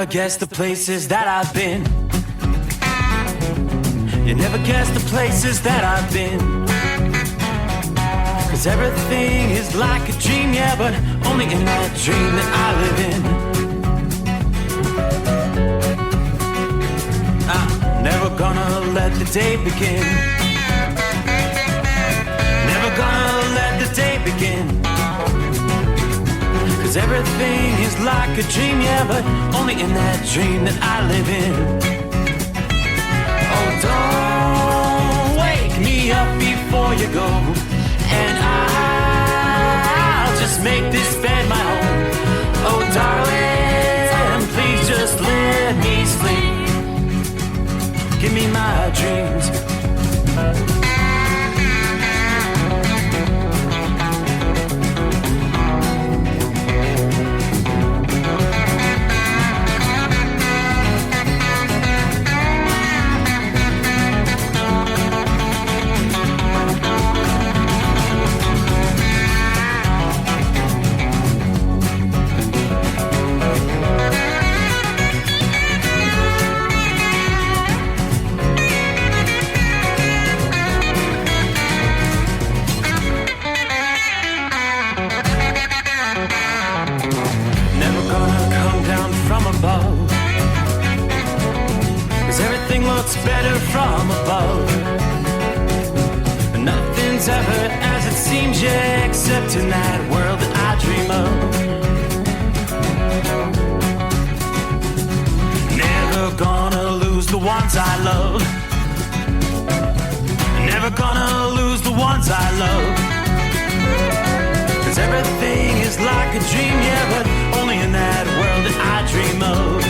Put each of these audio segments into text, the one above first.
never guess the places that I've been. You never guess the places that I've been. 'Cause everything is like a dream, yeah, but only in that dream that I live in. I'm never gonna let the day begin. Never gonna let the day begin. 'Cause everything is like a dream, yeah, but only in that dream that I live in. Oh, don't wake me up before you go, and I'll just make this bed my home. Oh, darling, please just let me sleep. Give me my dreams. Better from above. Nothing's ever as it seems, yeah, except in that world that I dream of. Never gonna lose the ones I love. Never gonna lose the ones I love. 'Cause everything is like a dream, yeah, but only in that world that I dream of.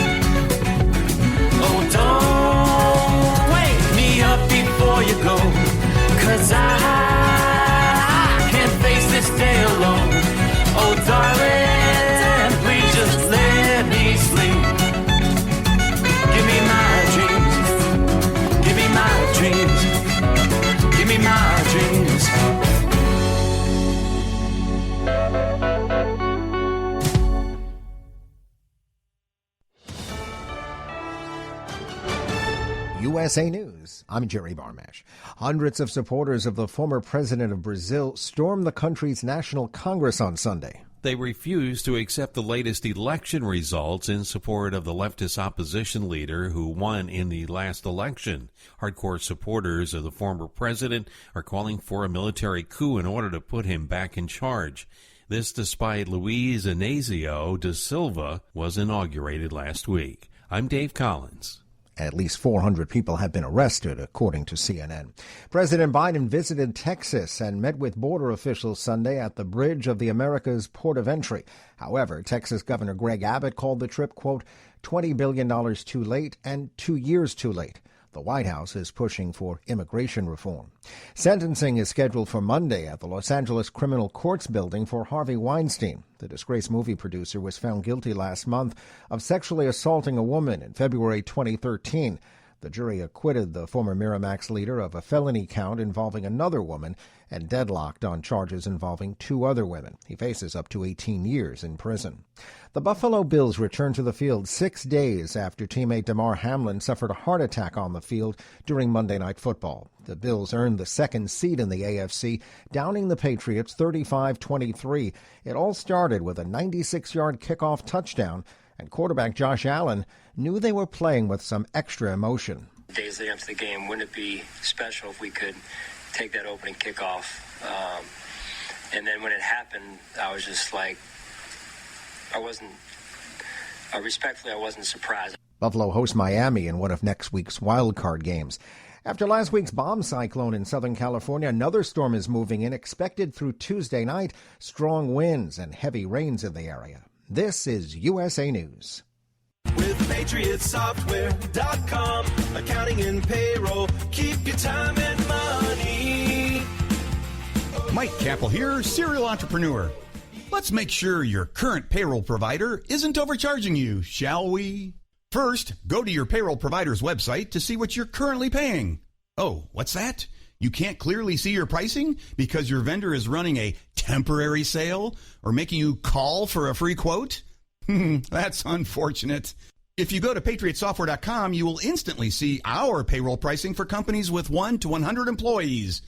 Oh, don't wake me up before you go, 'cause I can't face this day alone. Oh, darling, please just let me sleep. Give me my dreams. Give me my dreams. Give me my dreams. USA News. I'm Jerry Barmash. Hundreds of supporters of the former president of Brazil stormed the country's National Congress on Sunday. They refused to accept the latest election results in support of the leftist opposition leader who won in the last election. Hardcore supporters of the former president are calling for a military coup in order to put him back in charge. This despite Luiz Inácio da Silva was inaugurated last week. I'm Dave Collins. At least 400 people have been arrested, according to CNN. President Biden visited Texas and met with border officials Sunday at the Bridge of the Americas port of entry. However, Texas Governor Greg Abbott called the trip, quote, $20 billion too late and 2 years too late. The White House is pushing for immigration reform. Sentencing is scheduled for Monday at the Los Angeles Criminal Courts building for Harvey Weinstein. The disgraced movie producer was found guilty last month of sexually assaulting a woman in February 2013. The jury acquitted the former Miramax leader of a felony count involving another woman and deadlocked on charges involving 2 other women. He faces up to 18 years in prison. The Buffalo Bills returned to the field 6 days after teammate Damar Hamlin suffered a heart attack on the field during Monday Night Football. The Bills earned the 2nd seed in the AFC, downing the Patriots 35-23. It all started with a 96-yard kickoff touchdown, and quarterback Josh Allen knew they were playing with some extra emotion. Days leading up to the game, wouldn't it be special if we could take that opening kickoff? And then when it happened, I was just like, respectfully, I wasn't surprised. Buffalo hosts Miami in one of next week's wild card games. After last week's bomb cyclone in Southern California, another storm is moving in, expected through Tuesday night. Strong winds and heavy rains in the area. This is USA News. With PatriotSoftware.com, accounting and payroll, keep your time and money. Mike Capel here, serial entrepreneur. Let's make sure your current payroll provider isn't overcharging you, shall we? First, go to your payroll provider's website to see what you're currently paying. Oh, what's that? You can't clearly see your pricing because your vendor is running a temporary sale or making you call for a free quote? That's unfortunate. If you go to PatriotSoftware.com, you will instantly see our payroll pricing for companies with 1 to 100 employees.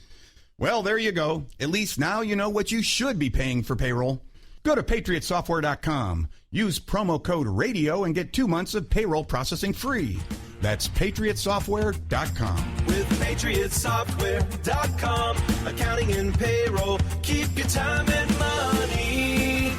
Well, there you go. At least now you know what you should be paying for payroll. Go to PatriotSoftware.com. Use promo code RADIO and get 2 months of payroll processing free. That's PatriotSoftware.com. With PatriotSoftware.com, accounting and payroll, keep your time and money.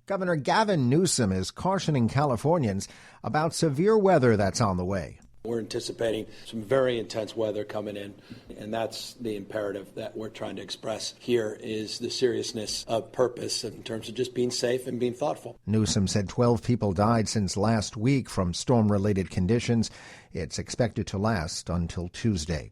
Governor Gavin Newsom is cautioning Californians about severe weather that's on the way. We're anticipating some very intense weather coming in, and that's the imperative that we're trying to express here is the seriousness of purpose in terms of just being safe and being thoughtful. Newsom said 12 people died since last week from storm-related conditions. It's expected to last until Tuesday.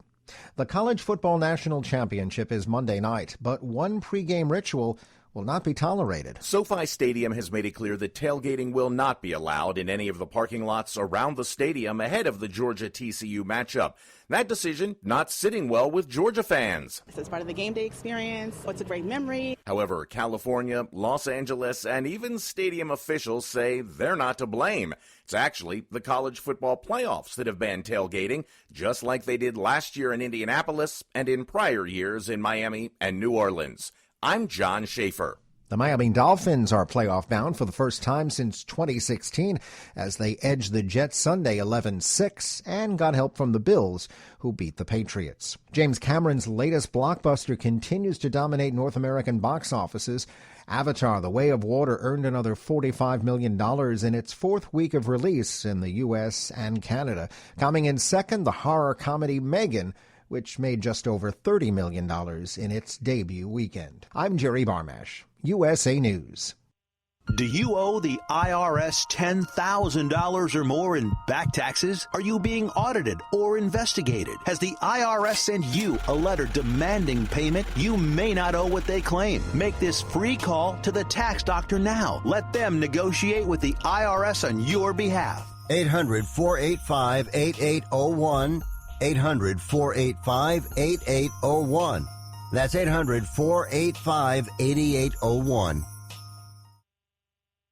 The College Football National Championship is Monday night, but one pregame ritual will not be tolerated. SoFi Stadium has made it clear that tailgating will not be allowed in any of the parking lots around the stadium ahead of the Georgia-TCU matchup. That decision not sitting well with Georgia fans. It's part of the game day experience. It's a great memory. However, California, Los Angeles, and even stadium officials say they're not to blame. It's actually the college football playoffs that have banned tailgating, just like they did last year in Indianapolis and in prior years in Miami and New Orleans. I'm John Schaefer. The Miami Dolphins are playoff bound for the first time since 2016 as they edged the Jets Sunday 11-6 and got help from the Bills, who beat the Patriots. James Cameron's latest blockbuster continues to dominate North American box offices. Avatar: The Way of Water earned another $45 million in its fourth week of release in the U.S. and Canada. Coming in second, the horror comedy Megan, which made just over $30 million in its debut weekend. I'm Jerry Barmash, USA News. Do you owe the IRS $10,000 or more in back taxes? Are you being audited or investigated? Has the IRS sent you a letter demanding payment? You may not owe what they claim. Make this free call to the tax doctor now. Let them negotiate with the IRS on your behalf. 800-485-8801. 800-485-8801. That's 800-485-8801.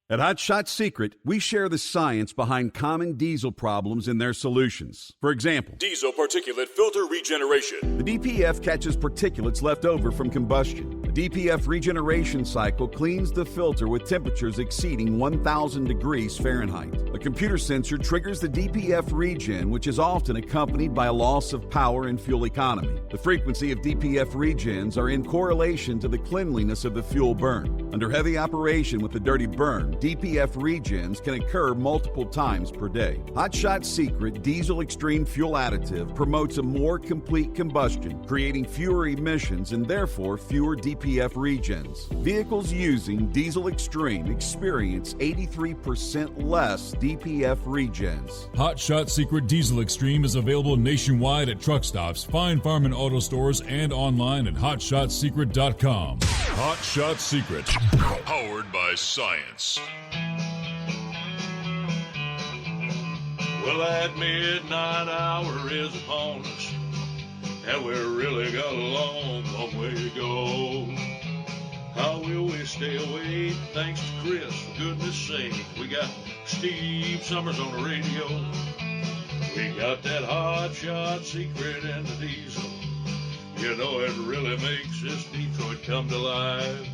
At Hot Shot Secret, we share the science behind common diesel problems and their solutions. For example, diesel particulate filter regeneration. The DPF catches particulates left over from combustion. The DPF regeneration cycle cleans the filter with temperatures exceeding 1,000 degrees Fahrenheit. A computer sensor triggers the DPF regen, which is often accompanied by a loss of power and fuel economy. The frequency of DPF regens are in correlation to the cleanliness of the fuel burn. Under heavy operation with the dirty burn, DPF regens can occur multiple times per day. Hot Shot Secret Diesel Extreme Fuel Additive promotes a more complete combustion, creating fewer emissions and therefore fewer DPF regens. Vehicles using Diesel Extreme experience 83% less DPF regens. Hot Shot Secret Diesel Extreme is available nationwide at truck stops, Fine Farm and auto stores, and online at hotshotsecret.com. Hot Shot Secret, powered by science. Well, that midnight hour is upon us, and we really got a long, long way to go. How will we stay awake? Thanks to Chris, for goodness sake. We got Steve Summers on the radio. We got that Hot Shot Secret and the diesel. You know, it really makes this Detroit come to life.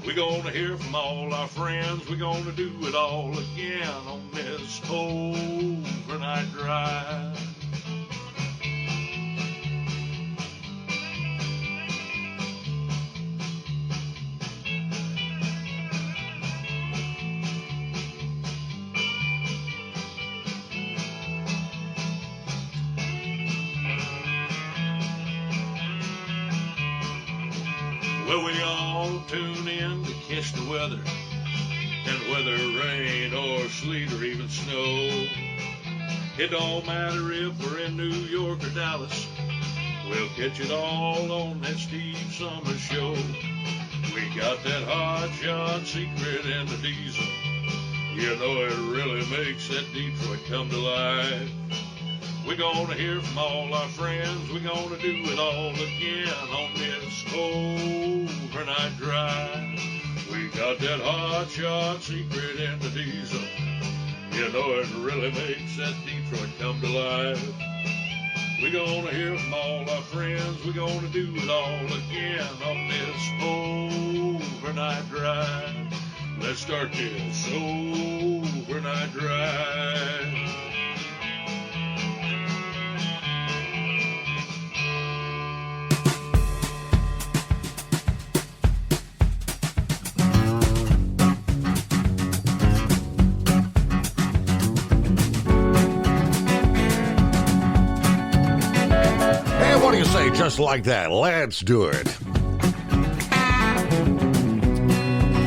We're gonna hear from all our friends. We're gonna do it all again on this overnight drive. Well, we all tune in to catch the weather, and whether rain or sleet or even snow, it don't matter if we're in New York or Dallas, we'll catch it all on that Steve Summers Show. We got that Hot Shot Secret and the diesel. You know, it really makes that Detroit come to life. We're gonna hear from all our friends. We're gonna do it all again on this overnight drive. We got that hot shot secret in the diesel. You know it really makes that Detroit come to life. We gonna hear from all our friends. We gonna do it all again on this overnight drive. Let's start this overnight drive. What do you say, just like that? Let's do it.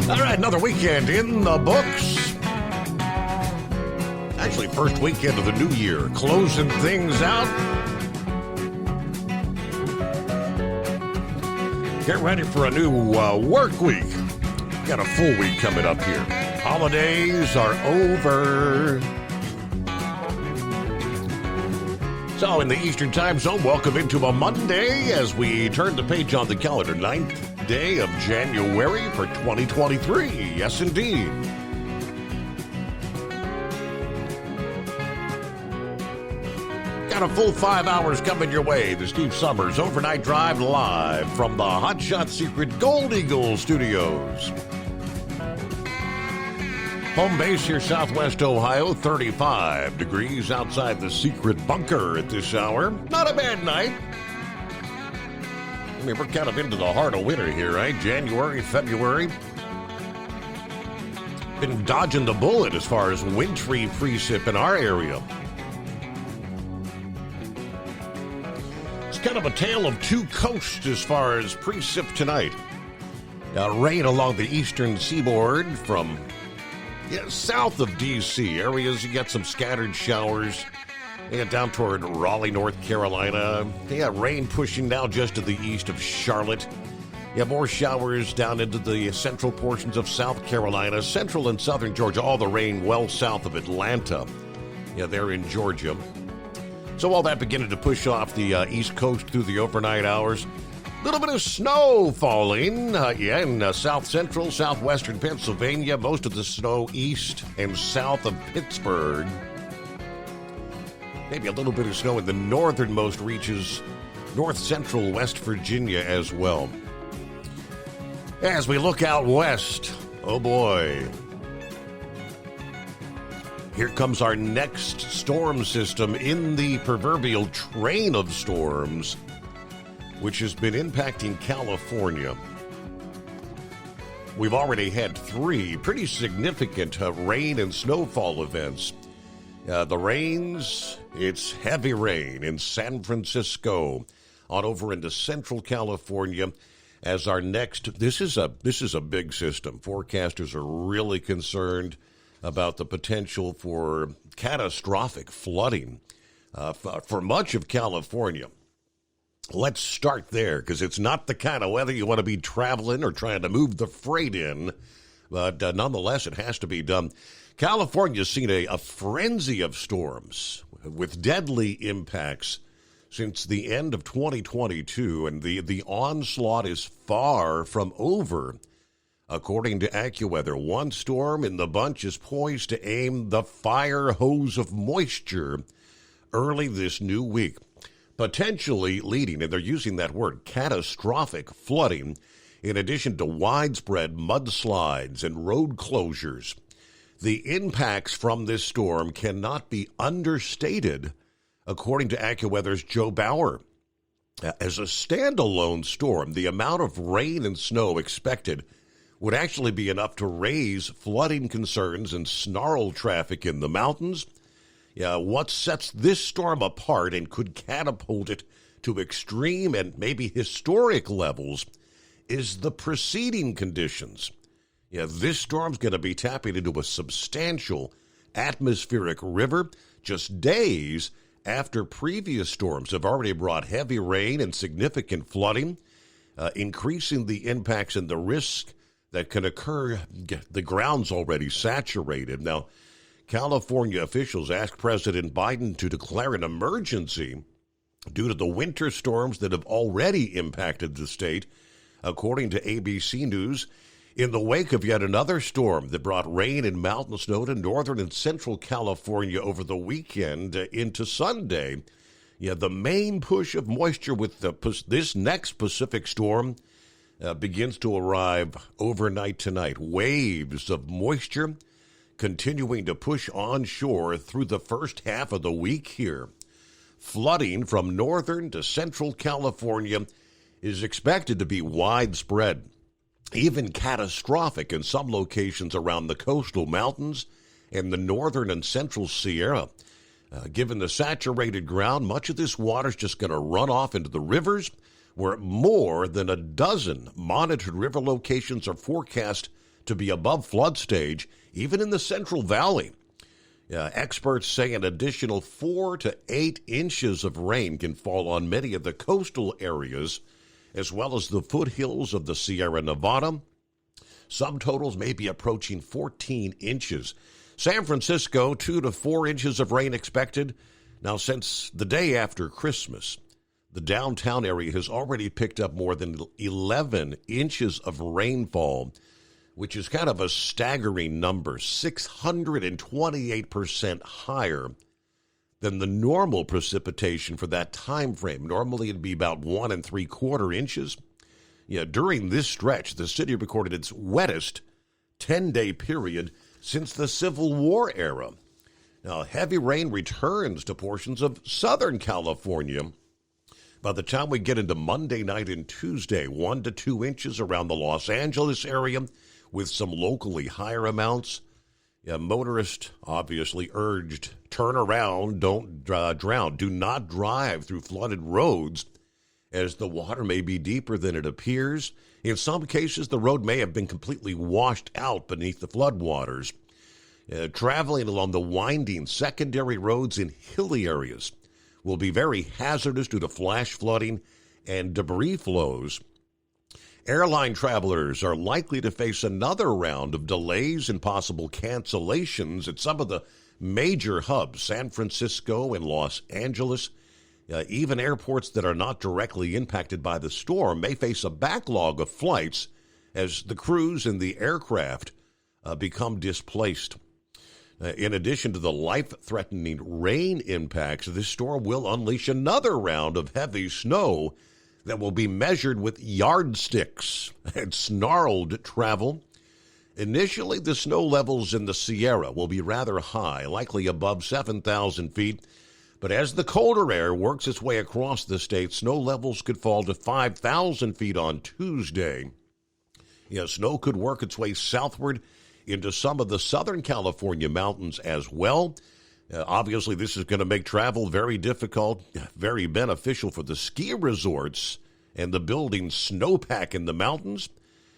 All right, another weekend in the books. Actually, first weekend of the new year, closing things out. Get ready for a new work week. Got a full week coming up here. Holidays are over. So, in the Eastern Time Zone, welcome into a Monday as we turn the page on the calendar. 9th day of January for 2023. Yes, indeed. Got a full 5 hours coming your way. The Steve Summers Overnight Drive live from the Hot Shot Secret Gold Eagle Studios. Home base here, Southwest Ohio, 35 degrees outside the secret bunker at this hour. Not a bad night. I mean, we're kind of into the heart of winter here, right? January, February. Been dodging the bullet as far as wintry precip in our area. It's kind of a tale of two coasts as far as precip tonight. Rain along the eastern seaboard from south of D.C. areas. You got some scattered showers. Down toward Raleigh, North Carolina. Rain pushing now just to the east of Charlotte. More showers down into the central portions of South Carolina, central and southern Georgia. All the rain well south of Atlanta. They're in Georgia. So all that beginning to push off the east coast through the overnight hours. A little bit of snow falling, in south central, southwestern Pennsylvania. Most of the snow east and south of Pittsburgh. Maybe a little bit of snow in the northernmost reaches, north central West Virginia as well. As we look out west, oh boy. Here comes our next storm system in the proverbial train of storms, which has been impacting California. We've already had 3 pretty significant rain and snowfall events. The rains, it's heavy rain in San Francisco on over into central California as our next. This is a big system. Forecasters are really concerned about the potential for catastrophic flooding for much of California. Let's start there, because it's not the kind of weather you want to be traveling or trying to move the freight in, but nonetheless, it has to be done. California's seen a frenzy of storms with deadly impacts since the end of 2022, and the onslaught is far from over. According to AccuWeather, one storm in the bunch is poised to aim the fire hose of moisture early this new week, potentially leading, and they're using that word, catastrophic flooding, in addition to widespread mudslides and road closures. The impacts from this storm cannot be understated, according to AccuWeather's Joe Bauer. As a standalone storm, the amount of rain and snow expected would actually be enough to raise flooding concerns and snarl traffic in the mountains. What sets this storm apart and could catapult it to extreme and maybe historic levels is the preceding conditions. This storm's going to be tapping into a substantial atmospheric river just days after previous storms have already brought heavy rain and significant flooding, increasing the impacts and the risk that can occur. The ground's already saturated. Now, California officials asked President Biden to declare an emergency due to the winter storms that have already impacted the state. According to ABC News, In the wake of yet another storm that brought rain and mountain snow to northern and central California over the weekend into Sunday, the main push of moisture with this next Pacific storm begins to arrive overnight tonight. Waves of moisture continuing to push onshore through the first half of the week here. Flooding from northern to central California is expected to be widespread, even catastrophic in some locations around the coastal mountains and the northern and central Sierra. Given the saturated ground, much of this water is just going to run off into the rivers, where more than a dozen monitored river locations are forecast to be above flood stage, even in the Central Valley. Experts say an additional 4 to 8 inches of rain can fall on many of the coastal areas, as well as the foothills of the Sierra Nevada. Some totals may be approaching 14 inches. San Francisco, 2 to 4 inches of rain expected. Now, since the day after Christmas, the downtown area has already picked up more than 11 inches of rainfall, which is kind of a staggering number, 628% higher than the normal precipitation for that time frame. Normally, it'd be about 1 3/4 inches. During this stretch, the city recorded its wettest 10-day period since the Civil War era. Now, heavy rain returns to portions of Southern California. By the time we get into Monday night and Tuesday, 1 to 2 inches around the Los Angeles area, with some locally higher amounts. Motorists obviously urged, turn around, don't drown. Do not drive through flooded roads, as the water may be deeper than it appears. In some cases, the road may have been completely washed out beneath the floodwaters. Traveling along the winding secondary roads in hilly areas will be very hazardous due to flash flooding and debris flows. Airline travelers are likely to face another round of delays and possible cancellations at some of the major hubs, San Francisco and Los Angeles. Even airports that are not directly impacted by the storm may face a backlog of flights as the crews and the aircraft become displaced. In addition to the life-threatening rain impacts, this storm will unleash another round of heavy snow that will be measured with yardsticks and snarled travel. Initially, the snow levels in the Sierra will be rather high, likely above 7,000 feet. But as the colder air works its way across the state, snow levels could fall to 5,000 feet on Tuesday. Snow could work its way southward into some of the Southern California mountains as well. Obviously, this is going to make travel very difficult, very beneficial for the ski resorts and the building snowpack in the mountains,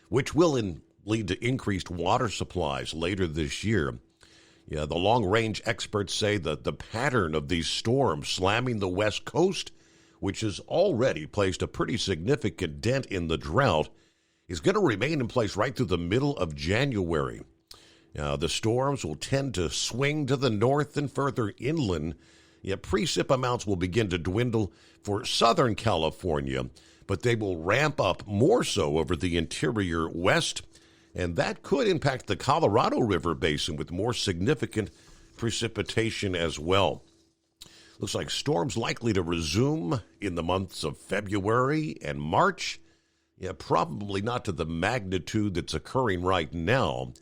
which will lead to increased water supplies later this year. The long-range experts say that the pattern of these storms slamming the West Coast, which has already placed a pretty significant dent in the drought, is going to remain in place right through the middle of January. The storms will tend to swing to the north and further inland. Precip amounts will begin to dwindle for Southern California, but they will ramp up more so over the interior west, and that could impact the Colorado River Basin with more significant precipitation as well. Looks like storms likely to resume in the months of February and March. Probably not to the magnitude that's occurring right now,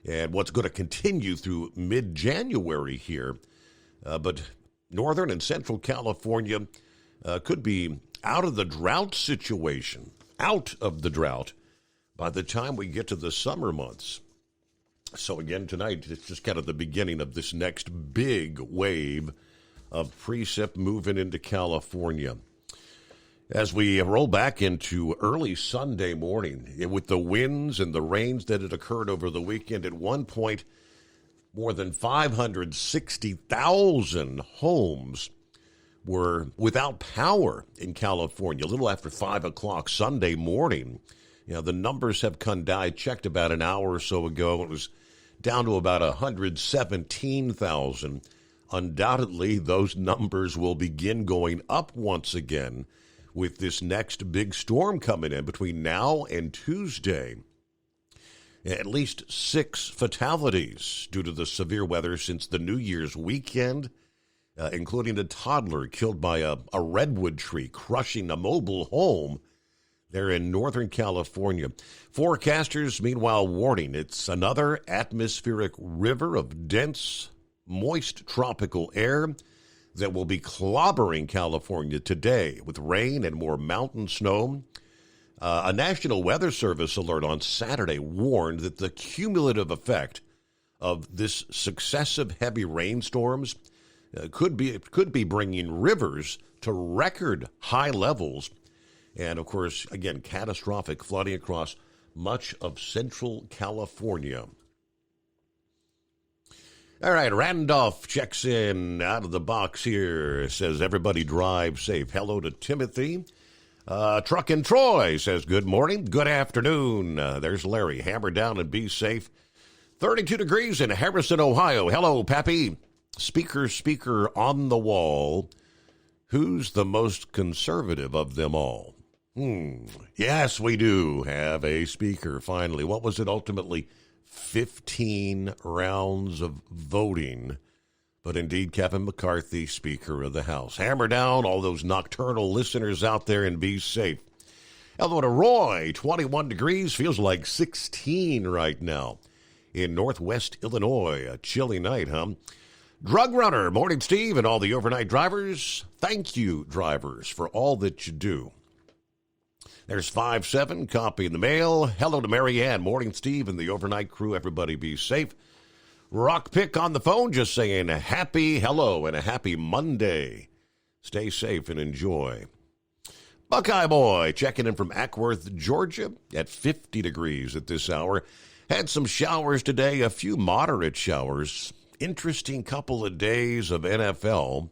and what's going to continue through mid-January here. But northern and central California could be out of the drought situation, by the time we get to the summer months. So again, tonight, it's just kind of the beginning of this next big wave of precip moving into California. As we roll back into early Sunday morning, with the winds and the rains that had occurred over the weekend, at one point, more than 560,000 homes were without power in California, a little after 5 o'clock Sunday morning. The numbers have come down. I checked about an hour or so ago. It was down to about 117,000. Undoubtedly, those numbers will begin going up once again with this next big storm coming in between now and Tuesday. At least 6 fatalities due to the severe weather since the New Year's weekend, including a toddler killed by a redwood tree crushing a mobile home there in Northern California. Forecasters, meanwhile, warning it's another atmospheric river of dense, moist tropical air that will be clobbering California today with rain and more mountain snow. A National Weather Service alert on Saturday warned that the cumulative effect of this successive heavy rainstorms could be bringing rivers to record high levels. And, of course, again, catastrophic flooding across much of central California. All right, Randolph checks in out of the box here, says everybody drive safe. Hello to Timothy. Truck in Troy says good morning, good afternoon. There's Larry. Hammer down and be safe. 32 degrees in Harrison, Ohio. Hello, Pappy. Speaker on the wall. Who's the most conservative of them all? Yes, we do have a speaker, finally. What was it ultimately? 15 rounds of voting. But indeed, Kevin McCarthy, Speaker of the House. Hammer down all those nocturnal listeners out there and be safe. Hello to Roy, 21 degrees, feels like 16 right now. In Northwest Illinois, a chilly night, huh? Drug Runner, morning, Steve, and all the overnight drivers. Thank you, drivers, for all that you do. There's 5-7, copy in the mail. Hello to Marianne, morning, Steve, and the overnight crew. Everybody be safe. Rock Pick on the phone, just saying a happy hello and a happy Monday. Stay safe and enjoy. Buckeye Boy checking in from Ackworth, Georgia at 50 degrees at this hour. Had some showers today, a few moderate showers. Interesting couple of days of NFL.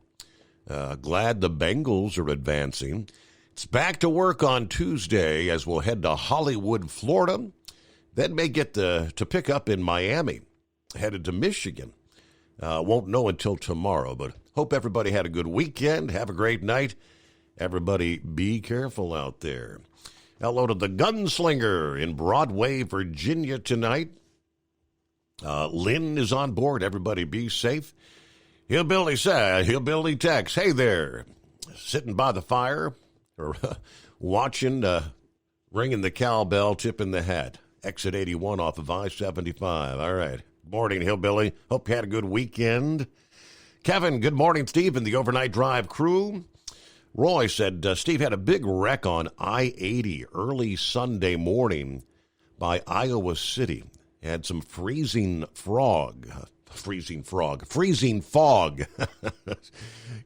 Glad the Bengals are advancing. It's back to work on Tuesday as we'll head to Hollywood, Florida. Then may get to pick up in Miami. Headed to Michigan. Won't know until tomorrow, but hope everybody had a good weekend. Have a great night. Everybody be careful out there. Hello to the Gunslinger in Broadway, Virginia tonight. Lynn is on board. Everybody be safe. Hillbilly Tex. Hey there. Sitting by the fire or watching, ringing the cowbell, tipping the hat. Exit 81 off of I-75. All right. Morning, Hillbilly. Hope you had a good weekend. Kevin, good morning, Steve, and the Overnight Drive crew. Roy said Steve had a big wreck on I-80 early Sunday morning by Iowa City. Had some freezing fog.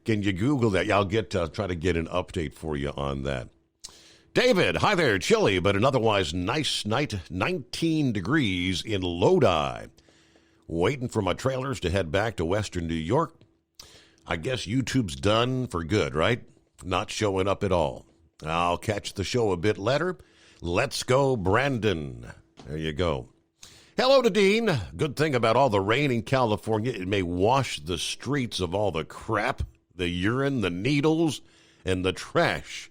Can you Google that? Yeah, I'll try to get an update for you on that. David, hi there. Chilly, but an otherwise nice night. 19 degrees in Lodi. Waiting for my trailers to head back to Western New York. I guess YouTube's done for good, right? Not showing up at all. I'll catch the show a bit later. Let's go, Brandon. There you go. Hello to Dean. Good thing about all the rain in California, it may wash the streets of all the crap, the urine, the needles, and the trash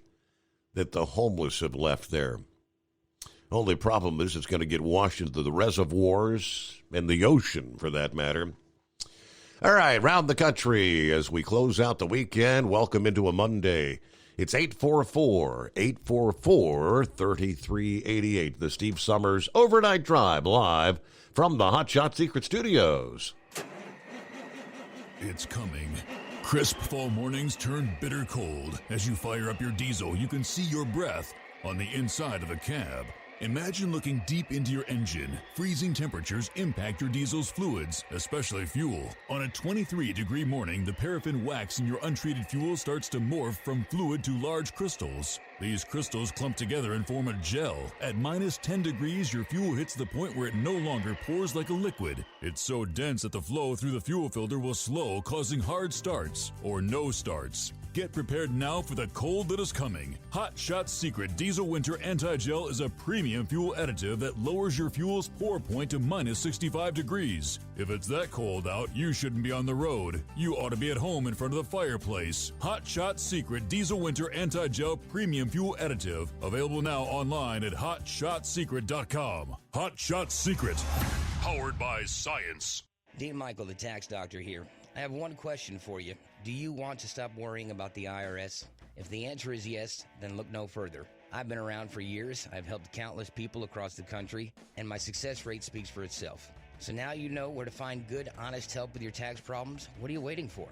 that the homeless have left there. Only problem is it's going to get washed into the reservoirs and the ocean, for that matter. All right, round the country as we close out the weekend. Welcome into a Monday. It's 844-844-3388. The Steve Summers Overnight Drive live from the Hot Shot Secret Studios. It's coming. Crisp fall mornings turn bitter cold. As you fire up your diesel, you can see your breath on the inside of the cab. Imagine looking deep into your engine. Freezing temperatures impact your diesel's fluids, especially fuel. On a 23-degree morning, the paraffin wax in your untreated fuel starts to morph from fluid to large crystals. These crystals clump together and form a gel. At minus 10 degrees, your fuel hits the point where it no longer pours like a liquid. It's so dense that the flow through the fuel filter will slow, causing hard starts or no starts. Get prepared now for the cold that is coming. Hot Shot Secret Diesel Winter Anti-Gel is a premium fuel additive that lowers your fuel's pour point to minus 65 degrees. If it's that cold out, you shouldn't be on the road. You ought to be at home in front of the fireplace. Hot Shot Secret Diesel Winter Anti-Gel Premium Fuel Additive. Available now online at hotshotsecret.com. Hot Shot Secret. Powered by science. Dean Michael, the tax doctor here. I have one question for you. Do you want to stop worrying about the IRS? If the answer is yes, then look no further. I've been around for years. I've helped countless people across the country, and my success rate speaks for itself. So now you know where to find good, honest help with your tax problems. What are you waiting for?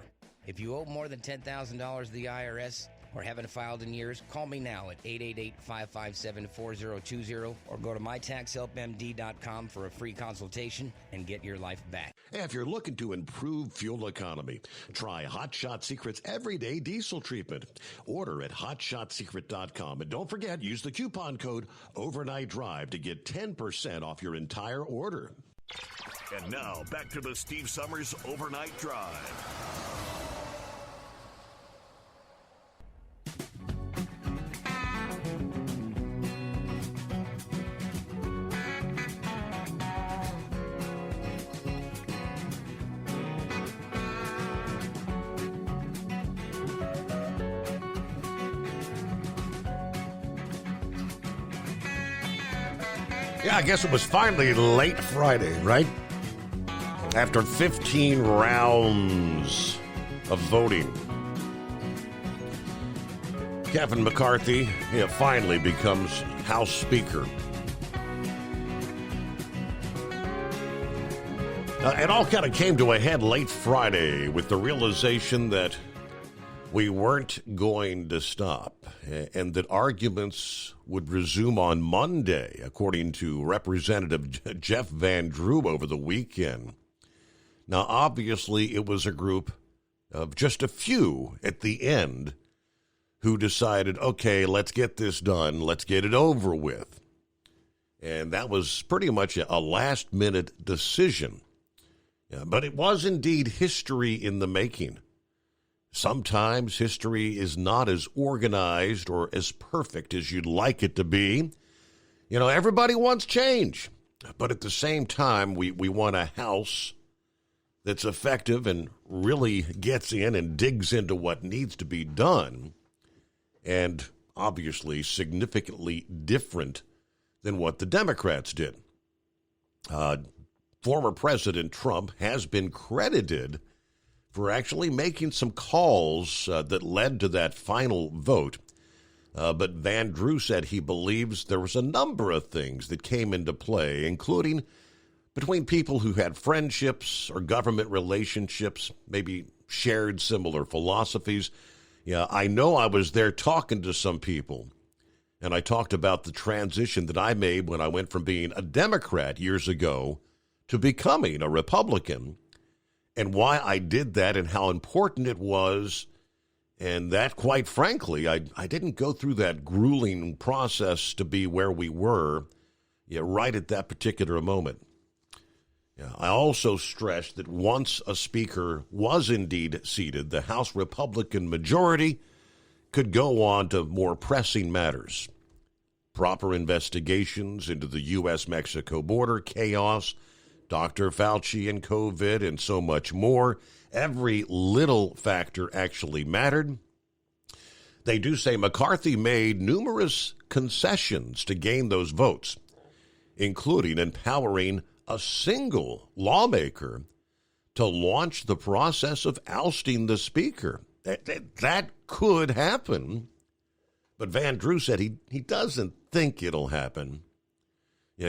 If you owe more than $10,000 to the IRS or haven't filed in years, call me now at 888-557-4020 or go to mytaxhelpmd.com for a free consultation and get your life back. If you're looking to improve fuel economy, try Hot Shot Secret's Everyday Diesel Treatment. Order at hotshotsecret.com. And don't forget, use the coupon code Overnight Drive to get 10% off your entire order. And now, back to the Steve Summers Overnight Drive. Yeah, I guess it was finally late Friday, right? After 15 rounds of voting, Kevin McCarthy finally becomes House Speaker. It all kind of came to a head late Friday with the realization that we weren't going to stop and that arguments would resume on Monday, according to Representative Jeff Van Drew over the weekend. Now, obviously, it was a group of just a few at the end who decided, okay, let's get this done, let's get it over with. And that was pretty much a last-minute decision. Yeah, but it was indeed history in the making. Sometimes history is not as organized or as perfect as you'd like it to be. You know, everybody wants change. But at the same time, we want a House that's effective and really gets in and digs into what needs to be done. And obviously significantly different than what the Democrats did. Former President Trump has been credited for actually making some calls that led to that final vote. But Van Drew said he believes there was a number of things that came into play, including between people who had friendships or government relationships, maybe shared similar philosophies. Yeah, I know I was there talking to some people, and I talked about the transition that I made when I went from being a Democrat years ago to becoming a Republican, and why I did that and how important it was, and that, quite frankly, I didn't go through that grueling process to be where we were right at that particular moment. I also stressed that once a speaker was indeed seated, the House Republican majority could go on to more pressing matters. Proper investigations into the U.S.-Mexico border chaos, Dr. Fauci and COVID, and so much more. Every little factor actually mattered. They do say McCarthy made numerous concessions to gain those votes, including empowering a single lawmaker to launch the process of ousting the speaker. That could happen, but Van Drew said he doesn't think it'll happen.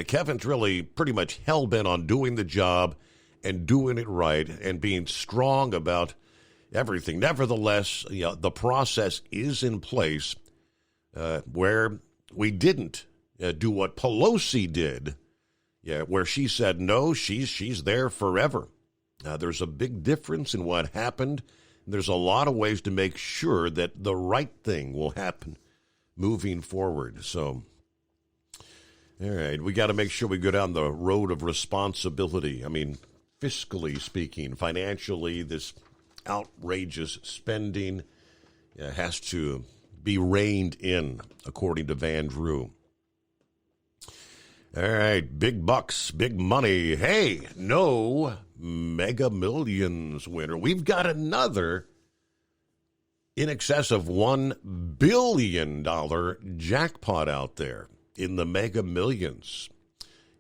Kevin's really pretty much hell-bent on doing the job and doing it right and being strong about everything. Nevertheless, the process is in place where we didn't do what Pelosi did, where she said, no, she's there forever. There's a big difference in what happened. There's a lot of ways to make sure that the right thing will happen moving forward. So, all right, we got to make sure we go down the road of responsibility. I mean, fiscally speaking, financially, this outrageous spending, has to be reined in, according to Van Drew. All right, big bucks, big money. Hey, no Mega Millions winner. We've got another in excess of $1 billion jackpot out there in the Mega Millions.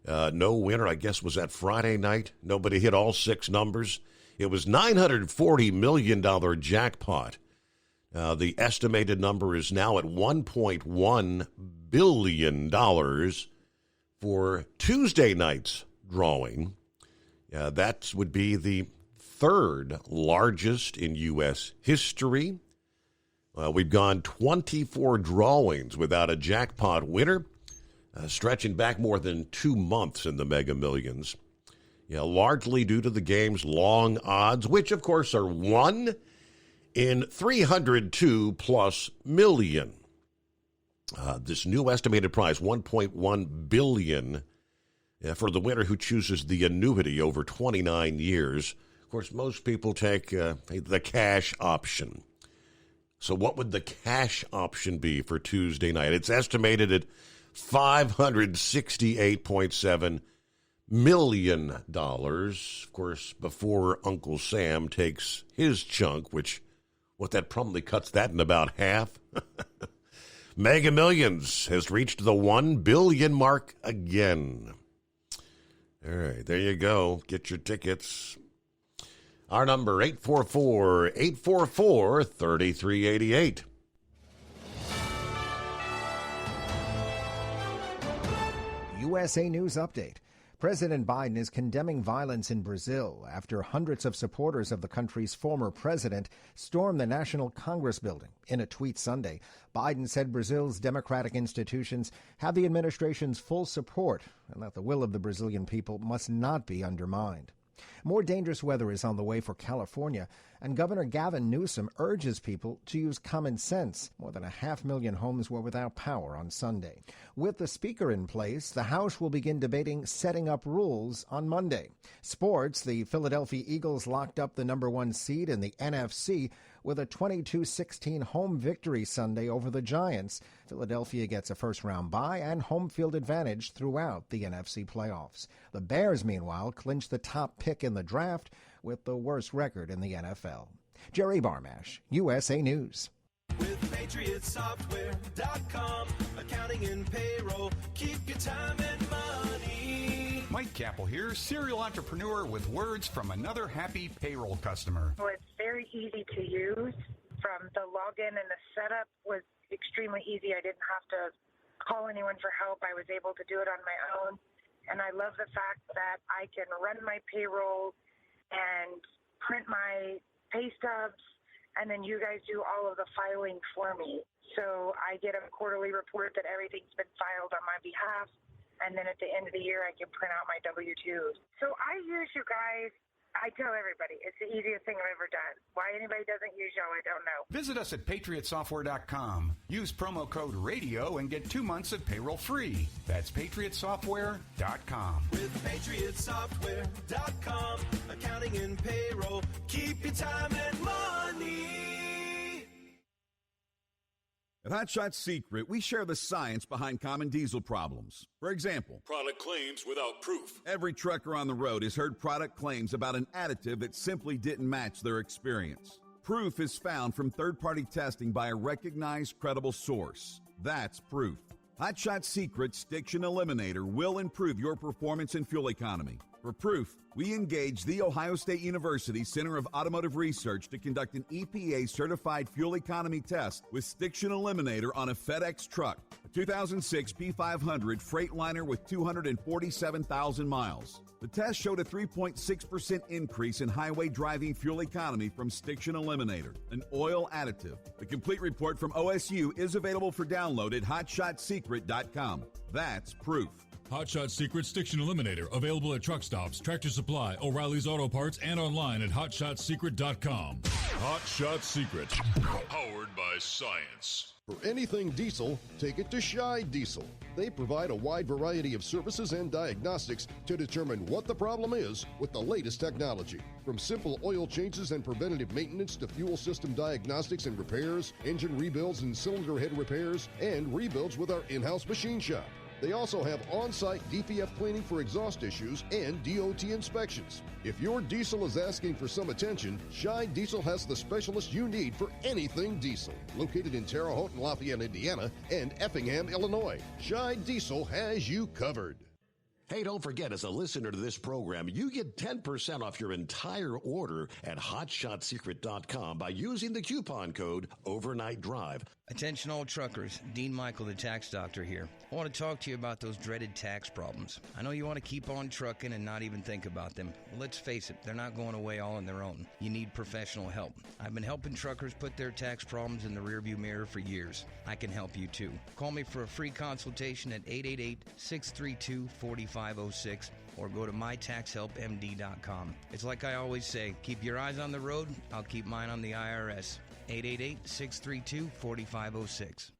No winner, I guess, was that Friday night. Nobody hit all 6 numbers. It was $940 million jackpot. The estimated number is now at $1.1 billion for Tuesday night's drawing. That would be the 3rd largest in U.S. history. We've gone 24 drawings without a jackpot winner, stretching back more than 2 months in the Mega Millions. Largely due to the game's long odds, which, of course, are 1 in 302+ million. This new estimated prize, $1.1 billion, for the winner who chooses the annuity over 29 years. Of course, most people take the cash option. So what would the cash option be for Tuesday night? It's estimated at $568.7 million. Of course, before Uncle Sam takes his chunk, what that probably cuts that in about half. Mega Millions has reached the 1 billion mark again. All right, there you go. Get your tickets. Our number, 844-844-3388. USA News Update. President Biden is condemning violence in Brazil after hundreds of supporters of the country's former president stormed the National Congress building. In a tweet Sunday, Biden said Brazil's democratic institutions have the administration's full support and that the will of the Brazilian people must not be undermined. More dangerous weather is on the way for California, and Governor Gavin Newsom urges people to use common sense. More than 500,000 homes were without power on Sunday. With the Speaker in place, the House will begin debating setting up rules on Monday. Sports, the Philadelphia Eagles locked up the number 1 seed in the NFC with a 22-16 home victory Sunday over the Giants. Philadelphia gets a first-round bye and home field advantage throughout the NFC playoffs. The Bears, meanwhile, clinched the top pick in the draft with the worst record in the NFL. Jerry Barmash, USA News. With PatriotSoftware.com, accounting and payroll, keep your time and money. Mike Capel here, serial entrepreneur with words from another happy payroll customer. Well, it's very easy to use. From the login and the setup was extremely easy. I didn't have to call anyone for help. I was able to do it on my own. And I love the fact that I can run my payroll and print my pay stubs, and then you guys do all of the filing for me. So I get a quarterly report that everything's been filed on my behalf, and then at the end of the year I can print out my W-2s. So I use you guys. I tell everybody, it's the easiest thing I've ever done. Why anybody doesn't use y'all, I don't know. Visit us at PatriotSoftware.com. Use promo code RADIO and get 2 months of payroll free. That's PatriotSoftware.com. With PatriotSoftware.com, accounting and payroll, keep your time and money. At Hot Shot Secret, we share the science behind common diesel problems. For example, product claims without proof. Every trucker on the road has heard product claims about an additive that simply didn't match their experience. Proof is found from third-party testing by a recognized, credible source. That's proof. Hot Shot Secret's Stiction Eliminator will improve your performance and fuel economy. For proof, we engaged the Ohio State University Center of Automotive Research to conduct an EPA-certified fuel economy test with Stiction Eliminator on a FedEx truck, a 2006 P500 Freightliner with 247,000 miles. The test showed a 3.6% increase in highway driving fuel economy from Stiction Eliminator, an oil additive. The complete report from OSU is available for download at HotShotSecret.com. That's proof. Hot Shot Secret Stiction Eliminator, available at truck stops, Tractor Supply, O'Reilly's Auto Parts, and online at HotShotSecret.com. Hot Shot Secret, powered by science. For anything diesel, take it to Scheid Diesel. They provide a wide variety of services and diagnostics to determine what the problem is with the latest technology. From simple oil changes and preventative maintenance to fuel system diagnostics and repairs, engine rebuilds and cylinder head repairs, and rebuilds with our in-house machine shop. They also have on-site DPF cleaning for exhaust issues and DOT inspections. If your diesel is asking for some attention, Scheid Diesel has the specialist you need for anything diesel. Located in Terre Haute and Lafayette, Indiana, and Effingham, Illinois, Scheid Diesel has you covered. Hey, don't forget, as a listener to this program, you get 10% off your entire order at hotshotsecret.com by using the coupon code Overnight Drive. Attention all truckers, Dean Michael, the tax doctor here. I want to talk to you about those dreaded tax problems. I know you want to keep on trucking and not even think about them. Well, let's face it, they're not going away all on their own. You need professional help. I've been helping truckers put their tax problems in the rearview mirror for years. I can help you too. Call me for a free consultation at 888-632-4506 or go to mytaxhelpmd.com. It's like I always say, keep your eyes on the road, I'll keep mine on the IRS. 888-632-4506.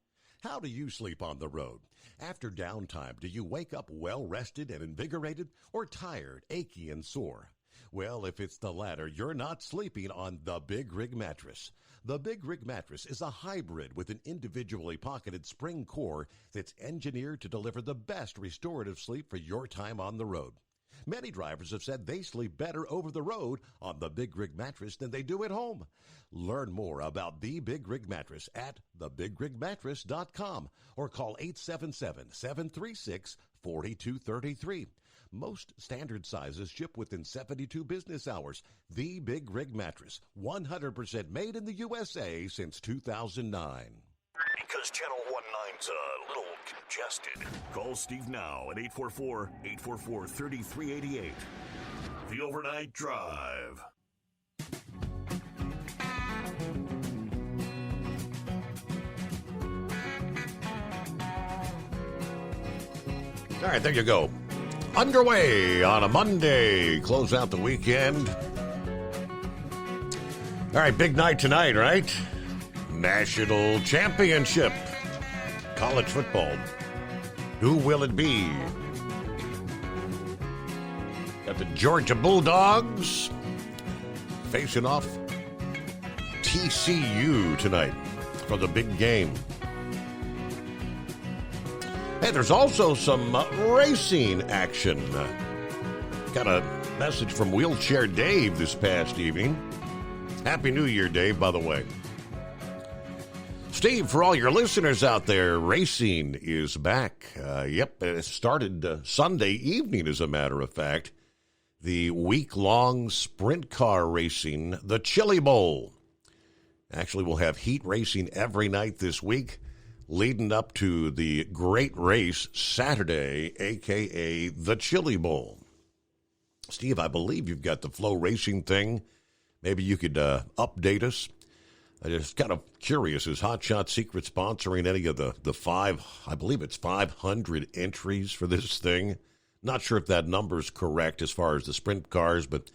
How do you sleep on the road? After downtime, do you wake up well-rested and invigorated or tired, achy, and sore? Well, if it's the latter, you're not sleeping on the Big Rig Mattress. The Big Rig Mattress is a hybrid with an individually pocketed spring core that's engineered to deliver the best restorative sleep for your time on the road. Many drivers have said they sleep better over the road on the Big Rig Mattress than they do at home. Learn more about the Big Rig Mattress at thebigrigmattress.com or call 877-736-4233. Most standard sizes ship within 72 business hours. The Big Rig Mattress, 100% made in the USA since 2009. Because Channel 19's a little congested. Call Steve now at 844-844-3388. The Overnight Drive. All right, there you go. Underway on a Monday. Close out the weekend. All right, big night tonight, right? National Championship. College football. Who will it be? Got the Georgia Bulldogs facing off TCU tonight for the big game. Hey, there's also some racing action. Got a message from Wheelchair Dave this past evening. Happy New Year, Dave, by the way. Steve, for all your listeners out there, racing is back. It started Sunday evening, as a matter of fact. The week-long sprint car racing, the Chili Bowl. Actually, we'll have heat racing every night this week, leading up to the great race Saturday, a.k.a. the Chili Bowl. Steve, I believe you've got the Flow Racing thing. Maybe you could update us. I'm just kind of curious, is Hot Shot Secret sponsoring any of the 500 entries for this thing? Not sure if that number's correct as far as the sprint cars, but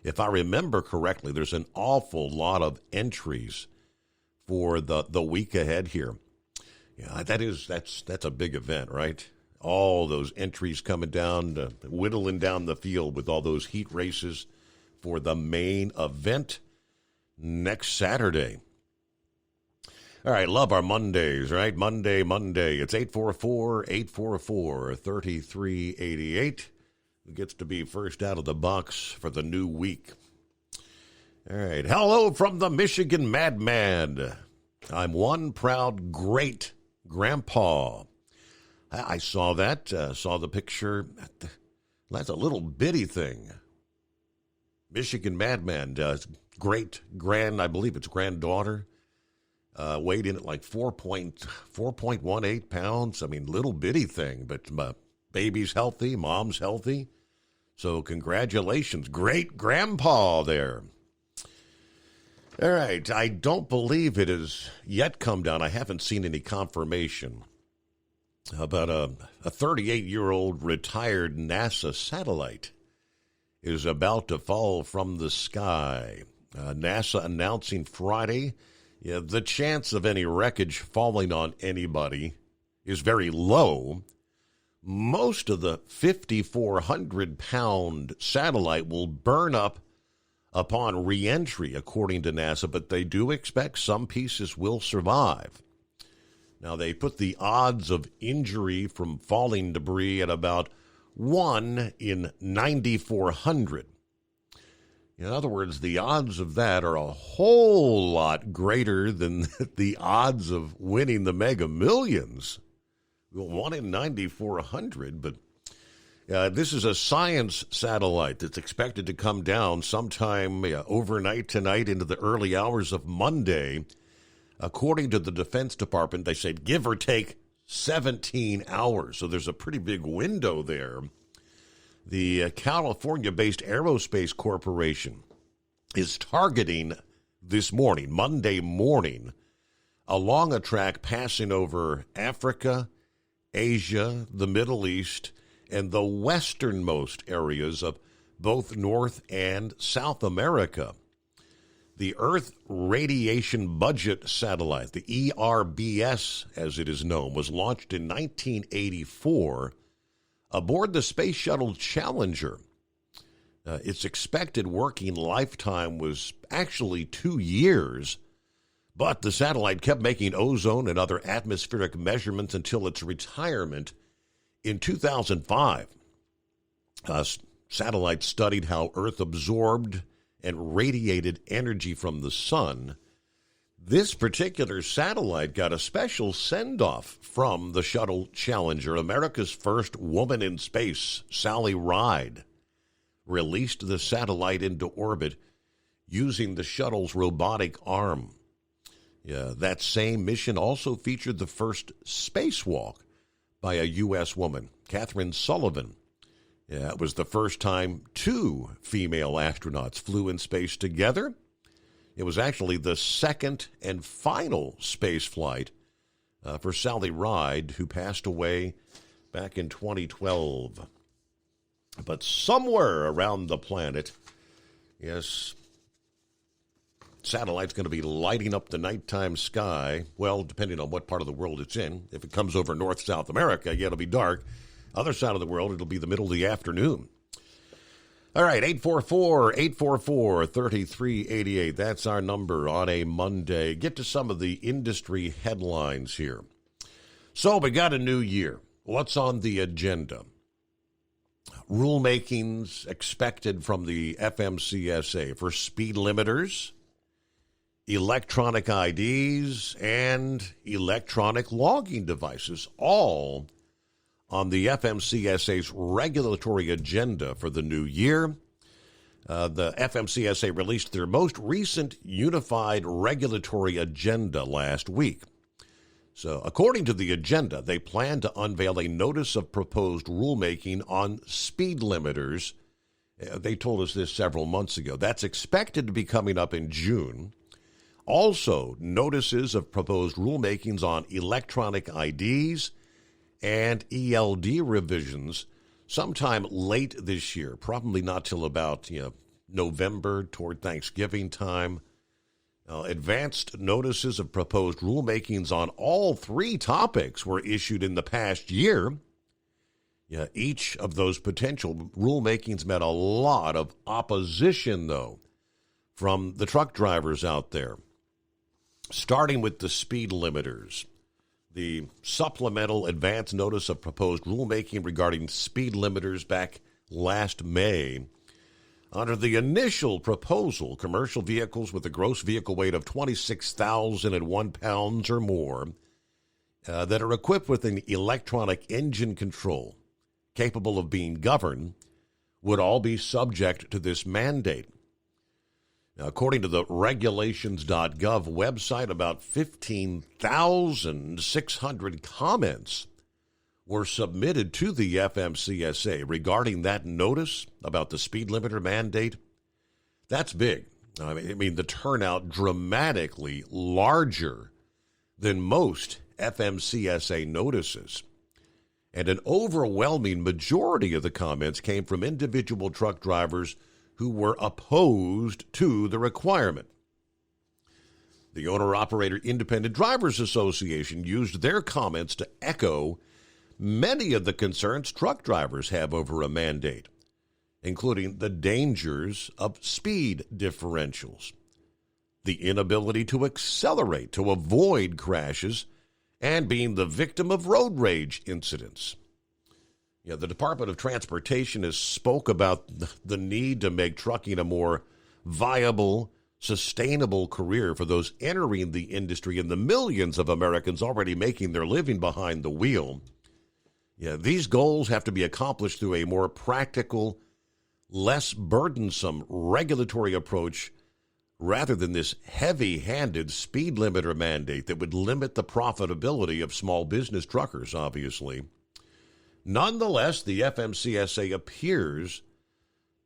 if I remember correctly, there's an awful lot of entries for the week ahead here. Yeah, that's a big event, right? All those entries coming down, whittling down the field with all those heat races for the main event next Saturday. All right, love our Mondays, right? Monday. It's 844-844-3388. Who gets to be first out of the box for the new week. All right, hello from the Michigan Madman. I'm one proud great grandpa. I saw that, saw the picture. That's a little bitty thing. Michigan Madman, I believe it's granddaughter, weighed in at like 4.18 pounds. I mean, little bitty thing, but baby's healthy, mom's healthy. So congratulations, great grandpa there. All right, I don't believe it has yet come down. I haven't seen any confirmation about a 38-year-old retired NASA satellite is about to fall from the sky. NASA announcing Friday the chance of any wreckage falling on anybody is very low. Most of the 5,400-pound satellite will burn up upon re-entry, according to NASA, but they do expect some pieces will survive. Now, they put the odds of injury from falling debris at about 1 in 9,400. In other words, the odds of that are a whole lot greater than the odds of winning the Mega Millions. 1 in 9,400, but this is a science satellite that's expected to come down sometime overnight tonight into the early hours of Monday. According to the Defense Department, they said give or take 17 hours, so there's a pretty big window there. The California-based Aerospace Corporation is targeting this morning, Monday morning, along a track passing over Africa, Asia, the Middle East, and the westernmost areas of both North and South America. The Earth Radiation Budget Satellite, the ERBS as it is known, was launched in 1984 aboard the Space Shuttle Challenger. Its expected working lifetime was actually 2 years, but the satellite kept making ozone and other atmospheric measurements until its retirement in 2005. Satellite studied how Earth absorbed and radiated energy from the sun. This particular satellite got a special send-off from the Shuttle Challenger. America's first woman in space, Sally Ride, released the satellite into orbit using the shuttle's robotic arm. That same mission also featured the first spacewalk by a U.S. woman, Catherine Sullivan. It was the first time 2 female astronauts flew in space together. It was actually the second and final space flight for Sally Ride, who passed away back in 2012. But somewhere around the planet, yes, satellite's going to be lighting up the nighttime sky. Well, depending on what part of the world it's in. If it comes over North, South America, it'll be dark. Other side of the world, it'll be the middle of the afternoon. All right, 844-844-3388. That's our number on a Monday. Get to some of the industry headlines here. So we got a new year. What's on the agenda? Rulemakings expected from the FMCSA for speed limiters, electronic IDs, and electronic logging devices, all on the FMCSA's regulatory agenda for the new year. The FMCSA released their most recent unified regulatory agenda last week. So, according to the agenda, they plan to unveil a notice of proposed rulemaking on speed limiters. They told us this several months ago. That's expected to be coming up in June. Also, notices of proposed rulemakings on electronic IDs and ELD revisions sometime late this year, probably not till about November, toward Thanksgiving time. Advanced notices of proposed rulemakings on all 3 topics were issued in the past year. Each of those potential rulemakings met a lot of opposition, though, from the truck drivers out there. Starting with the speed limiters. The supplemental advance notice of proposed rulemaking regarding speed limiters back last May. Under the initial proposal, commercial vehicles with a gross vehicle weight of 26,001 pounds or more that are equipped with an electronic engine control capable of being governed would all be subject to this mandate. Now, according to the regulations.gov website, about 15,600 comments were submitted to the FMCSA regarding that notice about the speed limiter mandate. That's big. I mean, the turnout dramatically larger than most FMCSA notices. And an overwhelming majority of the comments came from individual truck drivers who were opposed to the requirement. The Owner-Operator Independent Drivers Association used their comments to echo many of the concerns truck drivers have over a mandate, including the dangers of speed differentials, the inability to accelerate to avoid crashes, and being the victim of road rage incidents. The Department of Transportation has spoke about the need to make trucking a more viable, sustainable career for those entering the industry and the millions of Americans already making their living behind the wheel. These goals have to be accomplished through a more practical, less burdensome regulatory approach rather than this heavy-handed speed limiter mandate that would limit the profitability of small business truckers, obviously. Nonetheless, the FMCSA appears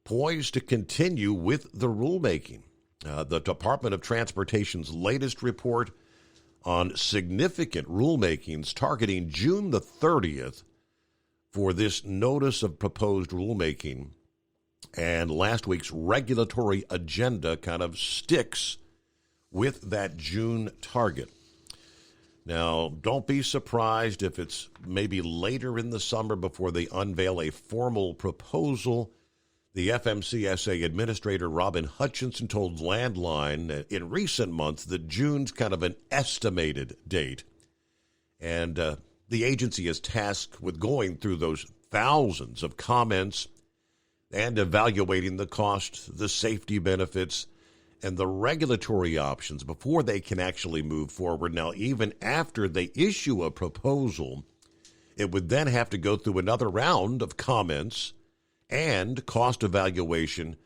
poised to continue with the rulemaking. The Department of Transportation's latest report on significant rulemakings targeting June the 30th for this notice of proposed rulemaking and last week's regulatory agenda kind of sticks with that June target. Now, don't be surprised if it's maybe later in the summer before they unveil a formal proposal. The FMCSA Administrator Robin Hutchinson told Landline in recent months that June's kind of an estimated date. And the agency is tasked with going through those thousands of comments and evaluating the cost, the safety benefits, and the regulatory options before they can actually move forward. Now, even after they issue a proposal, it would then have to go through another round of comments and cost evaluation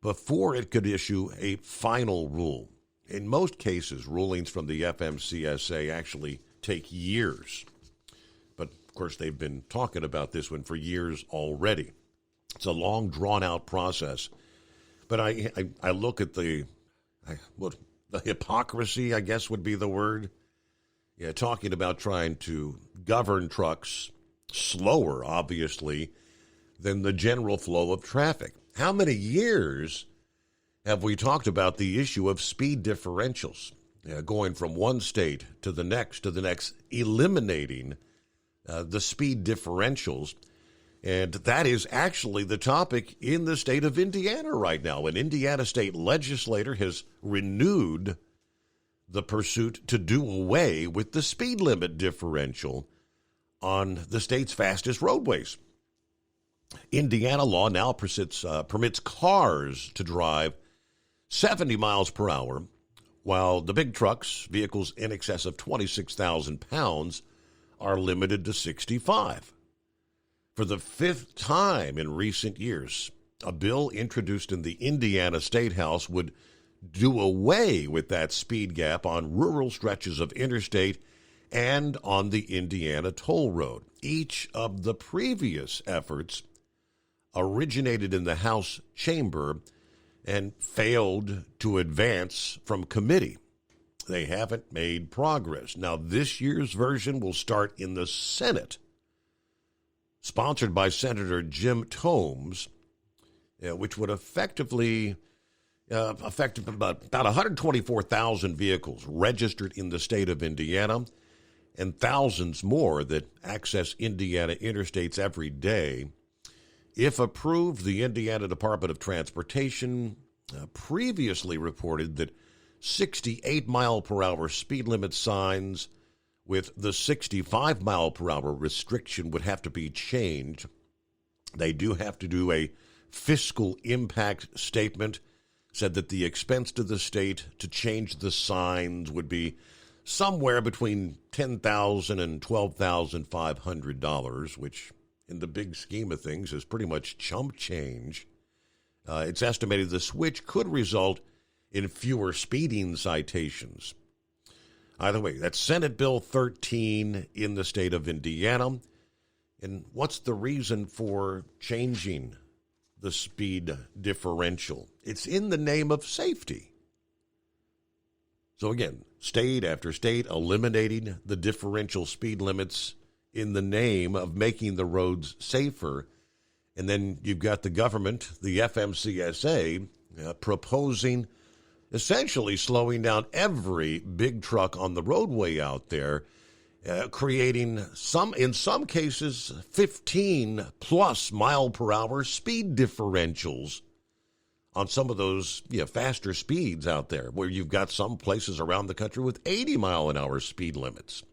before it could issue a final rule. In most cases, rulings from the FMCSA actually take years. But, of course, they've been talking about this one for years already. It's a long, drawn-out process. But I look at the hypocrisy, I guess would be the word. Talking about trying to govern trucks slower, obviously, than the general flow of traffic. How many years have we talked about the issue of speed differentials, going from one state to the next, eliminating the speed differentials? And that is actually the topic in the state of Indiana right now. An Indiana state legislator has renewed the pursuit to do away with the speed limit differential on the state's fastest roadways. Indiana law now permits cars to drive 70 miles per hour, while the big trucks, vehicles in excess of 26,000 pounds, are limited to 65. For the fifth time in recent years, a bill introduced in the Indiana State House would do away with that speed gap on rural stretches of interstate and on the Indiana toll road. Each of the previous efforts originated in the House chamber and failed to advance from committee. They haven't made progress. Now, this year's version will start in the Senate, sponsored by Senator Jim Tomes, which would effectively affect about 124,000 vehicles registered in the state of Indiana and thousands more that access Indiana interstates every day. If approved, the Indiana Department of Transportation previously reported that 68-mile-per-hour speed limit signs with the 65-mile-per-hour restriction would have to be changed. They do have to do a fiscal impact statement, said that the expense to the state to change the signs would be somewhere between $10,000 and $12,500, which in the big scheme of things is pretty much chump change. It's estimated the switch could result in fewer speeding citations. Either way, that's Senate Bill 13 in the state of Indiana. And what's the reason for changing the speed differential? It's in the name of safety. So again, state after state eliminating the differential speed limits in the name of making the roads safer. And then you've got the government, the FMCSA, proposing essentially slowing down every big truck on the roadway out there, creating in some cases, 15-plus mile-per-hour speed differentials on some of those faster speeds out there, where you've got some places around the country with 80-mile-an-hour speed limits.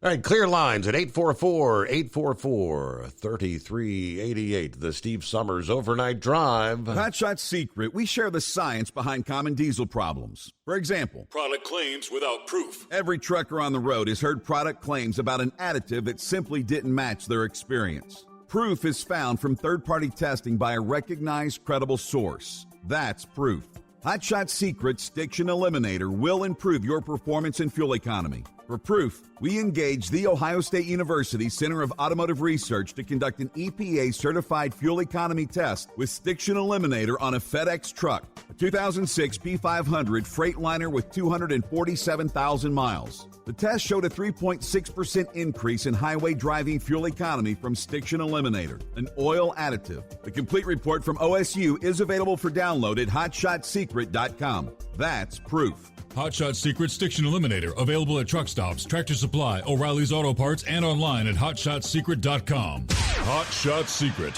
All right, clear lines at 844-844-3388. The Steve Summers Overnight Drive. Hotshot Secret, we share the science behind common diesel problems. For example, product claims without proof. Every trucker on the road has heard product claims about an additive that simply didn't match their experience. Proof is found from third-party testing by a recognized, credible source. That's proof. Hotshot Secret's Stiction Eliminator will improve your performance and fuel economy. For proof, we engaged the Ohio State University Center of Automotive Research to conduct an EPA-certified fuel economy test with Stiction Eliminator on a FedEx truck, a 2006 P500 Freightliner with 247,000 miles. The test showed a 3.6% increase in highway driving fuel economy from Stiction Eliminator, an oil additive. The complete report from OSU is available for download at hotshotsecret.com. That's proof. Hotshot Secret Stiction Eliminator, available at truck stops, Tractor Supply, O'Reilly's Auto Parts, and online at hotshotsecret.com. Hotshot Secret,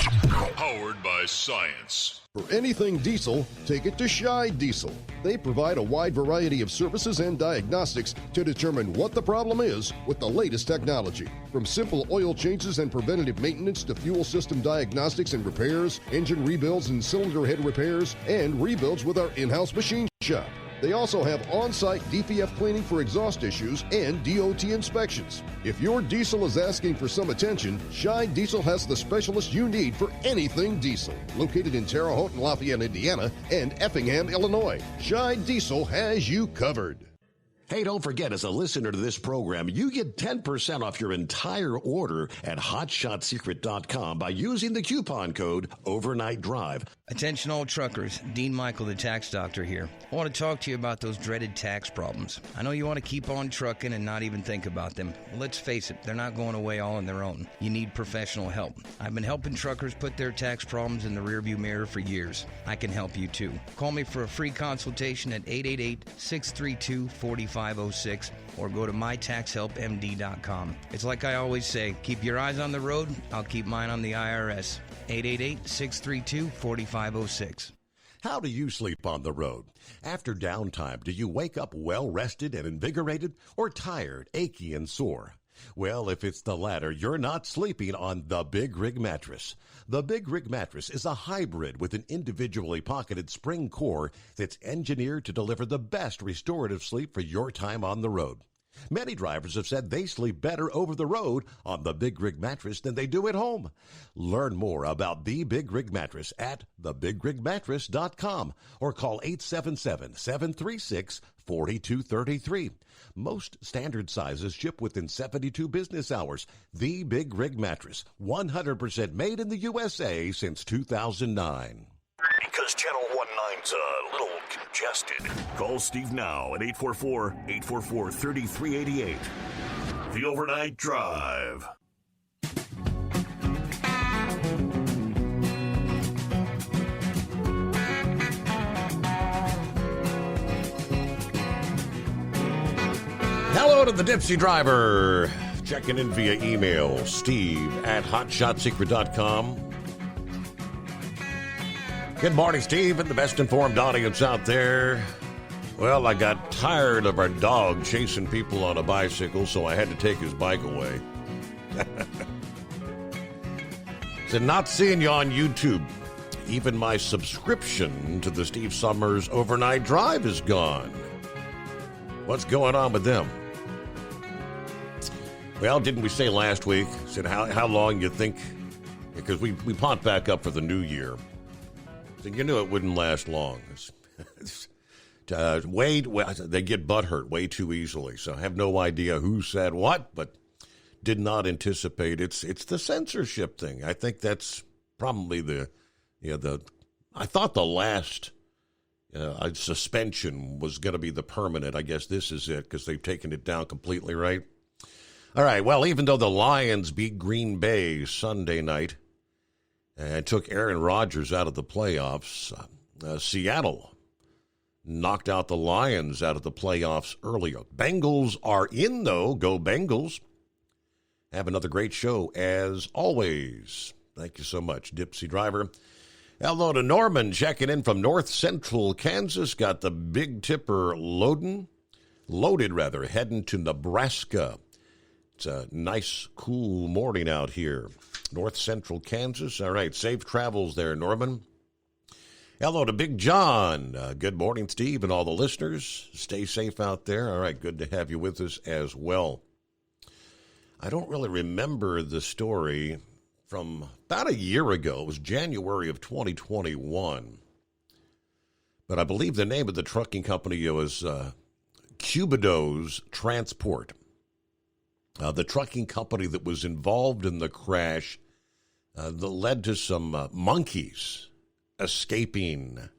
powered by science. For anything diesel, take it to Shy Diesel. They provide a wide variety of services and diagnostics to determine what the problem is with the latest technology. From simple oil changes and preventative maintenance to fuel system diagnostics and repairs, engine rebuilds and cylinder head repairs, and rebuilds with our in-house machine shop. They also have on-site DPF cleaning for exhaust issues and DOT inspections. If your diesel is asking for some attention, Shy Diesel has the specialist you need for anything diesel. Located in Terre Haute and Lafayette, Indiana, and Effingham, Illinois, Shy Diesel has you covered. Hey, don't forget, as a listener to this program, you get 10% off your entire order at hotshotsecret.com by using the coupon code Overnight Drive. Attention all truckers, Dean Michael, the tax doctor here. I want to talk to you about those dreaded tax problems. I know you want to keep on trucking and not even think about them. Well, let's face it, they're not going away all on their own. You need professional help. I've been helping truckers put their tax problems in the rearview mirror for years. I can help you too. Call me for a free consultation at 888-632-4506 or go to mytaxhelpmd.com. It's like I always say, keep your eyes on the road, I'll keep mine on the IRS. 888-632-4506. How do you sleep on the road? After downtime, do you wake up well-rested and invigorated or tired, achy, and sore? Well, if it's the latter, you're not sleeping on the Big Rig Mattress. The Big Rig Mattress is a hybrid with an individually pocketed spring core that's engineered to deliver the best restorative sleep for your time on the road. Many drivers have said they sleep better over the road on the Big Rig Mattress than they do at home. Learn more about the Big Rig Mattress at thebigrigmattress.com or call 877-736-4233. Most standard sizes ship within 72 business hours. The Big Rig Mattress, 100% made in the USA since 2009. Because Channel 19's a little congested. Call Steve now at 844-844-3388. The Overnight Drive. Hello to the Dipsy Driver. Checking in via email, steve@hotshotsecret.com. Good morning, Steve, and the best informed audience out there. Well, I got tired of our dog chasing people on a bicycle, so I had to take his bike away. Said, not seeing you on YouTube. Even my subscription to the Steve Summers Overnight Drive is gone. What's going on with them? Well, didn't we say last week, said how long you think, because we popped back up for the new year. So you knew it wouldn't last long. They get butthurt way too easily. So I have no idea who said what, but did not anticipate. It's the censorship thing. I think that's probably I thought the last suspension was going to be the permanent. I guess this is it because they've taken it down completely, right? All right, well, even though the Lions beat Green Bay Sunday night and took Aaron Rodgers out of the playoffs, Seattle knocked out the Lions out of the playoffs earlier. Bengals are in, though. Go Bengals. Have another great show, as always. Thank you so much, Dipsy Driver. Hello to Norman, checking in from North Central Kansas. Got the Big Tipper loaded, heading to Nebraska. It's a nice, cool morning out here. North Central Kansas. All right, safe travels there, Norman. Hello to Big John. Good morning, Steve, and all the listeners. Stay safe out there. All right, good to have you with us as well. I don't really remember the story from about a year ago. It was January of 2021. But I believe the name of the trucking company was Cubido's Transport. The trucking company that was involved in the crash that led to some monkeys escaping.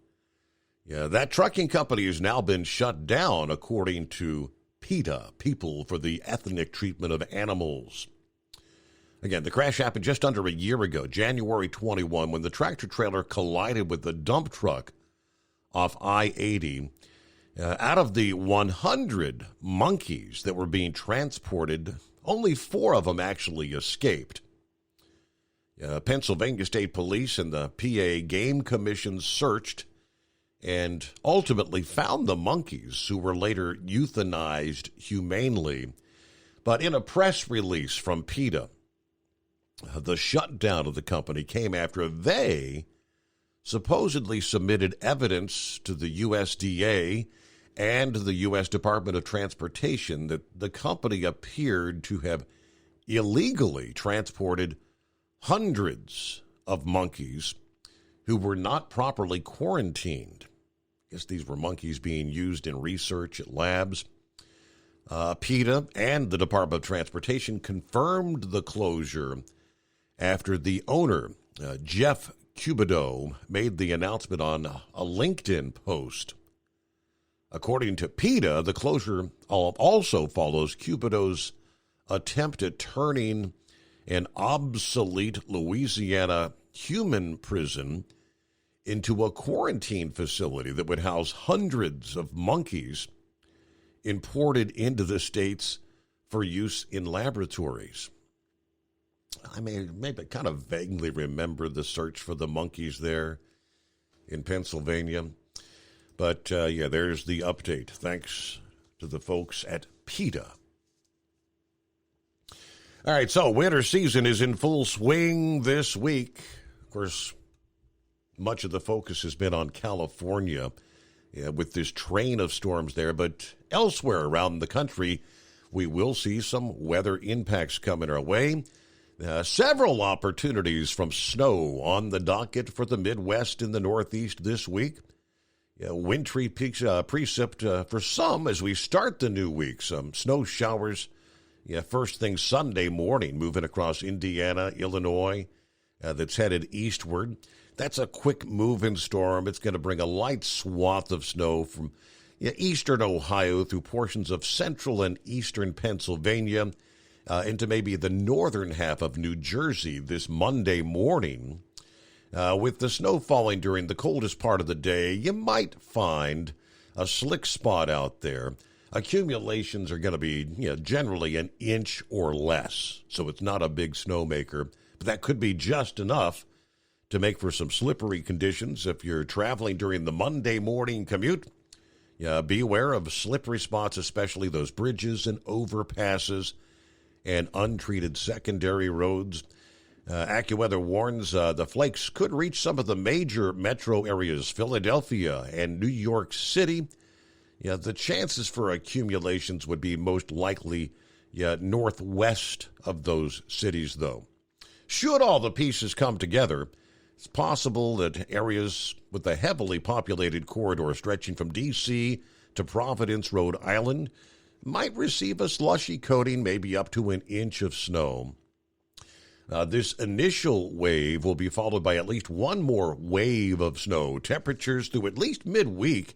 Yeah, that trucking company has now been shut down, according to PETA, People for the Ethnic Treatment of Animals. Again, the crash happened just under a year ago, January 21, when the tractor-trailer collided with the dump truck off I-80. Out of the 100 monkeys that were being transported, only 4 of them actually escaped. Pennsylvania State Police and the PA Game Commission searched and ultimately found the monkeys, who were later euthanized humanely. But in a press release from PETA, the shutdown of the company came after they supposedly submitted evidence to the USDA and the U.S. Department of Transportation that the company appeared to have illegally transported hundreds of monkeys who were not properly quarantined. I guess these were monkeys being used in research at labs. PETA and the Department of Transportation confirmed the closure after the owner, Jeff Cubido, made the announcement on a LinkedIn post. According to PETA, the closure also follows Cubido's attempt at turning an obsolete Louisiana human prison into a quarantine facility that would house hundreds of monkeys imported into the states for use in laboratories. I maybe kind of vaguely remember the search for the monkeys there in Pennsylvania. But, yeah, there's the update. Thanks to the folks at PETA. All right, so winter season is in full swing this week. Of course, much of the focus has been on California with this train of storms there. But elsewhere around the country, we will see some weather impacts coming our way. Several opportunities from snow on the docket for the Midwest and the Northeast this week. Wintry precip for some as we start the new week. Some snow showers first thing Sunday morning, moving across Indiana, Illinois, that's headed eastward. That's a quick moving storm. It's going to bring a light swath of snow from eastern Ohio through portions of central and eastern Pennsylvania into maybe the northern half of New Jersey this Monday morning. With the snow falling during the coldest part of the day, you might find a slick spot out there. Accumulations are going to be generally an inch or less, so it's not a big snowmaker. But that could be just enough to make for some slippery conditions if you're traveling during the Monday morning commute. Beware of slippery spots, especially those bridges and overpasses and untreated secondary roads. AccuWeather warns the flakes could reach some of the major metro areas, Philadelphia and New York City. The chances for accumulations would be most likely northwest of those cities, though. Should all the pieces come together, it's possible that areas with a heavily populated corridor stretching from D.C. to Providence, Rhode Island, might receive a slushy coating, maybe up to an inch of snow. This initial wave will be followed by at least one more wave of snow. Temperatures through at least midweek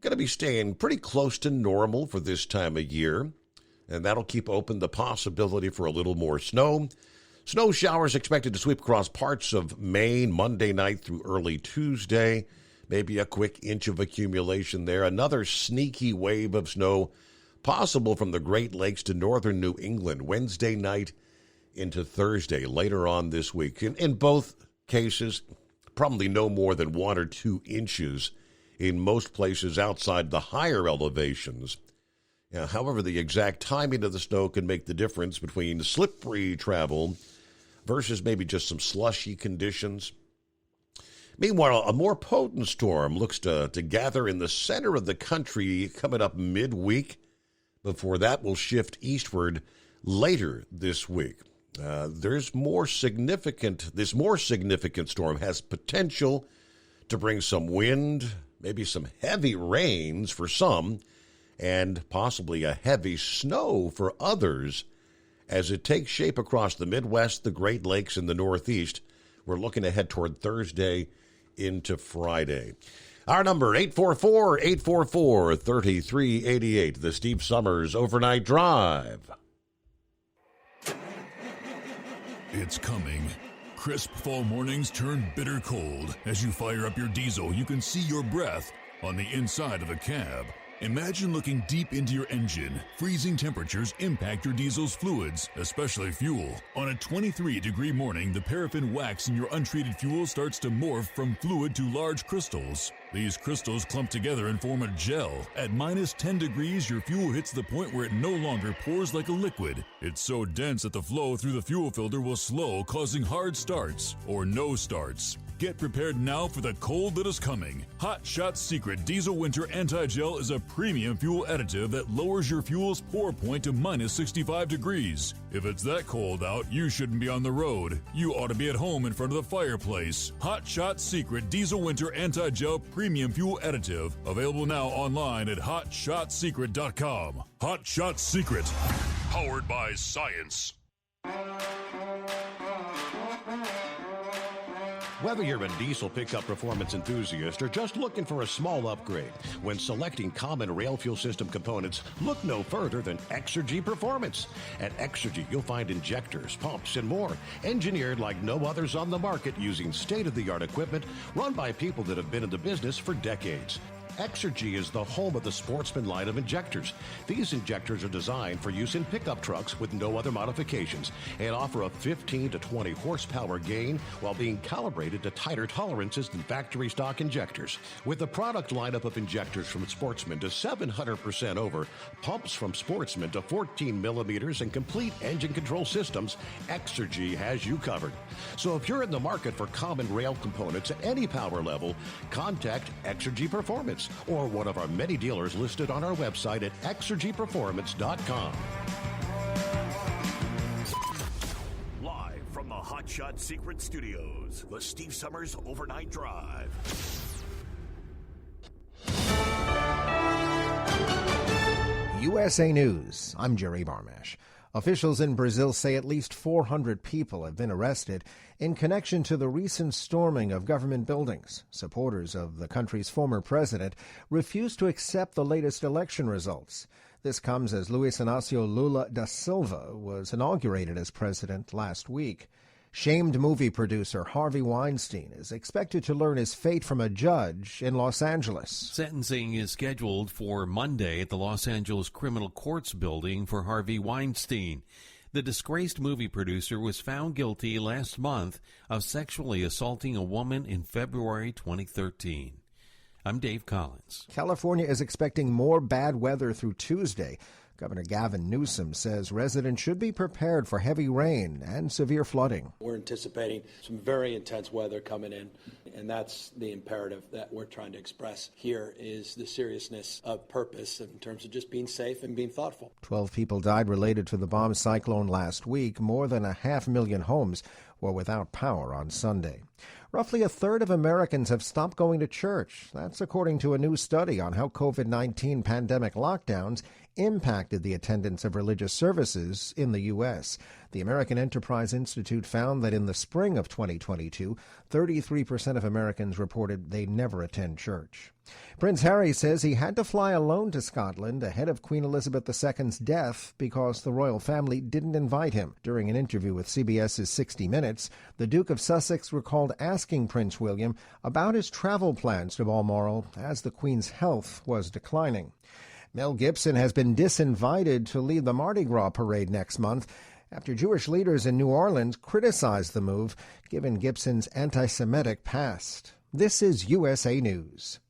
going to be staying pretty close to normal for this time of year. and that'll keep open the possibility for a little more snow. Snow showers expected to sweep across parts of Maine Monday night through early Tuesday. Maybe a quick inch of accumulation there. Another sneaky wave of snow possible from the Great Lakes to northern New England Wednesday night into Thursday later on this week. In both cases, probably no more than 1 or 2 inches in most places outside the higher elevations. However, the exact timing of the snow can make the difference between slippery travel versus maybe just some slushy conditions. Meanwhile, a more potent storm looks to gather in the center of the country coming up midweek. Before that will shift eastward later this week. This more significant storm has potential to bring some wind, maybe some heavy rains for some, and possibly a heavy snow for others as it takes shape across the Midwest, the Great Lakes, and the Northeast. We're looking ahead toward Thursday into Friday. Our number, 844-844-3388, the Steve Summers Overnight Drive. It's coming. Crisp fall mornings turn bitter cold. As you fire up your diesel, you can see your breath on the inside of the cab. Imagine looking deep into your engine. Freezing temperatures impact your diesel's fluids, especially fuel. On a 23-degree morning, the paraffin wax in your untreated fuel starts to morph from fluid to large crystals. These crystals clump together and form a gel. At minus 10 degrees, your fuel hits the point where it no longer pours like a liquid. It's so dense that the flow through the fuel filter will slow, causing hard starts or no starts. Get prepared now for the cold that is coming. Hot Shot Secret Diesel Winter Anti-Gel is a premium fuel additive that lowers your fuel's pour point to minus 65 degrees. If it's that cold out, you shouldn't be on the road. You ought to be at home in front of the fireplace. Hot Shot Secret Diesel Winter Anti-Gel Premium Fuel Additive. Available now online at HotShotSecret.com. Hot Shot Secret. Powered by science. Whether you're a diesel pickup performance enthusiast or just looking for a small upgrade, when selecting common rail fuel system components, look no further than Exergy Performance. At Exergy, you'll find injectors, pumps, and more, engineered like no others on the market using state-of-the-art equipment run by people that have been in the business for decades. Exergy is the home of the Sportsman line of injectors. These injectors are designed for use in pickup trucks with no other modifications and offer a 15 to 20 horsepower gain while being calibrated to tighter tolerances than factory stock injectors. With a product lineup of injectors from Sportsman to 700% over, pumps from Sportsman to 14 millimeters, and complete engine control systems, Exergy has you covered. So if you're in the market for common rail components at any power level, contact Exergy Performance or one of our many dealers listed on our website at exergyperformance.com. Live from the Hot Shot Secret Studios, the Steve Summers Overnight Drive. USA News. I'm Jerry Barmash. Officials in Brazil say at least 400 people have been arrested in connection to the recent storming of government buildings. Supporters of the country's former president refused to accept the latest election results. This comes as Luiz Inácio Lula da Silva was inaugurated as president last week. Shamed movie producer Harvey Weinstein is expected to learn his fate from a judge in Los Angeles. Sentencing is scheduled for Monday at the Los Angeles Criminal Courts building for Harvey Weinstein. The disgraced movie producer was found guilty last month of sexually assaulting a woman in February 2013. I'm Dave Collins. California is expecting more bad weather through Tuesday. Governor Gavin Newsom says residents should be prepared for heavy rain and severe flooding. We're anticipating some very intense weather coming in, and that's the imperative that we're trying to express here is the seriousness of purpose in terms of just being safe and being thoughtful. 12 people died related to the bomb cyclone last week. More than 500,000 homes were without power on Sunday. Roughly a third of Americans have stopped going to church. That's according to a new study on how COVID-19 pandemic lockdowns impacted the attendance of religious services in the U.S. The American Enterprise Institute found that in the spring of 2022, 33% of Americans reported they never attend church. Prince Harry says he had to fly alone to Scotland ahead of Queen Elizabeth II's death because the royal family didn't invite him. During an interview with CBS's 60 Minutes, the Duke of Sussex recalled asking Prince William about his travel plans to Balmoral as the Queen's health was declining. Mel Gibson has been disinvited to lead the Mardi Gras parade next month after Jewish leaders in New Orleans criticized the move, given Gibson's anti-Semitic past. This is USA News.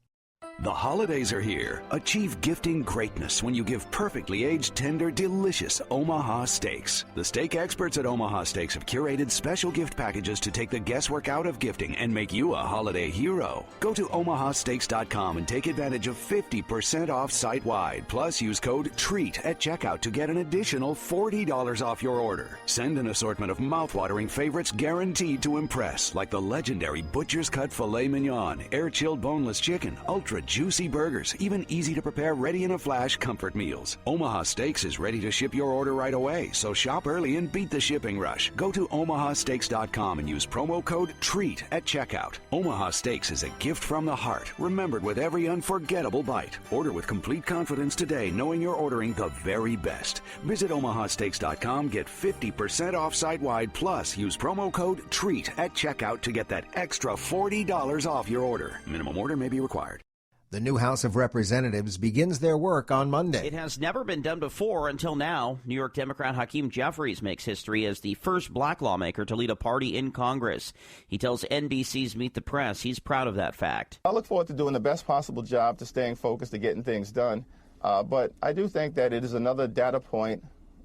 The holidays are here. Achieve gifting greatness when you give perfectly aged, tender, delicious Omaha steaks. The steak experts at Omaha Steaks have curated special gift packages to take the guesswork out of gifting and make you a holiday hero. Go to omahasteaks.com and take advantage of 50% off site-wide. Plus, use code TREAT at checkout to get an additional $40 off your order. Send an assortment of mouthwatering favorites guaranteed to impress, like the legendary Butcher's Cut Filet Mignon, air-chilled boneless chicken, ultra juicy burgers, even easy-to-prepare, ready-in-a-flash comfort meals. Omaha Steaks is ready to ship your order right away, so shop early and beat the shipping rush. Go to omahasteaks.com and use promo code TREAT at checkout. Omaha Steaks is a gift from the heart, remembered with every unforgettable bite. Order with complete confidence today, knowing you're ordering the very best. Visit omahasteaks.com, get 50% off site-wide, plus use promo code TREAT at checkout to get that extra $40 off your order. Minimum order may be required. The new House of Representatives begins their work on Monday. It has never been done before until now. New York Democrat Hakeem Jeffries makes history as the first black lawmaker to lead a party in Congress. He tells NBC's Meet the Press he's proud of that fact. I look forward to doing the best possible job, to staying focused, to getting things done. But I do think that it is another data point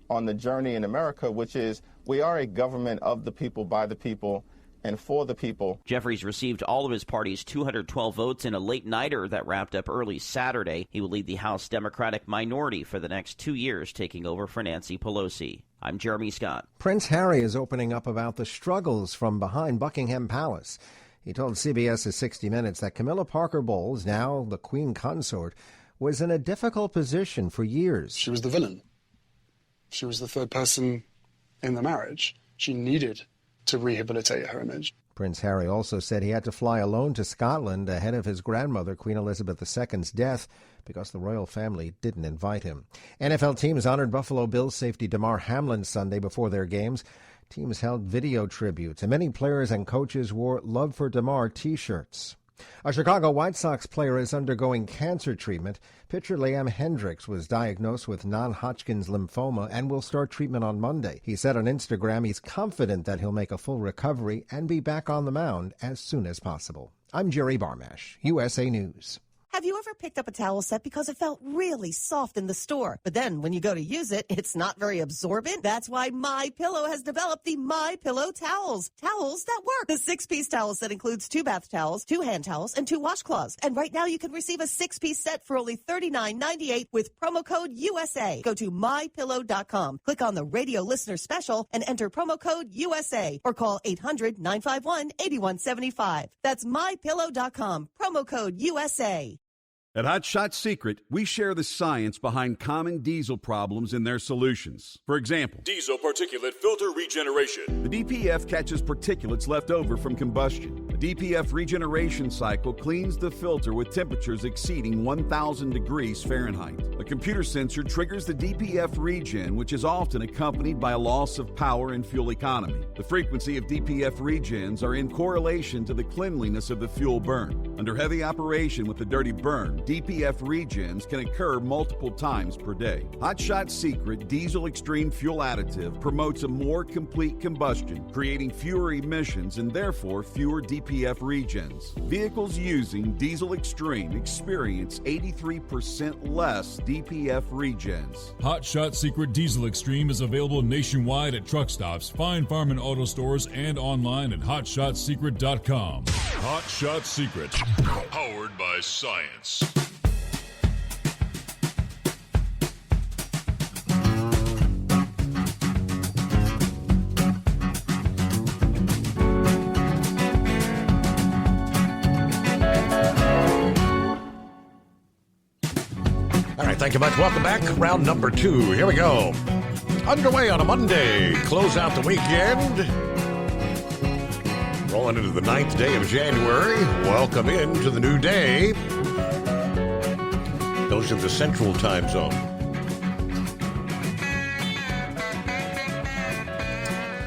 on the journey in America, which is we are a government of the people, by the people, and for the people. Jeffries received all of his party's 212 votes in a late-nighter that wrapped up early Saturday. He will lead the House Democratic minority for the next 2 years, taking over for Nancy Pelosi. I'm Jeremy Scott. Prince Harry is opening up about the struggles from behind Buckingham Palace. He told CBS's 60 Minutes that Camilla Parker Bowles, now the Queen Consort, was in a difficult position for years. She was the villain. She was the third person in the marriage. She needed to rehabilitate her image. Prince Harry also said he had to fly alone to Scotland ahead of his grandmother, Queen Elizabeth II's death, because the royal family didn't invite him. NFL teams honored Buffalo Bills safety Damar Hamlin Sunday before their games. Teams held video tributes, and many players and coaches wore Love for Damar T-shirts. A Chicago White Sox player is undergoing cancer treatment. Pitcher Liam Hendriks was diagnosed with non-Hodgkin's lymphoma and will start treatment on Monday. He said on Instagram he's confident that he'll make a full recovery and be back on the mound as soon as possible. I'm Jerry Barmash, USA News. Have you ever picked up a towel set because it felt really soft in the store, but then when you go to use it, it's not very absorbent? That's why MyPillow has developed the MyPillow towels. Towels that work. The 6-piece towel set includes 2 bath towels, 2 hand towels, and 2 washcloths. And right now you can receive a 6-piece set for only $39.98 with promo code USA. Go to MyPillow.com, click on the radio listener special, and enter promo code USA, or call 800-951-8175. That's MyPillow.com, promo code USA. At Hot Shot Secret, we share the science behind common diesel problems and their solutions. For example, diesel particulate filter regeneration. The DPF catches particulates left over from combustion. The DPF regeneration cycle cleans the filter with temperatures exceeding 1,000 degrees Fahrenheit. A computer sensor triggers the DPF regen, which is often accompanied by a loss of power and fuel economy. The frequency of DPF regens are in correlation to the cleanliness of the fuel burn. Under heavy operation with the dirty burn, DPF regens can occur multiple times per day. Hot Shot Secret Diesel Extreme Fuel Additive promotes a more complete combustion, creating fewer emissions and therefore fewer DPF regens. Vehicles using Diesel Extreme experience 83% less DPF regens. Hot Shot Secret Diesel Extreme is available nationwide at truck stops, Fine Farm and Auto Stores, and online at hotshotsecret.com. Hot Shot Secret, powered by science. All right, thank you much. Welcome back. Round number 2. Here we go. Underway on a Monday. Close out the weekend. Rolling into the 9th day of January. Welcome into the new day. Those in the Central Time Zone.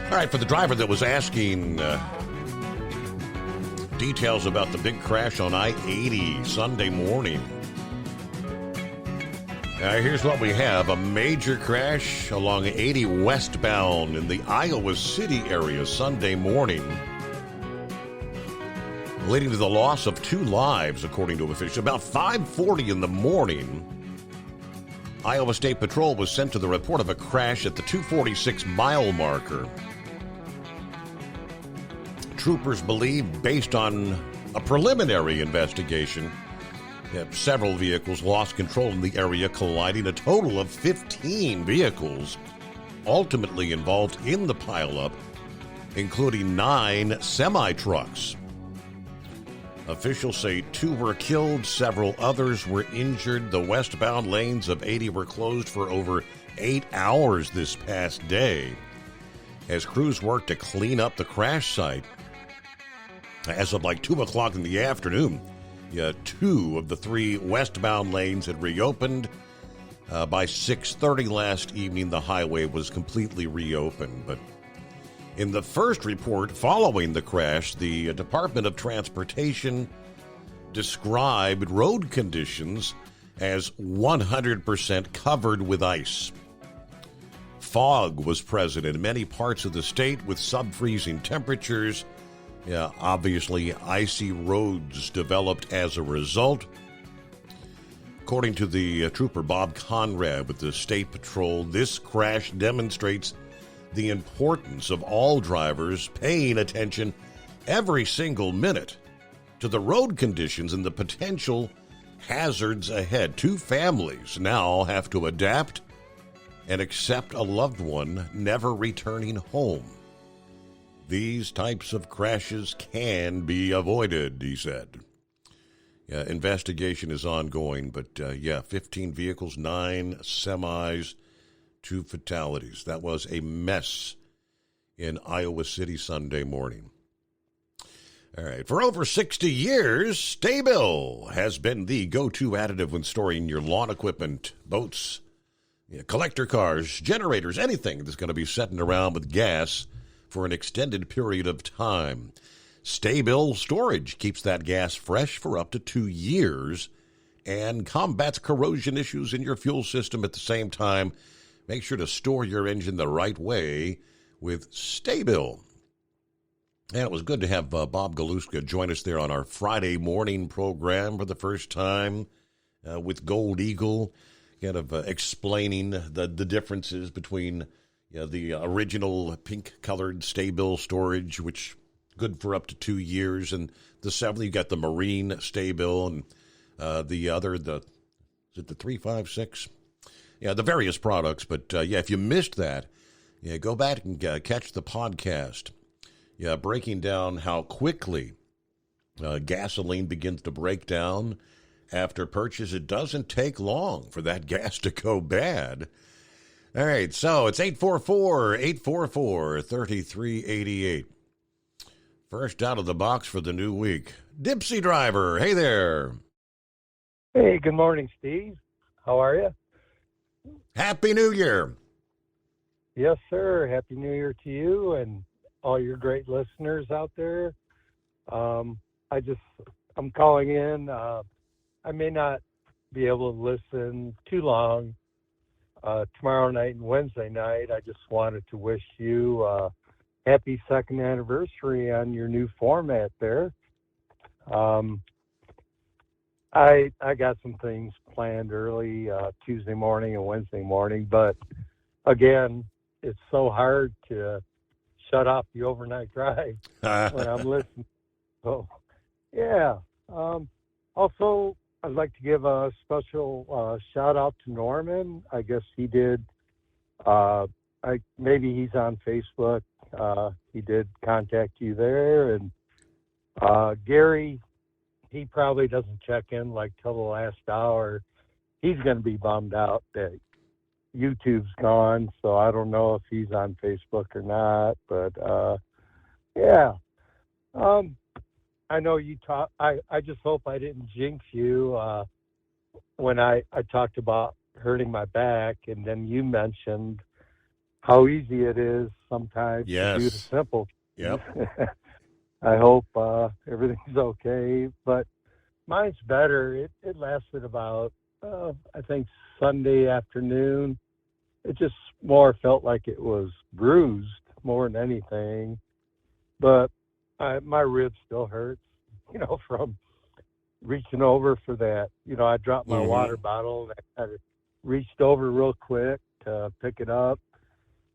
All right, for the driver that was asking details about the big crash on I-80 Sunday morning. Here's what we have. A major crash along 80 westbound in the Iowa City area Sunday morning, leading to the loss of 2 lives, according to officials. About 5:40 in the morning, Iowa State Patrol was sent to the report of a crash at the 246-mile marker. Troopers believe, based on a preliminary investigation, that several vehicles lost control in the area, colliding. A total of 15 vehicles ultimately involved in the pileup, including 9 semi-trucks. Officials say 2 were killed, several others were injured. The westbound lanes of 80 were closed for over 8 hours this past day as crews worked to clean up the crash site. As of like 2 o'clock in the afternoon, 2 of the 3 westbound lanes had reopened. By 6:30 last evening, the highway was completely reopened. But in the first report following the crash, the Department of Transportation described road conditions as 100% covered with ice. Fog was present in many parts of the state with sub-freezing temperatures. Obviously, icy roads developed as a result. According to the trooper Bob Conrad with the State Patrol, this crash demonstrates the importance of all drivers paying attention every single minute to the road conditions and the potential hazards ahead. 2 families now have to adapt and accept a loved one never returning home. These types of crashes can be avoided, he said. Investigation is ongoing, but 15 vehicles, 9 semis, 2 fatalities. That was a mess in Iowa City Sunday morning. All right, for over 60 years, Sta-Bil has been the go-to additive when storing your lawn equipment, boats, collector cars, generators, anything that's going to be sitting around with gas for an extended period of time. Sta-Bil storage keeps that gas fresh for up to 2 years and combats corrosion issues in your fuel system at the same time. Make sure to store your engine the right way with Sta-Bil. And it was good to have Bob Galuska join us there on our Friday morning program for the first time with Gold Eagle, kind of explaining the differences between the original pink-colored Sta-Bil storage, which good for up to 2 years, and the 7, you got the marine Sta-Bil, and the other, is it the 356? Yeah, the various products. But if you missed that, go back and catch the podcast. Breaking down how quickly gasoline begins to break down after purchase. It doesn't take long for that gas to go bad. All right, so it's 844-844-3388. First out of the box for the new week, Dipsy Driver. Hey there. Hey, good morning, Steve. How are you? Happy New Year. Yes, sir. Happy New Year to you and all your great listeners out there. I'm calling in. I may not be able to listen too long tomorrow night and Wednesday night. I just wanted to wish you a happy 2nd anniversary on your new format there. I got some things planned early Tuesday morning and Wednesday morning, but again, it's so hard to shut off the overnight drive when I'm listening. So, yeah. Also, I'd like to give a special shout out to Norman. I guess he did. Maybe he's on Facebook. He did contact you there, and Gary. He probably doesn't check in like till the last hour, he's going to be bummed out that YouTube's gone. So I don't know if he's on Facebook or not. But yeah, I know you talk. I just hope I didn't jinx you when I talked about hurting my back, and then you mentioned how easy it is sometimes to do the simple. Yep. I hope everything's okay, but mine's better. It lasted about, I think, Sunday afternoon. It just more felt like it was bruised more than anything, but my rib still hurts, from reaching over for that. I dropped my water bottle, and I reached over real quick to pick it up,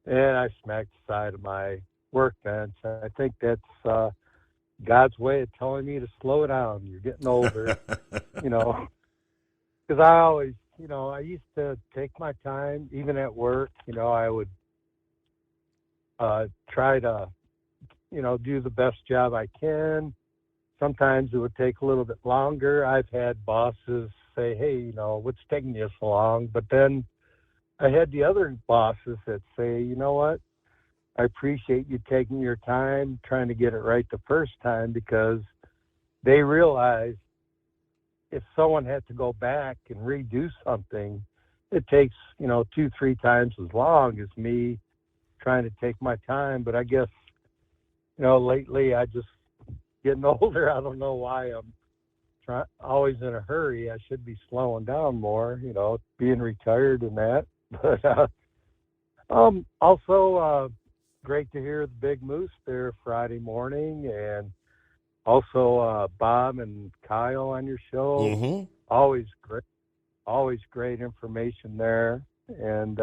and I smacked the side of my workbench. I think that's God's way of telling me to slow down. You're getting older, because I always, I used to take my time, even at work. I would try to, do the best job I can. Sometimes it would take a little bit longer. I've had bosses say, hey, what's taking you so long? But then I had the other bosses that say, you know what? I appreciate you taking your time, trying to get it right the first time, because they realize if someone had to go back and redo something, it takes, 2-3 times as long as me trying to take my time. But I guess, lately I just getting older. I don't know why I'm always in a hurry. I should be slowing down more, being retired and that. But also, great to hear the Big Moose there Friday morning, and also Bob and Kyle on your show. Mm-hmm. Always great information there. And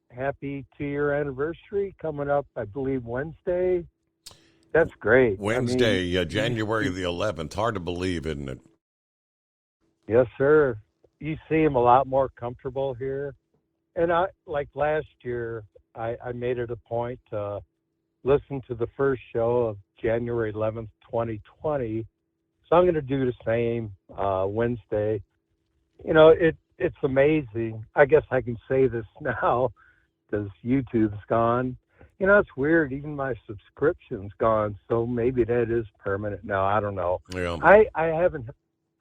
happy 2-year anniversary coming up, I believe, Wednesday. That's great. Wednesday, January the 11th. Hard to believe, isn't it? Yes, sir. You seem a lot more comfortable here. And like last year, I made it a point to listen to the first show of January 11th, 2020. So I'm going to do the same Wednesday. It's amazing. I guess I can say this now because YouTube's gone. It's weird. Even my subscription's gone, so maybe that is permanent now. I don't know. Yeah. I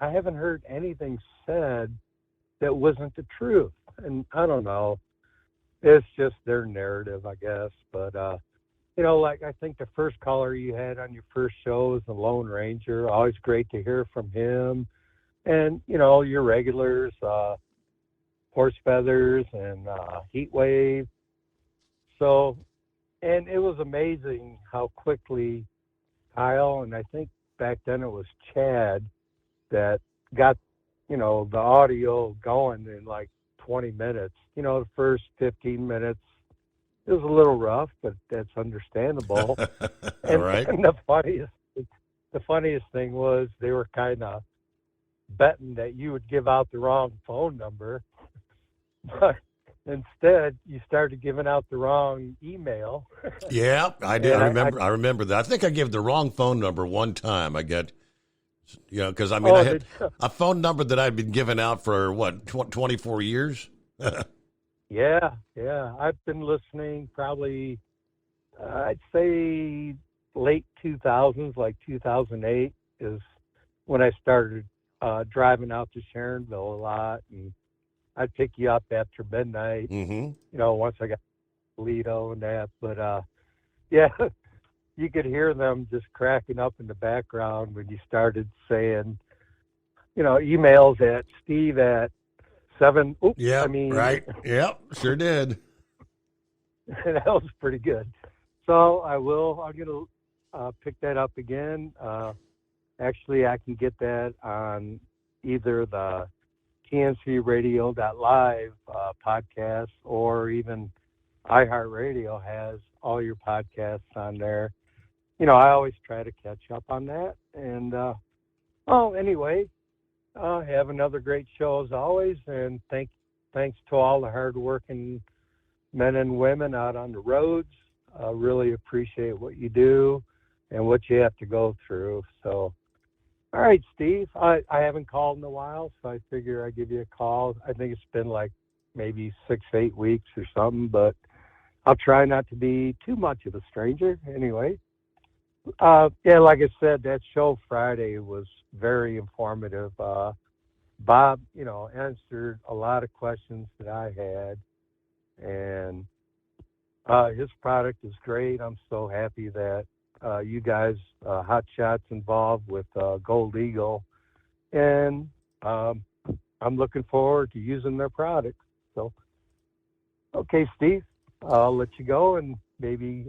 haven't heard anything said that wasn't the truth, and I don't know. It's just their narrative, I guess. But like I think the first caller you had on your first show was the Lone Ranger. Always great to hear from him, and your regulars, Horse Feathers and Heat Wave. So. And it was amazing how quickly Kyle, and I think back then it was Chad, that got, the audio going in like 20 minutes. The first 15 minutes, it was a little rough, but that's understandable. And, right. And the funniest thing was they were kind of betting that you would give out the wrong phone number. But instead, you started giving out the wrong email. Yeah, I did. I remember that. I think I gave the wrong phone number one time. I get, because I had a phone number that I'd been giving out for 24 years. Yeah. I've been listening probably, I'd say late 2000s, like 2008 is when I started driving out to Sharonville a lot, and I'd pick you up after midnight, once I got Toledo and that. But, you could hear them just cracking up in the background when you started saying, emails at Steve at 7. Oops, yeah, right. Yep, sure did. That was pretty good. So I'm going to pick that up again. Actually, I can get that on either the TNCradio.live podcast, or even iHeartRadio has all your podcasts on there. I always try to catch up on that. And, anyway, have another great show as always. And thanks to all the hardworking men and women out on the roads. Really appreciate what you do and what you have to go through. So All right, Steve. I haven't called in a while, so I figure I'd give you a call. I think it's been like maybe 6, 8 weeks or something, but I'll try not to be too much of a stranger anyway. Yeah, like I said, that show Friday was very informative. Bob, answered a lot of questions that I had, and his product is great. I'm so happy that you guys, Hot Shots, involved with Gold Eagle, and I'm looking forward to using their products. So, okay, Steve, I'll let you go and maybe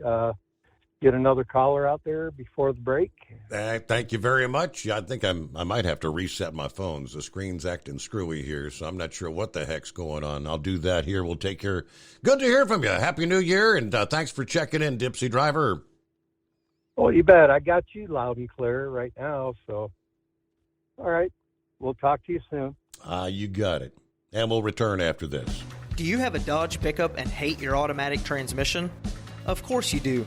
get another caller out there before the break. Thank you very much. I think I might have to reset my phones. The screen's acting screwy here, so I'm not sure what the heck's going on. I'll do that here. We'll take care. Good to hear from you. Happy New Year, and thanks for checking in, Dipsy Driver. Oh, you bet. I got you loud and clear right now, so all right. We'll talk to you soon. You got it. And we'll return after this. Do you have a Dodge pickup and hate your automatic transmission? Of course you do.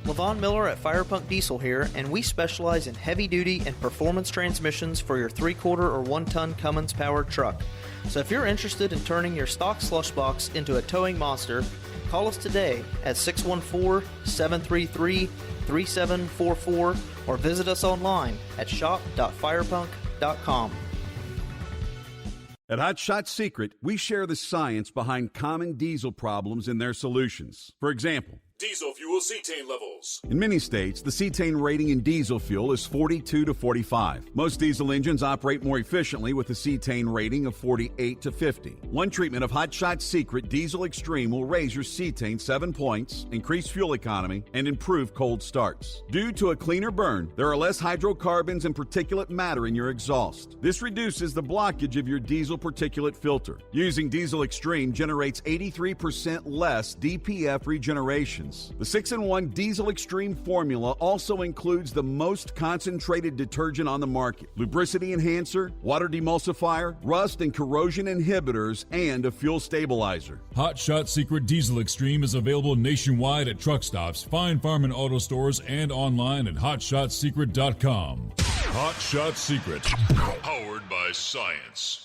LaVon Miller at Firepunk Diesel here, and we specialize in heavy-duty and performance transmissions for your 3/4 or 1-ton Cummins-powered truck. So if you're interested in turning your stock slush box into a towing monster, call us today at 614-733-3744 or visit us online at shop.firepunk.com. At Hot Shot Secret, we share the science behind common diesel problems and their solutions. For example, Diesel fuel cetane levels. in many states, the cetane rating in diesel fuel is 42 to 45. Most diesel engines operate more efficiently with a cetane rating of 48 to 50. One treatment of Hot Shot Secret Diesel Extreme will raise your cetane 7 points, increase fuel economy, and improve cold starts. Due to a cleaner burn, there are less hydrocarbons and particulate matter in your exhaust. This reduces the blockage of your diesel particulate filter. Using Diesel Extreme generates 83% less DPF regeneration. The 6-in-1 Diesel Extreme formula also includes the most concentrated detergent on the market, lubricity enhancer, water demulsifier, rust and corrosion inhibitors, and a fuel stabilizer. Hot Shot Secret Diesel Extreme is available nationwide at truck stops, Fine Farm and auto stores, and online at hotshotsecret.com. Hot Shot Secret, powered by science.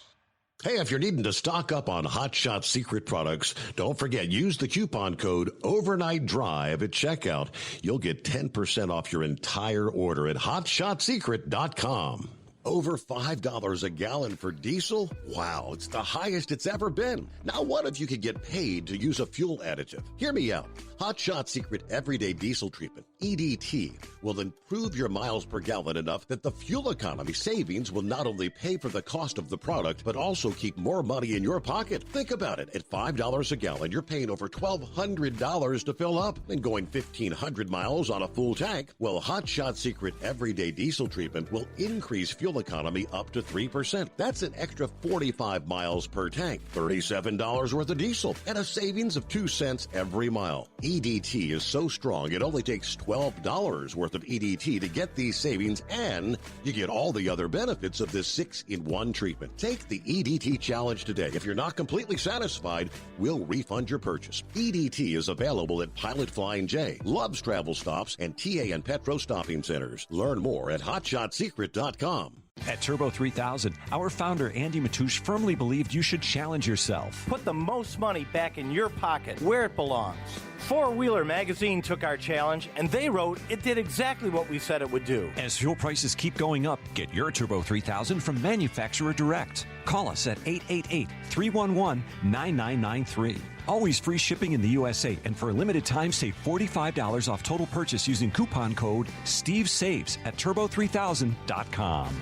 Hey, if you're needing to stock up on Hot Shot Secret products, don't forget, use the coupon code Overnight Drive at checkout. You'll get 10% off your entire order at hotshotsecret.com. Over $5 a gallon for diesel? Wow, it's the highest it's ever been. Now what if you could get paid to use a fuel additive? Hear me out. Hot Shot Secret Everyday Diesel Treatment, EDT, will improve your miles per gallon enough that the fuel economy savings will not only pay for the cost of the product, but also keep more money in your pocket. Think about it. At $5 a gallon, you're paying over $1,200 to fill up and going 1,500 miles on a full tank. Well, Hot Shot Secret Everyday Diesel Treatment will increase fuel economy up to 3%. That's an extra 45 miles per tank, $37 worth of diesel, and a savings of 2 cents every mile. EDT is so strong, it only takes $12 worth of EDT to get these savings, and you get all the other benefits of this 6-in-1 treatment. Take the EDT challenge today. If you're not completely satisfied, we'll refund your purchase. EDT is available at Pilot Flying J, Love's Travel Stops, and TA and Petro Stopping Centers. Learn more at hotshotsecret.com. At Turbo 3000, our founder Andy Matouche firmly believed you should challenge yourself. Put the most money back in your pocket, where it belongs. Four Wheeler Magazine took our challenge, and they wrote it did exactly what we said it would do. As fuel prices keep going up, get your Turbo 3000 from manufacturer direct. Call us at 888-311-9993. Always free shipping in the USA, and for a limited time, save $45 off total purchase using coupon code STEVESAVES at turbo3000.com.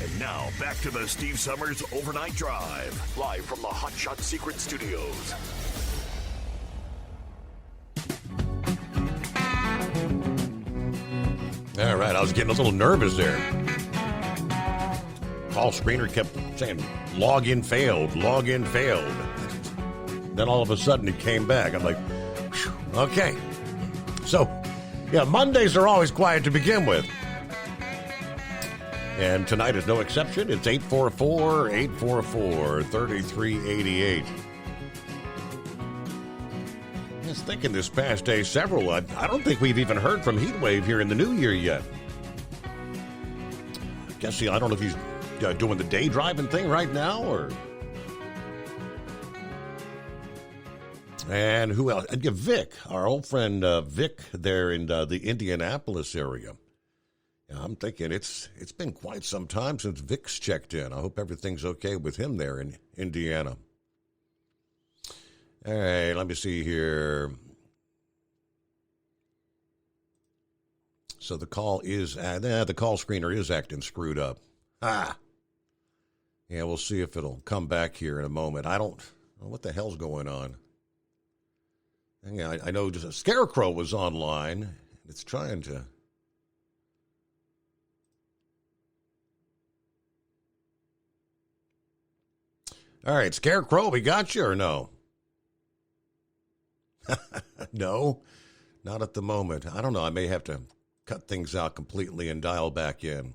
And now, back to the Steve Summers Overnight Drive, live from the Hot Shot Secret Studios. All right, I was getting a little nervous there. Call screener kept saying, login failed, login failed. Then all of a sudden it came back. I'm like, okay. So, yeah, Mondays are always quiet to begin with. And tonight is no exception. It's 844-844-3388. I was thinking this past day, several, I don't think we've even heard from Heatwave here in the new year yet. guess I don't know if he's doing the day driving thing right now or. And who else? Vic, our old friend Vic there in the Indianapolis area. I'm thinking it's been quite some time since Vic's checked in. I hope everything's okay with him there in Indiana. All right, let me see here. So the call is the call screener is acting screwed up. Yeah, we'll see if it'll come back here in a moment. I don't know what the hell's going on. Yeah, I know just a Scarecrow was online. It's trying to. All right, Scarecrow, we got you or no? No, not at the moment. I don't know. I may have to cut things out completely and dial back in.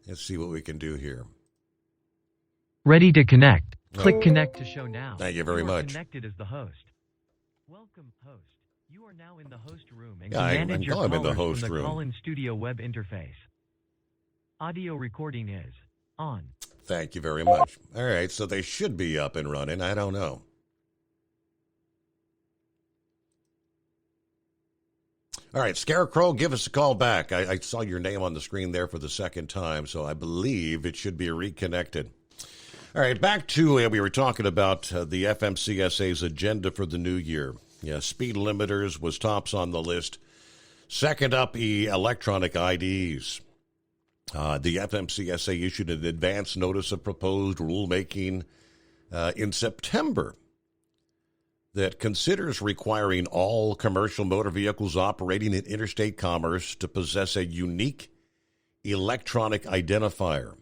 Let's see what we can do here. Ready to connect. Click connect to show now. Thank you very much. Connected as the host. Welcome, host. You are now in the host room and Yeah, can manage your I'm in the callers host from the room. call-in studio web interface. Audio recording is on. Thank you very much. All right, so they should be up and running. I don't know. All right, Scarecrow, give us a call back. I saw your name on the screen there for the second time, so I believe it should be reconnected. All right, back to we were talking about the FMCSA's agenda for the new year. Yeah, speed limiters was tops on the list. Second up, electronic IDs. The FMCSA issued an advance notice of proposed rulemaking in September that considers requiring all commercial motor vehicles operating in interstate commerce to possess a unique electronic identifier.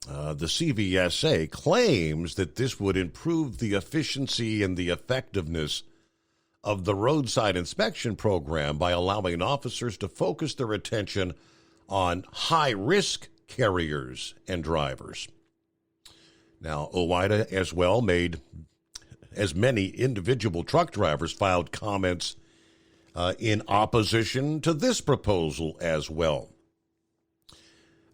The CVSA claims that this would improve the efficiency and the effectiveness of the roadside inspection program by allowing officers to focus their attention on high-risk carriers and drivers. Now, OOIDA as well made, as many individual truck drivers filed comments in opposition to this proposal as well.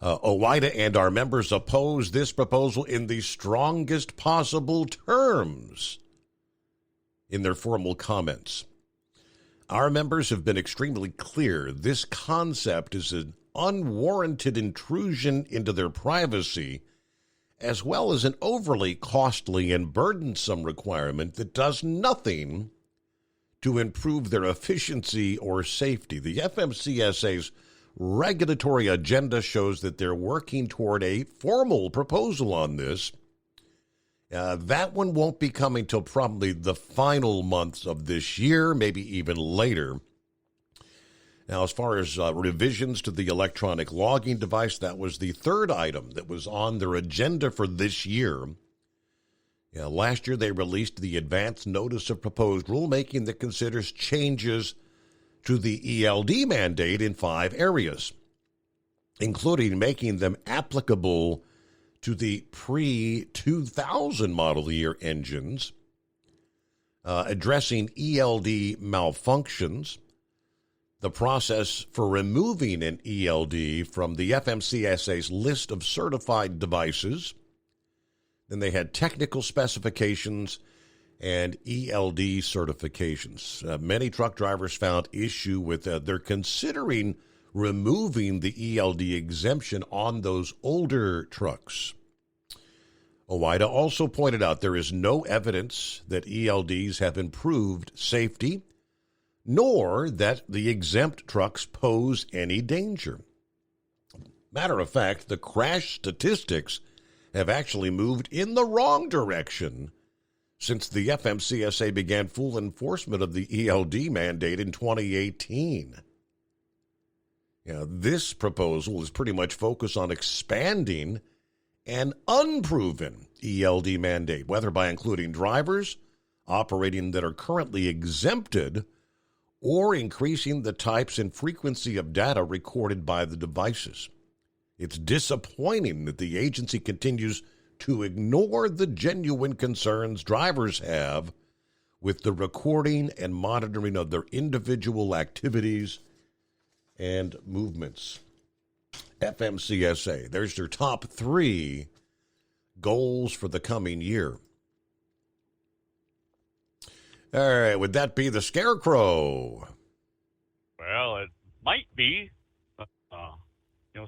OOIDA and our members oppose this proposal in the strongest possible terms in their formal comments. Our members have been extremely clear this concept is an unwarranted intrusion into their privacy, as well as an overly costly and burdensome requirement that does nothing to improve their efficiency or safety. The FMCSA's regulatory agenda shows that they're working toward a formal proposal on this. That one won't be coming till probably the final months of this year, maybe even later. Now, as far as revisions to the electronic logging device, that was the third item that was on their agenda for this year. Last year, they released the advance notice of proposed rulemaking that considers changes to the ELD mandate in 5 areas, including making them applicable to the pre-2000 model year engines, addressing ELD malfunctions, the process for removing an ELD from the FMCSA's list of certified devices. Then they had technical specifications and ELD certifications. Many truck drivers found issue with they're considering removing the ELD exemption on those older trucks. OOIDA also pointed out there is no evidence that ELDs have improved safety, nor that the exempt trucks pose any danger. Matter of fact, the crash statistics have actually moved in the wrong direction since the FMCSA began full enforcement of the ELD mandate in 2018. This proposal is pretty much focused on expanding an unproven ELD mandate, whether by including drivers operating that are currently exempted or increasing the types and frequency of data recorded by the devices. It's disappointing that the agency continues to ignore the genuine concerns drivers have with the recording and monitoring of their individual activities and movements. FMCSA. There's their top 3 goals for the coming year. All right, would that be the Scarecrow? Well, it might be.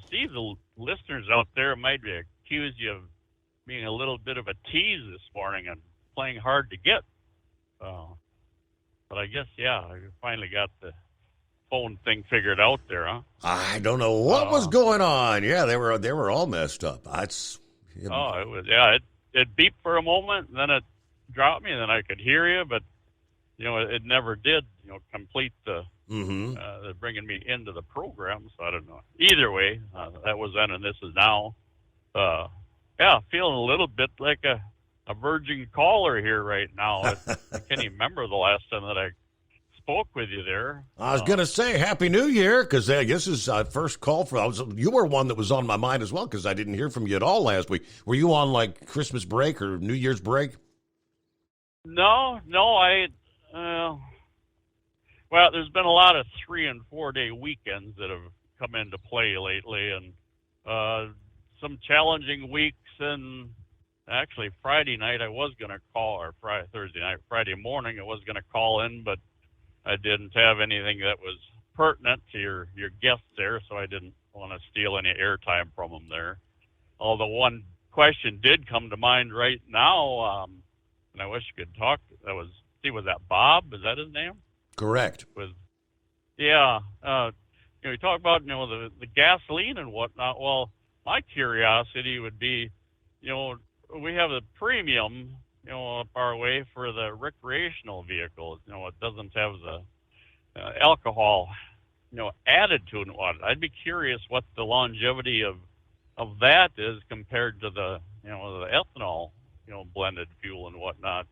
Steve, the listeners out there might accuse you of being a little bit of a tease this morning and playing hard to get. But I guess, you finally got the phone thing figured out there, huh? I don't know what was going on. Yeah, they were all messed up. It was. It beeped for a moment, and then it dropped me, and then I could hear you, but it never did, complete the bringing me into the program. So I don't know. Either way, that was then, and this is now. Feeling a little bit like a virgin caller here right now. I can't even remember the last time that I spoke with you there. I was going to say Happy New Year, because I guess this is first call you were one that was on my mind as well, because I didn't hear from you at all last week. Were you on like Christmas break or New Year's break? No, well, there's been a lot of 3- and 4-day weekends that have come into play lately, and some challenging weeks. And actually, Friday night I was going to call, or Friday morning I was going to call in, but I didn't have anything that was pertinent to your guests there, so I didn't want to steal any airtime from them there. Although one question did come to mind right now, and I wish you could talk. Was that Bob? Is that his name? Correct. You talk about the gasoline and whatnot. Well, my curiosity would be, we have a premium, up our way for the recreational vehicles. It doesn't have the alcohol, added to it. I'd be curious what the longevity of that is compared to the, the ethanol, blended fuel and whatnot.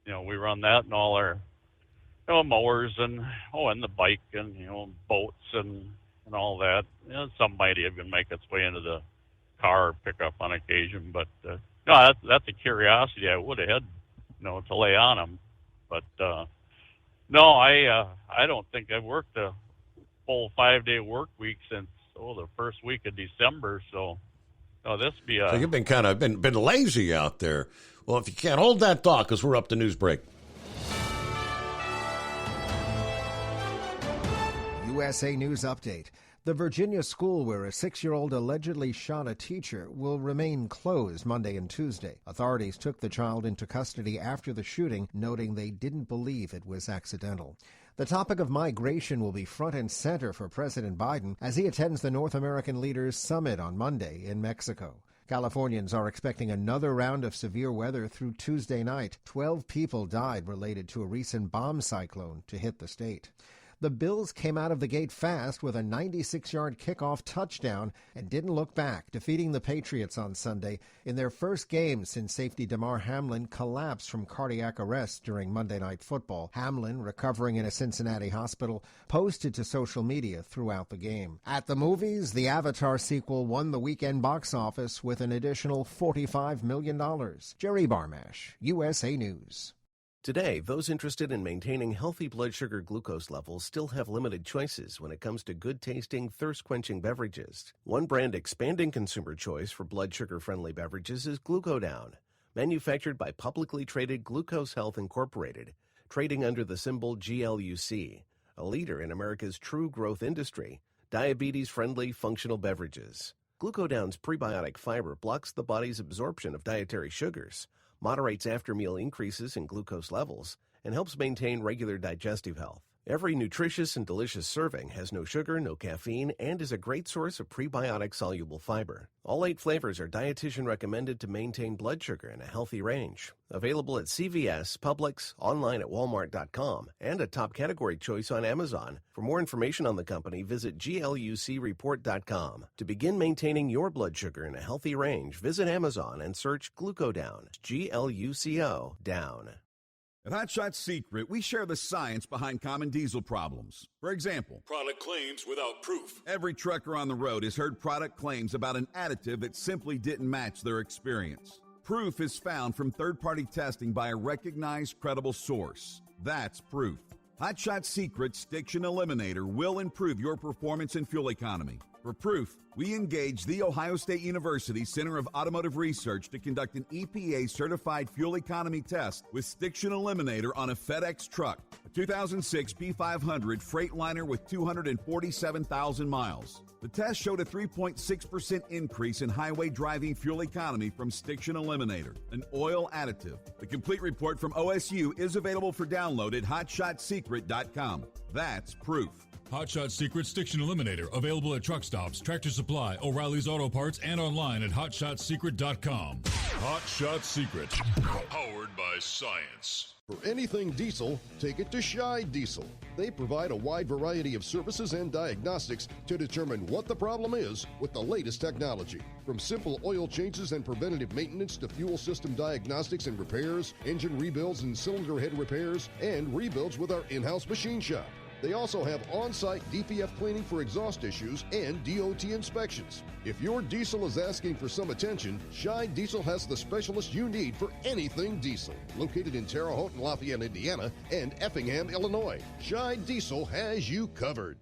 We run that in all our, mowers and the bike and, boats and all that. Some might even make its way into the car or pickup on occasion, but no, that's a curiosity I would have had, to lay on them. But no, I don't think I've worked a full 5-day work week since the first week of December. So this be so you've been kind of been lazy out there. Well, if you can't hold that thought, because we're up to news break. USA News Update. The Virginia school where a 6-year-old allegedly shot a teacher will remain closed Monday and Tuesday. Authorities took the child into custody after the shooting, noting they didn't believe it was accidental. The topic of migration will be front and center for President Biden as he attends the North American Leaders Summit on Monday in Mexico. Californians are expecting another round of severe weather through Tuesday night. 12 people died related to a recent bomb cyclone to hit the state. The Bills came out of the gate fast with a 96-yard kickoff touchdown and didn't look back, defeating the Patriots on Sunday in their first game since safety Damar Hamlin collapsed from cardiac arrest during Monday Night Football. Hamlin, recovering in a Cincinnati hospital, posted to social media throughout the game. At the movies, the Avatar sequel won the weekend box office with an additional $45 million. Jerry Barmash, USA News. Today, those interested in maintaining healthy blood sugar glucose levels still have limited choices when it comes to good-tasting, thirst-quenching beverages. One brand expanding consumer choice for blood sugar-friendly beverages is Glucodown, manufactured by publicly traded Glucose Health Incorporated, trading under the symbol GLUC, a leader in America's true growth industry, diabetes-friendly functional beverages. Glucodown's prebiotic fiber blocks the body's absorption of dietary sugars, moderates after-meal increases in glucose levels, and helps maintain regular digestive health. Every nutritious and delicious serving has no sugar, no caffeine, and is a great source of prebiotic-soluble fiber. All 8 flavors are dietitian recommended to maintain blood sugar in a healthy range. Available at CVS, Publix, online at Walmart.com, and a top category choice on Amazon. For more information on the company, visit GLUCreport.com. To begin maintaining your blood sugar in a healthy range, visit Amazon and search Glucodown, GLUCO, down. At Hot Shot Secret, we share the science behind common diesel problems. For example, product claims without proof. Every trucker on the road has heard product claims about an additive that simply didn't match their experience. Proof is found from third-party testing by a recognized, credible source. That's proof. Hot Shot Secret Stiction Eliminator will improve your performance and fuel economy. For proof, we engaged The Ohio State University Center of Automotive Research to conduct an EPA-certified fuel economy test with Stiction Eliminator on a FedEx truck, a 2006 P500 Freightliner with 247,000 miles. The test showed a 3.6% increase in highway driving fuel economy from Stiction Eliminator, an oil additive. The complete report from OSU is available for download at hotshotsecret.com. That's proof. Hotshot Secret Stiction Eliminator, available at truck stops, Tractor Supply, O'Reilly's Auto Parts, and online at hotshotsecret.com. Hot Shot Secret, powered by science. For anything diesel, take it to Scheid Diesel. They provide a wide variety of services and diagnostics to determine what the problem is with the latest technology. From simple oil changes and preventative maintenance to fuel system diagnostics and repairs, engine rebuilds and cylinder head repairs, and rebuilds with our in-house machine shop. They also have on-site DPF cleaning for exhaust issues and DOT inspections. If your diesel is asking for some attention, Scheid Diesel has the specialist you need for anything diesel. Located in Terre Haute and Lafayette, Indiana, and Effingham, Illinois, Scheid Diesel has you covered.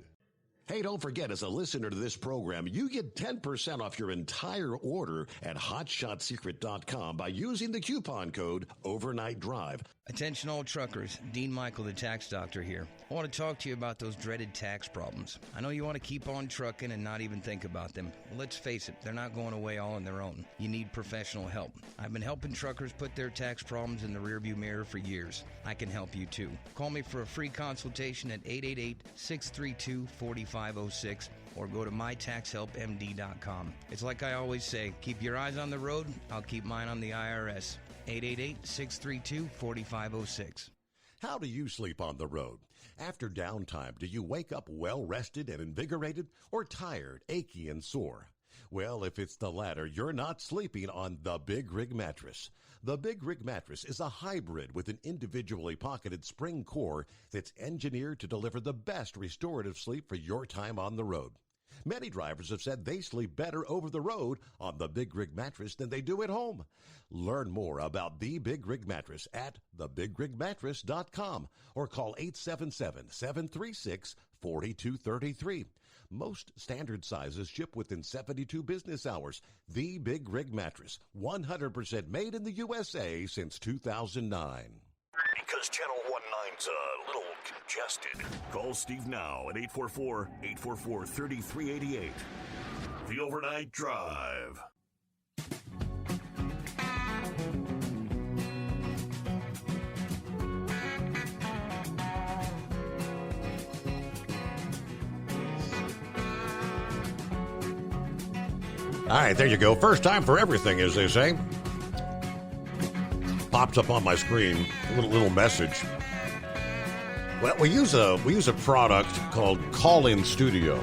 Hey, don't forget, as a listener to this program, you get 10% off your entire order at hotshotsecret.com by using the coupon code Overnight Drive. Attention all truckers, Dean Michael, the tax doctor here. I want to talk to you about those dreaded tax problems. I know you want to keep on trucking and not even think about them. Well, let's face it, they're not going away all on their own. You need professional help. I've been helping truckers put their tax problems in the rearview mirror for years. I can help you too. Call me for a free consultation at 888-632-4506 or go to mytaxhelpmd.com. It's like I always say, keep your eyes on the road, I'll keep mine on the IRS. 888-632-4506. How do you sleep on the road? After downtime, do you wake up well-rested and invigorated or tired, achy, and sore? Well, if it's the latter, you're not sleeping on the Big Rig Mattress. The Big Rig Mattress is a hybrid with an individually pocketed spring core that's engineered to deliver the best restorative sleep for your time on the road. Many drivers have said they sleep better over the road on the Big Rig Mattress than they do at home. Learn more about the Big Rig Mattress at thebigrigmattress.com or call 877-736-4233. Most standard sizes ship within 72 business hours. The Big Rig Mattress, 100% made in the USA since 2009. Because Channel 19's a little congested. Call Steve now at 844-844-3388. The Overnight Drive. All right, there you go. First time for everything, as they say. Pops up on my screen, a little message. Well, we use a product called Call-In Studio.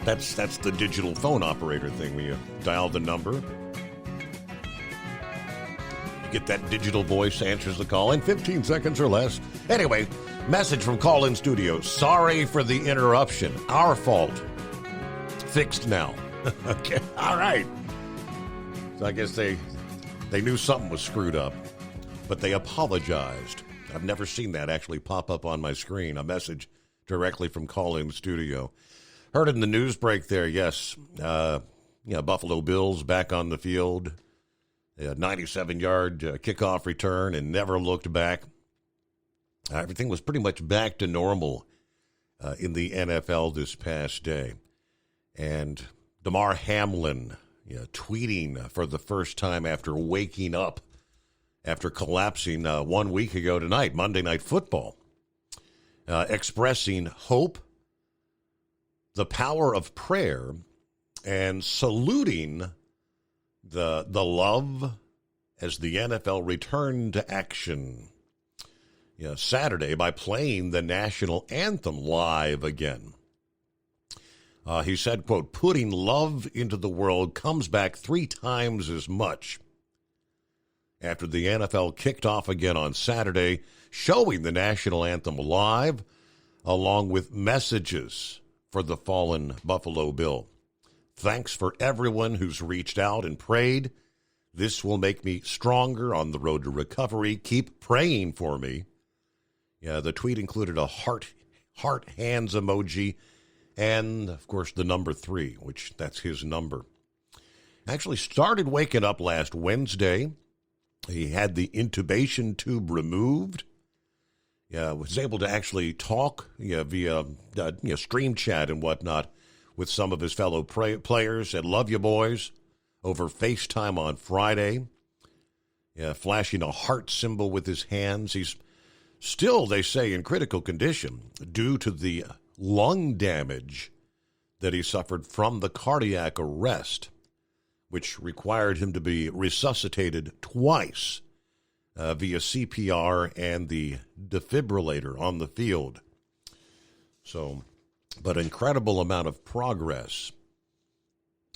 That's the digital phone operator thing where you dial the number. You get that digital voice, answers the call in 15 seconds or less. Anyway, message from Call-In Studio. Sorry for the interruption. Our fault. Fixed now. Okay, all right. So I guess they knew something was screwed up, but they apologized. I've never seen that actually pop up on my screen, a message directly from Call-In Studio. Heard in the news break there, yes. Buffalo Bills back on the field. 97-yard kickoff return and never looked back. Everything was pretty much back to normal in the NFL this past day. And Damar Hamlin tweeting for the first time after waking up, after collapsing 1 week ago tonight, Monday Night Football, expressing hope, the power of prayer, and saluting the love as the NFL returned to action Saturday by playing the national anthem live again. He said, quote, putting love into the world comes back 3 times as much. After the NFL kicked off again on Saturday, showing the national anthem live, along with messages for the fallen Buffalo Bill. Thanks for everyone who's reached out and prayed. This will make me stronger on the road to recovery. Keep praying for me. Yeah, the tweet included a heart hands emoji And, of course, the number 3, which that's his number. Actually started waking up last Wednesday. He had the intubation tube removed. Was able to actually talk via stream chat and whatnot with some of his fellow players. Said, "Love you, boys," over FaceTime on Friday. Flashing a heart symbol with his hands. He's still, they say, in critical condition due to the lung damage that he suffered from the cardiac arrest, which required him to be resuscitated twice via CPR and the defibrillator on the field. So, but incredible amount of progress.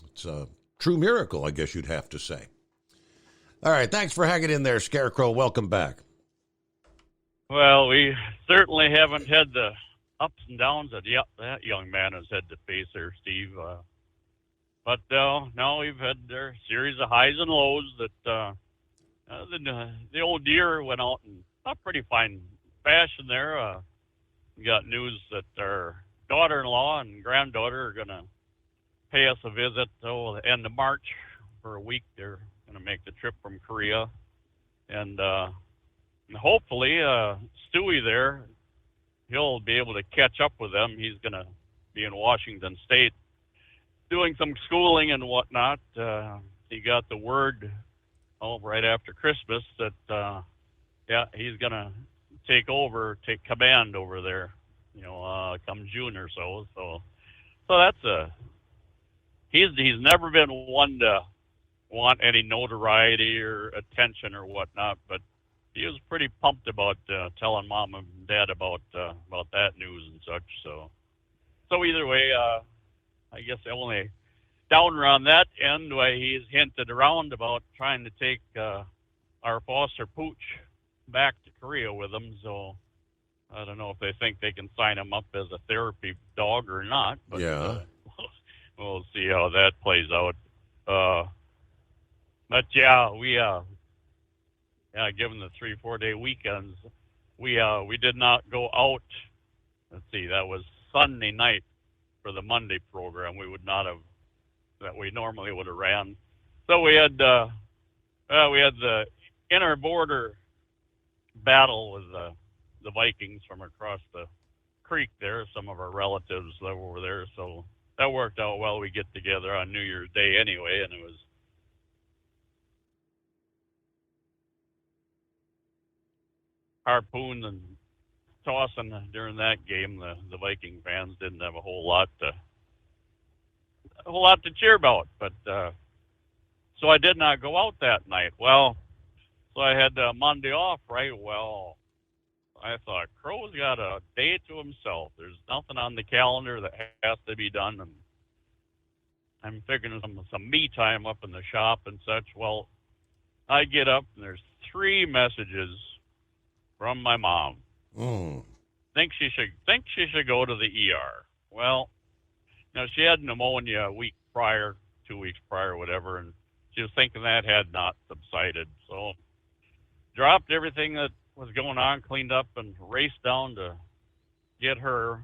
It's a true miracle, I guess you'd have to say. All right, thanks for hanging in there, Scarecrow. Welcome back. Well, we certainly haven't had the ups and downs that that young man has had to face there, Steve. But now we've had their series of highs and lows that the old deer went out in a pretty fine fashion there. We got news that our daughter-in-law and granddaughter are going to pay us a visit till the end of March for a week. They're going to make the trip from Korea. And hopefully Stewie there, he'll be able to catch up with them. He's going to be in Washington State doing some schooling and whatnot. He got the word right after Christmas that he's going to take command over there, come June or so. So that's he's never been one to want any notoriety or attention or whatnot, but he was pretty pumped about telling Mom and Dad about that news and such. So either way, I guess the only downer on that end, he's hinted around about trying to take our foster pooch back to Korea with him. So I don't know if they think they can sign him up as a therapy dog or not. But we'll see how that plays out. But we given the 3-4 day weekends, we did not go out. Let's see, that was Sunday night for the Monday program. We would not have, that we normally would have ran. So we had the inner border battle with the Vikings from across the creek there. Some of our relatives that were there, so that worked out well. We get together on New Year's Day anyway, and it was harpoon and tossing during that game. The Viking fans didn't have a whole lot to cheer about, but so I did not go out that night. Well, so I had Monday off, right? Well, I thought Crow's got a day to himself. There's nothing on the calendar that has to be done, and I'm figuring some me time up in the shop and such. Well, I get up and there's 3 messages from my mom. Think she should go to the ER. Well, she had pneumonia a week prior, 2 weeks prior, whatever, and she was thinking that had not subsided. So dropped everything that was going on, cleaned up, and raced down to get her.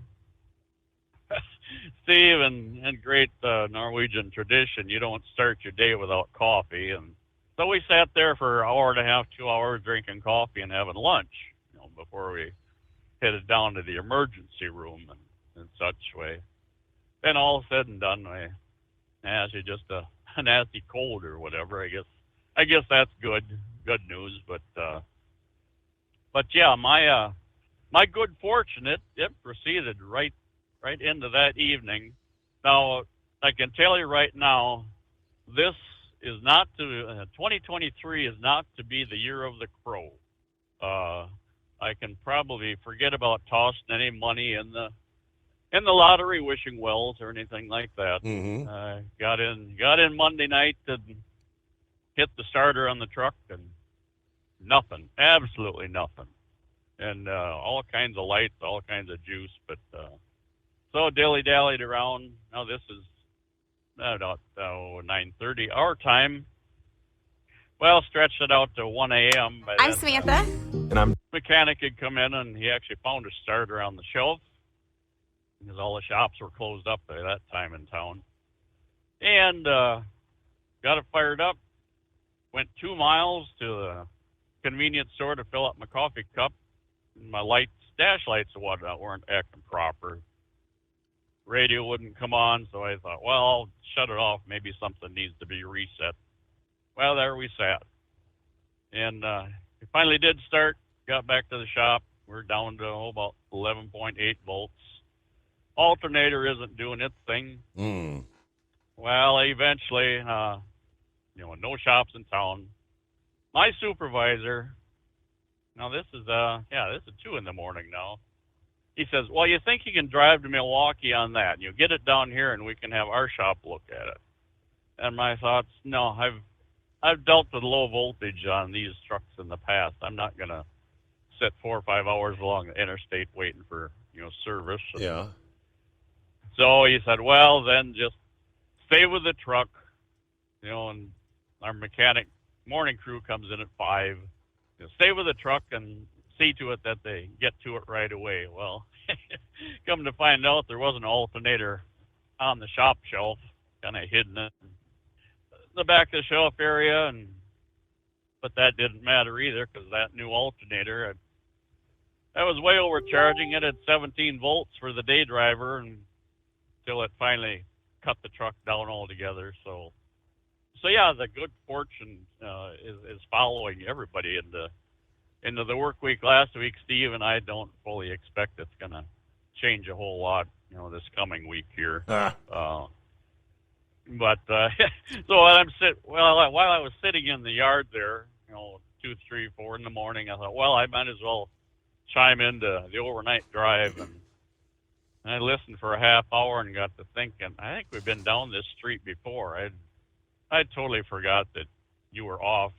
Steve, and great Norwegian tradition, you don't start your day without coffee. And so we sat there for an hour and a half, 2 hours, drinking coffee and having lunch, before we headed down to the emergency room and such way. Then all said and done, she's just a nasty cold or whatever. I guess that's good news. But yeah, my good fortune, it proceeded right into that evening. Now I can tell you right now, this is not 2023 is not to be the year of the crow. I can probably forget about tossing any money in the lottery, wishing wells or anything like that. Got in Monday night and hit the starter on the truck, and nothing, absolutely nothing, and all kinds of lights, all kinds of juice. But so dilly-dallied around. Now this is about 9:30 our time. Well, stretched it out to 1 a.m. I'm Samantha. And mechanic had come in, and he actually found a starter on the shelf. because all the shops were closed up by that time in town. And got it fired up, went 2 miles to the convenience store to fill up my coffee cup. And my dash lights and whatnot weren't acting proper. Radio wouldn't come on, so I thought, well, I'll shut it off. Maybe something needs to be reset. Well, there we sat. And it finally did start, got back to the shop. We're down to about 11.8 volts. Alternator isn't doing its thing. Well, eventually, no shops in town. My supervisor, now this is 2 in the morning now. He says, well, you think you can drive to Milwaukee on that? You get it down here and we can have our shop look at it. And my thoughts, no, I've dealt with low voltage on these trucks in the past. I'm not going to sit 4 or 5 hours along the interstate waiting for, service. Yeah. So he said, well, then just stay with the truck, and our mechanic morning crew comes in at 5. Stay with the truck and see to it that they get to it right away. Well, come to find out there was an alternator on the shop shelf, kind of hidden in the back of the shelf area, but that didn't matter either because that new alternator, I was way overcharging it at 17 volts for the day driver until it finally cut the truck down altogether. So yeah, the good fortune is following everybody into the work week last week. Steve and I don't fully expect it's going to change a whole lot, this coming week here. But so while I was sitting in the yard there, 2, 3, 4 in the morning, I thought, well, I might as well chime into the overnight drive, and I listened for a half hour and got to thinking, I think we've been down this street before. I totally forgot that you were off,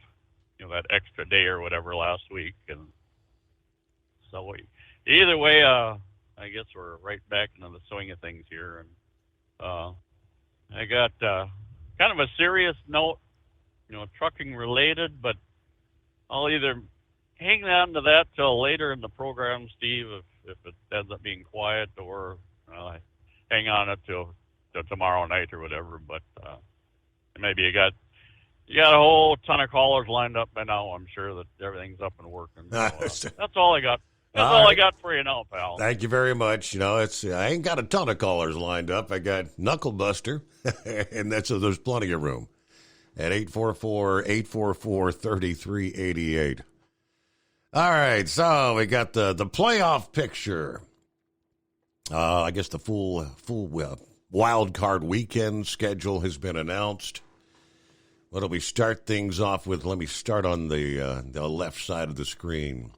that extra day or whatever last week, and so either way, I guess we're right back into the swing of things here, and I got kind of a serious note, trucking related, but I'll either hang on to that till later in the program, Steve, if it ends up being quiet, or hang on it till tomorrow night or whatever. But maybe you got a whole ton of callers lined up by now. I'm sure that everything's up and working. So, that's all I got. That's all I got for you now, pal. Thank you very much. I ain't got a ton of callers lined up. I got Knucklebuster, and there's plenty of room at 844-844-3388. All right, so we got the playoff picture. I guess the full wild card weekend schedule has been announced. Why don't we start things off with? Let me start on the left side of the screen.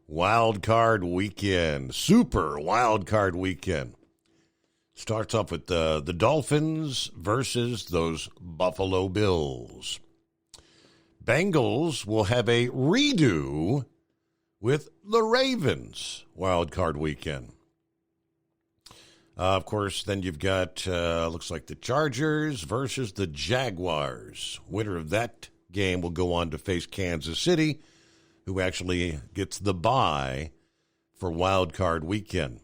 Wild card weekend, super wild card weekend. Starts off with the Dolphins versus those Buffalo Bills. Bengals will have a redo with the Ravens wild card weekend. Of course, then you've got, looks like the Chargers versus the Jaguars. Winner of that game will go on to face Kansas City, who actually gets the bye for wild card weekend.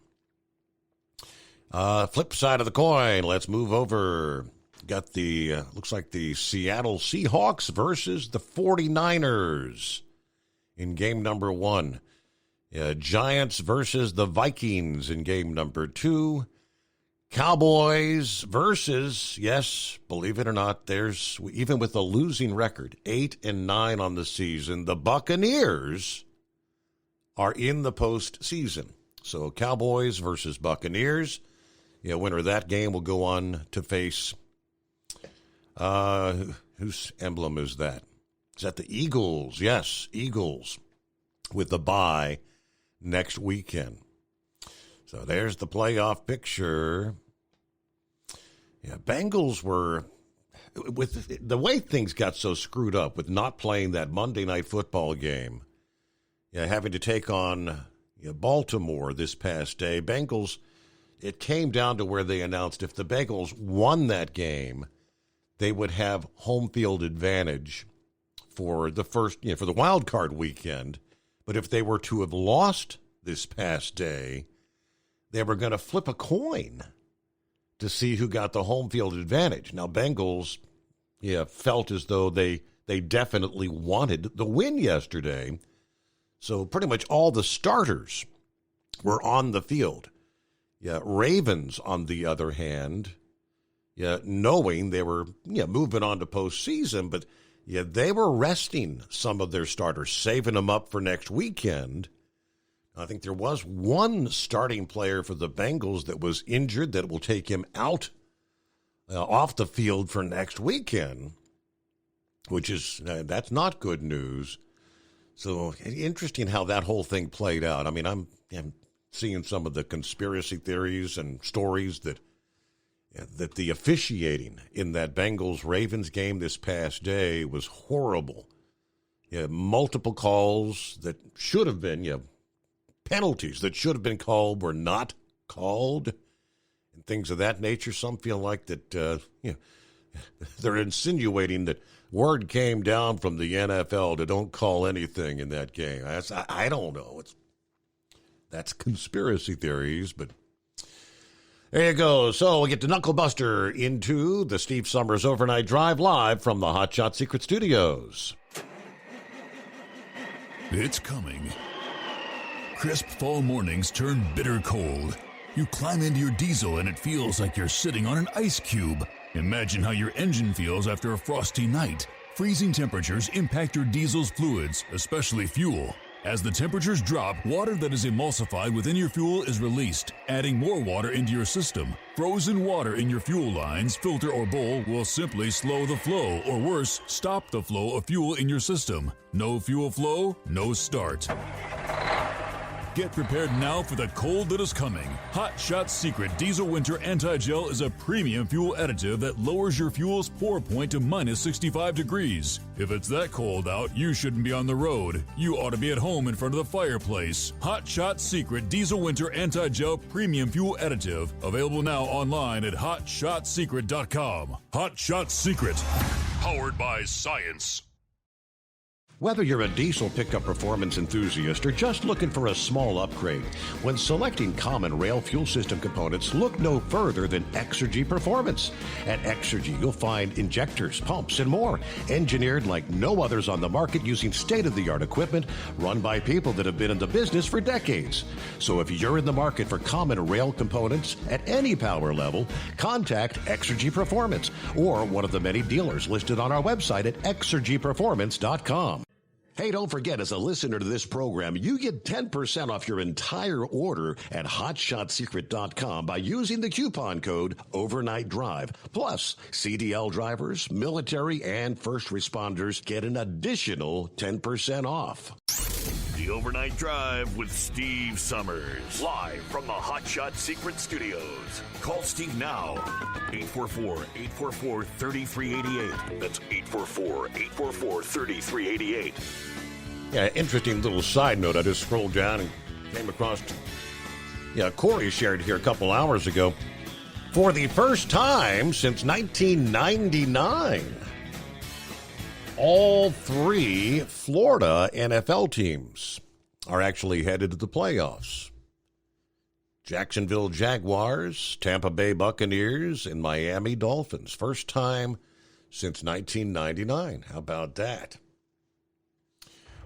Flip side of the coin, let's move over. Got the, looks like the Seattle Seahawks versus the 49ers in game number 1. Giants versus the Vikings in game number 2. Cowboys versus, yes, believe it or not, there's, even with a losing record, 8-9 on the season, the Buccaneers are in the postseason. So Cowboys versus Buccaneers. Winner of that game will go on to face, whose emblem is that? Is that the Eagles? Yes, Eagles with the bye next weekend. So there's the playoff picture. Yeah, Bengals were, with the way things got so screwed up with not playing that Monday Night Football game, having to take on Baltimore this past day. Bengals, it came down to where they announced if the Bengals won that game, they would have home field advantage for the first, for the wild card weekend. But if they were to have lost this past day, they were going to flip a coin to see who got the home field advantage. Now, Bengals, felt as though they definitely wanted the win yesterday. So pretty much all the starters were on the field. Ravens, on the other hand, knowing they were moving on to postseason, but they were resting some of their starters, saving them up for next weekend. I think there was one starting player for the Bengals that was injured that will take him out off the field for next weekend, which is that's not good news. So interesting how that whole thing played out. I mean, I'm seeing some of the conspiracy theories and stories that the officiating in that Bengals-Ravens game this past day was horrible. Multiple calls that should have been, penalties that should have been called were not called, and things of that nature. Some feel like that, they're insinuating that word came down from the NFL to don't call anything in that game. I don't know. That's conspiracy theories, but there you go. So we get to Knuckle Buster into the Steve Summers Overnight Drive live from the Hot Shot Secret Studios. It's coming. Crisp fall mornings turn bitter cold. You climb into your diesel and it feels like you're sitting on an ice cube. Imagine how your engine feels after a frosty night. Freezing temperatures impact your diesel's fluids, especially fuel. As the temperatures drop, water that is emulsified within your fuel is released, adding more water into your system. Frozen water in your fuel lines, filter, or bowl will simply slow the flow, or worse, stop the flow of fuel in your system. No fuel flow, no start. Get prepared now for the cold that is coming. Hot Shot Secret Diesel Winter Anti-Gel is a premium fuel additive that lowers your fuel's pour point to minus 65 degrees. If it's that cold out, you shouldn't be on the road. You ought to be at home in front of the fireplace. Hot Shot Secret Diesel Winter Anti-Gel Premium Fuel Additive. Available now online at HotShotSecret.com. Hot Shot Secret. Powered by science. Whether you're a diesel pickup performance enthusiast or just looking for a small upgrade, when selecting common rail fuel system components, look no further than Exergy Performance. At Exergy, you'll find injectors, pumps, and more, engineered like no others on the market using state-of-the-art equipment run by people that have been in the business for decades. So if you're in the market for common rail components at any power level, contact Exergy Performance or one of the many dealers listed on our website at exergyperformance.com. Hey, don't forget, as a listener to this program, you get 10% off your entire order at HotShotSecret.com by using the coupon code Overnight Drive. Plus, CDL drivers, military, and first responders get an additional 10% off. The Overnight Drive with Steve Summers. Live from the Hot Shot Secret Studios. Call Steve now. 844-844-3388. That's 844-844-3388. Yeah, interesting little side note. I just scrolled down and came across. Corey shared here a couple hours ago. For the first time since 1999, all three Florida NFL teams are actually headed to the playoffs. Jacksonville Jaguars, Tampa Bay Buccaneers, and Miami Dolphins. First time since 1999. How about that?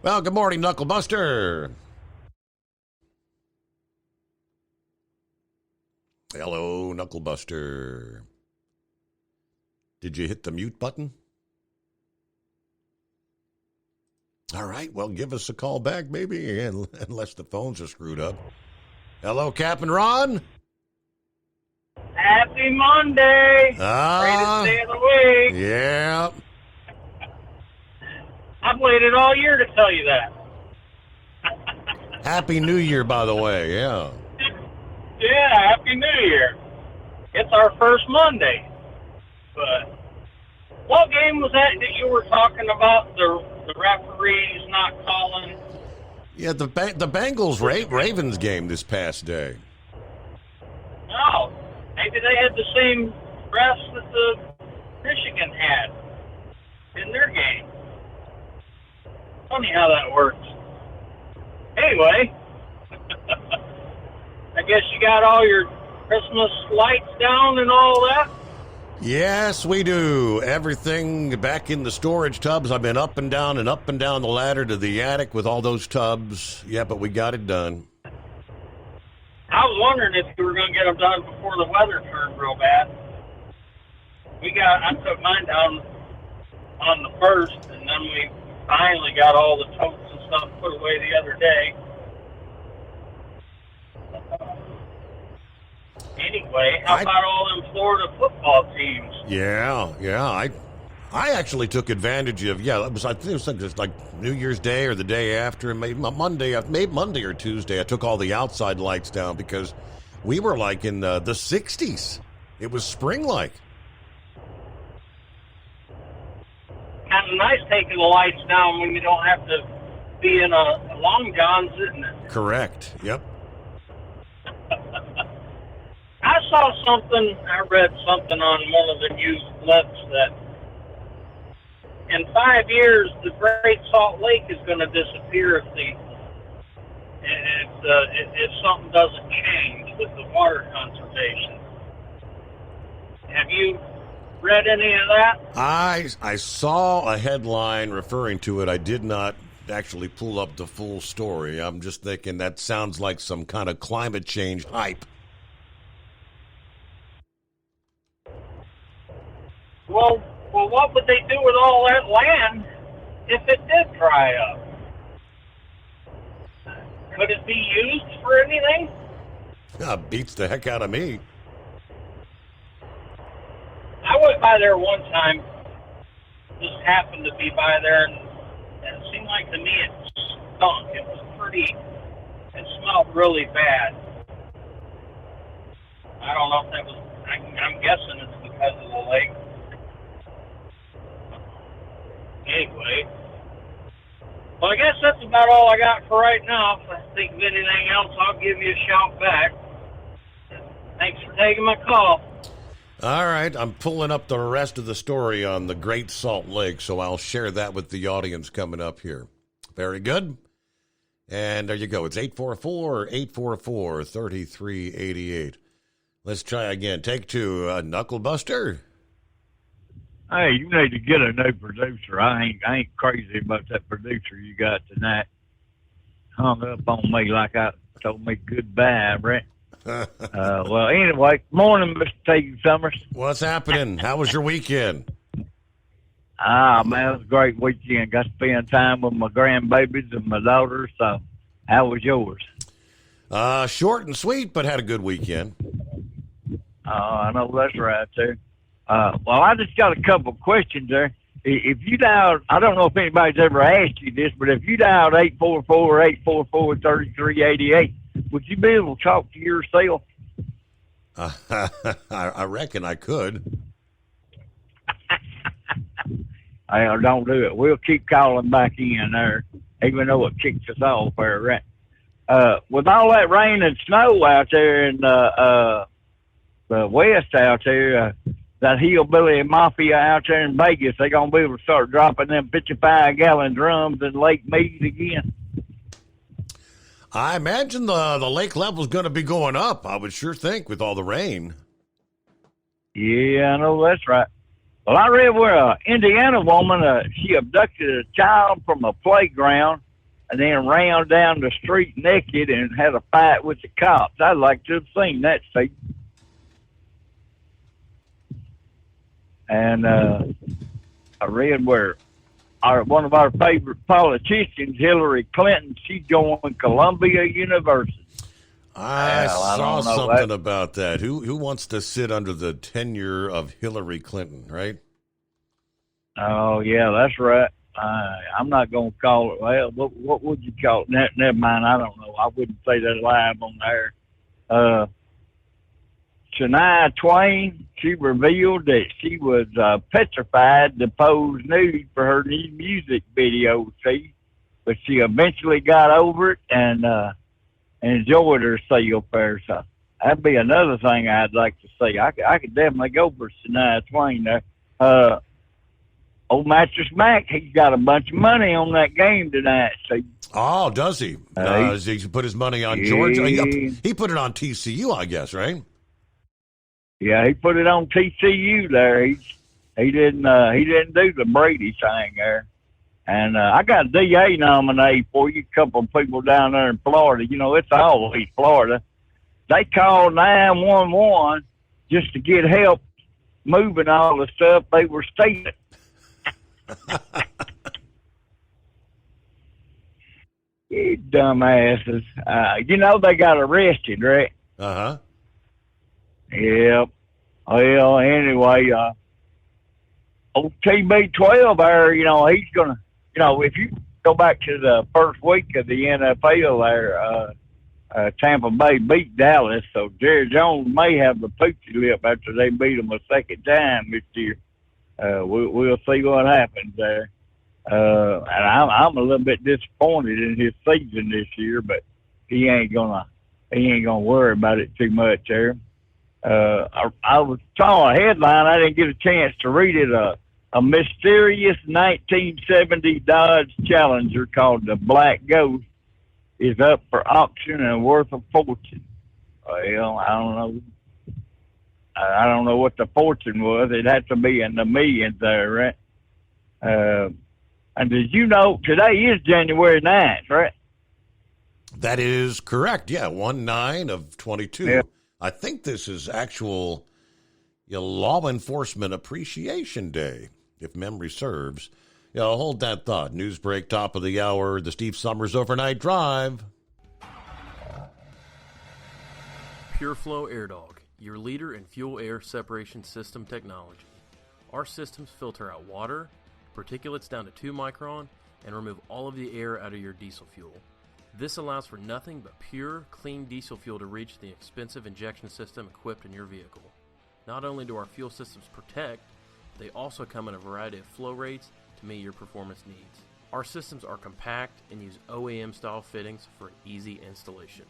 Well, good morning, Knuckle Buster. Hello, Knuckle Buster. Did you hit the mute button? All right, well, give us a call back, maybe, unless the phones are screwed up. Hello, Captain Ron. Happy Monday. Greatest day of the week. Yeah. I've waited all year to tell you that. Happy New Year, by the way, yeah. Yeah, Happy New Year. It's our first Monday. But what game was that you were talking about, the referees not calling? Yeah, the Bengals Ravens game this past day. Oh, maybe they had the same refs that the Michigan had in their game. Funny how that works. Anyway, I I guess you got all your Christmas lights down and all that? Yes, we do. Everything back in the storage tubs. I've been up and down the ladder to the attic with all those tubs. Yeah, but we got it done. I was wondering if you were going to get them done before the weather turned real bad. I took mine down on the 1st, and then we finally got all the totes and stuff put away the other day. Anyway, how about all them Florida football teams? Yeah. I actually took advantage of, I think it was just like New Year's Day or the day after, and maybe Monday or Tuesday, I took all the outside lights down because we were like in the 60s. It was spring-like. Kind of nice taking the lights down when you don't have to be in a long johns, isn't it? Correct. Yep. I read something on one of the news clips that in 5 years, the Great Salt Lake is going to disappear if something doesn't change with the water conservation. Have you read any of that? I saw a headline referring to it. I did not actually pull up the full story. I'm just thinking that sounds like some kind of climate change hype. Well, what would they do with all that land if it did dry up? Could it be used for anything? Beats the heck out of me. I went by there one time, just happened to be by there, and it seemed like to me it stunk. It smelled really bad. I don't know if that was, I'm guessing it's because of the lake. Anyway, well, I guess that's about all I got for right now. If I think of anything else, I'll give you a shout back. Thanks for taking my call. All right, I'm pulling up the rest of the story on the Great Salt Lake, so I'll share that with the audience coming up here. Very good. And there you go. It's 844-844-3388. Let's try again. Take two. Knucklebuster. Hey, you need to get a new producer. I ain't crazy about that producer you got tonight. Hung up on me like I told me goodbye, Brett. Well, anyway, morning, Mr. T. Summers. What's happening? How was your weekend? Man, it was a great weekend. Got to spend time with my grandbabies and my daughters. So, how was yours? Short and sweet, but had a good weekend. I know that's right, too. Well, I just got a couple of questions there. If you dialed, I don't know if anybody's ever asked you this, but if you dialed 844-844-3388, would you be able to talk to yourself? I reckon I could. Don't do it. We'll keep calling back in there, even though it kicks us off there, right? With all that rain and snow out there in the west out there, that hillbilly mafia out there in Vegas, they're going to be able to start dropping them 55-gallon drums in Lake Mead again. I imagine the lake level's going to be going up, I would sure think, with all the rain. Yeah, I know that's right. Well, I read where an Indiana woman, she abducted a child from a playground and then ran down the street naked and had a fight with the cops. I'd like to have seen that, Steve. And I read where one of our favorite politicians, Hillary Clinton, she's going Columbia University. I saw something about that. Who wants to sit under the tenure of Hillary Clinton, right? Oh, yeah, that's right. I'm not going to call it. Well, what would you call it? Never mind. I don't know. I wouldn't say that live on there. Shania Twain, she revealed that she was petrified to pose nude for her new music video, but she eventually got over it and enjoyed herself there. So that'd be another thing I'd like to see. I could definitely go for Shania Twain there. Old Mattress Mac, he's got a bunch of money on that game tonight. So Oh, does he? Does he put his money on Georgia? He put it on TCU, I guess, right? Yeah, he put it on TCU there. He didn't do the Brady thing there. And I got a DA nominee for you, a couple of people down there in Florida. You know, it's always Florida. They called 911 just to get help moving all the stuff they were stealing. You dumbasses. You know they got arrested, right? Uh-huh. Yep. Well, anyway, old TB12 there, you know, he's going to, you know, if you go back to the first week of the NFL there, Tampa Bay beat Dallas, so Jerry Jones may have the poochy lip after they beat him a second time this year. We'll see what happens there. And I'm a little bit disappointed in his season this year, but he ain't gonna worry about it too much there. I was saw a headline. I didn't get a chance to read it. A mysterious 1970 Dodge Challenger called the Black Ghost is up for auction and worth a fortune. Well, I don't know. I don't know what the fortune was. It had to be in the millions there, right? And did you know today is January 9th, right? That is correct. Yeah, 1/9/22. Yeah. I think this is actual Law Enforcement Appreciation Day, if memory serves. Hold that thought. News break, top of the hour, the Steve Summers Overnight Drive. PureFlow Air Dog, your leader in fuel air separation system technology. Our systems filter out water, particulates down to 2 micron, and remove all of the air out of your diesel fuel. This allows for nothing but pure, clean diesel fuel to reach the expensive injection system equipped in your vehicle. Not only do our fuel systems protect, they also come in a variety of flow rates to meet your performance needs. Our systems are compact and use OEM-style fittings for an easy installation.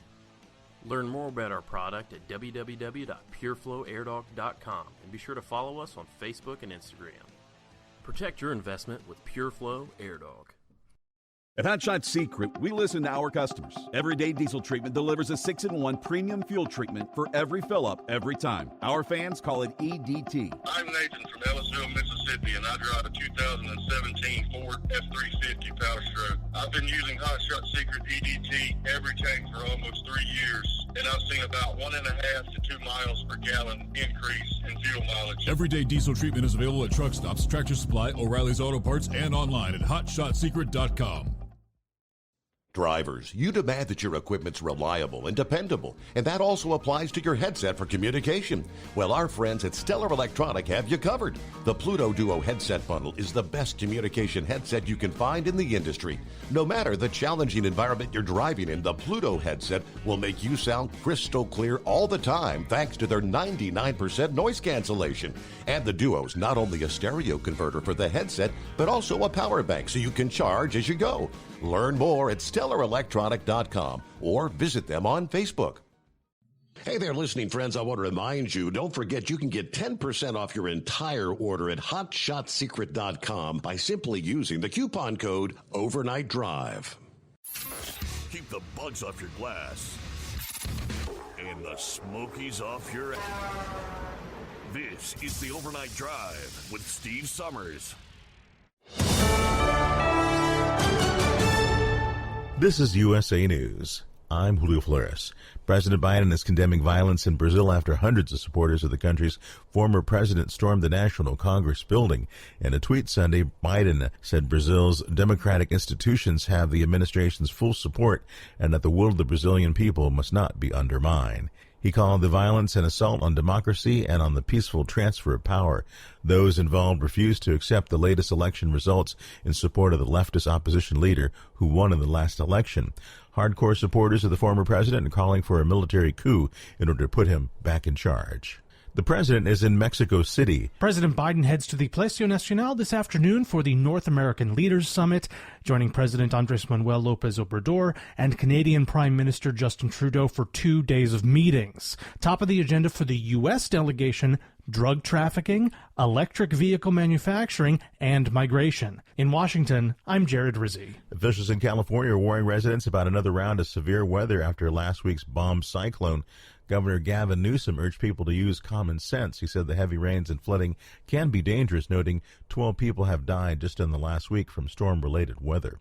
Learn more about our product at www.pureflowairdog.com and be sure to follow us on Facebook and Instagram. Protect your investment with PureFlow Air Dog. At Hot Shot Secret, we listen to our customers. Everyday Diesel Treatment delivers a 6-in-1 premium fuel treatment for every fill-up, every time. Our fans call it EDT. I'm Nathan from Ellisville, Mississippi, and I drive a 2017 Ford F-350 Power Stroke. I've been using Hot Shot Secret EDT every tank for almost 3 years, and I've seen about 1.5 to 2 miles per gallon increase in fuel mileage. Everyday Diesel Treatment is available at truck stops, Tractor Supply, O'Reilly's Auto Parts, and online at hotshotsecret.com. Drivers, you demand that your equipment's reliable and dependable, and that also applies to your headset for communication. Well, our friends at Stellar Electronic have you covered. The Pluto Duo headset bundle is the best communication headset you can find in the industry. No matter the challenging environment you're driving in, the Pluto headset will make you sound crystal clear all the time thanks to their 99% noise cancellation. And the Duo's not only a stereo converter for the headset, but also a power bank so you can charge as you go. Learn more at StellarElectronic.com or visit them on Facebook. Hey there, listening friends. I want to remind you, don't forget you can get 10% off your entire order at HotShotSecret.com by simply using the coupon code Overnight Drive. Keep the bugs off your glass and the smokies off your ass. This is the Overnight Drive with Steve Summers. This is USA News. I'm Julio Flores. President Biden is condemning violence in Brazil after hundreds of supporters of the country's former president stormed the National Congress building. In a tweet Sunday, Biden said Brazil's democratic institutions have the administration's full support and that the will of the Brazilian people must not be undermined. He called the violence an assault on democracy and on the peaceful transfer of power. Those involved refused to accept the latest election results in support of the leftist opposition leader who won in the last election. Hardcore supporters of the former president are calling for a military coup in order to put him back in charge. The president is in Mexico City. President Biden heads to the Palacio Nacional this afternoon for the North American Leaders Summit, joining President Andrés Manuel López Obrador and Canadian Prime Minister Justin Trudeau for 2 days of meetings. Top of the agenda for the U.S. delegation, drug trafficking, electric vehicle manufacturing, and migration. In Washington, I'm Jared Rizzi. Officials in California are warning residents about another round of severe weather after last week's bomb cyclone. Governor Gavin Newsom urged people to use common sense. He said the heavy rains and flooding can be dangerous, noting 12 people have died just in the last week from storm-related weather.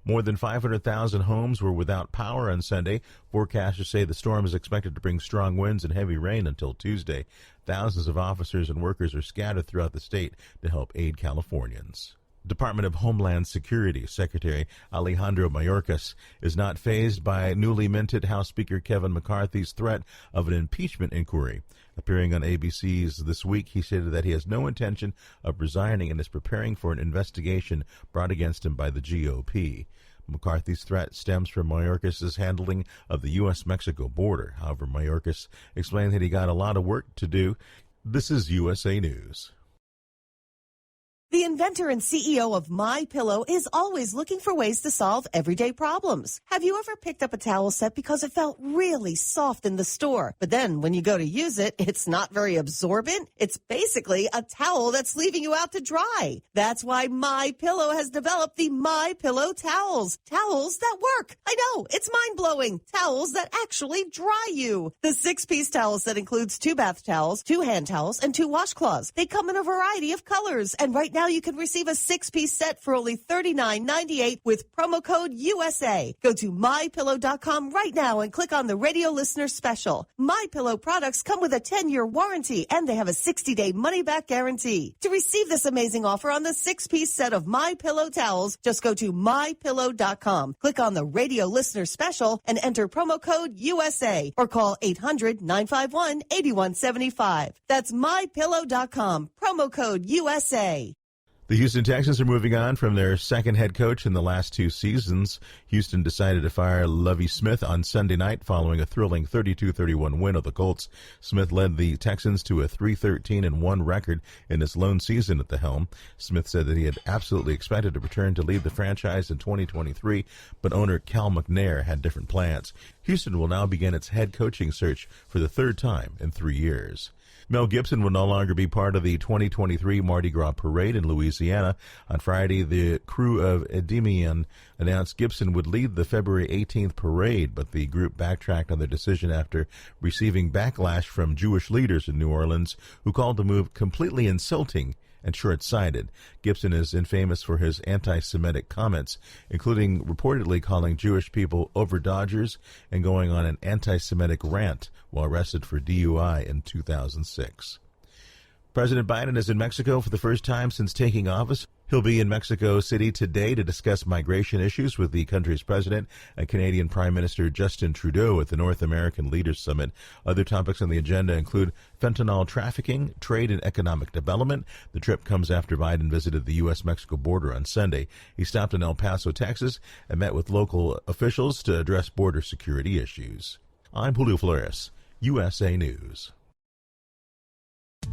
More than 500,000 homes were without power on Sunday. Forecasters say the storm is expected to bring strong winds and heavy rain until Tuesday. Thousands of officers and workers are scattered throughout the state to help aid Californians. Department of Homeland Security Secretary Alejandro Mayorkas is not fazed by newly minted House Speaker Kevin McCarthy's threat of an impeachment inquiry. Appearing on ABC's This Week, he stated that he has no intention of resigning and is preparing for an investigation brought against him by the GOP. McCarthy's threat stems from Mayorkas' handling of the U.S.-Mexico border. However, Mayorkas explained that he got a lot of work to do. This is USA News. The inventor and CEO of MyPillow is always looking for ways to solve everyday problems. Have you ever picked up a towel set because it felt really soft in the store, but then when you go to use it, it's not very absorbent? It's basically a towel that's leaving you out to dry. That's why MyPillow has developed the MyPillow towels. Towels that work. I know, it's mind-blowing. Towels that actually dry you. The 6-piece towel set includes 2 bath towels, 2 hand towels, and 2 washcloths. They come in a variety of colors, and right now you can receive a 6-piece set for only $39.98 with promo code USA. Go to MyPillow.com right now and click on the radio listener special. MyPillow products come with a 10-year warranty and they have a 60-day money-back guarantee. To receive this amazing offer on the 6-piece set of MyPillow towels, just go to MyPillow.com. Click on the radio listener special and enter promo code USA or call 800-951-8175. That's MyPillow.com. Promo code USA. The Houston Texans are moving on from their second head coach in the last 2 seasons. Houston decided to fire Lovie Smith on Sunday night following a thrilling 32-31 win of the Colts. Smith led the Texans to a 3-13-1 record in his lone season at the helm. Smith said that he had absolutely expected to return to lead the franchise in 2023, but owner Cal McNair had different plans. Houston will now begin its head coaching search for the 3rd time in 3 years. Mel Gibson will no longer be part of the 2023 Mardi Gras parade in Louisiana. On Friday, the crew of Endymion announced Gibson would lead the February 18th parade, but the group backtracked on their decision after receiving backlash from Jewish leaders in New Orleans who called the move completely insulting and short-sighted. Gibson is infamous for his anti-Semitic comments, including reportedly calling Jewish people over-Dodgers and going on an anti-Semitic rant while arrested for DUI in 2006. President Biden is in Mexico for the first time since taking office. He'll be in Mexico City today to discuss migration issues with the country's president and Canadian Prime Minister Justin Trudeau at the North American Leaders Summit. Other topics on the agenda include fentanyl trafficking, trade and economic development. The trip comes after Biden visited the U.S.-Mexico border on Sunday. He stopped in El Paso, Texas, and met with local officials to address border security issues. I'm Julio Flores, USA News.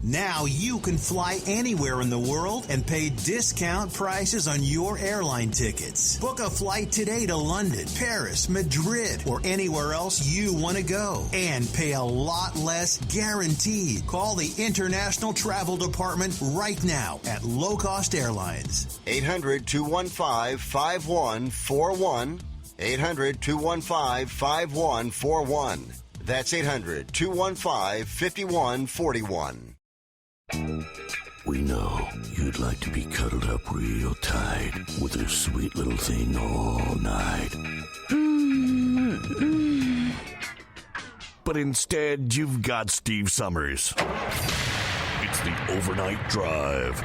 Now you can fly anywhere in the world and pay discount prices on your airline tickets. Book a flight today to London, Paris, Madrid, or anywhere else you want to go and pay a lot less guaranteed. Call the International Travel Department right now at Low Cost Airlines. 800-215-5141. 800-215-5141. That's 800-215-5141. We know you'd like to be cuddled up real tight with a sweet little thing all night. But instead, you've got Steve Summers. It's the Overnight Drive.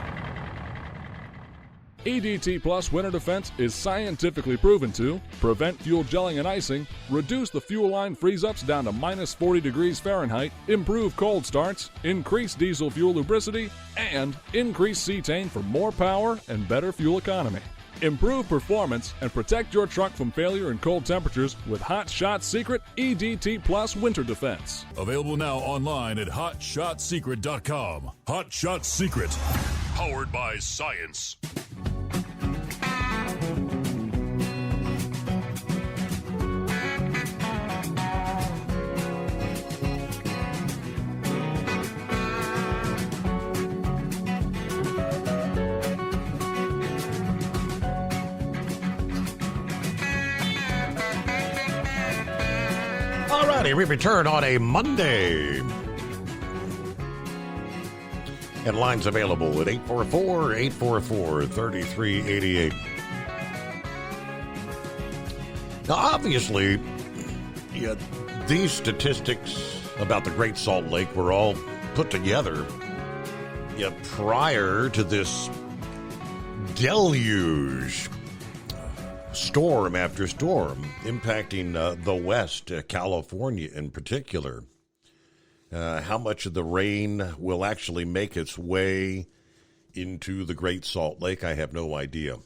EDT Plus Winter Defense is scientifically proven to prevent fuel gelling and icing, reduce the fuel line freeze-ups down to minus 40 degrees Fahrenheit, improve cold starts, increase diesel fuel lubricity, and increase cetane for more power and better fuel economy. Improve performance and protect your truck from failure in cold temperatures with Hot Shot Secret EDT Plus Winter Defense. Available now online at HotShotSecret.com. Hot Shot Secret, powered by science. All righty, we return on a Monday. And lines available at 844-844-3388. Now, obviously, these statistics about the Great Salt Lake were all put together prior to this deluge, storm after storm, impacting the West, California in particular. How much of the rain will actually make its way into the Great Salt Lake, I have no idea.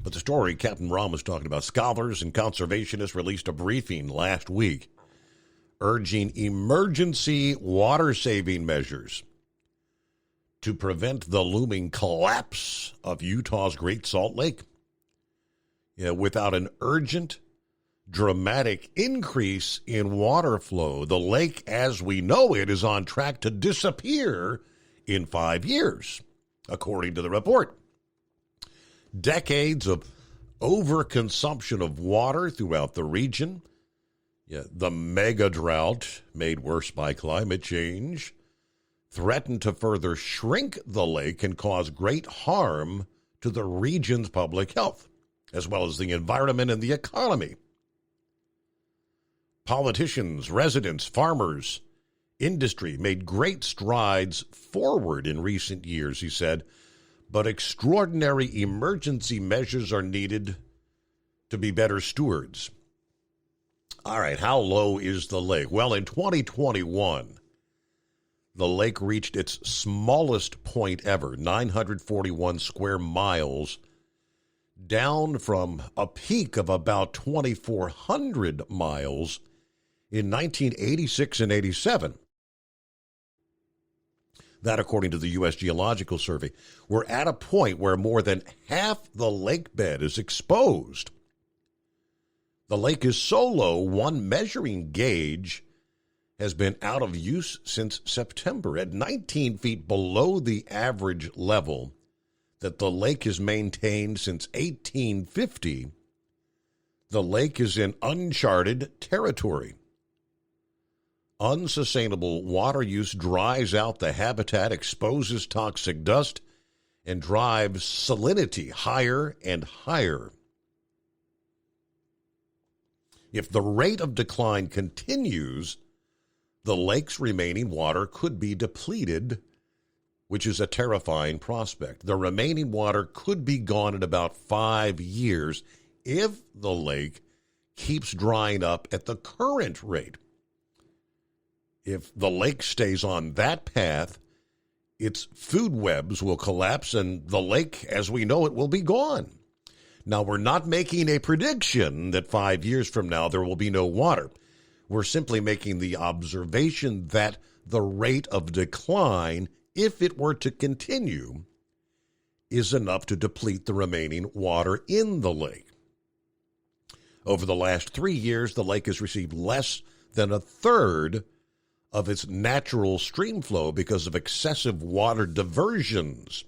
But the story Captain Ron was talking about, scholars and conservationists released a briefing last week urging emergency water-saving measures to prevent the looming collapse of Utah's Great Salt Lake. Without an urgent, dramatic increase in water flow, the lake as we know it is on track to disappear in 5 years, according to the report. Decades of overconsumption of water throughout the region, the mega drought made worse by climate change, threaten to further shrink the lake and cause great harm to the region's public health, as well as the environment and the economy. Politicians, residents, farmers, industry made great strides forward in recent years, he said, but extraordinary emergency measures are needed to be better stewards. All right, how low is the lake? Well, in 2021, the lake reached its smallest point ever, 941 square miles, down from a peak of about 2,400 miles in 1986 and 87. That, according to the U.S. Geological Survey. We're at a point where more than half the lake bed is exposed. The lake is so low, one measuring gauge has been out of use since September, at 19 feet below the average level that the lake has maintained since 1850. The lake is in uncharted territory. Unsustainable water use dries out the habitat, exposes toxic dust, and drives salinity higher and higher. If the rate of decline continues, the lake's remaining water could be depleted, which is a terrifying prospect. The remaining water could be gone in about 5 years if the lake keeps drying up at the current rate. If the lake stays on that path, its food webs will collapse and the lake, as we know it, will be gone. Now, we're not making a prediction that 5 years from now there will be no water. We're simply making the observation that the rate of decline, if it were to continue, is enough to deplete the remaining water in the lake. Over the last 3 years, the lake has received less than a third of its natural stream flow because of excessive water diversions.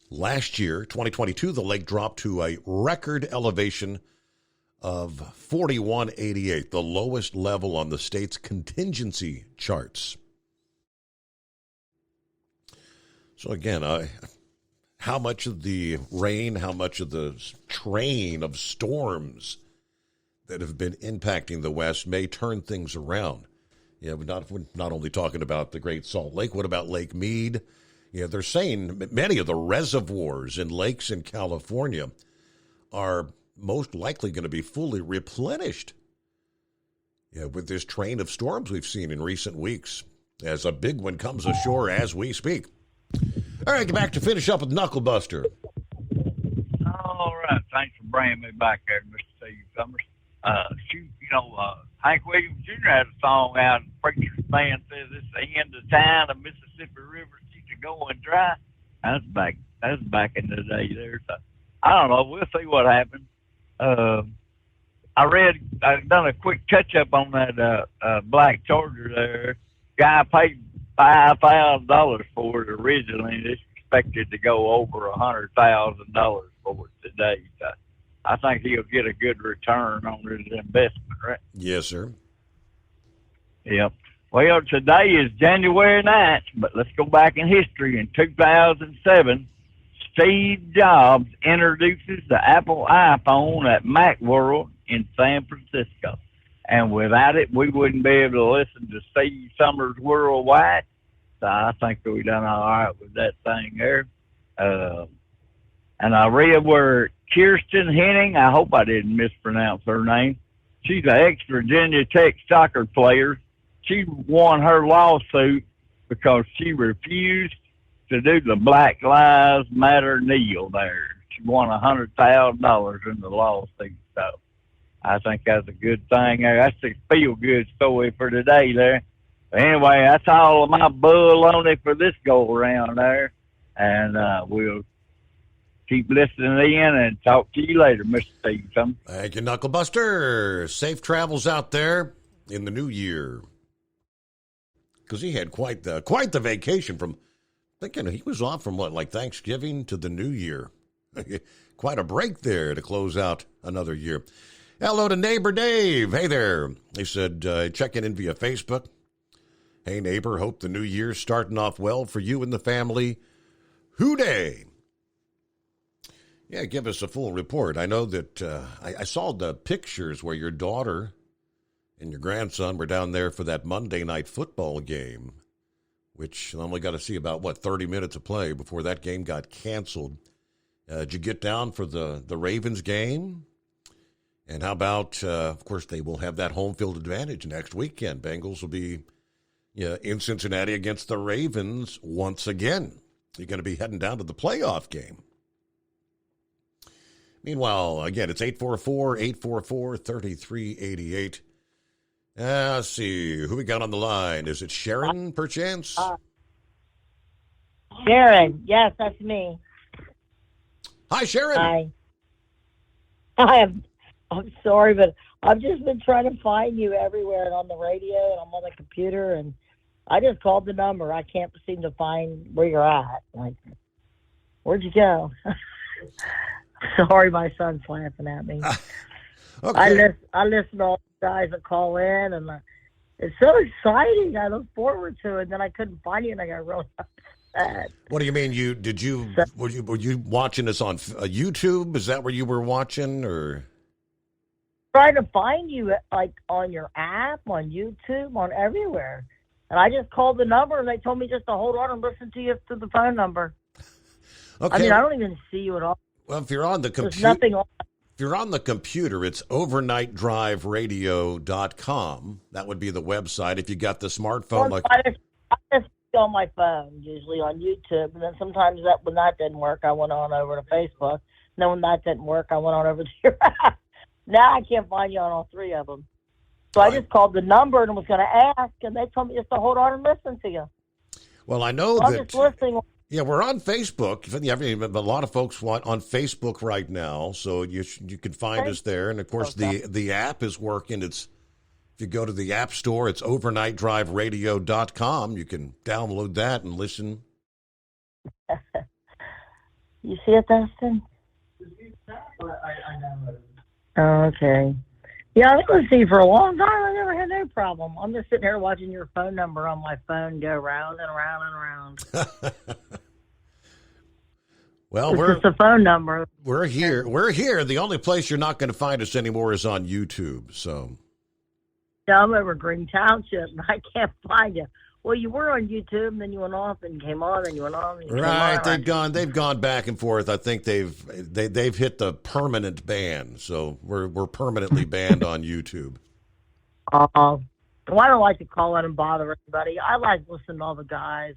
Last year, 2022, the lake dropped to a record elevation of 4188, the lowest level on the state's contingency charts. So again, how much of the rain, how much of the train of storms that have been impacting the West may turn things around? We're not only talking about the Great Salt Lake. What about Lake Mead? They're saying many of the reservoirs in lakes in California are most likely going to be fully replenished with this train of storms we've seen in recent weeks, as a big one comes ashore as we speak. All right, get back to finish up with Knucklebuster. All right, thanks for bringing me back there, Mr. Steve Summers. Hank Williams Jr. had a song out, and Preacher's Man says it's the end of time, the Mississippi River keeps going dry. That's back in the day there. So I don't know. We'll see what happens. I've done a quick touch up on that black Charger there. Guy paid $5,000 for it originally, and it's expected to go over $100,000 for it today. So I think he'll get a good return on his investment. right? Yes, sir. Yep. Well, today is January 9th, but let's go back in history. In 2007, Steve Jobs introduces the Apple iPhone at Macworld in San Francisco. And without it, we wouldn't be able to listen to Steve Summers Worldwide. So I think we done all right with that thing there. And I read where Kirsten Henning, I hope I didn't mispronounce her name, she's an ex-Virginia Tech soccer player. She won her lawsuit because she refused to do the Black Lives Matter kneel there. She won $100,000 in the lawsuit. So I think that's a good thing there. That's a feel-good story for today there. But anyway, that's all of my baloney for this go-around there. And we'll keep listening in and talk to you later, Mr. Steve. Thank you, Knucklebuster. Safe travels out there in the new year. Because he had quite the vacation from, thinking he was off from like Thanksgiving to the new year. Quite a break there to close out another year. Hello to neighbor Dave. Hey there. He said, checking in via Facebook. Hey neighbor, hope the new year's starting off well for you and the family. Hooday. Yeah, give us a full report. I know that I saw the pictures where your daughter and your grandson were down there for that Monday night football game, which I only got to see about, 30 minutes of play before that game got canceled. Did you get down for the Ravens game? And how about, of course, they will have that home field advantage next weekend. Bengals will be in Cincinnati against the Ravens once again. You're going to be heading down to the playoff game. Meanwhile, again, it's 844-844-3388. Let's see. Who we got on the line? Is it Sharon, perchance? Sharon. Yes, that's me. Hi, Sharon. Hi. I'm sorry, but I've just been trying to find you everywhere and on the radio and I'm on the computer, and I just called the number. I can't seem to find where you're at. Like, where'd you go? Sorry, my son's laughing at me. Okay. I listen to all the guys that call in, and it's so exciting. I look forward to it. And then I couldn't find you, and I got really upset. What do you mean? Were you watching this on YouTube? Is that where you were watching, or trying to find you like on your app, on YouTube, on everywhere? And I just called the number, and they told me just to hold on and listen to you through the phone number. Okay. I mean, I don't even see you at all. Well, if you're on the There's nothing on. If you're on the computer, it's overnightdriveradio.com. That would be the website. If you got the smartphone, I just on my phone, usually on YouTube, and then sometimes when that didn't work, I went on over to Facebook. And then when that didn't work, I went on over to your app. Now I can't find you on all three of them. So I just called the number and was going to ask, and they told me just to hold on and listen to you. Well, I know I'm that. just listening. Yeah, we're on Facebook. A lot of folks want on Facebook right now, so you can find us there. And of course, the app is working. If you go to the App Store, it's overnightdriveradio.com. You can download that and listen. You see it, Dustin? Okay. Yeah, I've been listening for a long time. I never had no problem. I'm just sitting here watching your phone number on my phone go round and around and around. Well, it's just a phone number. We're here. We're here. The only place you're not going to find us anymore is on YouTube. So. Yeah, I'm over Green Township, and I can't find you. Well, you were on YouTube, and then you went off and came on, and you went on. And you right, came on. they've gone back and forth. I think they've hit the permanent ban, so we're permanently banned on YouTube. Well, I don't like to call in and bother everybody. I like listening to all the guys,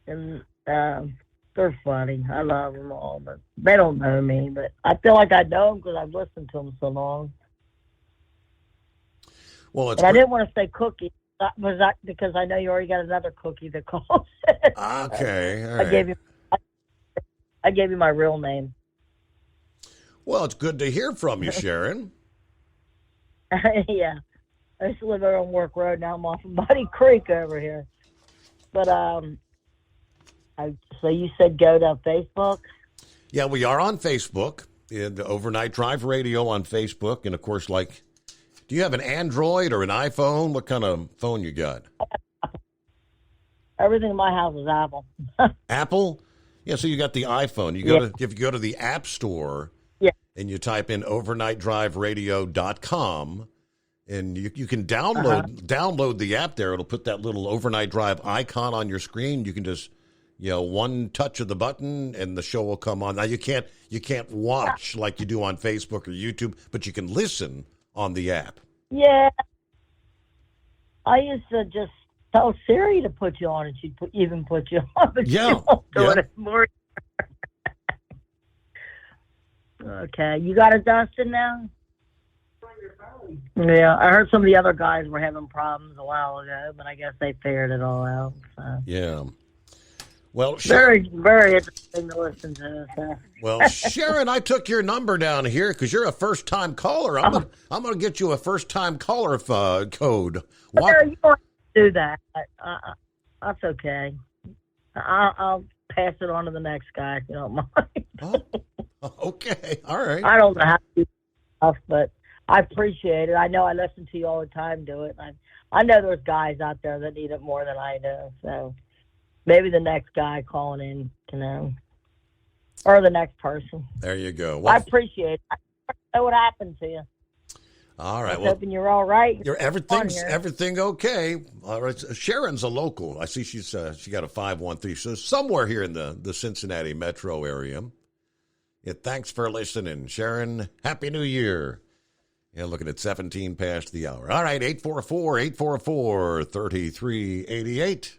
and they're funny. I love them all, but they don't know me. But I feel like I know them because I've listened to them so long. Well, I didn't want to say Cookie. Was that because I know you already got another Cookie that calls? Okay, all right. I gave you my real name. Well, it's good to hear from you, Sharon. Yeah, I used to live over on Work Road. Now I'm off of Buddy Creek over here. But so you said go to Facebook? Yeah, we are on Facebook, in the Overnight Drive Radio on Facebook, and of course, like Do you have an Android or an iPhone? What kind of phone you got? Everything in my house is Apple. Apple? Yeah, so you got the iPhone. You go to if you go to the App Store and you type in overnightdriveradio.com, and you can download the app there. It'll put that little Overnight Drive icon on your screen. You can just, one touch of the button and the show will come on. Now you can't watch like you do on Facebook or YouTube, but you can listen on the app. Yeah. I used to just tell Siri to put you on, and she'd even put you on. But she won't do it anymore. Okay. You got it, Dustin, now? Yeah, I heard some of the other guys were having problems a while ago, but I guess they figured it all out. So. Yeah. Well, very, very interesting to listen to. So. Well, Sharon, I took your number down here because you're a first-time caller. I'm gonna get you a first-time caller code. What? You don't have to do that. That's okay. I'll pass it on to the next guy if you don't mind. Okay, all right. I don't know how to do stuff, but I appreciate it. I know I listen to you all the time, do it. I know there's guys out there that need it more than I do, so maybe the next guy calling in can know, or the next person. There you go. Well, I appreciate it. I know what happened to you. All right. I'm hoping you're all right. Everything okay. All right. Sharon's a local. I see she got a 513. So somewhere here in the Cincinnati metro area. Yeah, thanks for listening, Sharon. Happy New Year. Yeah, looking at 17 past the hour. All right, 844-844-3388.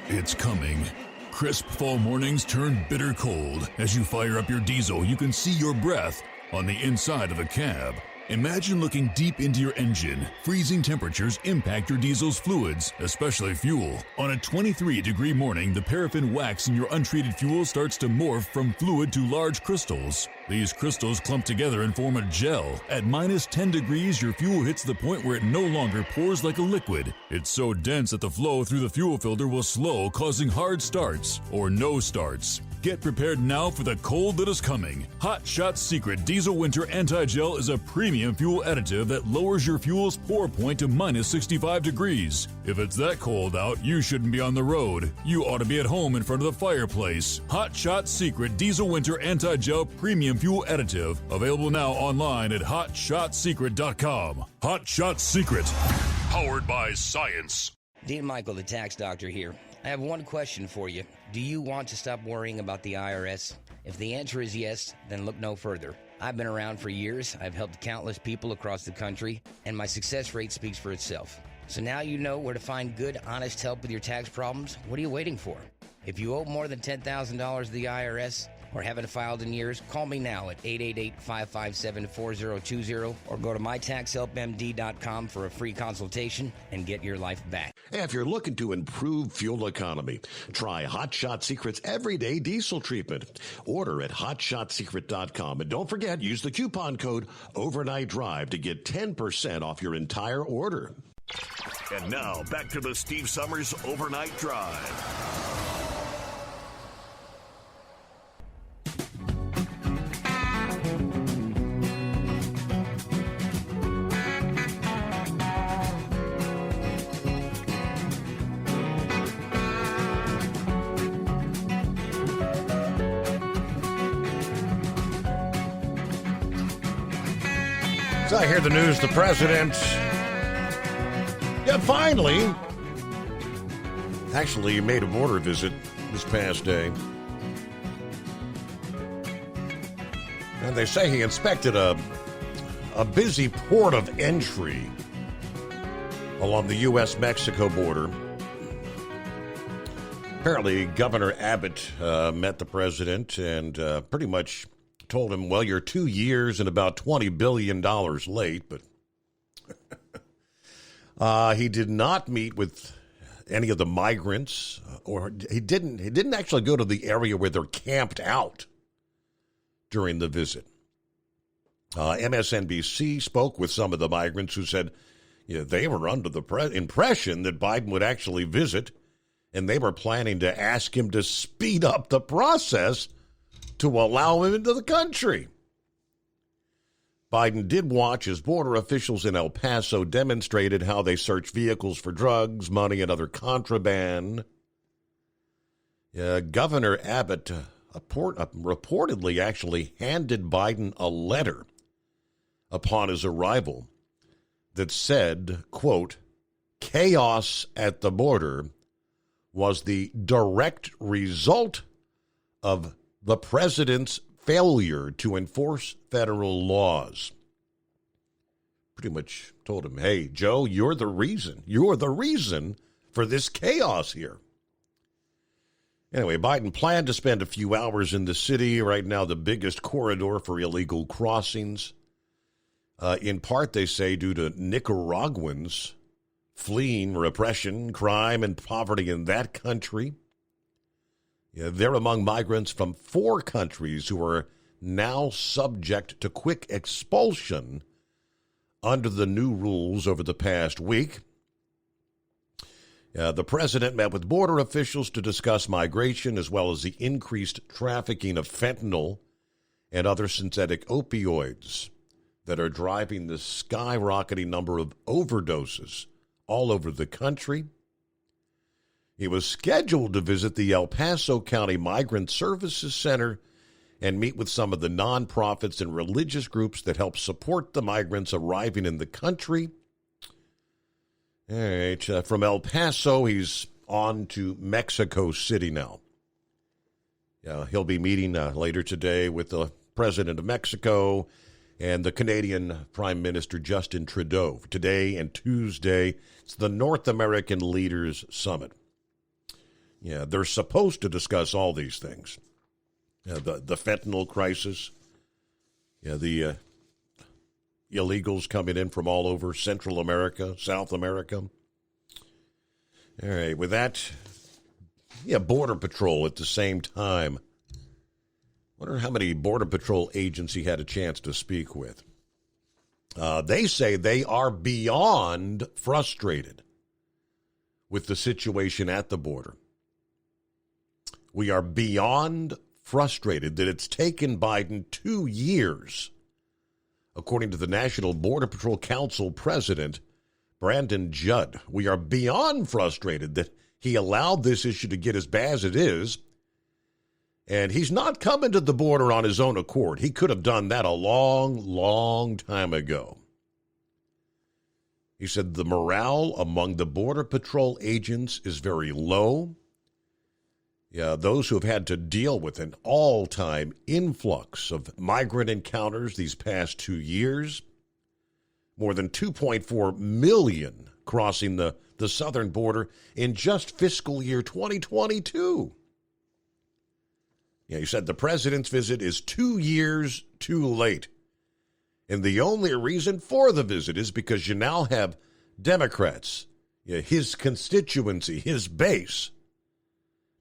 It's coming. Crisp fall mornings turn bitter cold. As you fire up your diesel, you can see your breath on the inside of a cab. Imagine looking deep into your engine. Freezing temperatures impact your diesel's fluids, especially fuel. On a 23-degree morning, the paraffin wax in your untreated fuel starts to morph from fluid to large crystals. These crystals clump together and form a gel. At minus 10 degrees, your fuel hits the point where it no longer pours like a liquid. It's so dense that the flow through the fuel filter will slow, causing hard starts or no starts. Get prepared now for the cold that is coming. Hot Shot Secret Diesel Winter Anti-Gel is a premium fuel additive that lowers your fuel's pour point to minus 65 degrees. If it's that cold out, you shouldn't be on the road. You ought to be at home in front of the fireplace. Hot Shot Secret Diesel Winter Anti-Gel Premium Fuel Additive. Available now online at HotShotSecret.com. Hot Shot Secret. Powered by science. Dean Michael, the tax doctor here. I have one question for you. Do you want to stop worrying about the IRS? If the answer is yes, then look no further. I've been around for years. I've helped countless people across the country, and my success rate speaks for itself. So now you know where to find good, honest help with your tax problems. What are you waiting for? If you owe more than $10,000 to the IRS or haven't filed in years, call me now at 888-557-4020 or go to mytaxhelpmd.com for a free consultation and get your life back. If you're looking to improve fuel economy, try Hot Shot Secret's Everyday Diesel Treatment. Order at hotshotsecret.com. And don't forget, use the coupon code Overnight Drive to get 10% off your entire order. And now, back to the Steve Summers Overnight Drive. So I hear the news, the president, finally, actually made a border visit this past day. And they say he inspected a busy port of entry along the U.S.-Mexico border. Apparently, Governor Abbott met the president and pretty much told him, well, you're 2 years and about $20 billion late, but he did not meet with any of the migrants, or he didn't actually go to the area where they're camped out during the visit. MSNBC spoke with some of the migrants who said they were under the impression that Biden would actually visit, and they were planning to ask him to speed up the process to allow him into the country. Biden did watch as border officials in El Paso demonstrated how they search vehicles for drugs, money, and other contraband. Governor Abbott reportedly actually handed Biden a letter upon his arrival that said, quote, chaos at the border was the direct result of the president's failure to enforce federal laws. Pretty much told him, hey, Joe, you're the reason. You're the reason for this chaos here. Anyway, Biden planned to spend a few hours in the city, right now the biggest corridor for illegal crossings. In part, they say, due to Nicaraguans fleeing repression, crime, and poverty in that country. They're among migrants from 4 countries who are now subject to quick expulsion under the new rules over the past week. The president met with border officials to discuss migration as well as the increased trafficking of fentanyl and other synthetic opioids that are driving the skyrocketing number of overdoses all over the country. He was scheduled to visit the El Paso County Migrant Services Center and meet with some of the nonprofits and religious groups that help support the migrants arriving in the country. All right, from El Paso, he's on to Mexico City now. He'll be meeting later today with the president of Mexico and the Canadian Prime Minister Justin Trudeau. Today and Tuesday, it's the North American Leaders Summit. They're supposed to discuss all these things. The fentanyl crisis, the illegals coming in from all over Central America, South America. All right, with that, Border Patrol at the same time. Wonder how many Border Patrol agents he had a chance to speak with. They say they are beyond frustrated with the situation at the border. We are beyond frustrated that it's taken Biden 2 years, according to the National Border Patrol Council President, Brandon Judd. We are beyond frustrated that he allowed this issue to get as bad as it is. And he's not coming to the border on his own accord. He could have done that a long, long time ago. He said the morale among the Border Patrol agents is very low. Those who have had to deal with an all-time influx of migrant encounters these past 2 years, more than 2.4 million crossing the southern border in just fiscal year 2022. He said the president's visit is 2 years too late. And the only reason for the visit is because you now have Democrats, his constituency, his base,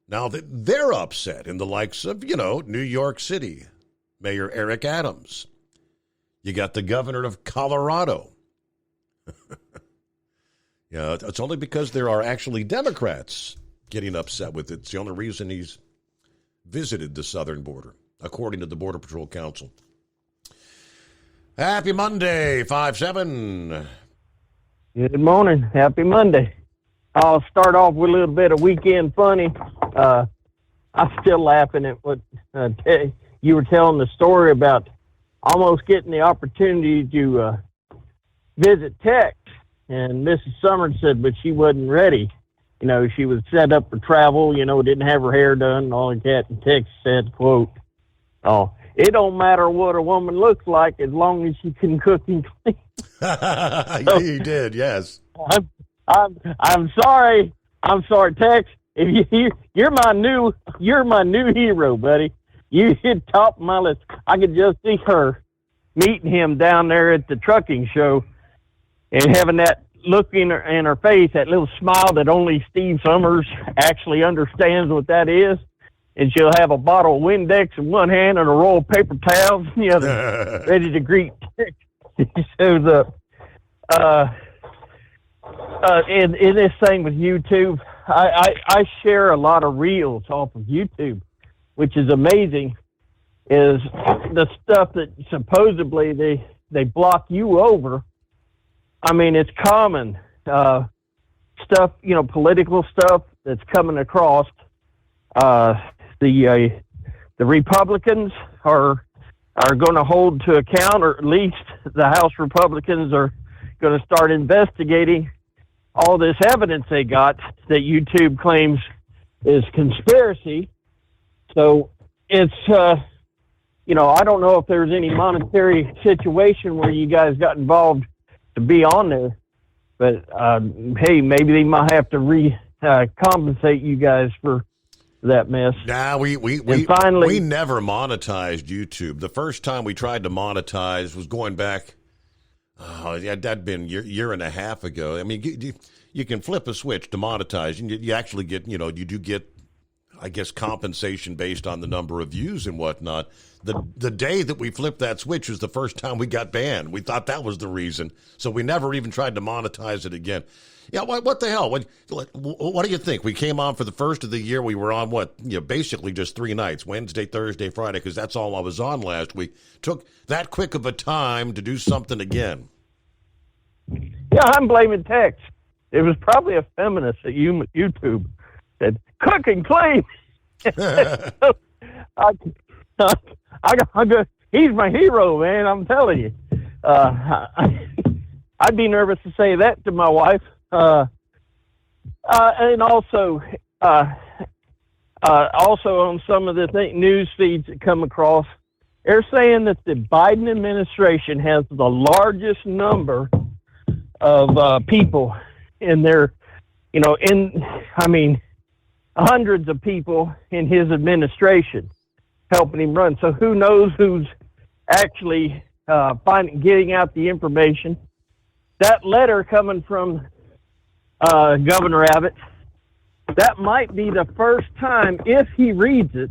now that they're upset in the likes of, New York City, Mayor Eric Adams. You got the governor of Colorado. It's only because there are actually Democrats getting upset with it. It's the only reason he's visited the southern border, according to the Border Patrol Council. Happy Monday, 5-7. Good morning. Happy Monday. I'll start off with a little bit of weekend funny. I'm still laughing at what you were telling the story about almost getting the opportunity to visit Tex. And Mrs. Summers said, but she wasn't ready. She was set up for travel, didn't have her hair done and all like that. And Tex said, quote, "Oh, it don't matter what a woman looks like as long as she can cook and clean." So, he did, yes. I'm sorry. I'm sorry, Tex. If you're my new hero, buddy. You hit top of my list. I could just see her meeting him down there at the trucking show and having that look in her face, that little smile that only Steve Summers actually understands what that is. And she'll have a bottle of Windex in one hand and a roll of paper towels in the other, ready to greet Tex. He shows up. In this thing with YouTube, I share a lot of reels off of YouTube, which is amazing, is the stuff that supposedly they block you over. I mean, it's common stuff, political stuff that's coming across. The Republicans are going to hold to account, or at least the House Republicans are going to start investigating all this evidence they got that YouTube claims is conspiracy. So it's, I don't know if there's any monetary situation where you guys got involved to be on there, but hey, maybe they might have to compensate you guys for that mess. Nah, we never monetized YouTube. The first time we tried to monetize was going back, that'd been a year and a half ago. I mean, you can flip a switch to monetize, and you actually get, you do get, I guess, compensation based on the number of views and whatnot. The day that we flipped that switch was the first time we got banned. We thought that was the reason, so we never even tried to monetize it again. Yeah, what the hell? What do you think? We came on for the first of the year. We were on basically just 3 nights, Wednesday, Thursday, Friday, because that's all I was on last week. Took that quick of a time to do something again. Yeah, I'm blaming Tex. It was probably a feminist at YouTube that cook and clean. He's my hero, man. I'm telling you. I'd be nervous to say that to my wife. And also on some of the news feeds that come across, they're saying that the Biden administration has the largest number of people in their, hundreds of people in his administration helping him run. So who knows who's actually getting out the information. That letter coming from Governor Abbott, that might be the first time, if he reads it,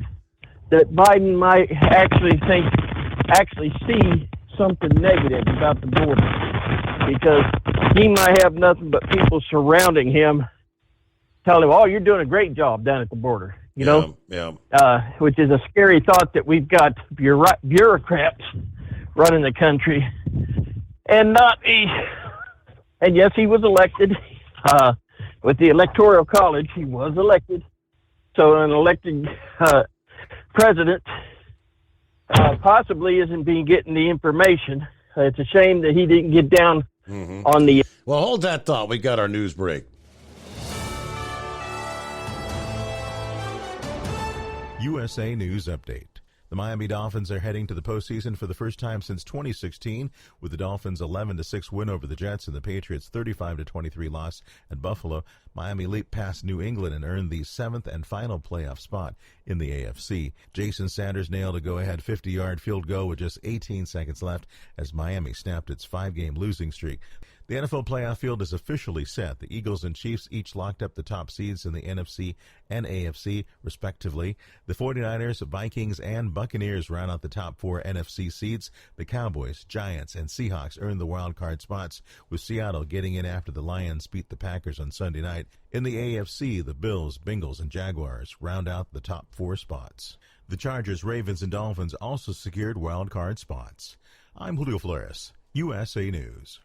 that Biden might actually see something negative about the border, because he might have nothing but people surrounding him telling him, "Oh, you're doing a great job down at the border," Yeah. Which is a scary thought that we've got bureaucrats running the country, and not and yes, he was elected. With the Electoral College, he was elected. So an elected president possibly isn't getting the information. It's a shame that he didn't get down on the... Well, hold that thought. We got our news break. USA News Update. The Miami Dolphins are heading to the postseason for the first time since 2016, with the Dolphins' 11-6 win over the Jets and the Patriots' 35-23 loss at Buffalo. Miami leaped past New England and earned the 7th and final playoff spot in the AFC. Jason Sanders nailed a go-ahead 50-yard field goal with just 18 seconds left as Miami snapped its 5-game losing streak. The NFL playoff field is officially set. The Eagles and Chiefs each locked up the top seeds in the NFC and AFC, respectively. The 49ers, Vikings, and Buccaneers round out the top 4 NFC seeds. The Cowboys, Giants, and Seahawks earned the wild card spots, with Seattle getting in after the Lions beat the Packers on Sunday night. In the AFC, the Bills, Bengals, and Jaguars round out the top 4 spots. The Chargers, Ravens, and Dolphins also secured wild card spots. I'm Julio Flores, USA News.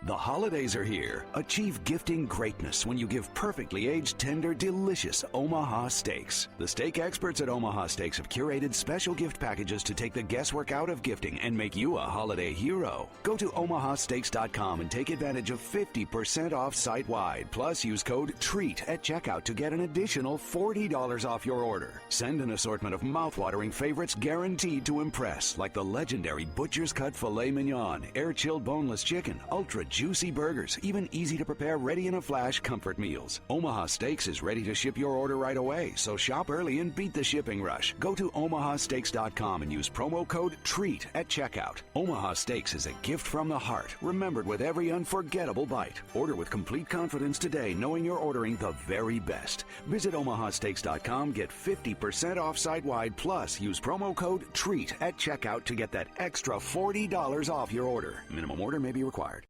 The holidays are here. Achieve gifting greatness when you give perfectly aged, tender, delicious Omaha steaks. The steak experts at Omaha Steaks have curated special gift packages to take the guesswork out of gifting and make you a holiday hero. Go to omahasteaks.com and take advantage of 50% off site-wide. Plus, use code TREAT at checkout to get an additional $40 off your order. Send an assortment of mouthwatering favorites guaranteed to impress, like the legendary Butcher's Cut Filet Mignon, air-chilled boneless chicken, ultra juicy burgers, even easy-to-prepare, ready-in-a-flash comfort meals. Omaha Steaks is ready to ship your order right away, so shop early and beat the shipping rush. Go to omahasteaks.com and use promo code TREAT at checkout. Omaha Steaks is a gift from the heart, remembered with every unforgettable bite. Order with complete confidence today, knowing you're ordering the very best. Visit omahasteaks.com, get 50% off site-wide, plus use promo code TREAT at checkout to get that extra $40 off your order. Minimum order may be required.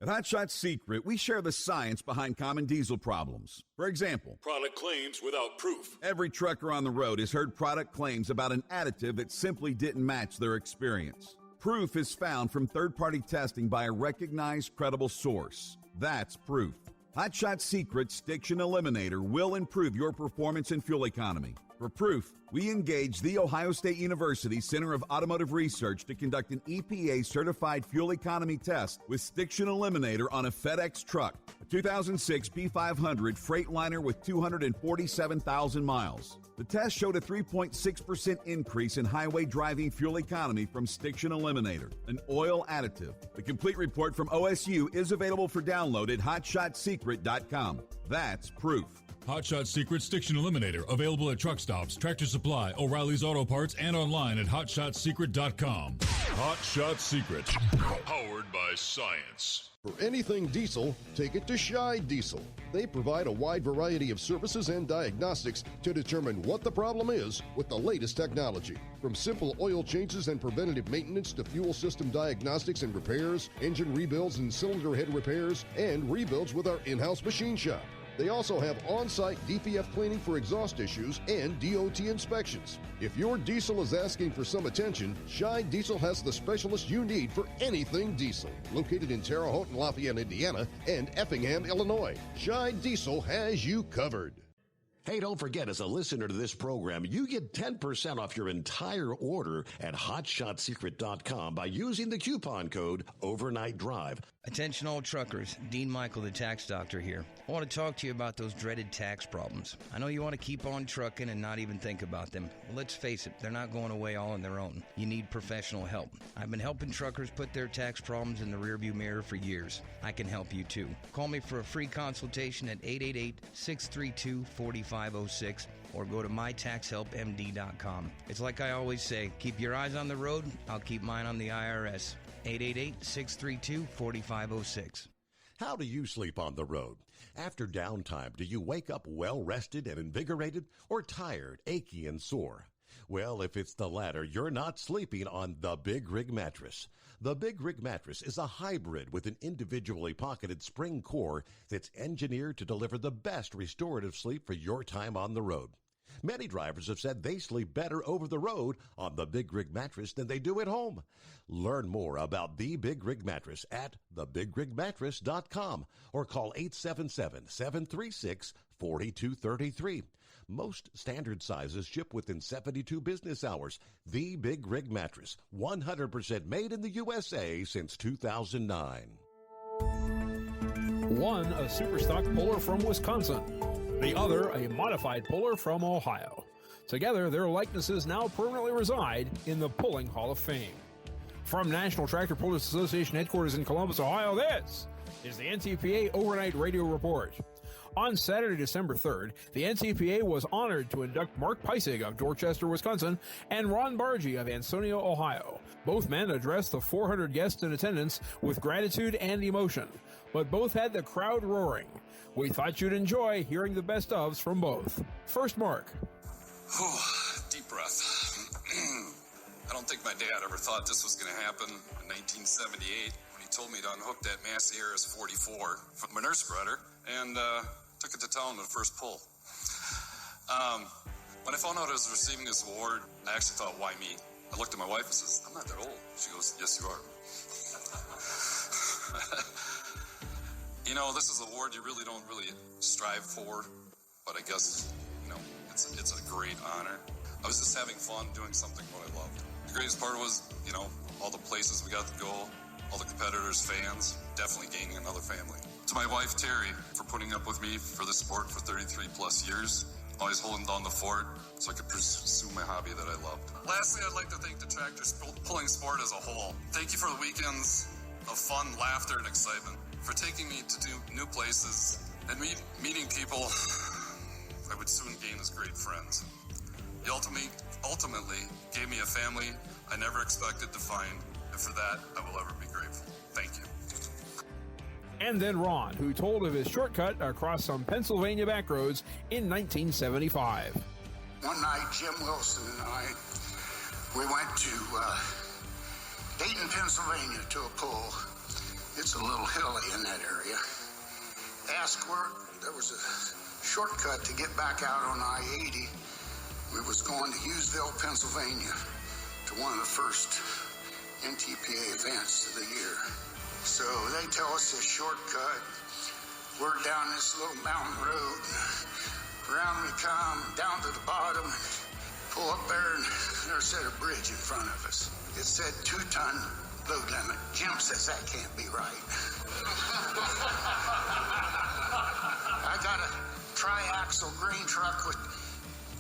At Hot Shot Secret, we share the science behind common diesel problems. For example, product claims without proof. Every trucker on the road has heard product claims about an additive that simply didn't match their experience. Proof is found from third-party testing by a recognized, credible source. That's proof. Hot Shot Secret's Stiction Eliminator will improve your performance and fuel economy. For proof, we engaged the Ohio State University Center of Automotive Research to conduct an EPA-certified fuel economy test with Stiction Eliminator on a FedEx truck, a 2006 P500 Freightliner with 247,000 miles. The test showed a 3.6% increase in highway driving fuel economy from Stiction Eliminator, an oil additive. The complete report from OSU is available for download at hotshotsecret.com. That's proof. Hot Shot Secret Stiction Eliminator, available at truck stops, Tractor Supply, O'Reilly's Auto Parts, and online at hotshotsecret.com. Hot Shot Secret, powered by science. For anything diesel, take it to Scheid Diesel. They provide a wide variety of services and diagnostics to determine what the problem is with the latest technology. From simple oil changes and preventative maintenance to fuel system diagnostics and repairs, engine rebuilds and cylinder head repairs, and rebuilds with our in-house machine shop. They also have on-site DPF cleaning for exhaust issues and DOT inspections. If your diesel is asking for some attention, Scheid Diesel has the specialist you need for anything diesel. Located in Terre Haute and Lafayette, Indiana, and Effingham, Illinois, Scheid Diesel has you covered. Hey, don't forget, as a listener to this program, you get 10% off your entire order at hotshotsecret.com by using the coupon code Overnight Drive. Attention all truckers, Dean Michael, the tax doctor here. I want to talk to you about those dreaded tax problems. I know you want to keep on trucking and not even think about them. Well, let's face it, they're not going away all on their own. You need professional help. I've been helping truckers put their tax problems in the rearview mirror for years. I can help you too. Call me for a free consultation at 888-632-4506 or go to mytaxhelpmd.com. It's like I always say, keep your eyes on the road, I'll keep mine on the IRS. 888-632-4506. How do you sleep on the road? After downtime, do you wake up well-rested and invigorated or tired, achy, and sore? Well, if it's the latter, you're not sleeping on the Big Rig Mattress. The Big Rig Mattress is a hybrid with an individually pocketed spring core that's engineered to deliver the best restorative sleep for your time on the road. Many drivers have said they sleep better over the road on the Big Rig Mattress than they do at home. Learn more about the Big Rig Mattress at thebigrigmattress.com or call 877-736-4233. Most standard sizes ship within 72 business hours. The Big Rig Mattress, 100% made in the USA since 2009. One, a Superstock puller from Wisconsin. The other, a modified puller from Ohio. Together, their likenesses now permanently reside in the Pulling Hall of Fame. From National Tractor Pullers Association headquarters in Columbus, Ohio, this is the NTPA Overnight Radio Report. On Saturday, December 3rd, the NTPA was honored to induct Mark Peisig of Dorchester, Wisconsin, and Ron Bargy of Ansonia, Ohio. Both men addressed the 400 guests in attendance with gratitude and emotion, but both had the crowd roaring. We thought you'd enjoy hearing the best ofs from both. First, Mark. Deep breath. I don't think my dad ever thought this was going to happen in 1978 when he told me to unhook that Massey Harris 44 from my nurse spreader and took it to town with the first pull. When I found out I was receiving this award, I actually thought, why me? I looked at my wife and says, I'm not that old. She goes, yes, you are. You know, this is an award you really don't strive for, but I guess, it's a great honor. I was just having fun doing something what I loved. The greatest part was, all the places we got to go, all the competitors, fans, definitely gaining another family. To my wife, Terry, for putting up with me for the sport for 33 plus years, always holding down the fort so I could pursue my hobby that I loved. Lastly, I'd like to thank the tractor pulling sport as a whole. Thank you for the weekends of fun, laughter, and excitement, for taking me to new places and meeting people I would soon gain as great friends. You ultimately gave me a family I never expected to find, and for that, I will ever be grateful. Thank you. And then Ron, who told of his shortcut across some Pennsylvania back roads in 1975. One night, Jim Wilson and I, we went to Dayton, Pennsylvania to a pull. It's a little hilly in that area. Asked where there was a shortcut to get back out on I-80. We was going to Hughesville, Pennsylvania, to one of the first NTPA events of the year. So they tell us this shortcut. We're down this little mountain road. Around we come, down to the bottom, pull up there, and there's a bridge in front of us. It said 2-ton load limit. Jim says that can't be right. I got a tri-axle green truck with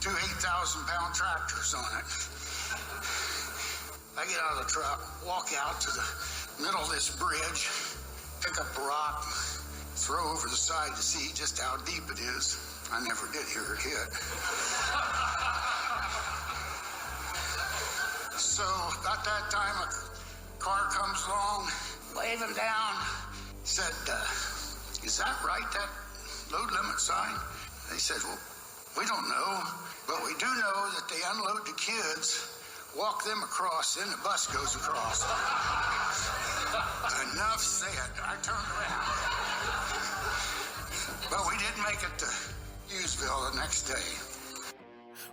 2 8,000-pound tractors on it. I get out of the truck, walk out to the middle of this bridge, pick up a rock, throw over the side to see just how deep it is. I never did hear it hit. So about that time, a car comes along, waving down, said, is that right, that load limit sign? They said, well, we don't know, but we do know that they unload the kids, walk them across, then the bus goes across. Enough said. I turned around. But we did make it to Hughesville the next day.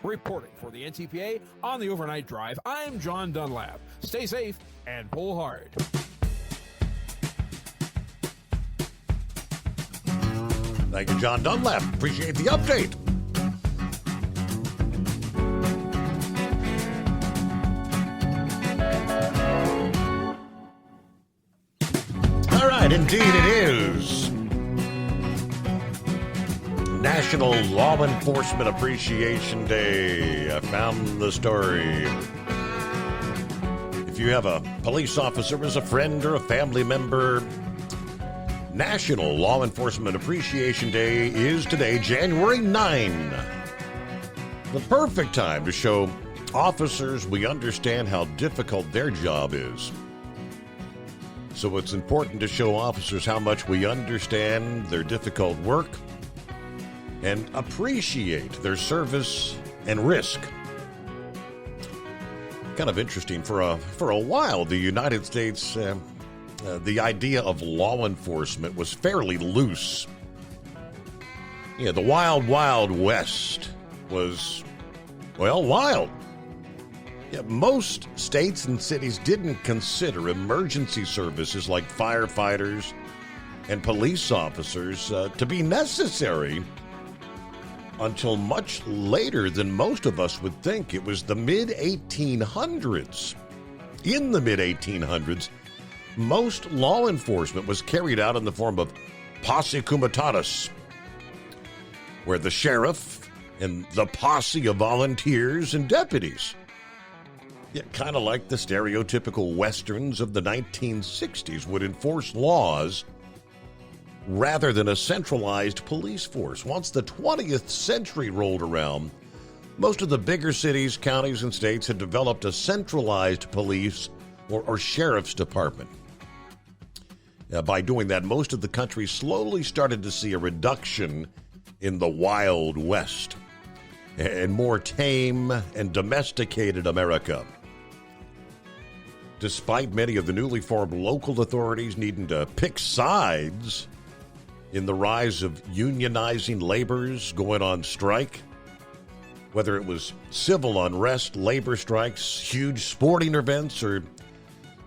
Reporting for the NTPA on the Overnight Drive, I'm John Dunlap. Stay safe and pull hard. Thank you, John Dunlap. Appreciate the update. All right, indeed it is National Law Enforcement Appreciation Day. I found the story. If you have a police officer as a friend or a family member, National Law Enforcement Appreciation Day is today, January 9. The perfect time to show officers we understand how difficult their job is. So it's important to show officers how much we understand their difficult work and appreciate their service and risk. Kind of interesting. For a while, the United States, the idea of law enforcement was fairly loose. Yeah, the wild, wild west was, well, wild. Yeah, most states and cities didn't consider emergency services like firefighters and police officers to be necessary until much later than most of us would think. It was the mid-1800s. In the mid-1800s, most law enforcement was carried out in the form of posse comitatus, where the sheriff and the posse of volunteers and deputies, yeah, kind of like the stereotypical westerns of the 1960s, would enforce laws rather than a centralized police force. Once the 20th century rolled around, most of the bigger cities, counties, and states had developed a centralized police or sheriff's department. By doing that, most of the country slowly started to see a reduction in the Wild West and more tame and domesticated America. Despite many of the newly formed local authorities needing to pick sides in the rise of unionizing laborers going on strike, whether it was civil unrest, labor strikes, huge sporting events, or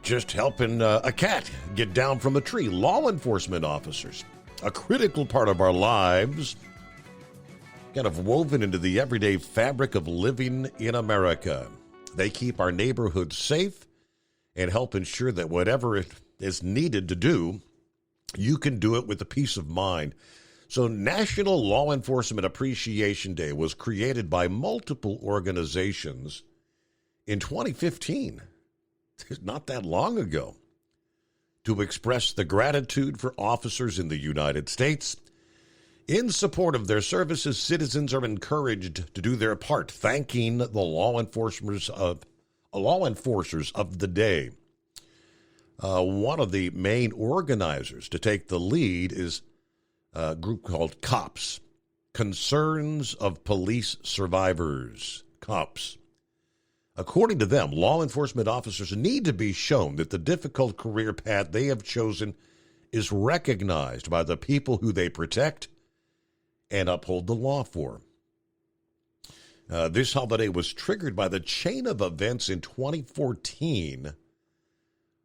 just helping a cat get down from a tree, law enforcement officers, a critical part of our lives, kind of woven into the everyday fabric of living in America. They keep our neighborhoods safe and help ensure that whatever it is needed to do, you can do it with a peace of mind. So National Law Enforcement Appreciation Day was created by multiple organizations in 2015, not that long ago, to express the gratitude for officers in the United States. In support of their services, citizens are encouraged to do their part, thanking the law enforcers of the day. One of the main organizers to take the lead is a group called COPS, Concerns of Police Survivors, COPS. According to them, law enforcement officers need to be shown that the difficult career path they have chosen is recognized by the people who they protect and uphold the law for. This holiday was triggered by the chain of events in 2014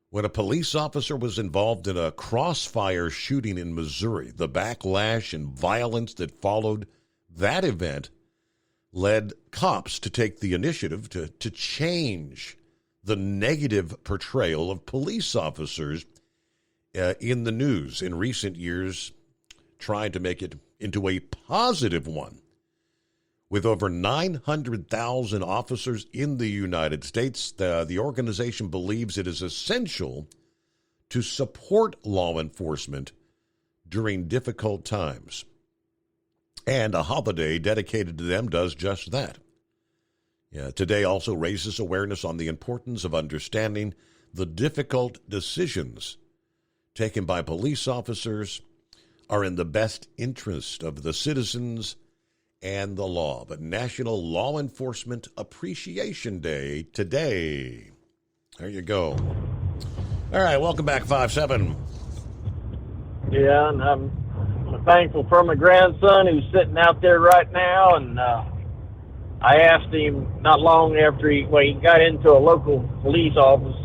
when a police officer was involved in a crossfire shooting in Missouri. The backlash and violence that followed that event led cops to take the initiative to change the negative portrayal of police officers in the news in recent years, trying to make it into a positive one. With over 900,000 officers in the United States, the organization believes it is essential to support law enforcement during difficult times. And a holiday dedicated to them does just that. Today also raises awareness on the importance of understanding the difficult decisions taken by police officers are in the best interest of the citizens and the law. But National Law Enforcement Appreciation Day today. There you go. All right, welcome back, 5-7. Yeah, and I'm thankful for my grandson who's sitting out there right now. And I asked him not long after he got into a local police office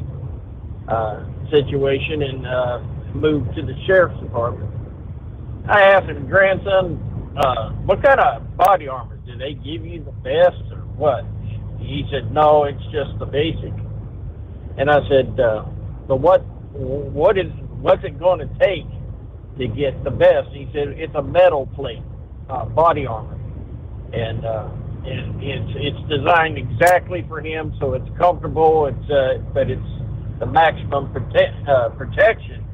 situation and moved to the sheriff's department. I asked him, grandson, what kind of body armor? Do they give you the best or what? He said, no, it's just the basic. And I said, but what's it going to take to get the best? He said, it's a metal plate, body armor. And it's designed exactly for him, so it's comfortable, but it's the maximum protection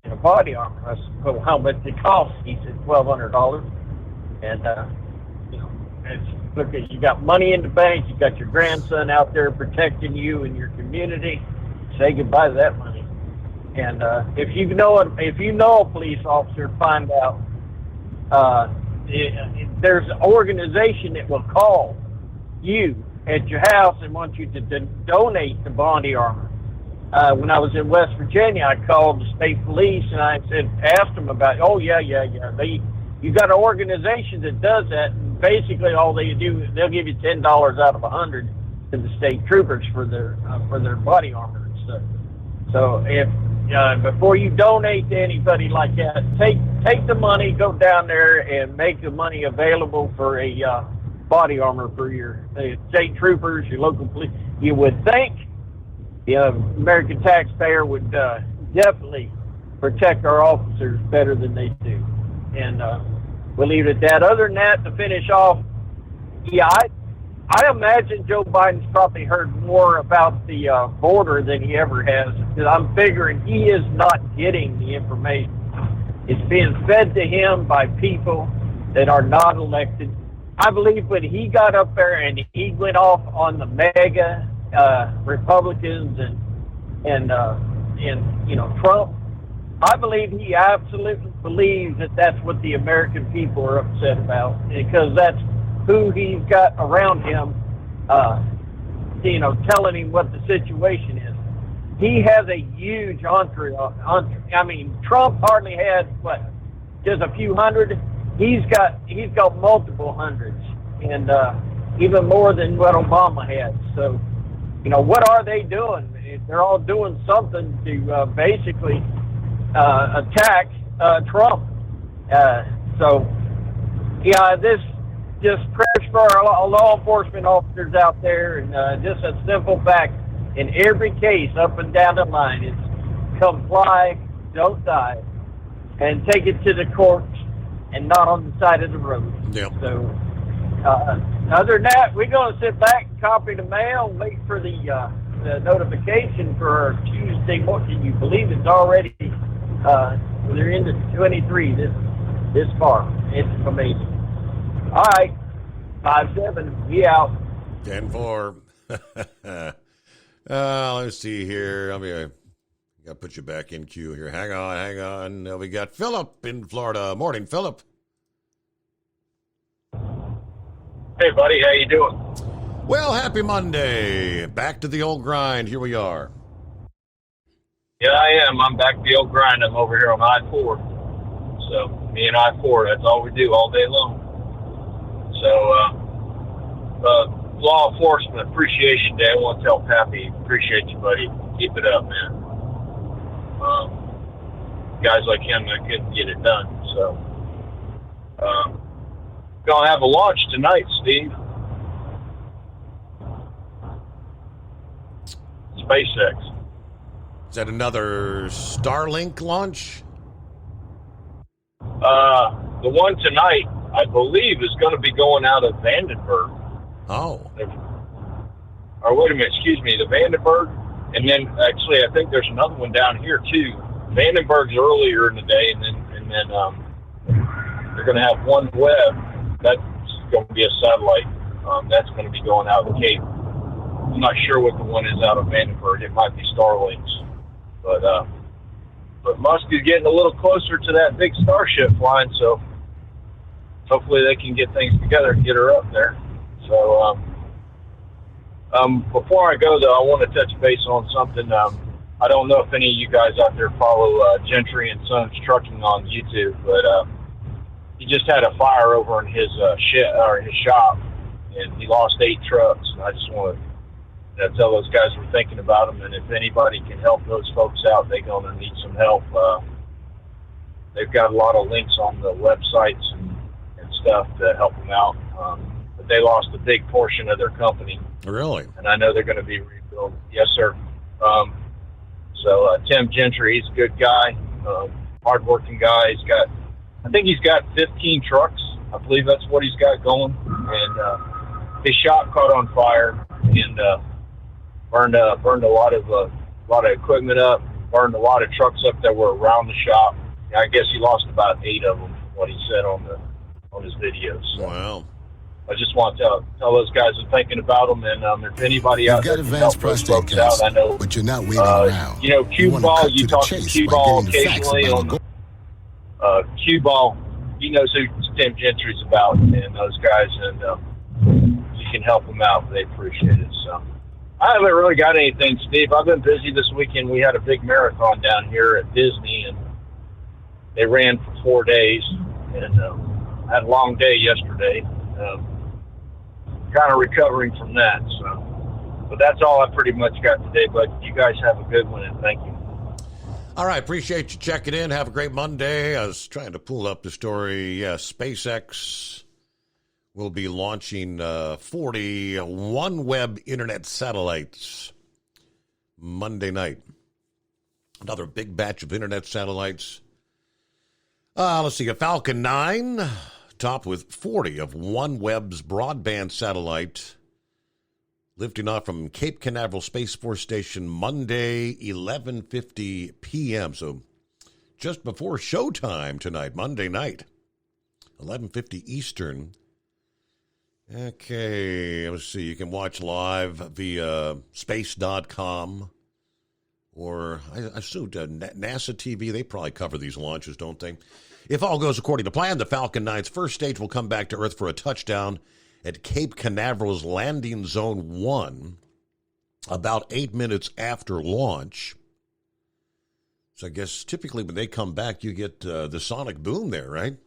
in a body armor. I said, well, how much it costs? He said, $1,200. And, look, you got money in the bank, you got your grandson out there protecting you and your community. Say goodbye to that money. And if you know a police officer, find out there's an organization that will call you at your house and want you to donate the body armor. When I was in West Virginia, I called the state police and I asked them about, you got an organization that does that, and basically all they do, they'll give you $10 out of 100 to the state troopers for their body armor and stuff. So if before you donate to anybody like that, take the money, go down there and make the money available for a body armor for your state troopers, your local police. You would think the American taxpayer would definitely protect our officers better than they do. And we'll leave it at that. Other than that, to finish off, I imagine Joe Biden's probably heard more about the border than he ever has. Because I'm figuring he is not getting the information. It's being fed to him by people that are not elected. I believe when he got up there and he went off on the mega Republicans and Trump, I believe he absolutely believes that that's what the American people are upset about, because that's who he's got around him, telling him what the situation is. He has a huge entourage. I mean, Trump hardly had, just a few hundred. He's got multiple hundreds, and even more than what Obama had. So, what are they doing? They're all doing something to basically attack Trump. This just prayers for our law enforcement officers out there, and just a simple fact, in every case up and down the line, it's comply, don't die, and take it to the courts and not on the side of the road. Yep. So, other than that, we're going to sit back and copy the mail and wait for the notification for our Tuesday morning. Can you believe it's already, they're into 23 this far. It's amazing. All right, 5-7, we out. 10-4. Let's see here. I got to put you back in queue here. Hang on. We got Philip in Florida. Morning, Philip. Hey, buddy. How you doing? Well, happy Monday. Back to the old grind. Here we are. Yeah, I am. I'm back to the old grind. I'm over here on I-4. So me and I-4, that's all we do all day long. So Law Enforcement Appreciation Day. I want to tell Pappy, appreciate you, buddy. Keep it up, man. Guys like him that couldn't get it done. So gonna have a launch tonight, Steve. SpaceX. Is that another Starlink launch? The one tonight, I believe, is going to be going out of Vandenberg. Oh. Or wait a minute, excuse me, the Vandenberg. And then, actually, I think there's another one down here, too. Vandenberg's earlier in the day, and then they're going to have OneWeb. That's going to be a satellite. That's going to be going out of Cape. I'm not sure what the one is out of Vandenberg. It might be Starlink's. But Musk is getting a little closer to that big Starship flying, so hopefully they can get things together and get her up there. So before I go, though, I want to touch base on something. I don't know if any of you guys out there follow Gentry and Sons Trucking on YouTube, but he just had a fire over in his his shop, and he lost 8 trucks. And I just want to tell those guys we're thinking about them, and if anybody can help those folks out, they're going to need some help. They've got a lot of links on the websites and stuff to help them out. But they lost a big portion of their company. Really? And I know they're going to be rebuilt. Yes, sir. So Tim Gentry, he's a good guy, hardworking guy. I think he's got 15 trucks. I believe that's what he's got going. And his shop caught on fire and burned a lot of equipment up, burned a lot of trucks up that were around the shop. I guess he lost about 8 of them, from what he said on his videos. So wow. I just want to tell those guys I'm thinking about them, and if anybody out there can help those folks out, I know. But you're not waiting around. You know, Cue Ball, you talk to Cue Ball occasionally on Cue Ball. He knows who Tim Gentry's about, and those guys, and you can help them out. They appreciate it. So I haven't really got anything, Steve. I've been busy this weekend. We had a big marathon down here at Disney, and they ran for 4 days, and I had a long day yesterday. Kind of recovering from that. So, but that's all I pretty much got today. But you guys have a good one, and thank you. All right, appreciate you checking in. Have a great Monday. I was trying to pull up the story. Yeah, SpaceX will be launching 40 OneWeb internet satellites Monday night. Another big batch of internet satellites. Let's see, a Falcon 9 topped with 40 of OneWeb's broadband satellite lifting off from Cape Canaveral Space Force Station Monday, 11:50 p.m. So just before showtime tonight, Monday night, 11:50 Eastern. Okay, let's see. You can watch live via space.com or I assume NASA TV. They probably cover these launches, don't they? If all goes according to plan, the Falcon 9's first stage will come back to Earth for a touchdown at Cape Canaveral's Landing Zone 1 about 8 minutes after launch. So I guess typically when they come back, you get the sonic boom there, right?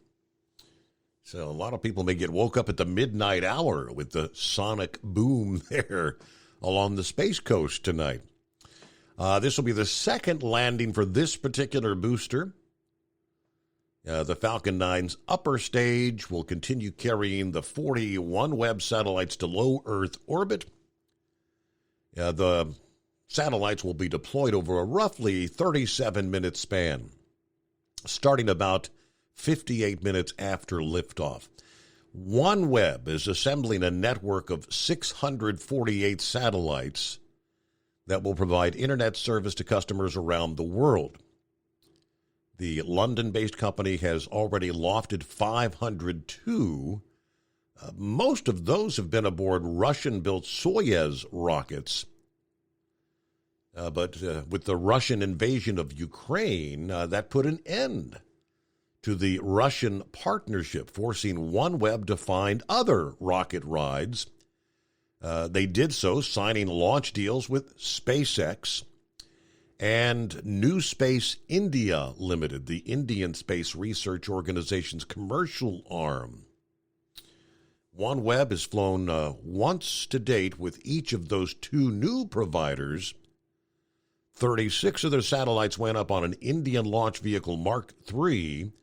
So a lot of people may get woke up at the midnight hour with the sonic boom there along the Space Coast tonight. This will be the second landing for this particular booster. The Falcon 9's upper stage will continue carrying the 40 OneWeb satellites to low Earth orbit. The satellites will be deployed over a roughly 37-minute span, starting about 58 minutes after liftoff. OneWeb is assembling a network of 648 satellites that will provide internet service to customers around the world. The London-based company has already lofted 502. Most of those have been aboard Russian-built Soyuz rockets. But with the Russian invasion of Ukraine, that put an end to the Russian partnership, forcing OneWeb to find other rocket rides. They did so, signing launch deals with SpaceX and New Space India Limited, the Indian Space Research Organization's commercial arm. OneWeb has flown once to date with each of those two new providers. 36 of their satellites went up on an Indian launch vehicle Mark III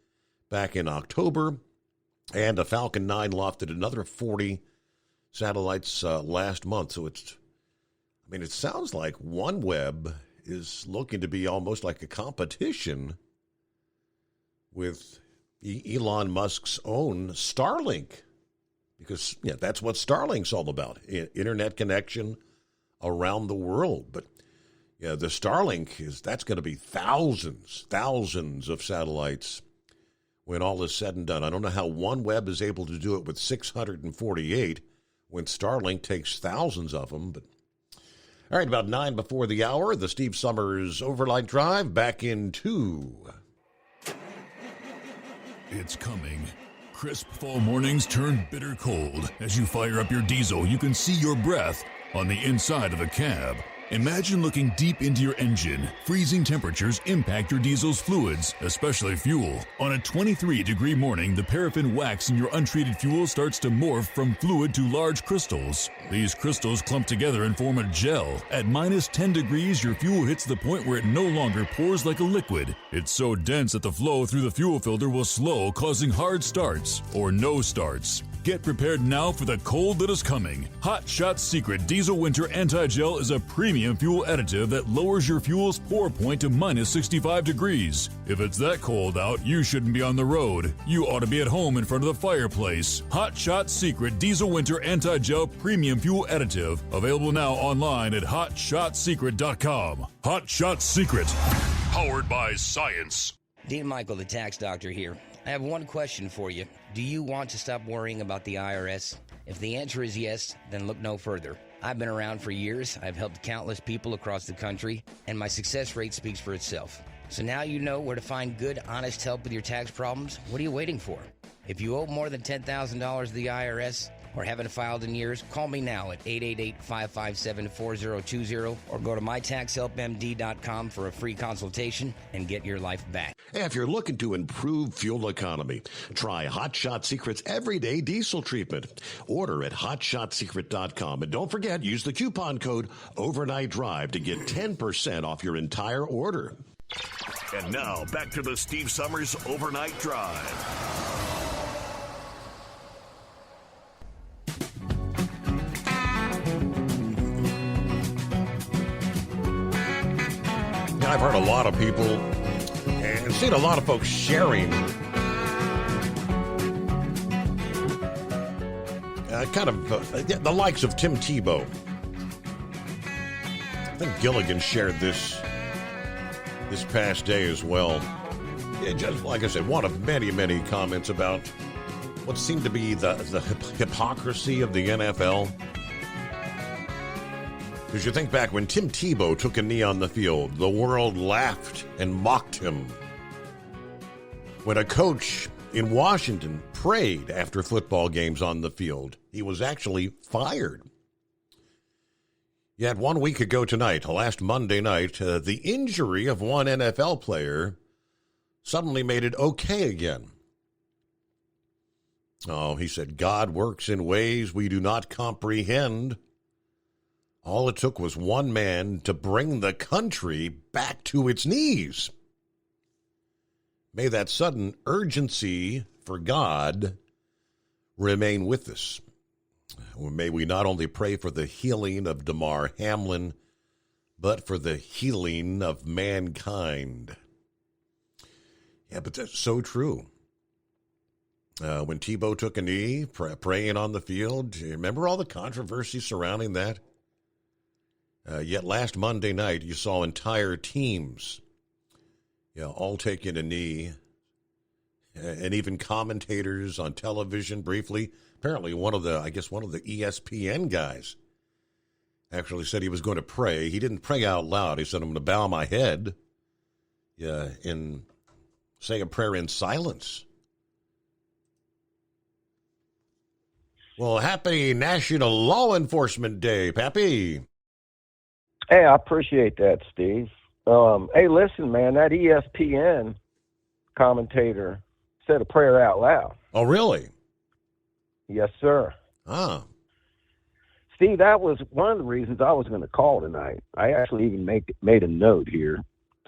back in October, and a Falcon 9 lofted another 40 satellites last month. So it sounds like OneWeb is looking to be almost like a competition with Elon Musk's own Starlink, because that's what Starlink's all about, internet connection around the world. But the Starlink that's going to be thousands of satellites when all is said and done. I don't know how OneWeb is able to do it with 648 when Starlink takes thousands of them, but all right, about 9 before the hour, the Steve Summers Overnight Drive back in 2. It's coming. Crisp fall mornings turn bitter cold. As you fire up your diesel, you can see your breath on the inside of the cab. Imagine looking deep into your engine. Freezing temperatures impact your diesel's fluids, especially fuel. On a 23-degree morning, the paraffin wax in your untreated fuel starts to morph from fluid to large crystals. These crystals clump together and form a gel. At minus 10 degrees, your fuel hits the point where it no longer pours like a liquid. It's so dense that the flow through the fuel filter will slow, causing hard starts or no starts. Get prepared now for the cold that is coming. Hot Shot Secret Diesel Winter Anti-Gel is a premium fuel additive that lowers your fuel's pour point to minus 65 degrees. If it's that cold out, you shouldn't be on the road. You ought to be at home in front of the fireplace. Hot Shot Secret Diesel Winter Anti-Gel Premium Fuel Additive. Available now online at HotShotSecret.com. Hot Shot Secret. Powered by science. Dean Michael, the tax doctor here. I have one question for you. Do you want to stop worrying about the IRS? If the answer is yes, then look no further. I've been around for years. I've helped countless people across the country, and my success rate speaks for itself. So now you know where to find good, honest help with your tax problems. What are you waiting for? If you owe more than $10,000 to the IRS or haven't filed in years, call me now at 888-557-4020 or go to mytaxhelpmd.com for a free consultation and get your life back. If you're looking to improve fuel economy, try Hot Shot Secret's Everyday Diesel Treatment. Order at hotshotsecret.com. And don't forget, use the coupon code Overnight Drive to get 10% off your entire order. And now, back to the Steve Summers Overnight Drive. I've heard a lot of people and seen a lot of folks sharing the likes of Tim Tebow. I think Gilligan shared this past day as well. Just like I said, one of many comments about what seemed to be the hypocrisy of the NFL. Because you think back when Tim Tebow took a knee on the field, the world laughed and mocked him. When a coach in Washington prayed after football games on the field, he was actually fired. Yet 1 week ago tonight, last Monday night, the injury of one NFL player suddenly made it okay again. Oh, he said, God works in ways we do not comprehend. All it took was one man to bring the country back to its knees. May that sudden urgency for God remain with us. May we not only pray for the healing of Damar Hamlin, but for the healing of mankind. Yeah, but that's so true. When Tebow took a knee, praying on the field, do you remember all the controversy surrounding that? Yet last Monday night, you saw entire teams, all taking a knee, and even commentators on television briefly. Apparently, one of the ESPN guys actually said he was going to pray. He didn't pray out loud. He said, I'm going to bow my head and say a prayer in silence. Well, happy National Law Enforcement Day, Pappy. Hey, I appreciate that, Steve. Hey, listen, man, that ESPN commentator said a prayer out loud. Oh, really? Yes, sir. Ah. Steve, that was one of the reasons I was going to call tonight. I actually even made a note here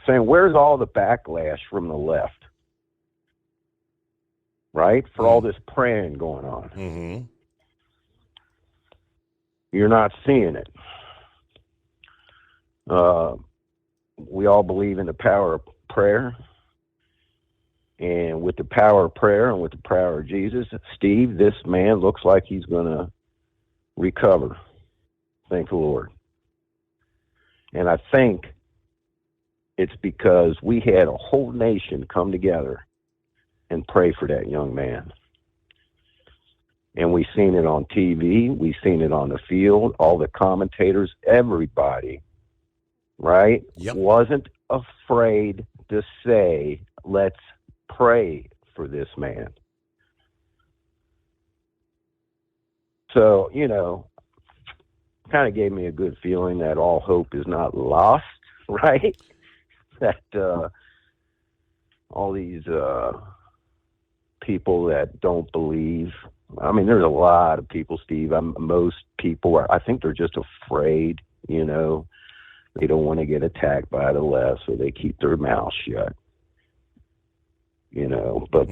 saying, where's all the backlash from the left? Right? For all this praying going on. Mm-hmm. You're not seeing it. We all believe in the power of prayer. And with the power of prayer and with the power of Jesus, Steve, this man looks like he's going to recover. Thank the Lord. And I think it's because we had a whole nation come together and pray for that young man. And we seen it on TV. We seen it on the field. All the commentators, everybody, right, wasn't afraid to say, let's pray for this man. So, kind of gave me a good feeling that all hope is not lost, right? That all these people that don't believe, I mean, there's a lot of people, Steve. Most people I think they're just afraid, They don't want to get attacked by the left, so they keep their mouth shut. But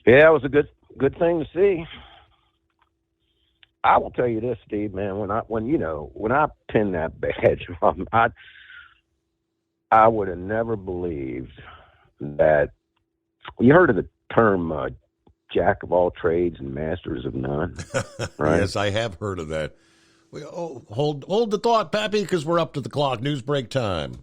yeah, it was a good thing to see. I will tell you this, Steve, man, when I pinned that badge on, I would have never believed that. You heard of the term jack of all trades and masters of none, right? Yes, I have heard of that. Hold the thought, Pappy, because we're up to the clock. News break time.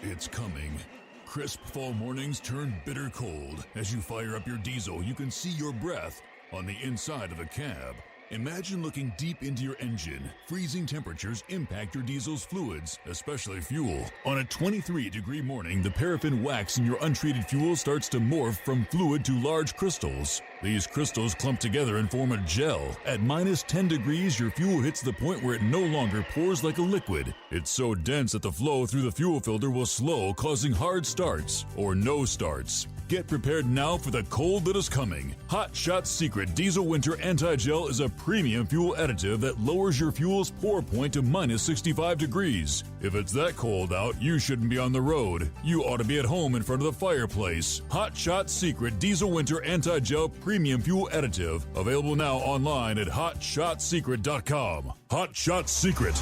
It's coming. Crisp fall mornings turn bitter cold. As you fire up your diesel, you can see your breath on the inside of the cab. Imagine looking deep into your engine. Freezing temperatures impact your diesel's fluids, especially fuel. On a 23-degree morning, the paraffin wax in your untreated fuel starts to morph from fluid to large crystals. These crystals clump together and form a gel. At minus 10 degrees, your fuel hits the point where it no longer pours like a liquid. It's so dense that the flow through the fuel filter will slow, causing hard starts or no starts. Get prepared now for the cold that is coming. Hot Shot Secret Diesel Winter Anti-Gel is a premium fuel additive that lowers your fuel's pour point to minus 65 degrees. If it's that cold out, you shouldn't be on the road. You ought to be at home in front of the fireplace. Hot Shot Secret Diesel Winter Anti-Gel Premium Fuel Additive. Available now online at HotShotSecret.com. Hot Shot Secret.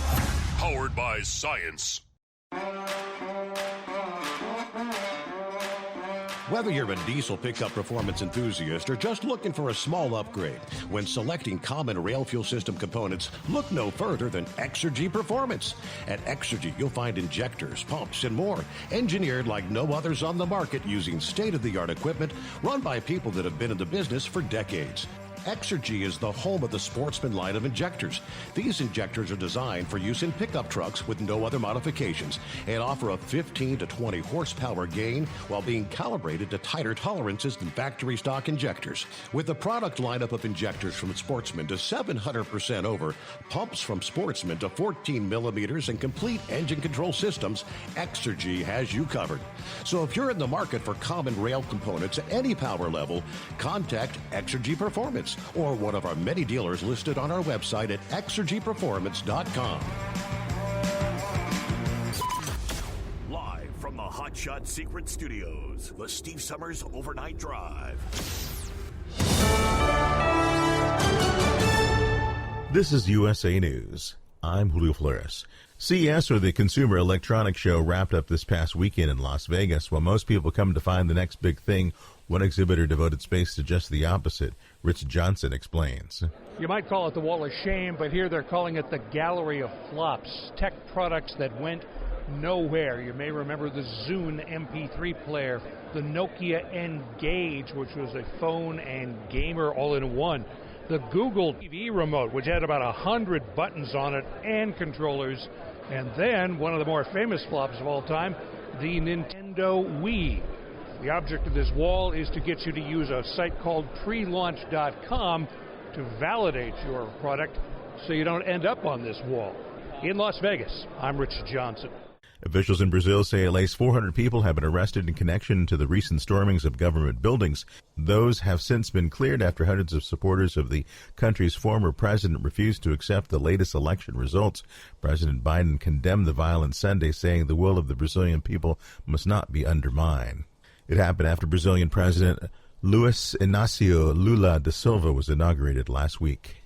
Powered by science. Whether you're a diesel pickup performance enthusiast or just looking for a small upgrade, when selecting common rail fuel system components, look no further than Exergy Performance. At Exergy, you'll find injectors, pumps, and more, engineered like no others on the market using state-of-the-art equipment run by people that have been in the business for decades. Exergy is the home of the Sportsman line of injectors. These injectors are designed for use in pickup trucks with no other modifications and offer a 15 to 20 horsepower gain while being calibrated to tighter tolerances than factory stock injectors. With the product lineup of injectors from Sportsman to 700% over, pumps from Sportsman to 14 millimeters, and complete engine control systems, Exergy has you covered. So if you're in the market for common rail components at any power level, contact Exergy Performance or one of our many dealers listed on our website at exergyperformance.com. Live from the Hot Shot Secret Studios, the Steve Summers Overnight Drive. This is USA News. I'm Julio Flores. CES, or the Consumer Electronics Show, wrapped up this past weekend in Las Vegas. While most people come to find the next big thing, one exhibitor devoted space to just the opposite. Rich Johnson explains. You might call it the Wall of Shame, but here they're calling it the Gallery of Flops. Tech products that went nowhere. You may remember the Zune MP3 player, the Nokia N-Gage, which was a phone and gamer all in one. The Google TV remote, which had about 100 buttons on it and controllers. And then, one of the more famous flops of all time, the Nintendo Wii. The object of this wall is to get you to use a site called prelaunch.com to validate your product so you don't end up on this wall. In Las Vegas, I'm Richard Johnson. Officials in Brazil say at least 400 people have been arrested in connection to the recent stormings of government buildings. Those have since been cleared after hundreds of supporters of the country's former president refused to accept the latest election results. President Biden condemned the violence Sunday, saying the will of the Brazilian people must not be undermined. It happened after Brazilian President Luiz Inácio Lula da Silva was inaugurated last week.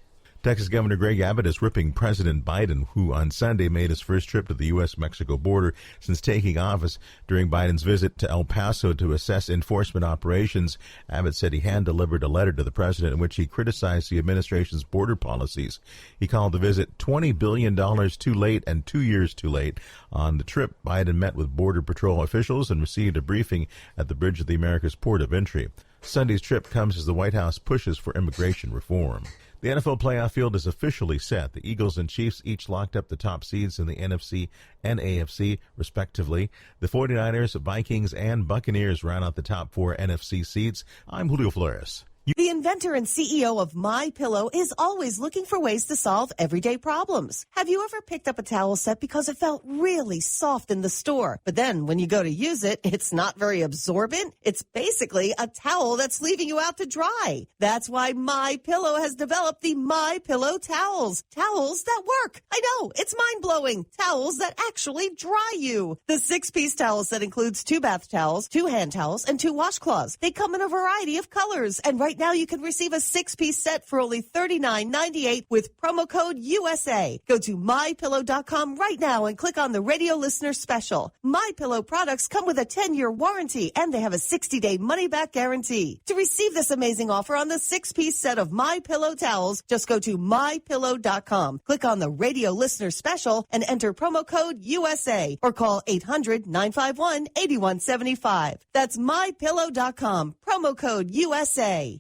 Texas Governor Greg Abbott is ripping President Biden, who on Sunday made his first trip to the U.S.-Mexico border since taking office. During Biden's visit to El Paso to assess enforcement operations, Abbott said he hand-delivered a letter to the president in which he criticized the administration's border policies. He called the visit $20 billion too late and 2 years too late. On the trip, Biden met with Border Patrol officials and received a briefing at the Bridge of the Americas port of entry. Sunday's trip comes as the White House pushes for immigration reform. The NFL playoff field is officially set. The Eagles and Chiefs each locked up the top seeds in the NFC and AFC, respectively. The 49ers, Vikings, and Buccaneers round out the top 4 NFC seeds. I'm Julio Flores. The inventor and CEO of MyPillow is always looking for ways to solve everyday problems. Have you ever picked up a towel set because it felt really soft in the store, but then when you go to use it, it's not very absorbent? It's basically a towel that's leaving you out to dry. That's why MyPillow has developed the MyPillow towels. Towels that work. I know, it's mind-blowing. Towels that actually dry you. The 6-piece towel set includes 2 bath towels, 2 hand towels, and 2 washcloths. They come in a variety of colors, and right now you can receive a 6-piece set for only $39.98 with promo code USA. Go to MyPillow.com right now and click on the radio listener special. MyPillow products come with a 10-year warranty and they have a 60-day money-back guarantee. To receive this amazing offer on the 6-piece set of MyPillow towels, just go to MyPillow.com. Click on the radio listener special and enter promo code USA or call 800-951-8175. That's MyPillow.com. Promo code USA.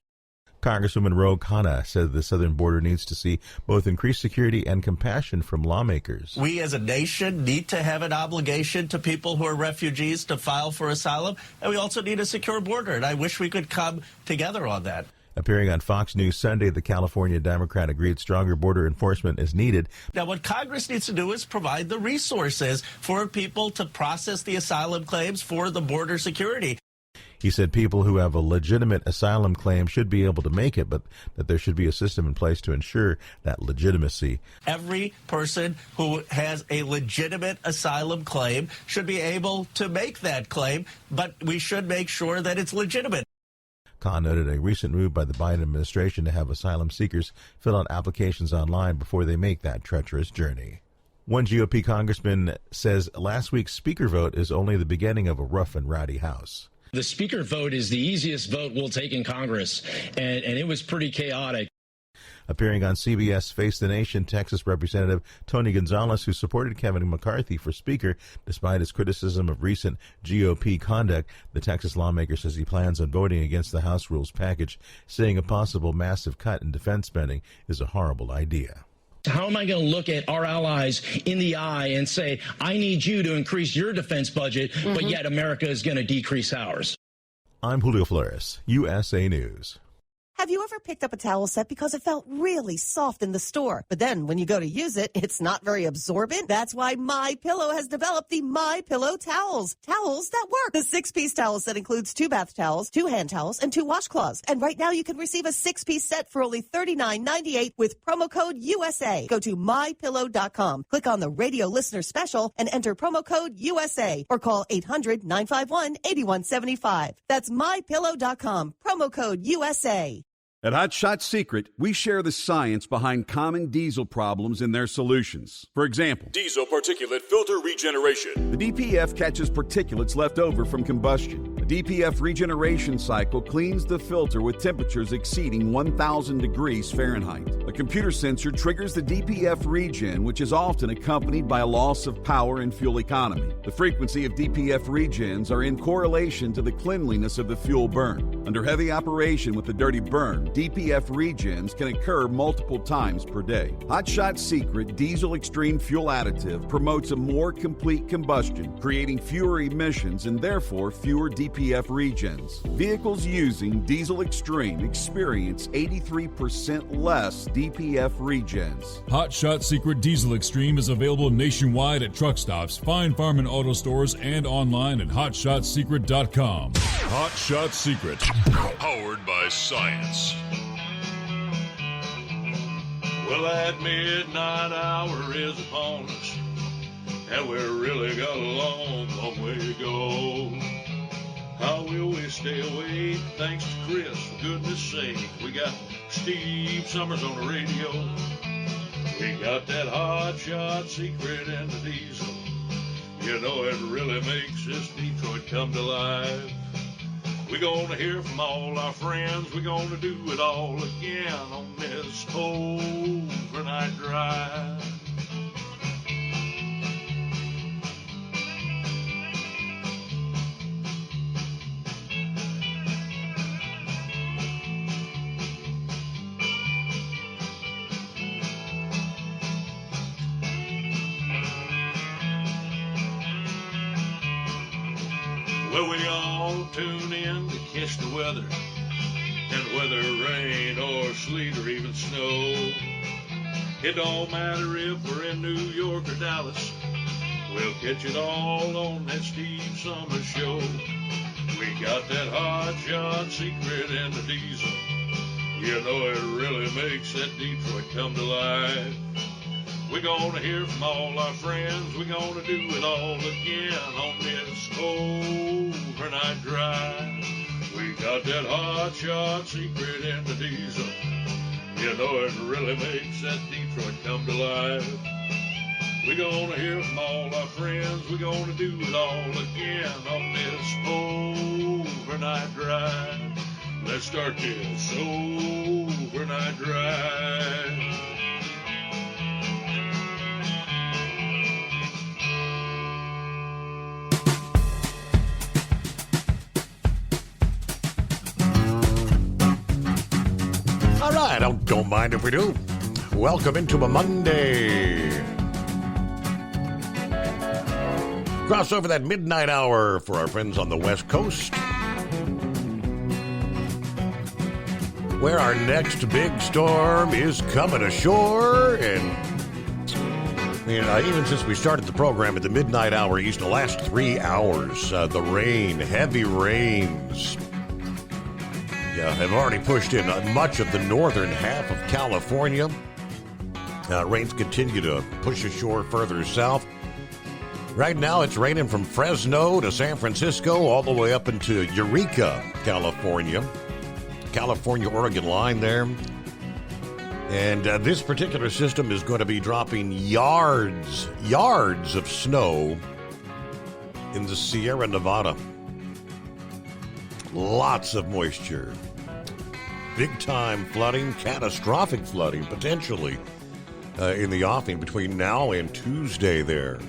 Congresswoman Ro Khanna said the southern border needs to see both increased security and compassion from lawmakers. We as a nation need to have an obligation to people who are refugees to file for asylum, and we also need a secure border, and I wish we could come together on that. Appearing on Fox News Sunday, the California Democrat agreed stronger border enforcement is needed. Now, what Congress needs to do is provide the resources for people to process the asylum claims for the border security. He said people who have a legitimate asylum claim should be able to make it, but that there should be a system in place to ensure that legitimacy. Every person who has a legitimate asylum claim should be able to make that claim, but we should make sure that it's legitimate. Khan noted a recent move by the Biden administration to have asylum seekers fill out applications online before they make that treacherous journey. One GOP congressman says last week's speaker vote is only the beginning of a rough and rowdy House. The speaker vote is the easiest vote we'll take in Congress, and it was pretty chaotic. Appearing on CBS Face the Nation, Texas Representative Tony Gonzalez, who supported Kevin McCarthy for Speaker despite his criticism of recent GOP conduct. The Texas lawmaker says he plans on voting against the House rules package, saying a possible massive cut in defense spending is a horrible idea. How am I going to look at our allies in the eye and say, I need you to increase your defense budget, but yet America is going to decrease ours? I'm Julio Flores, USA News. Have you ever picked up a towel set because it felt really soft in the store, but then when you go to use it, it's not very absorbent? That's why MyPillow has developed the MyPillow towels. Towels that work. The 6-piece towel set includes 2 bath towels, 2 hand towels, and 2 washcloths. And right now you can receive a 6-piece set for only $39.98 with promo code USA. Go to MyPillow.com. Click on the radio listener special and enter promo code USA or call 800-951-8175. That's MyPillow.com. Promo code USA. At Hot Shot Secret, we share the science behind common diesel problems and their solutions. For example, diesel particulate filter regeneration. The DPF catches particulates left over from combustion. The DPF regeneration cycle cleans the filter with temperatures exceeding 1,000 degrees Fahrenheit. A computer sensor triggers the DPF regen, which is often accompanied by a loss of power and fuel economy. The frequency of DPF regens are in correlation to the cleanliness of the fuel burn. Under heavy operation with the dirty burn, DPF regens can occur multiple times per day. Hot Shot Secret Diesel Extreme Fuel Additive promotes a more complete combustion, creating fewer emissions and therefore fewer DPF regens. Vehicles using Diesel Extreme experience 83% less DPF regens. Hot Shot Secret Diesel Extreme is available nationwide at truck stops, fine farm and auto stores, and online at hotshotsecret.com. Hot Shot Secret, powered by science. Well, that midnight hour is upon us, and we've really got a long, long way to go. How will we stay awake? Thanks to Chris, for goodness sake. We got Steve Summers on the radio. We got that Hot Shot Secret and the Diesel. You know it really makes this Detroit come to life. We're gonna hear from all our friends. We're gonna do it all again on this overnight drive. Well, we all tune in to catch the weather, and whether rain or sleet or even snow, it don't matter if we're in New York or Dallas, we'll catch it all on that Steve Summers Show. We got that Hot Shot Secret and the Diesel. You know it really makes that Detroit come to life. We're gonna hear from all our friends. We're gonna do it all again on this overnight drive. We got that Hot Shot Secret and the Diesel. You know it really makes that Detroit come to life. We're gonna hear from all our friends. We're gonna do it all again on this overnight drive. Let's start this overnight drive. All right, don't mind if we do. Welcome into a Monday. Cross over that midnight hour for our friends on the West Coast, where our next big storm is coming ashore. And even since we started the program at the midnight hour east, the last 3 hours, the rain, heavy rains, have already pushed in much of the northern half of California. Rains continue to push ashore further south. Right now, it's raining from Fresno to San Francisco, all the way up into Eureka, California. California-Oregon line there. And this particular system is going to be dropping yards of snow in the Sierra Nevada. Lots of moisture. Big-time flooding, catastrophic flooding, potentially, in the offing between now and Tuesday there.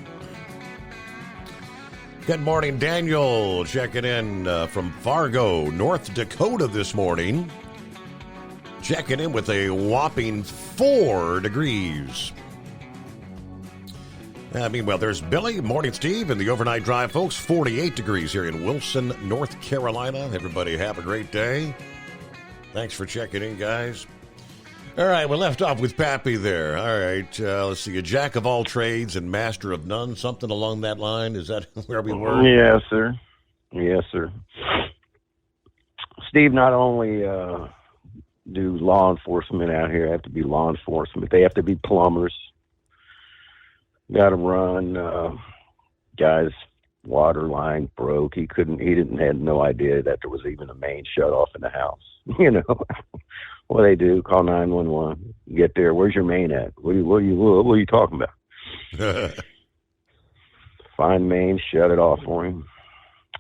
Good morning, Daniel, checking in from Fargo, North Dakota this morning. Checking in with a whopping 4 degrees. Meanwhile, there's Billy. Morning, Steve, and the overnight drive, folks. 48 degrees here in Wilson, North Carolina. Everybody have a great day. Thanks for checking in, guys. All right, we left off with Pappy there. All right, let's see. A jack of all trades and master of none, something along that line. Is that where we were? Yes, sir. Yes, sir. Steve, not only do law enforcement out here have to be law enforcement, they have to be plumbers. Got to run. Guy's water line broke. He had no idea that there was even a main shut off in the house. What they do, call 911. Get there. Where's your main at? What are you talking about? Find main, shut it off for him.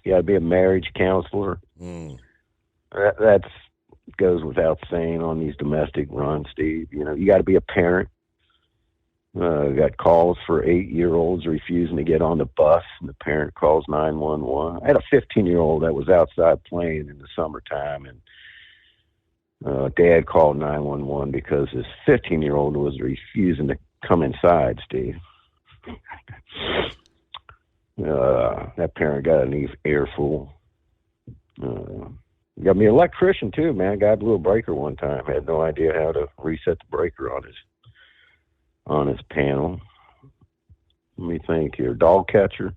You got to be a marriage counselor. That goes without saying on these domestic runs, Steve. You got to be a parent. Got calls for 8-year-olds refusing to get on the bus, and the parent calls 911. I had a 15-year-old that was outside playing in the summertime, and Dad called 911 because his 15-year-old was refusing to come inside, Steve. That parent got an earful. Got me an electrician, too, man. Guy blew a breaker one time. Had no idea how to reset the breaker on his panel. Let me think here. Dog catcher.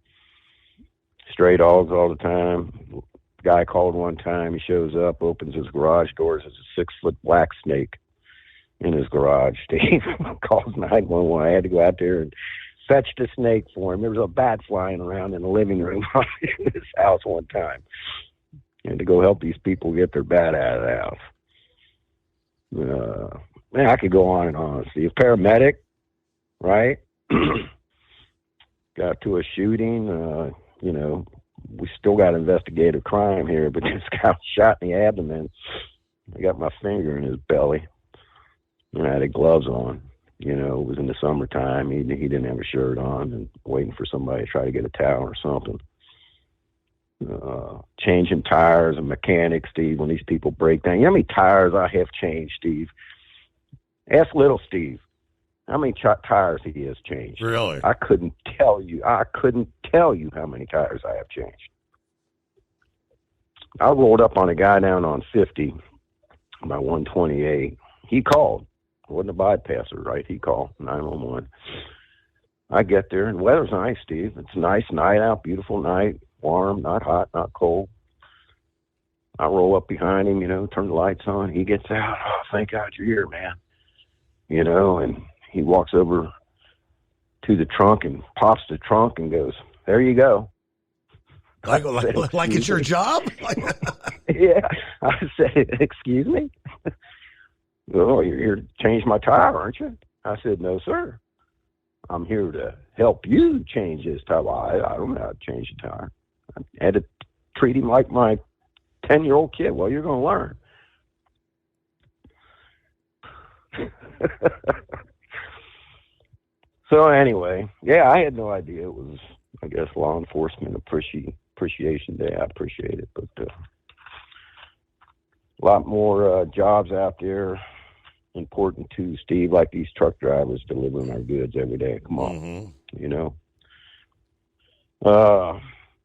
Stray dogs all the time. Guy called one time. He shows up, opens his garage doors. There's a 6-foot black snake in his garage. Steve calls 911. I had to go out there and fetch the snake for him. There was a bat flying around in the living room in his house one time. And to go help these people get their bat out of the house. Man, I could go on and on. Steve, paramedic, right? Got to a shooting, we still got investigative crime here, but this guy was shot in the abdomen. I got my finger in his belly. And I had gloves on. It was in the summertime. He didn't have a shirt on, and waiting for somebody to try to get a towel or something. Changing tires and mechanics, Steve, when these people break down. You know how many tires I have changed, Steve? Ask little Steve how many tires he has changed. Really? I couldn't tell you how many tires I have changed. I rolled up on a guy down on 50 by 128. He called. It wasn't a bypasser, right? He called 911. I get there, and the weather's nice, Steve. It's a nice night out, beautiful night, warm, not hot, not cold. I roll up behind him, turn the lights on. He gets out. Oh, thank God you're here, man. And he walks over to the trunk and pops the trunk and goes, "There you go." Like it's your job? Yeah. I said, "Excuse me?" "Oh, you're here to change my tire, aren't you?" I said, "No, sir. I'm here to help you change this tire." I don't know how to change a tire. I had to treat him like my 10-year-old kid. Well, you're going to learn. So anyway, yeah, I had no idea it was, I guess, Law Enforcement Appreciation Day. I appreciate it, but a lot more jobs out there important too, Steve, like these truck drivers delivering our goods every day. Come on,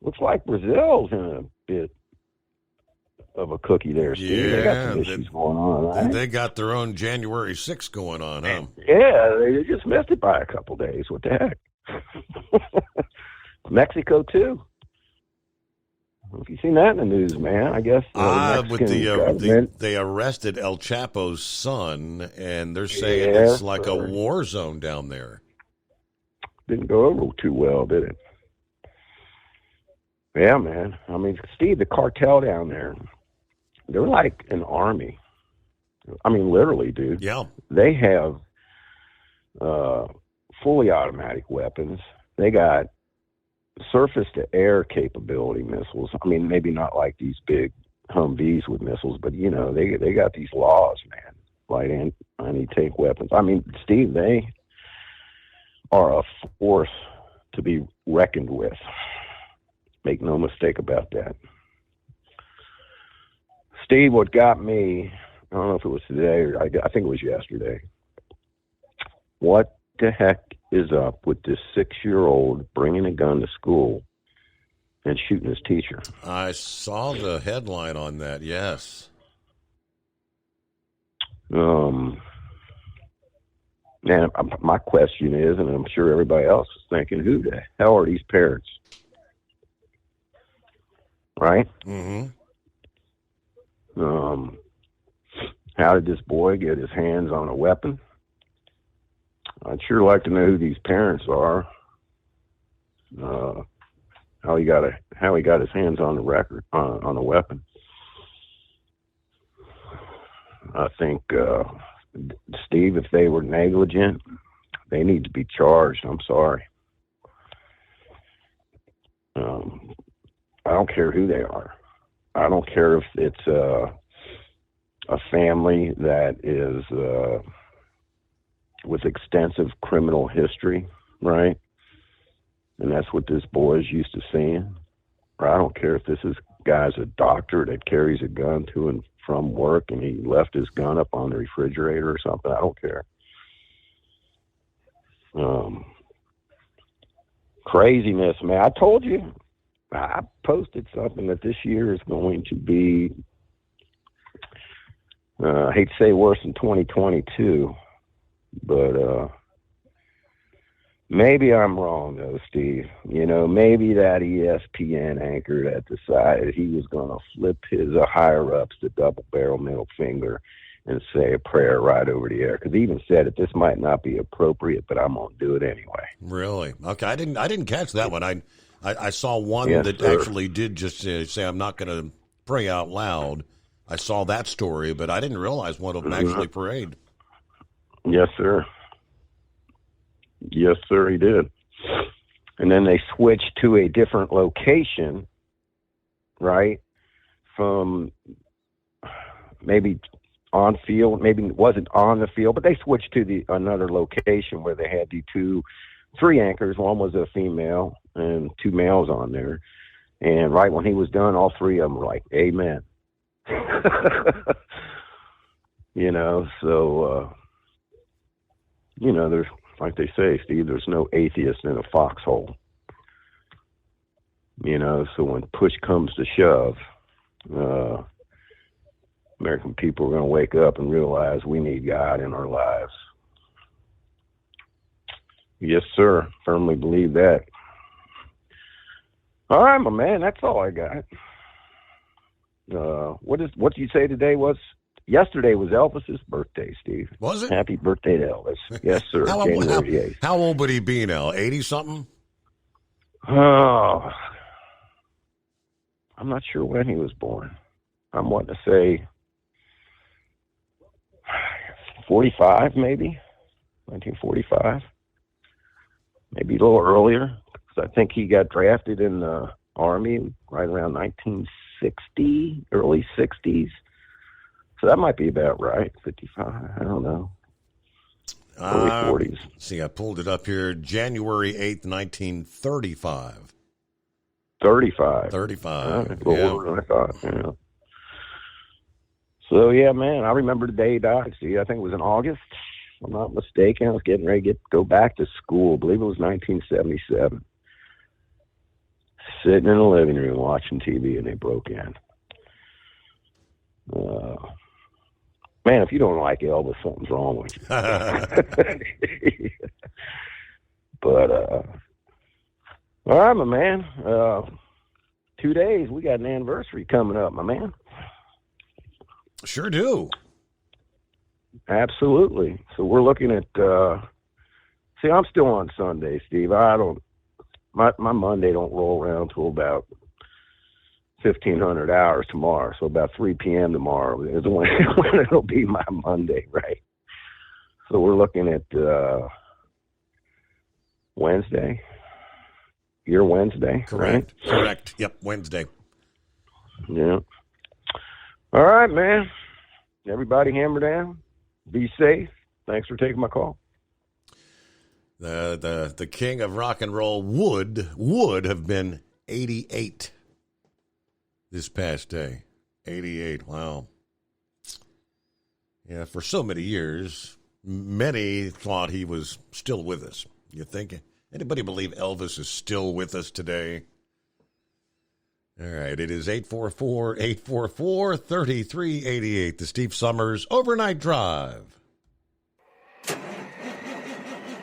looks like Brazil's in a bit of a cookie there, Steve. Yeah, they got some issues going on, right? They got their own January 6th going on, huh? Yeah, they just missed it by a couple days. What the heck? Mexico too. Have you seen that in the news, man? I guess they arrested El Chapo's son, and they're saying it's like a war zone down there. Didn't go over too well, did it? Yeah, man. I mean, Steve, the cartel down there, they're like an army. I mean, literally, dude. Yeah. They have fully automatic weapons. They got surface-to-air capability missiles. I mean, maybe not like these big Humvees with missiles, but, they got these laws, man. Light anti-tank weapons. I mean, Steve, they are a force to be reckoned with. Make no mistake about that. Steve, what got me, I don't know if it was today or I think it was yesterday. What the heck is up with this 6-year-old bringing a gun to school and shooting his teacher? I saw the headline on that, yes. And my question is, and I'm sure everybody else is thinking, who the hell are these parents? Right? Mm-hmm. How did this boy get his hands on a weapon? I'd sure like to know who these parents are. How he got his hands on the on a weapon. I think, Steve, if they were negligent, they need to be charged. I'm sorry. I don't care who they are. I don't care if it's a family that is with extensive criminal history, right? And that's what this boy is used to seeing. Or I don't care if this guy's a doctor that carries a gun to and from work and he left his gun up on the refrigerator or something. I don't care. Craziness, man. I told you, I posted something that this year is going to be, I hate to say worse than 2022, but maybe I'm wrong, though, Steve. You know, maybe that ESPN anchor that decided he was going to flip his higher-ups the double-barrel middle finger and say a prayer right over the air. Because he even said it, this might not be appropriate, but I'm going to do it anyway. Really? Okay, I didn't catch that one. I saw one that sir. actually did just say, I'm not going to pray out loud. I saw that story, but I didn't realize one of them actually prayed. Yes, sir. Yes, sir, he did. And then they switched to a different location, right? From maybe on field, maybe it wasn't on the field, but they switched to another location where they had three anchors. One was a female and two males on there. And right when he was done, all three of them were like, amen. You know, so, you know, there's, like they say, Steve, there's no atheist in a foxhole. You know, so when push comes to shove, American people are going to wake up and realize we need God in our lives. Yes, sir. Firmly believe that. All right, my man. That's all I got. What did you say today was? Yesterday was Elvis's birthday, Steve. Was it? Happy birthday to Elvis. Yes, sir. January 8th. How old would he be now? 80-something? Oh, I'm not sure when he was born. I'm wanting to say 45, maybe. 1945. Maybe a little earlier. Because I think he got drafted in the Army right around 1960, early 60s. So that might be about right, 55. I don't know. Early 40s. See, I pulled it up here. January 8th, 1935. 35. 35. A little older than I thought. Yeah. So, yeah, man, I remember the day he died. See, I think it was in August. If I'm not mistaken. I was getting ready to go back to school. I believe it was 1977. Sitting in the living room watching TV, and they broke in. Man, if you don't like Elvis, something's wrong with you. But, all right, my man. 2 days, we got an anniversary coming up, my man. Sure do. Absolutely. So we're looking at, see, I'm still on Sunday, Steve. My Monday don't roll around till about 1,500 hours tomorrow, so about 3 p.m. tomorrow is when it'll be my Monday, right? So we're looking at Wednesday. Your Wednesday, correct? Right? Correct. Yep, Wednesday. Yeah. All right, man. Everybody hammer down. Be safe. Thanks for taking my call. The king of rock and roll would have been 88. This past day, 88. Wow. Yeah, for so many years, many thought he was still with us. You think? Anybody believe Elvis is still with us today? All right, it is 844-844-3388, the Steve Summers Overnight Drive.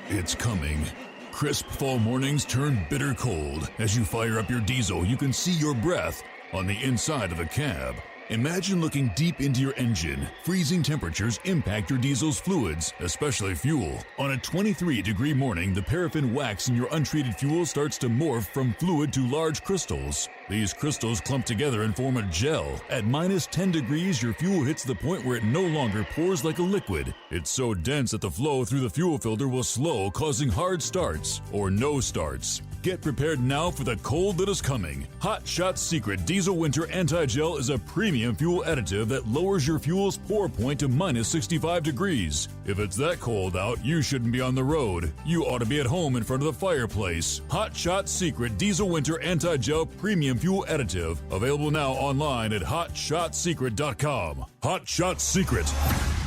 It's coming. Crisp fall mornings turn bitter cold. As you fire up your diesel, you can see your breath on the inside of a cab. Imagine looking deep into your engine. Freezing temperatures impact your diesel's fluids, especially fuel. On a 23-degree morning, the paraffin wax in your untreated fuel starts to morph from fluid to large crystals. These crystals clump together and form a gel. At minus 10 degrees, your fuel hits the point where it no longer pours like a liquid. It's so dense that the flow through the fuel filter will slow, causing hard starts or no starts. Get prepared now for the cold that is coming. Hot Shot Secret Diesel Winter Anti-Gel is a premium fuel additive that lowers your fuel's pour point to minus 65 degrees. If it's that cold out, you shouldn't be on the road. You ought to be at home in front of the fireplace. Hot Shot Secret Diesel Winter Anti-Gel Premium Fuel Additive. Available now online at HotShotSecret.com. Hot Shot Secret.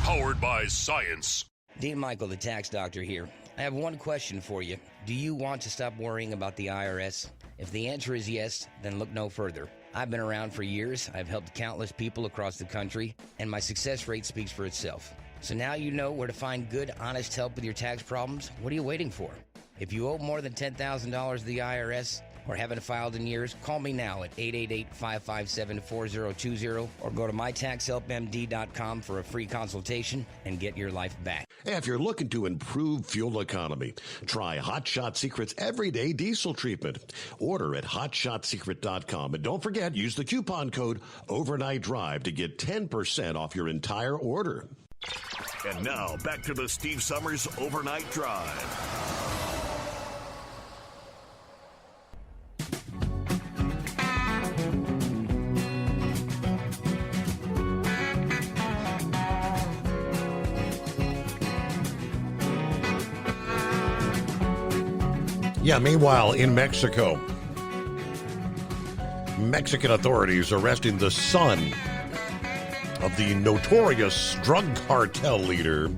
Powered by science. Dean Michael, the tax doctor here. I have one question for you. Do you want to stop worrying about the IRS? If the answer is yes, then look no further. I've been around for years. I've helped countless people across the country, and my success rate speaks for itself. So now you know where to find good, honest help with your tax problems. What are you waiting for? If you owe more than $10,000 to the IRS or haven't filed in years, call me now at 888-557-4020 or go to mytaxhelpmd.com for a free consultation and get your life back. If you're looking to improve fuel economy, try Hot Shot Secret's Everyday Diesel Treatment. Order at hotshotsecret.com. And don't forget, use the coupon code Overnight Drive to get 10% off your entire order. And now, back to the Steve Summers Overnight Drive. Yeah, meanwhile, in Mexico, Mexican authorities arresting the son of the notorious drug cartel leader,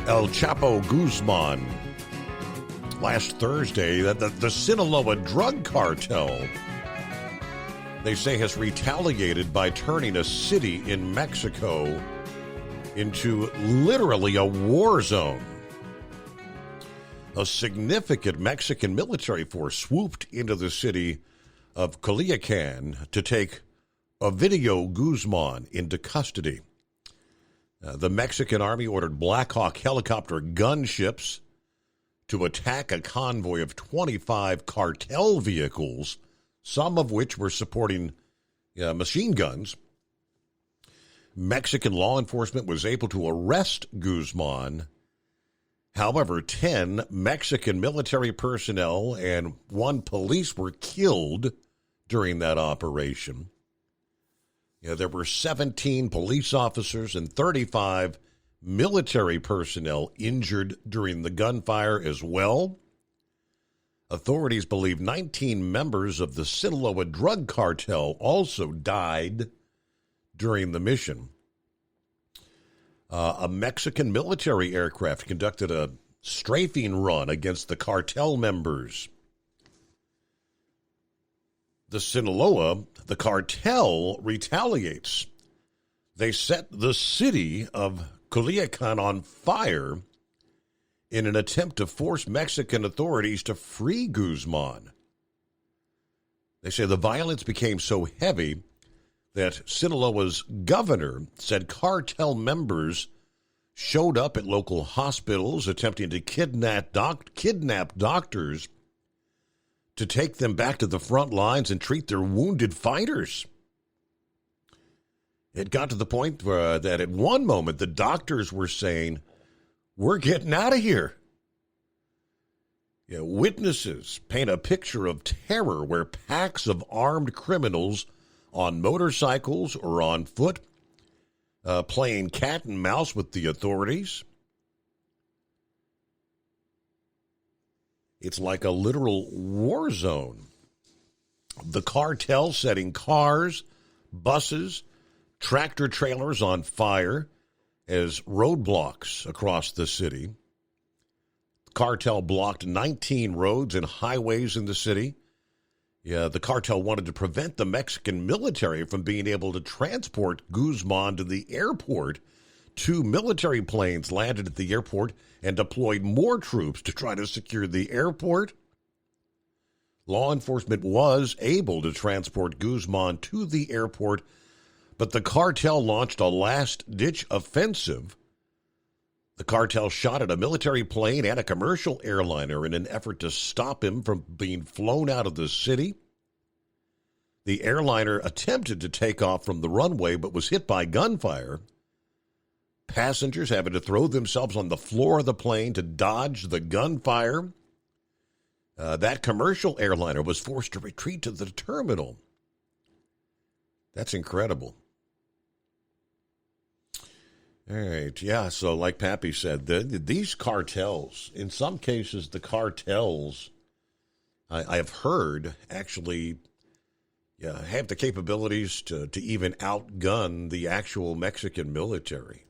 El Chapo Guzman. Last Thursday, the Sinaloa drug cartel, they say, has retaliated by turning a city in Mexico into literally a war zone. A significant Mexican military force swooped into the city of Culiacan to take Ovidio Guzman into custody. The Mexican army ordered Black Hawk helicopter gunships to attack a convoy of 25 cartel vehicles, some of which were supporting machine guns. Mexican law enforcement was able to arrest Guzman. However, 10 Mexican military personnel and 1 police were killed during that operation. There were 17 police officers and 35 military personnel injured during the gunfire as well. Authorities believe 19 members of the Sinaloa drug cartel also died during the mission. A Mexican military aircraft conducted a strafing run against the cartel members. The Sinaloa, the cartel retaliates. They set the city of Culiacan on fire in an attempt to force Mexican authorities to free Guzman. They say the violence became so heavy that Sinaloa's governor said cartel members showed up at local hospitals attempting to kidnap doctors to take them back to the front lines and treat their wounded fighters. It got to the point that at one moment the doctors were saying, "We're getting out of here." Witnesses paint a picture of terror where packs of armed criminals on motorcycles or on foot, playing cat and mouse with the authorities. It's like a literal war zone. The cartel setting cars, buses, tractor trailers on fire as roadblocks across the city. The cartel blocked 19 roads and highways in the city. The cartel wanted to prevent the Mexican military from being able to transport Guzman to the airport. 2 military planes landed at the airport and deployed more troops to try to secure the airport. Law enforcement was able to transport Guzman to the airport, but the cartel launched a last-ditch offensive. The cartel shot at a military plane and a commercial airliner in an effort to stop him from being flown out of the city. The airliner attempted to take off from the runway but was hit by gunfire. Passengers having to throw themselves on the floor of the plane to dodge the gunfire. That commercial airliner was forced to retreat to the terminal. That's incredible. All right, yeah, so like Pappy said, these cartels, in some cases, the cartels, I have heard, actually have the capabilities to even outgun the actual Mexican military.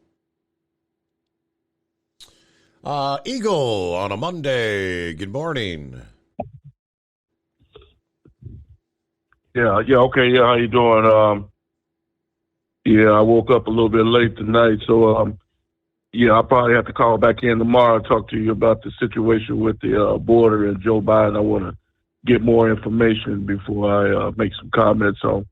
Eagle on a Monday. Good morning. Okay, how you doing? I woke up a little bit late tonight, so I'll probably have to call back in tomorrow and talk to you about the situation with the border and Joe Biden. I want to get more information before I make some comments on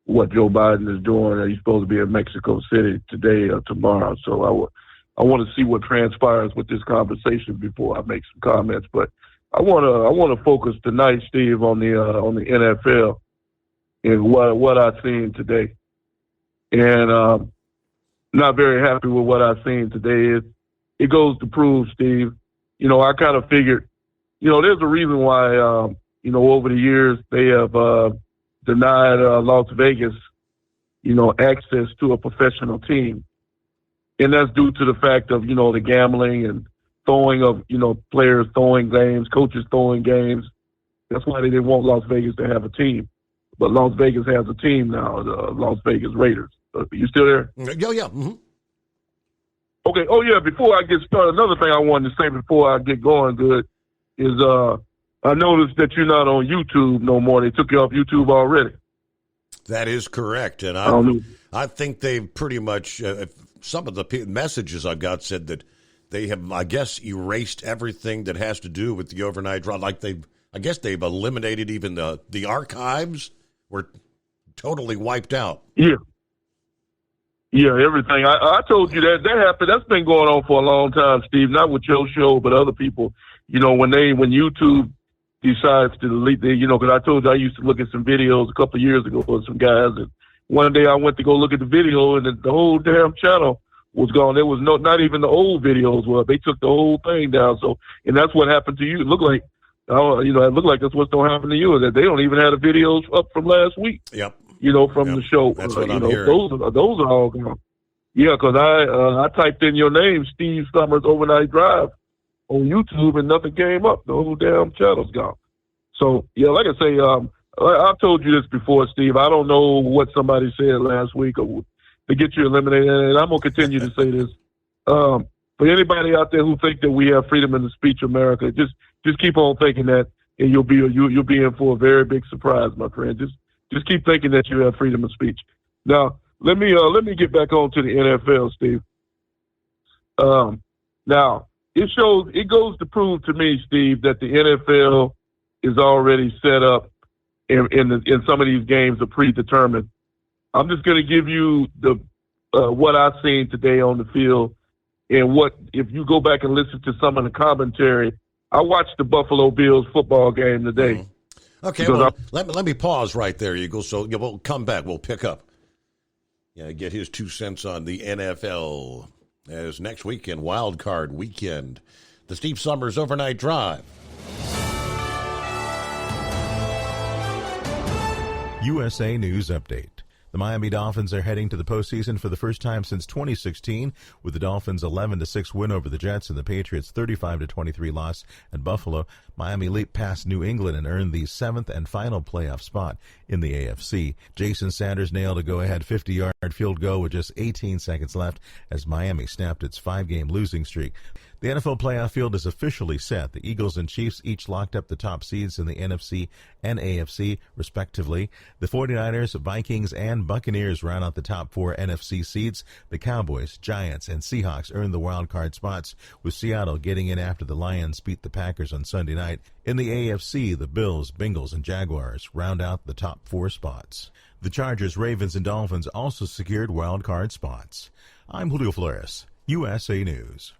what Joe Biden is doing. He's supposed to be in Mexico City today or tomorrow, so I want to see what transpires with this conversation before I make some comments. But I want to focus tonight, Steve, on the NFL and what I've seen today. And not very happy with what I've seen today. It goes to prove, Steve, I kind of figured, there's a reason why, over the years they have denied Las Vegas, access to a professional team. And that's due to the fact of, the gambling and throwing of, players throwing games, coaches throwing games. That's why they didn't want Las Vegas to have a team. But Las Vegas has a team now, the Las Vegas Raiders. You still there? Yeah. Mm-hmm. Okay. Oh, yeah. Before I get started, another thing I wanted to say before I get going good is I noticed that you're not on YouTube no more. They took you off YouTube already. That is correct. And I think they've pretty much, some of the messages I got said that they have, I guess, erased everything that has to do with the overnight draw. Like I guess they've eliminated even the archives were totally wiped out. Yeah. Yeah, everything. I told you that happened. That's been going on for a long time, Steve. Not with your show, but other people. When YouTube decides to delete because I told you I used to look at some videos a couple of years ago with some guys, and one day I went to go look at the video, and the whole damn channel was gone. There was not even the old videos were. They took the whole thing down. So, and that's what happened to you. It looked like, it looked like that's what's going to happen to you. That they don't even have the videos up from last week. Yep. From the show. That's what I'm hearing. Those are all gone. Yeah, because I typed in your name, Steve Summers Overnight Drive, on YouTube, and nothing came up. The whole damn channel's gone. So, like I say, I've told you this before, Steve. I don't know what somebody said last week to get you eliminated, and I'm going to continue to say this. For anybody out there who think that we have freedom in the speech America, just keep on thinking that, and you'll be in for a very big surprise, my friend. Just keep thinking that you have freedom of speech. Now, let me get back on to the NFL, Steve. Now, it goes to prove to me, Steve, that the NFL is already set up in some of these games are predetermined. I'm just going to give you what I've seen today on the field, and if you go back and listen to some of the commentary. I watched the Buffalo Bills football game today. Mm-hmm. Okay, well, let me pause right there, Eagle. So we'll come back. We'll pick up. Get his 2 cents on the NFL as next weekend, Wild Card Weekend, the Steve Summers Overnight Drive. USA News Update. The Miami Dolphins are heading to the postseason for the first time since 2016, with the Dolphins' 11-6 win over the Jets and the Patriots' 35-23 loss at Buffalo. Miami leaped past New England and earned the 7th and final playoff spot in the AFC. Jason Sanders nailed a go-ahead 50-yard field goal with just 18 seconds left as Miami snapped its 5-game losing streak. The NFL playoff field is officially set. The Eagles and Chiefs each locked up the top seeds in the NFC and AFC, respectively. The 49ers, Vikings, and Buccaneers round out the top 4 NFC seeds. The Cowboys, Giants, and Seahawks earned the wild card spots, with Seattle getting in after the Lions beat the Packers on Sunday night. In the AFC, the Bills, Bengals, and Jaguars round out the top 4 spots. The Chargers, Ravens, and Dolphins also secured wild card spots. I'm Julio Flores, USA News.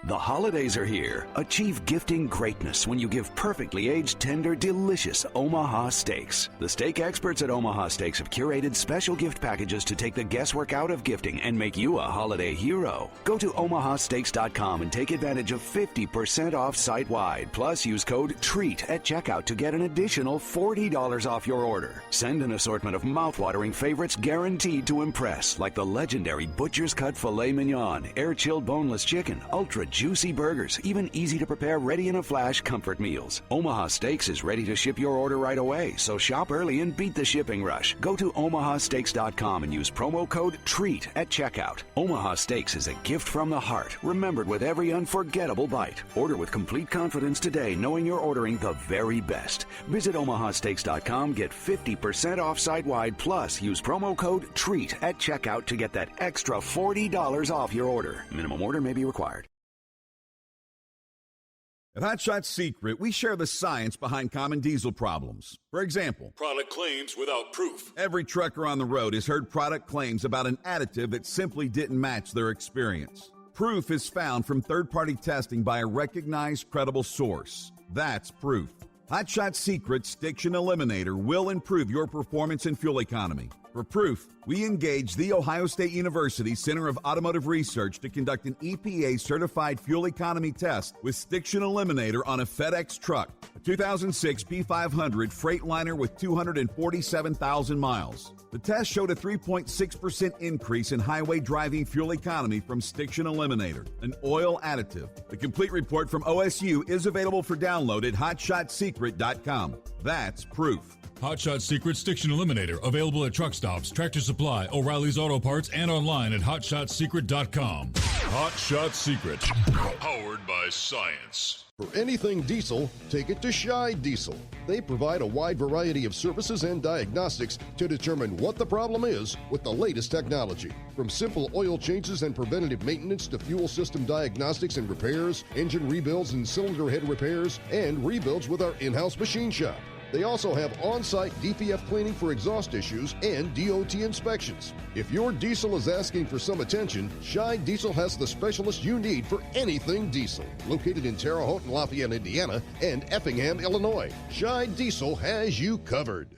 The holidays are here. Achieve gifting greatness when you give perfectly aged, tender, delicious Omaha steaks. The steak experts at Omaha Steaks have curated special gift packages to take the guesswork out of gifting and make you a holiday hero. Go to omahasteaks.com and take advantage of 50% off site-wide. Plus, use code TREAT at checkout to get an additional $40 off your order. Send an assortment of mouth-watering favorites guaranteed to impress, like the legendary Butcher's Cut Filet Mignon, air-chilled boneless chicken, ultra juicy burgers, even easy-to-prepare, ready-in-a-flash comfort meals. Omaha Steaks is ready to ship your order right away, so shop early and beat the shipping rush. Go to omahasteaks.com and use promo code TREAT at checkout. Omaha Steaks is a gift from the heart, remembered with every unforgettable bite. Order with complete confidence today, knowing you're ordering the very best. Visit omahasteaks.com, get 50% off site-wide, plus use promo code TREAT at checkout to get that extra $40 off your order. Minimum order may be required. At Hot Shot Secret, we share the science behind common diesel problems. For example, product claims without proof. Every trucker on the road has heard product claims about an additive that simply didn't match their experience. Proof is found from third-party testing by a recognized, credible source. That's proof. Hot Shot Secret's Stiction Eliminator will improve your performance and fuel economy. For proof, we engaged the Ohio State University Center of Automotive Research to conduct an EPA-certified fuel economy test with Stiction Eliminator on a FedEx truck, a 2006 P500 Freightliner with 247,000 miles. The test showed a 3.6% increase in highway driving fuel economy from Stiction Eliminator, an oil additive. The complete report from OSU is available for download at hotshotsecret.com. That's proof. Hot Shot Secret Stiction Eliminator, available at truck stops, Tractor Supply, O'Reilly's Auto Parts, and online at hotshotsecret.com. Hot Shot Secret, powered by science. For anything diesel, take it to Shy Diesel. They provide a wide variety of services and diagnostics to determine what the problem is with the latest technology. From simple oil changes and preventative maintenance to fuel system diagnostics and repairs, engine rebuilds and cylinder head repairs, and rebuilds with our in-house machine shop. They also have on-site DPF cleaning for exhaust issues and DOT inspections. If your diesel is asking for some attention, Shy Diesel has the specialist you need for anything diesel. Located in Terre Haute and Lafayette, Indiana, and Effingham, Illinois, Shy Diesel has you covered.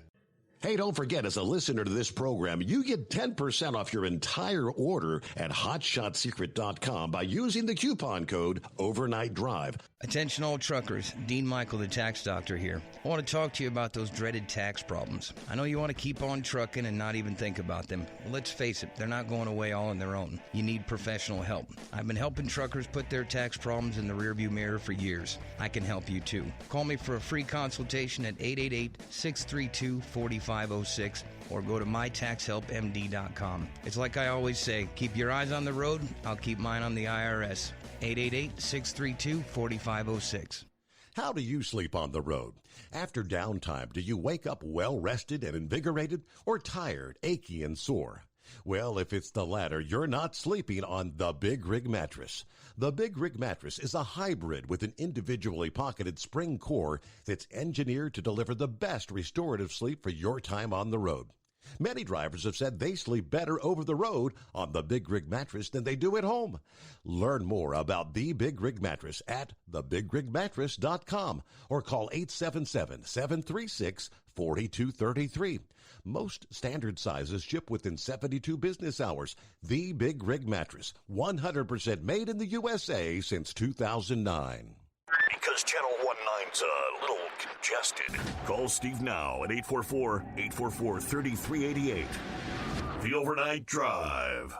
Hey, don't forget, as a listener to this program, you get 10% off your entire order at hotshotsecret.com by using the coupon code Overnight Drive. Attention all truckers, Dean Michael, the tax doctor here. I want to talk to you about those dreaded tax problems. I know you want to keep on trucking and not even think about them. Well, let's face it, they're not going away all on their own. You need professional help. I've been helping truckers put their tax problems in the rearview mirror for years. I can help you too. Call me for a free consultation at 888-632-4506 or go to mytaxhelpmd.com. It's like I always say, keep your eyes on the road, I'll keep mine on the IRS. 888-632-4506. How do you sleep on the road? After downtime, do you wake up well-rested and invigorated, or tired, achy, and sore? Well, if it's the latter, you're not sleeping on the Big Rig Mattress. The Big Rig Mattress is a hybrid with an individually pocketed spring core that's engineered to deliver the best restorative sleep for your time on the road. Many drivers have said they sleep better over the road on the Big Rig Mattress than they do at home. Learn more about the Big Rig Mattress at thebigrigmattress.com or call 877-736-4233. Most standard sizes ship within 72 business hours. The Big Rig Mattress, 100% made in the USA since 2009. Because Channel 19's a little congested. Call Steve now at 844-844-3388. The Overnight Drive.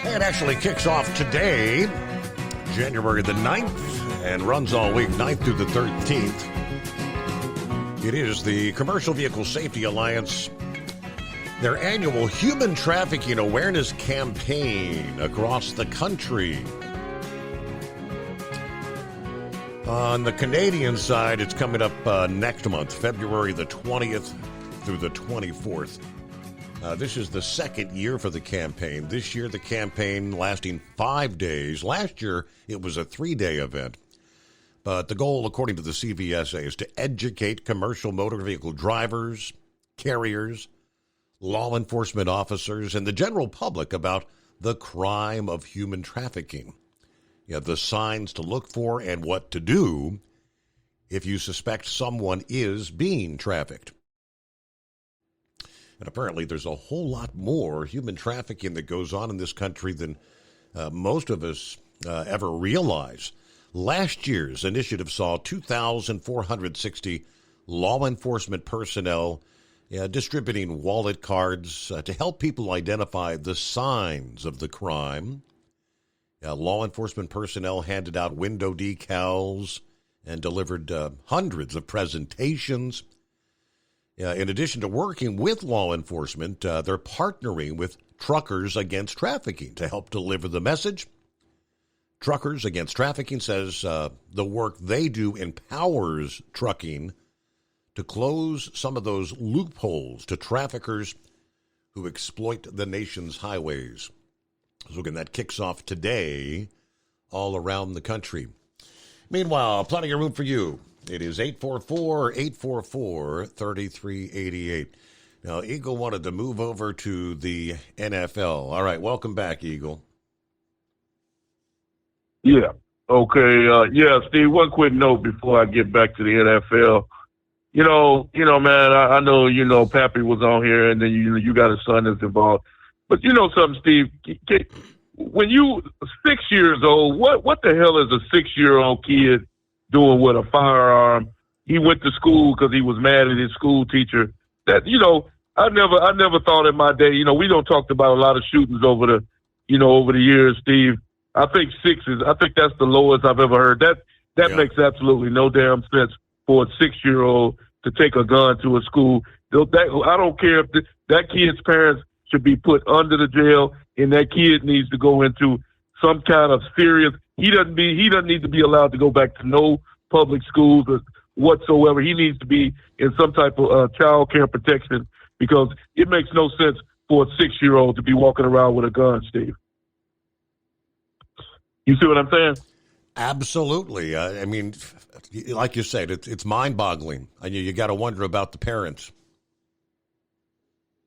It actually kicks off today, January the 9th, and runs all week, 9th through the 13th. It is the Commercial Vehicle Safety Alliance, their annual Human Trafficking Awareness Campaign across the country. On the Canadian side, it's coming up next month, February the 20th through the 24th. This is the second year for the campaign. This year, the campaign lasting 5 days. Last year, it was a 3-day event. But the goal, according to the CVSA, is to educate commercial motor vehicle drivers, carriers, law enforcement officers, and the general public about the crime of human trafficking. The signs to look for and what to do if you suspect someone is being trafficked. And apparently there's a whole lot more human trafficking that goes on in this country than most of us ever realize. Last year's initiative saw 2,460 law enforcement personnel distributing wallet cards to help people identify the signs of the crime. Law enforcement personnel handed out window decals and delivered hundreds of presentations. In addition to working with law enforcement, they're partnering with Truckers Against Trafficking to help deliver the message. Truckers Against Trafficking says the work they do empowers trucking to close some of those loopholes to traffickers who exploit the nation's highways. So again, that kicks off today all around the country. Meanwhile, plenty of room for you. It is 844-844-3388. Now, Eagle wanted to move over to the NFL. All right, welcome back, Eagle. Yeah. Okay. Steve, one quick note before I get back to the NFL. Man, I know, Pappy was on here, and then you got a son that's involved. But you know something, Steve? When you 6 years old, what the hell is a 6-year-old kid doing with a firearm? He went to school because he was mad at his school teacher. That I never thought in my day. We don't talk about a lot of shootings over the years, Steve. I think 6 is. I think that's the lowest I've ever heard. That makes absolutely no damn sense for a 6-year-old to take a gun to a school. I don't care if that kid's parents should be put under the jail, and that kid needs to go into some kind of serious. He doesn't need to be allowed to go back to no public schools or whatsoever. He needs to be in some type of child care protection, because it makes no sense for a 6-year-old to be walking around with a gun, Steve. You see what I'm saying? Absolutely. I mean, like you said, it's mind-boggling, and you got to wonder about the parents.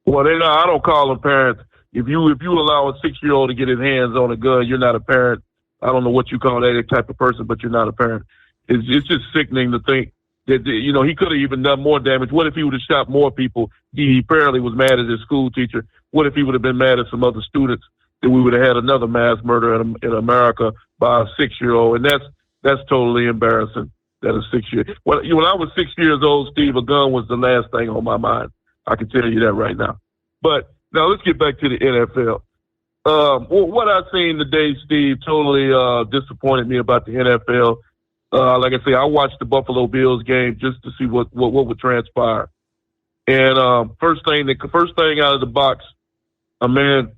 Well, I don't call them parents. If you allow a 6-year-old to get his hands on a gun, you're not a parent. I don't know what you call that type of person, but you're not a parent. It's just sickening to think that he could have even done more damage. What if he would have shot more people? He apparently was mad at his school teacher. What if he would have been mad at some other students? Then we would have had another mass murder in America by a 6-year-old, and that's totally embarrassing. That a 6-year. When I was 6 years old, Steve, a gun was the last thing on my mind. I can tell you that right now. But now let's get back to the NFL. What I've seen today, Steve, totally disappointed me about the NFL. Like I say, I watched the Buffalo Bills game just to see what would transpire. And first thing out of the box, man,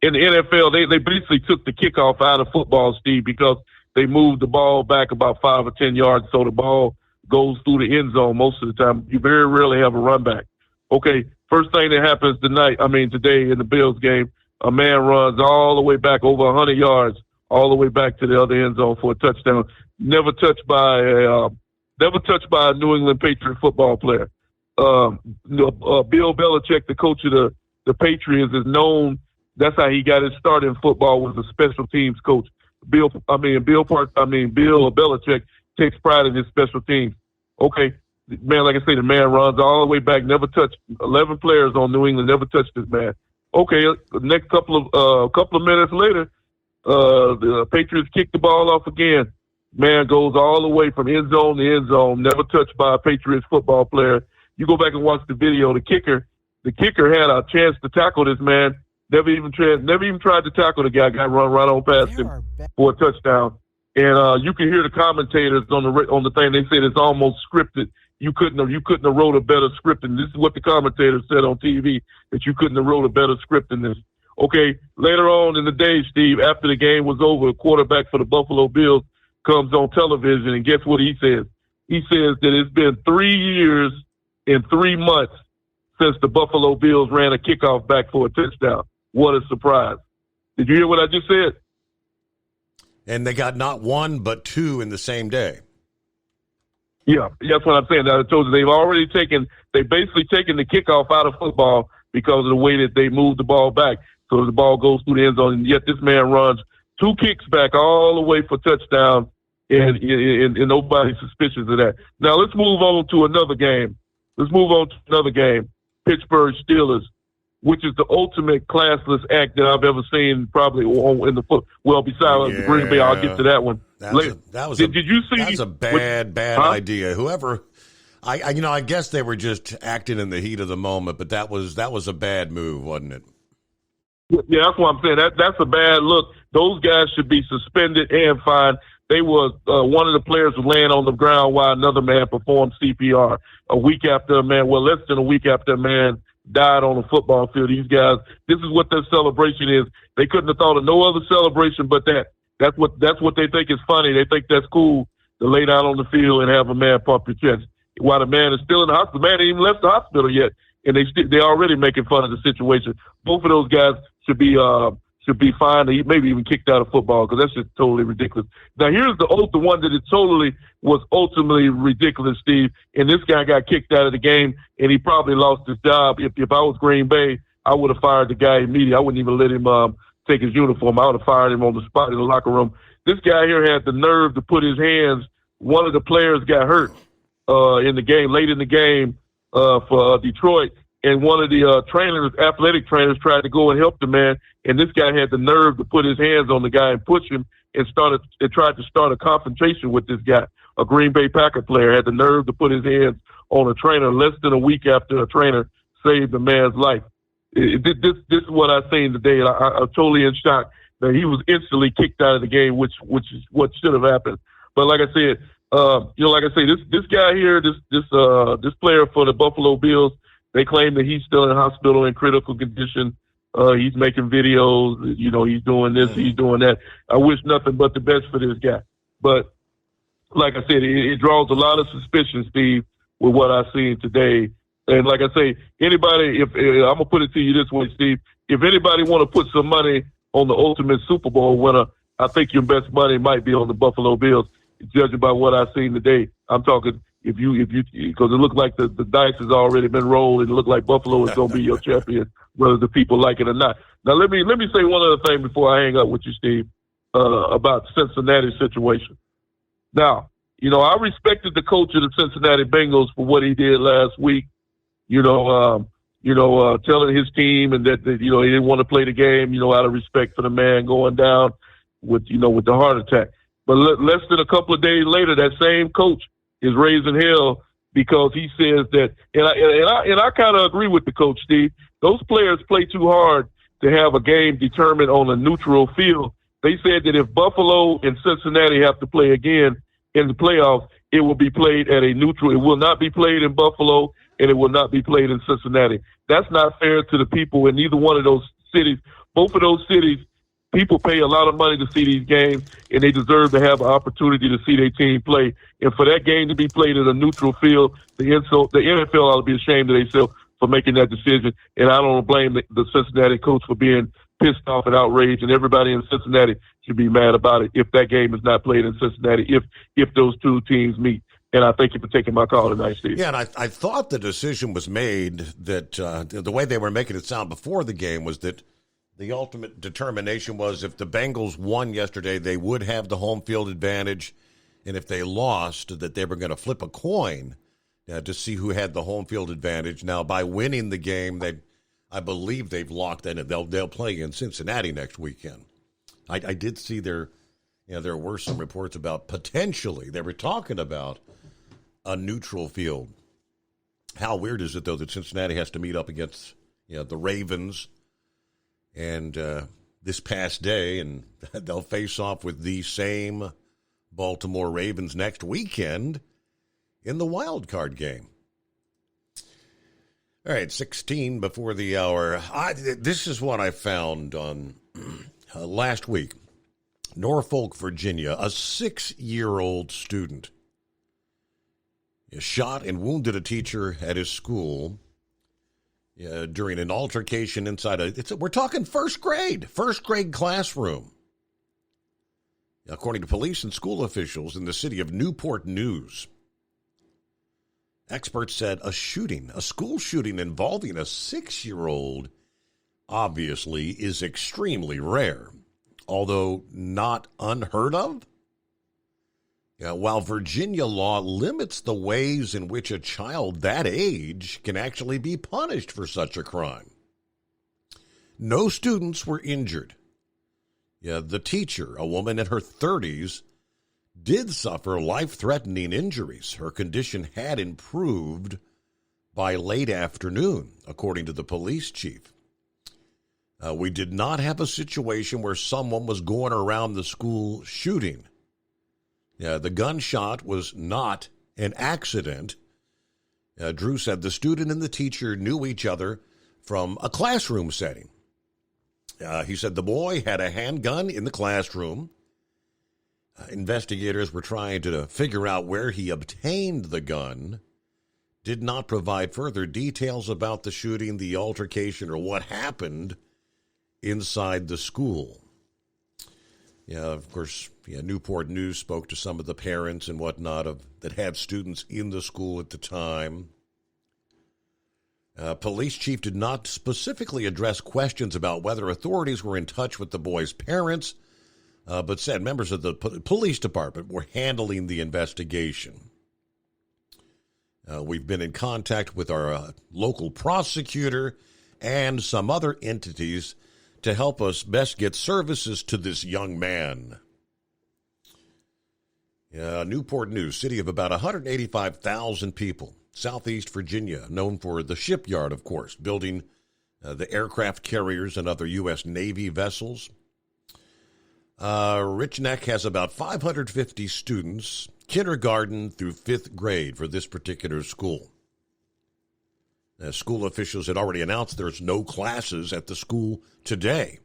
in the NFL, they basically took the kickoff out of football, Steve, because they moved the ball back about 5 or 10 yards, so the ball goes through the end zone most of the time. You very rarely have a run back. Okay, first thing that happens today in the Bills game, a man runs all the way back over 100 yards, all the way back to the other end zone for a touchdown. Never touched by a New England Patriot football player. Bill Belichick, the coach of the Patriots, is known. That's how he got his start in football, was a special teams coach. Bill Belichick takes pride in his special teams. Okay. Man, like I say, the man runs all the way back, never touched 11 players on New England, never touched this man. Okay, the next couple of minutes later, the Patriots kick the ball off again. Man goes all the way from end zone to end zone, never touched by a Patriots football player. You go back and watch the video. The kicker had a chance to tackle this man. Never even tried to tackle the guy. Got run right on past him for a touchdown. And you can hear the commentators on the thing. They said it's almost scripted. You couldn't have wrote a better script. And this is what the commentators said on TV, that you couldn't have wrote a better script than this. Okay, later on in the day, Steve, after the game was over, a quarterback for the Buffalo Bills comes on television, and guess what he says? He says that it's been 3 years and 3 months since the Buffalo Bills ran a kickoff back for a touchdown. What a surprise. Did you hear what I just said? And they got not one but two in the same day. Yeah, that's what I'm saying. I told you they've basically taken the kickoff out of football because of the way that they moved the ball back. So the ball goes through the end zone, and yet this man runs 2 kicks back all the way for touchdown, and nobody's suspicious of that. Now let's move on to another game. Pittsburgh Steelers, which is the ultimate classless act that I've ever seen, probably in the foot. Well, besides the Green Bay, I'll get to that one. Did you see? That's a bad idea. Whoever, I guess they were just acting in the heat of the moment, but that was a bad move, wasn't it? Yeah, that's what I'm saying. That's a bad look. Those guys should be suspended and fined. They was one of the players was laying on the ground while another man performed CPR. Less than a week after a man died on the football field. These guys, this is what their celebration is. They couldn't have thought of no other celebration but that. That's what they think is funny. They think that's cool to lay down on the field and have a man pump your chest while the man is still in the hospital. The man ain't even left the hospital yet, and they already making fun of the situation. Both of those guys should be fined, maybe even kicked out of football, because that's just totally ridiculous. Now here's the one that was ultimately ridiculous, Steve. And this guy got kicked out of the game, and he probably lost his job. If I was Green Bay, I would have fired the guy immediately. I wouldn't even let him take his uniform. I would have fired him on the spot in the locker room. This guy here had the nerve to put his hands. One of the players got hurt in the game, late in the game for Detroit. And one of the athletic trainers, tried to go and help the man. And this guy had the nerve to put his hands on the guy and push him and tried to start a confrontation with this guy. A Green Bay Packer player had the nerve to put his hands on a trainer less than a week after a trainer saved the man's life. This is what I seen today. I'm totally in shock that he was instantly kicked out of the game, which is what should have happened. But like I said, this guy here, this player for the Buffalo Bills, they claim that he's still in the hospital in critical condition. He's making videos, he's doing this, he's doing that. I wish nothing but the best for this guy. But like I said, it draws a lot of suspicion, Steve, with what I've seen today. And like I say, anybody, I'm going to put it to you this way, Steve, if anybody want to put some money on the ultimate Super Bowl winner, I think your best money might be on the Buffalo Bills, judging by what I've seen today. I'm talking because it looked like the dice has already been rolled, and it looked like Buffalo is going to be your champion, whether the people like it or not. Now, let me say one other thing before I hang up with you, Steve, about the Cincinnati situation. Now, I respected the coach of the Cincinnati Bengals for what he did last week, telling his team and that he didn't want to play the game, out of respect for the man going down with the heart attack. But less than a couple of days later, that same coach is raising hell because he says that, and I kind of agree with the coach, Steve. Those players play too hard to have a game determined on a neutral field. They said that if Buffalo and Cincinnati have to play again in the playoffs, it will be played at a neutral. It will not be played in Buffalo, and it will not be played in Cincinnati. That's not fair to the people in either one of those cities. Both of those cities, people pay a lot of money to see these games, and they deserve to have an opportunity to see their team play. And for that game to be played at a neutral field, the NFL ought to be ashamed of themselves for making that decision. And I don't blame the Cincinnati coach for being pissed off and outraged, and everybody in Cincinnati should be mad about it if that game is not played in Cincinnati, if those two teams meet. And I thank you for taking my call tonight, Steve. Yeah, and I thought the decision was made that the way they were making it sound before the game was that the ultimate determination was if the Bengals won yesterday, they would have the home field advantage. And if they lost, that they were going to flip a coin to see who had the home field advantage. Now, by winning the game, I believe they've locked in it. They'll play in Cincinnati next weekend. I did see there were some reports about potentially, they were talking about a neutral field. How weird is it, though, that Cincinnati has to meet up against the Ravens and this past day, and they'll face off with the same Baltimore Ravens next weekend in the wild card game. All right, 16 before the hour. This is what I found on last week. Norfolk, Virginia, a 6-year-old student shot and wounded a teacher at his school during an altercation inside we're talking first grade classroom. According to police and school officials in the city of Newport News, experts said a school shooting involving a 6-year-old obviously is extremely rare, although not unheard of. While Virginia law limits the ways in which a child that age can actually be punished for such a crime. No students were injured. The teacher, a woman in her 30s, did suffer life-threatening injuries. Her condition had improved by late afternoon, according to the police chief. We did not have a situation where someone was going around the school shooting. The gunshot was not an accident. Drew said the student and the teacher knew each other from a classroom setting. He said the boy had a handgun in the classroom. Investigators were trying to figure out where he obtained the gun. Did not provide further details about the shooting, the altercation, or what happened inside the school. Of course, Newport News spoke to some of the parents and whatnot that had students in the school at the time. Police chief did not specifically address questions about whether authorities were in touch with the boy's parents, but said members of the police department were handling the investigation. We've been in contact with our local prosecutor and some other entities to help us best get services to this young man. Newport News, city of about 185,000 people. Southeast Virginia, known for the shipyard, of course, building the aircraft carriers and other U.S. Navy vessels. Rich Neck has about 550 students, kindergarten through 5th grade for this particular school. School officials had already announced there's no classes at the school today.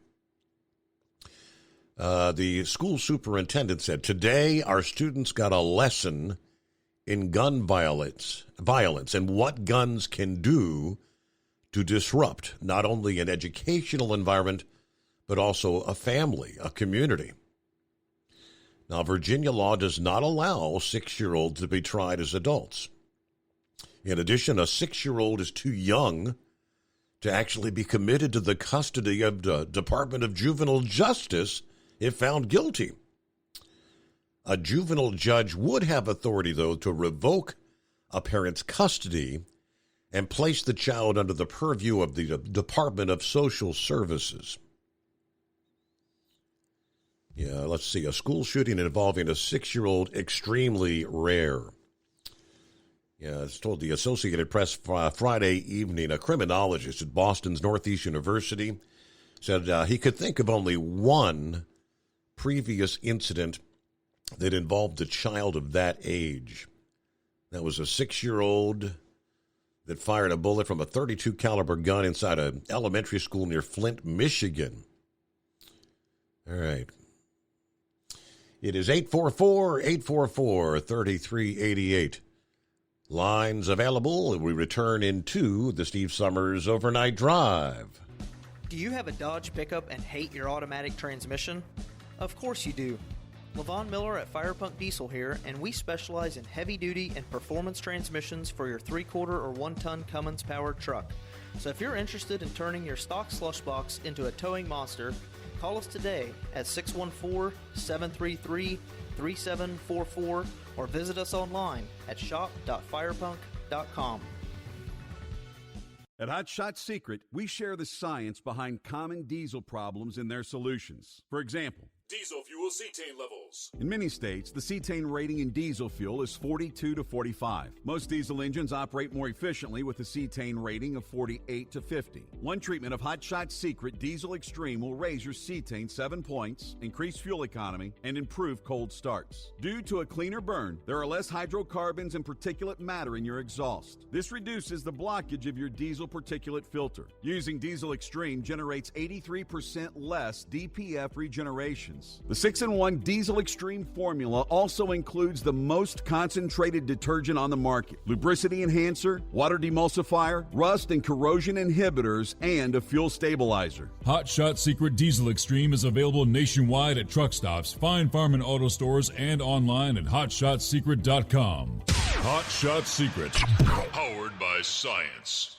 The school superintendent said, today our students got a lesson in gun violence and what guns can do to disrupt not only an educational environment, but also a family, a community. Now, Virginia law does not allow 6-year-olds to be tried as adults. In addition, a 6-year-old is too young to actually be committed to the custody of the Department of Juvenile Justice if found guilty. A juvenile judge would have authority, though, to revoke a parent's custody and place the child under the purview of the Department of Social Services. Let's see. A school shooting involving a 6-year-old, extremely rare. It's told the Associated Press Friday evening. A criminologist at Boston's Northeast University said he could think of only one previous incident that involved a child of that age. That was a 6-year-old that fired a bullet from a .32 caliber gun inside an elementary school near Flint, Michigan. All right. It is 844-844-3388. Lines available. We return into the Steve Summers Overnight Drive. Do you have a Dodge pickup and hate your automatic transmission? Of course you do. LaVon Miller at Firepunk Diesel here, and we specialize in heavy-duty and performance transmissions for your 3-quarter or 1-ton Cummins-powered truck. So if you're interested in turning your stock slush box into a towing monster, call us today at 614-733-3744 or visit us online at shop.firepunk.com. At Hot Shot Secret, we share the science behind common diesel problems and their solutions. For example, diesel fuel cetane levels. in many states, the cetane rating in diesel fuel is 42 to 45. Most diesel engines operate more efficiently with a cetane rating of 48 to 50. One treatment of Hot Shot Secret Diesel Extreme will raise your cetane 7 points, increase fuel economy, and improve cold starts. Due to a cleaner burn, there are less hydrocarbons and particulate matter in your exhaust. This reduces the blockage of your diesel particulate filter. Using Diesel Extreme generates 83% less DPF regenerations. The 6-in-1 Diesel Extreme formula also includes the most concentrated detergent on the market, lubricity enhancer, water demulsifier, rust and corrosion inhibitors, and a fuel stabilizer. Hot Shot Secret Diesel Extreme is available nationwide at truck stops, Fine Farm and auto stores, and online at hotshotsecret.com. Hot Shot Secret, powered by science.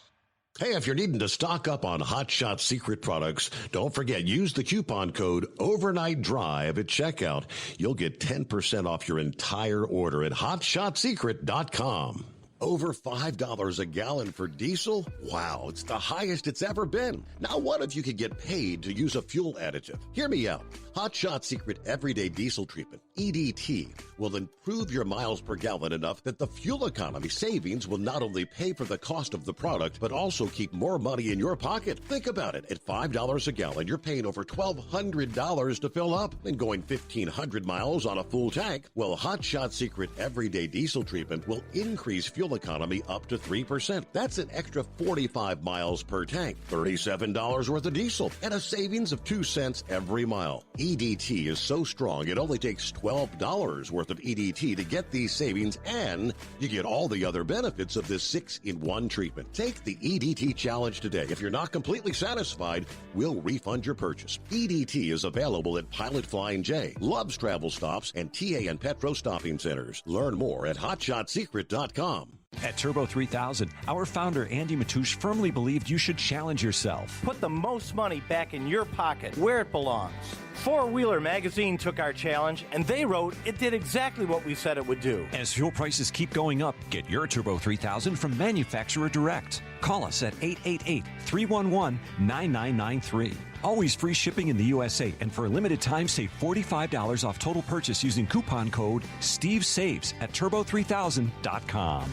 Hey, if you're needing to stock up on Hot Shot Secret products, don't forget, use the coupon code Overnight Drive at checkout. You'll get 10% off your entire order at hotshotsecret.com. Over $5 a gallon for diesel? Wow, it's the highest it's ever been. Now what if you could get paid to use a fuel additive? Hear me out. Hot Shot Secret Everyday Diesel Treatment, EDT, will improve your miles per gallon enough that the fuel economy savings will not only pay for the cost of the product, but also keep more money in your pocket. Think about it. At $5 a gallon, you're paying over $1,200 to fill up and going 1,500 miles on a full tank. Well, Hot Shot Secret Everyday Diesel Treatment will increase fuel economy up to 3%. That's an extra 45 miles per tank, $37 worth of diesel, and a savings of 2 cents every mile. EDT is so strong, it only takes $12 worth of EDT to get these savings, and you get all the other benefits of this 6-in-1 treatment. Take the EDT challenge today. If you're not completely satisfied, we'll refund your purchase. EDT is available at Pilot Flying J, Love's Travel Stops, and TA and Petro Stopping Centers. Learn more at hotshotsecret.com. At Turbo 3000, our founder Andy Matoush firmly believed you should challenge yourself. Put the most money back in your pocket, where it belongs. Four Wheeler Magazine took our challenge, and they wrote it did exactly what we said it would do. As fuel prices keep going up, get your Turbo 3000 from manufacturer direct. Call us at 888-311-9993. Always free shipping in the USA, and for a limited time, save $45 off total purchase using coupon code SteveSaves at turbo3000.com.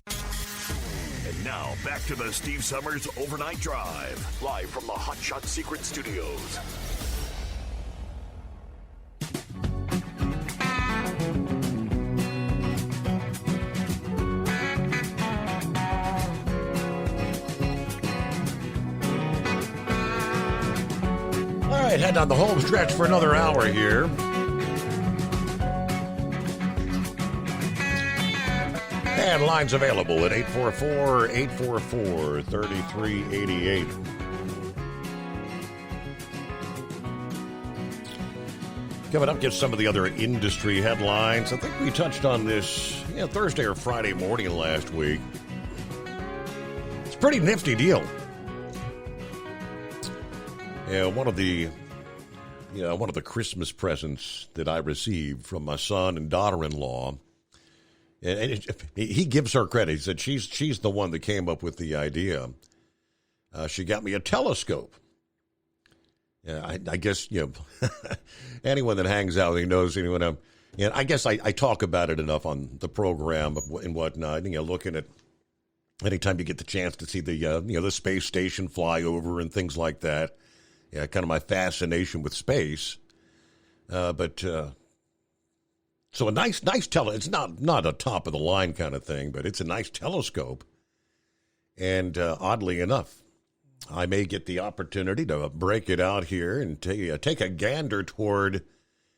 And now, back to the Steve Summers Overnight Drive, live from the Hot Shot Secret Studios. All right, head down the home stretch for another hour here. And lines available at 844-844-3388. Coming up, get some of the other industry headlines. I think we touched on this Thursday or Friday morning last week. It's a pretty nifty deal. One of the Christmas presents that I received from my son and daughter-in-law, and he gives her credit. He said she's the one that came up with the idea. She got me a telescope. I guess anyone that hangs out, he knows anyone. I guess I talk about it enough on the program and whatnot. Looking at anytime you get the chance to see the space station fly over and things like that. Yeah, kind of my fascination with space. So a nice it's not a top of the line kind of thing, but it's a nice telescope. And oddly enough, I may get the opportunity to break it out here and take a gander toward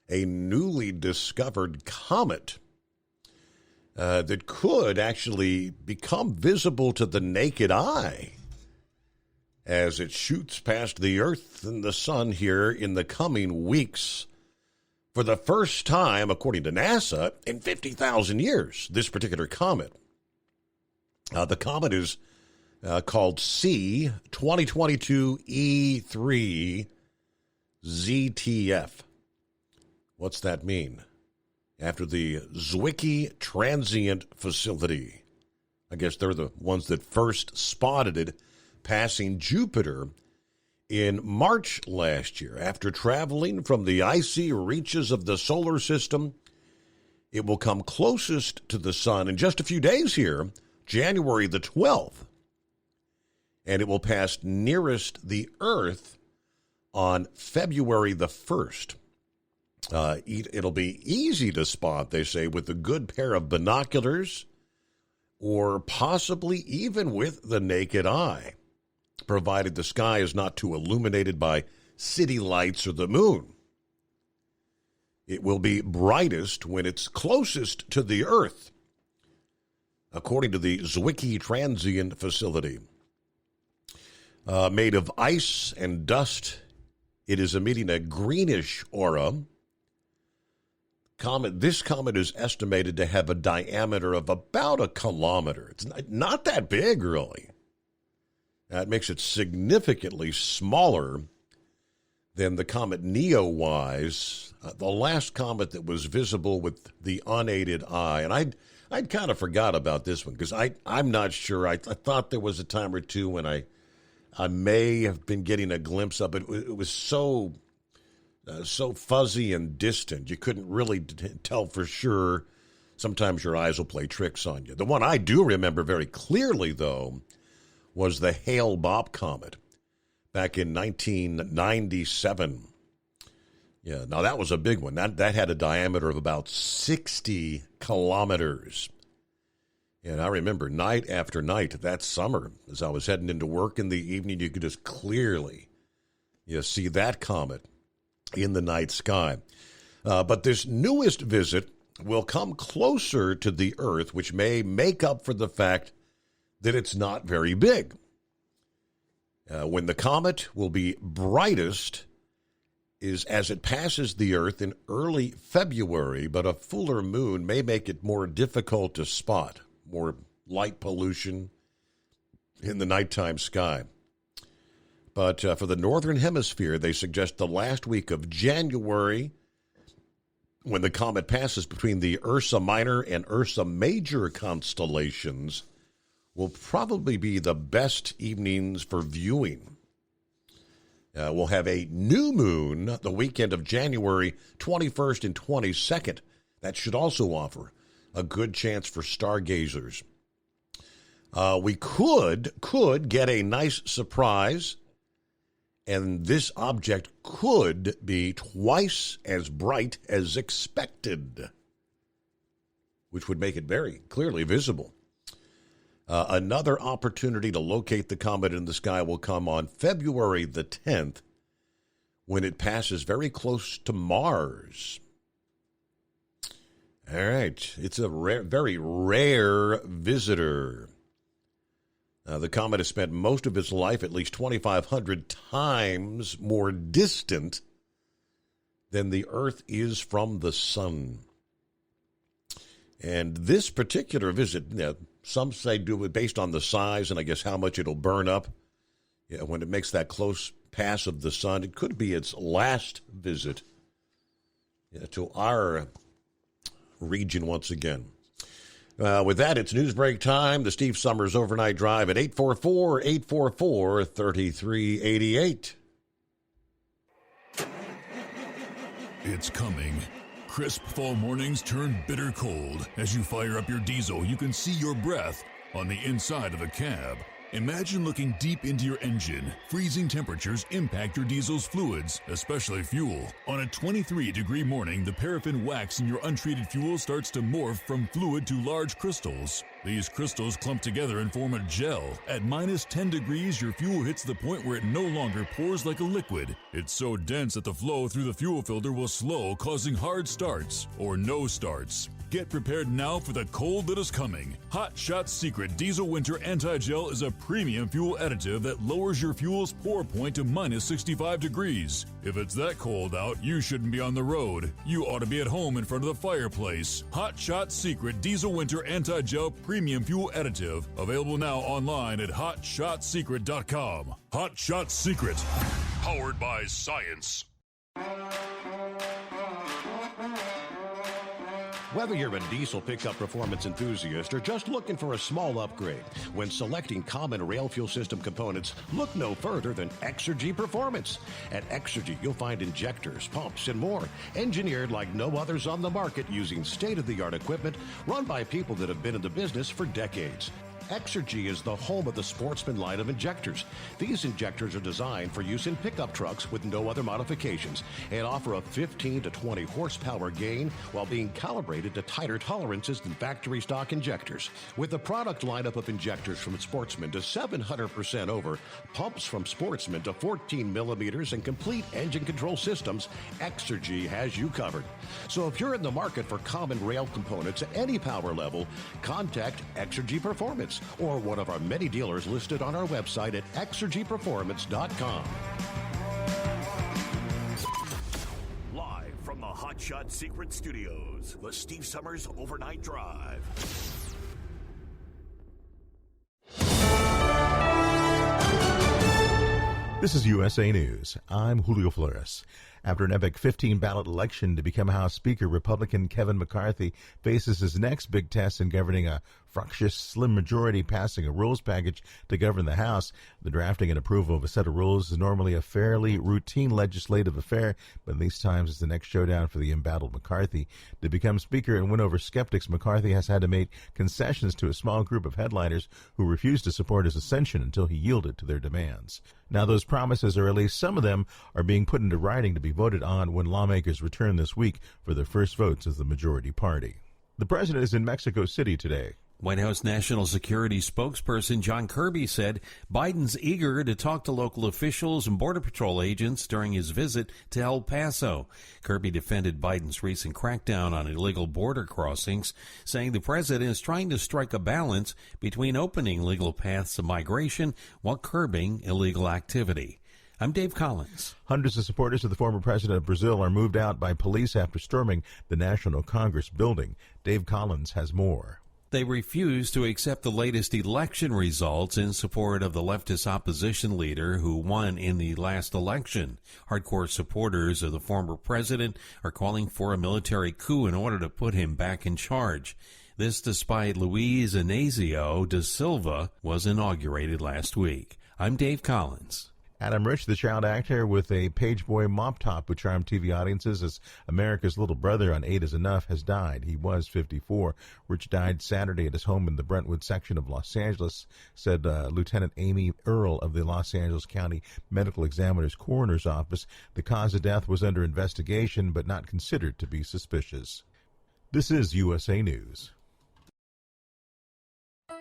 a newly discovered comet that could actually become visible to the naked eye as it shoots past the Earth and the sun here in the coming weeks. For the first time, according to NASA, in 50,000 years, this particular comet. The comet is called C 2022 E3 ZTF. What's that mean? After the Zwicky Transient Facility. I guess they're the ones that first spotted it passing Jupiter in March last year. After traveling from the icy reaches of the solar system, it will come closest to the sun in just a few days here, January the 12th. And it will pass nearest the Earth on February the 1st. It'll be easy to spot, they say, with a good pair of binoculars or possibly even with the naked eye, provided the sky is not too illuminated by city lights or the moon. It will be brightest when it's closest to the Earth, according to the Zwicky Transient Facility. Made of ice and dust, it is emitting a greenish aura. This comet is estimated to have a diameter of about 1 kilometer. It's not that big, really. That makes it significantly smaller than the comet Neowise, the last comet that was visible with the unaided eye. And I'd kind of forgot about this one because I'm not sure. I thought there was a time or two when I may have been getting a glimpse of it. It was so fuzzy and distant. You couldn't really tell for sure. Sometimes your eyes will play tricks on you. The one I do remember very clearly, though, was the Hale-Bopp comet back in 1997. Yeah, now that was a big one. That had a diameter of about 60 kilometers. And I remember night after night that summer, as I was heading into work in the evening, you could just clearly see that comet in the night sky. But this newest visit will come closer to the Earth, which may make up for the fact that it's not very big. When the comet will be brightest is as it passes the Earth in early February, but a fuller moon may make it more difficult to spot, more light pollution in the nighttime sky. But for the northern hemisphere, they suggest the last week of January, when the comet passes between the Ursa Minor and Ursa Major constellations, will probably be the best evenings for viewing. We'll have a new moon the weekend of January 21st and 22nd. That should also offer a good chance for stargazers. We could get a nice surprise, and this object could be twice as bright as expected, which would make it very clearly visible. Another opportunity to locate the comet in the sky will come on February the 10th, when it passes very close to Mars. All right, it's a very rare visitor. The comet has spent most of its life at least 2,500 times more distant than the Earth is from the sun. And this particular visit, some say do it based on the size and I guess how much it'll burn up when it makes that close pass of the sun. It could be its last visit to our region once again. With that, it's news break time. The Steve Summers Overnight Drive at 844-844-3388. It's coming. Crisp fall mornings turn bitter cold. As you fire up your diesel, you can see your breath on the inside of the cab. Imagine looking deep into your engine. Freezing temperatures impact your diesel's fluids, especially fuel. On a 23-degree morning, the paraffin wax in your untreated fuel starts to morph from fluid to large crystals. These crystals clump together and form a gel. At minus 10 degrees, your fuel hits the point where it no longer pours like a liquid. It's so dense that the flow through the fuel filter will slow, causing hard starts or no starts. Get prepared now for the cold that is coming. Hot Shot Secret Diesel Winter Anti-Gel is a premium fuel additive that lowers your fuel's pour point to minus 65 degrees. If it's that cold out, you shouldn't be on the road. You ought to be at home in front of the fireplace. Hot Shot Secret Diesel Winter Anti-Gel Premium Fuel Additive. Available now online at HotShotSecret.com. Hot Shot Secret. Powered by science. Whether you're a diesel pickup performance enthusiast or just looking for a small upgrade, when selecting common rail fuel system components, look no further than Exergy Performance. At Exergy, you'll find injectors, pumps, and more, engineered like no others on the market using state-of-the-art equipment run by people that have been in the business for decades. Exergy is the home of the Sportsman line of injectors. These injectors are designed for use in pickup trucks with no other modifications and offer a 15 to 20 horsepower gain while being calibrated to tighter tolerances than factory stock injectors. With the product lineup of injectors from Sportsman to 700% over, pumps from Sportsman to 14 millimeters, and complete engine control systems, Exergy has you covered. So if you're in the market for common rail components at any power level, contact Exergy Performance or one of our many dealers listed on our website at exergyperformance.com. Live from the Hot Shot Secret Studios, the Steve Summers Overnight Drive. This is USA News. I'm Julio Flores. After an epic 15-ballot election to become House Speaker, Republican Kevin McCarthy faces his next big test in governing a fractious, slim majority passing a rules package to govern the House. The drafting and approval of a set of rules is normally a fairly routine legislative affair, but in these times it's the next showdown for the embattled McCarthy. To become Speaker and win over skeptics, McCarthy has had to make concessions to a small group of headliners who refused to support his ascension until he yielded to their demands. Now, those promises, or at least some of them, are being put into writing to be voted on when lawmakers return this week for their first votes as the majority party. The president is in Mexico City today. White House National Security spokesperson John Kirby said Biden's eager to talk to local officials and Border Patrol agents during his visit to El Paso. Kirby defended Biden's recent crackdown on illegal border crossings, saying the president is trying to strike a balance between opening legal paths of migration while curbing illegal activity. I'm Dave Collins. Hundreds of supporters of the former president of Brazil are moved out by police after storming the National Congress building. Dave Collins has more. They refuse to accept the latest election results in support of the leftist opposition leader who won in the last election. Hardcore supporters of the former president are calling for a military coup in order to put him back in charge. This despite Luiz Inácio da Silva was inaugurated last week. I'm Dave Collins. Adam Rich, the child actor with a page boy mop top who charmed TV audiences as America's little brother on 8 is Enough, has died. He was 54. Rich died Saturday at his home in the Brentwood section of Los Angeles, said Lieutenant Amy Earle of the Los Angeles County Medical Examiner's Coroner's Office. The cause of death was under investigation but not considered to be suspicious. This is USA News.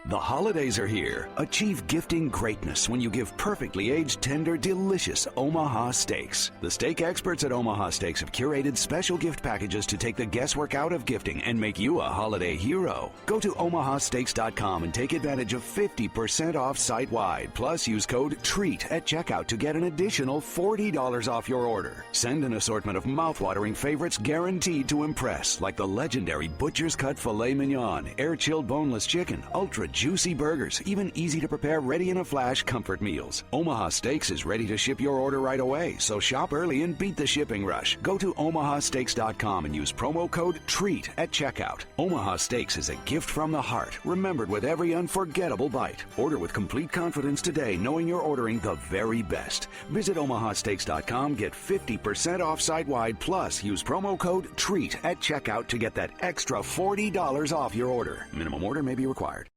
The holidays are here. Achieve gifting greatness when you give perfectly aged, tender, delicious Omaha steaks. The steak experts at Omaha Steaks have curated special gift packages to take the guesswork out of gifting and make you a holiday hero. Go to omahasteaks.com and take advantage of 50% off site-wide. Plus, use code TREAT at checkout to get an additional $40 off your order. Send an assortment of mouth-watering favorites guaranteed to impress, like the legendary Butcher's Cut Filet Mignon, air-chilled boneless chicken, ultra juicy burgers, even easy-to-prepare, ready-in-a-flash comfort meals. Omaha Steaks is ready to ship your order right away, so shop early and beat the shipping rush. Go to omahasteaks.com and use promo code TREAT at checkout. Omaha Steaks is a gift from the heart, remembered with every unforgettable bite. Order with complete confidence today, knowing you're ordering the very best. Visit omahasteaks.com, get 50% off site-wide, plus use promo code TREAT at checkout to get that extra $40 off your order. Minimum order may be required.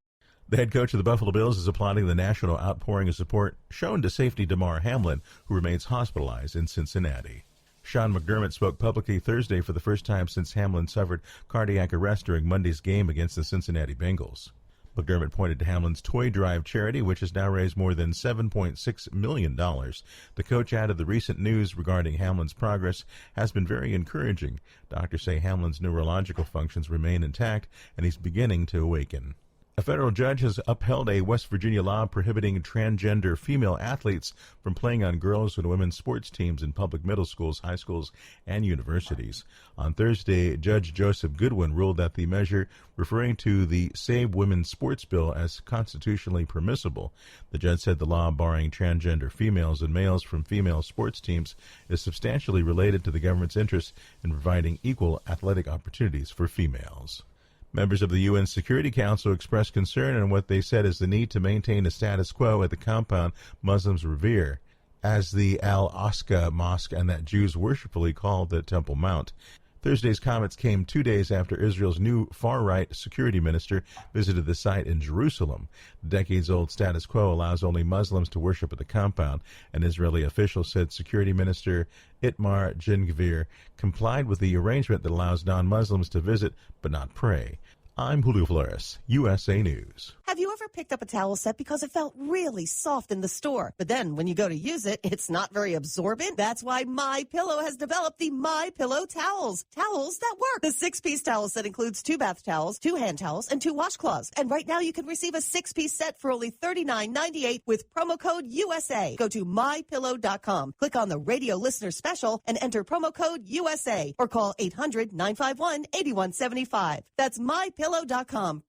The head coach of the Buffalo Bills is applauding the national outpouring of support shown to safety Damar Hamlin, who remains hospitalized in Cincinnati. Sean McDermott spoke publicly Thursday for the first time since Hamlin suffered cardiac arrest during Monday's game against the Cincinnati Bengals. McDermott pointed to Hamlin's Toy Drive charity, which has now raised more than $7.6 million. The coach added the recent news regarding Hamlin's progress has been very encouraging. Doctors say Hamlin's neurological functions remain intact, and he's beginning to awaken. A federal judge has upheld a West Virginia law prohibiting transgender female athletes from playing on girls' and women's sports teams in public middle schools, high schools, and universities. On Thursday, Judge Joseph Goodwin ruled that the measure, referring to the Save Women's Sports Bill, as constitutionally permissible. The judge said the law barring transgender females and males from female sports teams is substantially related to the government's interest in providing equal athletic opportunities for females. Members of the UN Security Council expressed concern on what they said is the need to maintain a status quo at the compound Muslims revere, as the Al-Aqsa Mosque and that Jews worshipfully call the Temple Mount. Thursday's comments came 2 days after Israel's new far-right security minister visited the site in Jerusalem. The decades-old status quo allows only Muslims to worship at the compound. An Israeli official said Security Minister Itamar Ben-Gvir complied with the arrangement that allows non-Muslims to visit but not pray. I'm Julio Flores, USA News. Have you ever picked up a towel set because it felt really soft in the store, but then when you go to use it, it's not very absorbent? That's why MyPillow has developed the MyPillow towels. Towels that work. The 6-piece towel set includes 2 bath towels, 2 hand towels, and 2 washcloths. And right now you can receive a 6-piece set for only $39.98 with promo code USA. Go to MyPillow.com, click on the radio listener special, and enter promo code USA, or call 800-951-8175. That's MyPillow.com,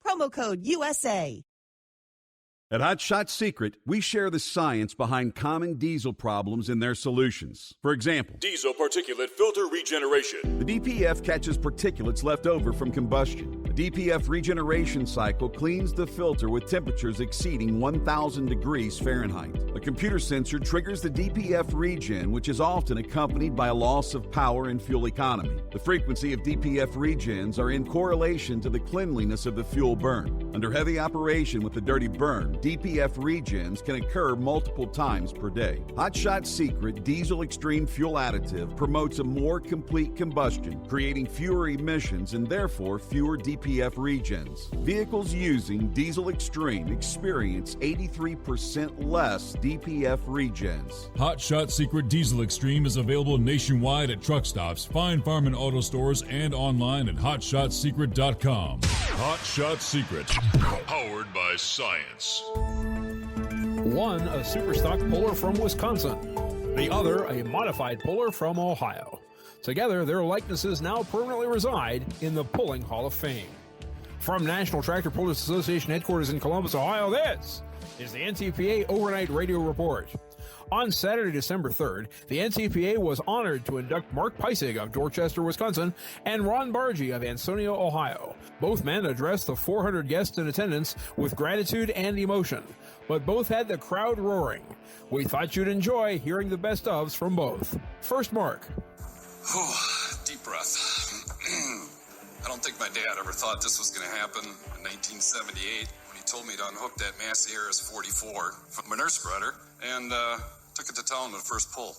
promo code USA. At Hot Shot Secret, we share the science behind common diesel problems and their solutions. For example, diesel particulate filter regeneration. The DPF catches particulates left over from combustion. The DPF regeneration cycle cleans the filter with temperatures exceeding 1,000 degrees Fahrenheit. A computer sensor triggers the DPF regen, which is often accompanied by a loss of power and fuel economy. The frequency of DPF regens are in correlation to the cleanliness of the fuel burn. Under heavy operation with the dirty burn, DPF regens can occur multiple times per day. Hot Shot Secret Diesel Extreme Fuel Additive promotes a more complete combustion, creating fewer emissions and therefore fewer DPF regens. Vehicles using Diesel Extreme experience 83% less DPF regens. Hot Shot Secret Diesel Extreme is available nationwide at truck stops, fine farm and auto stores, and online at hotshotsecret.com. Hot Shot Secret, powered by science. One, a superstock puller from Wisconsin. The other, a modified puller from Ohio. Together, their likenesses now permanently reside in the Pulling Hall of Fame. From National Tractor Pullers Association headquarters in Columbus, Ohio, this is the NTPA Overnight Radio Report. On Saturday, December 3rd, the NTPA was honored to induct Mark Peisig of Dorchester, Wisconsin, and Ron Bargy of Ansonia, Ohio. Both men addressed the 400 guests in attendance with gratitude and emotion, but both had the crowd roaring. We thought you'd enjoy hearing the best ofs from both. First, Mark. Deep breath. I don't think my dad ever thought this was going to happen in 1978 when he told me to unhook that Massey Harris 44 from my nurse spreader and took it to town with the first pull.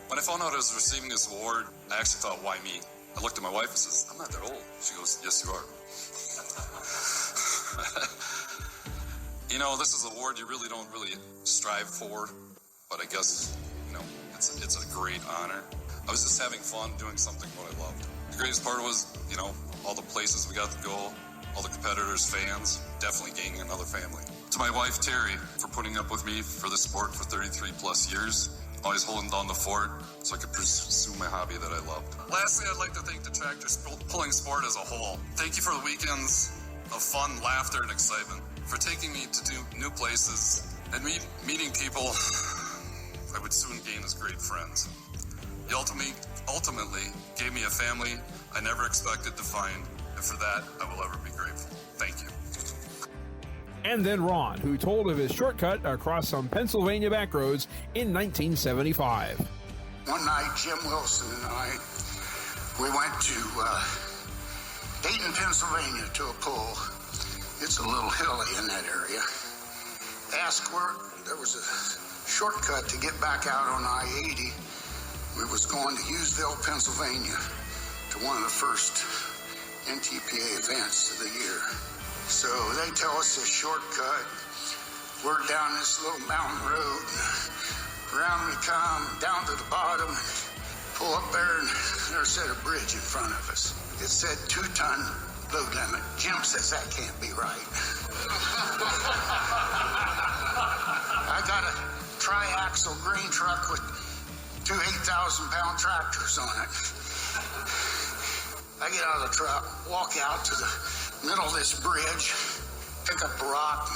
When I found out I was receiving this award, I actually thought, why me? I looked at my wife and says, I'm not that old. She goes, yes, you are. You know, this is an award you really don't strive for, but I guess, it's a great honor. I was just having fun doing something what I loved. The greatest part was, all the places we got to go, all the competitors, fans, definitely gaining another family. To my wife, Terry, for putting up with me for the sport for 33 plus years, always holding down the fort so I could pursue my hobby that I loved. Lastly, I'd like to thank the tractor pulling sport as a whole. Thank you for the weekends of fun, laughter, and excitement, for taking me to new places and meeting people I would soon gain as great friends. You ultimately gave me a family I never expected to find, and for that, I will ever be grateful. Thank you. And then Ron, who told of his shortcut across some Pennsylvania back roads in 1975. One night, Jim Wilson and I, we went to Dayton, Pennsylvania to a pull. It's a little hilly in that area. Asked where there was a shortcut to get back out on I-80. We was going to Hughesville, Pennsylvania, to one of the first NTPA events of the year. So they tell us this shortcut. We're down this little mountain road. Around we come, down to the bottom, pull up there, and there's a bridge in front of us. It said 2-ton load limit. Jim says that can't be right. I got a tri-axle green truck with 2 8,000-pound tractors on it. I get out of the truck, walk out to the middle of this bridge, pick up a rock,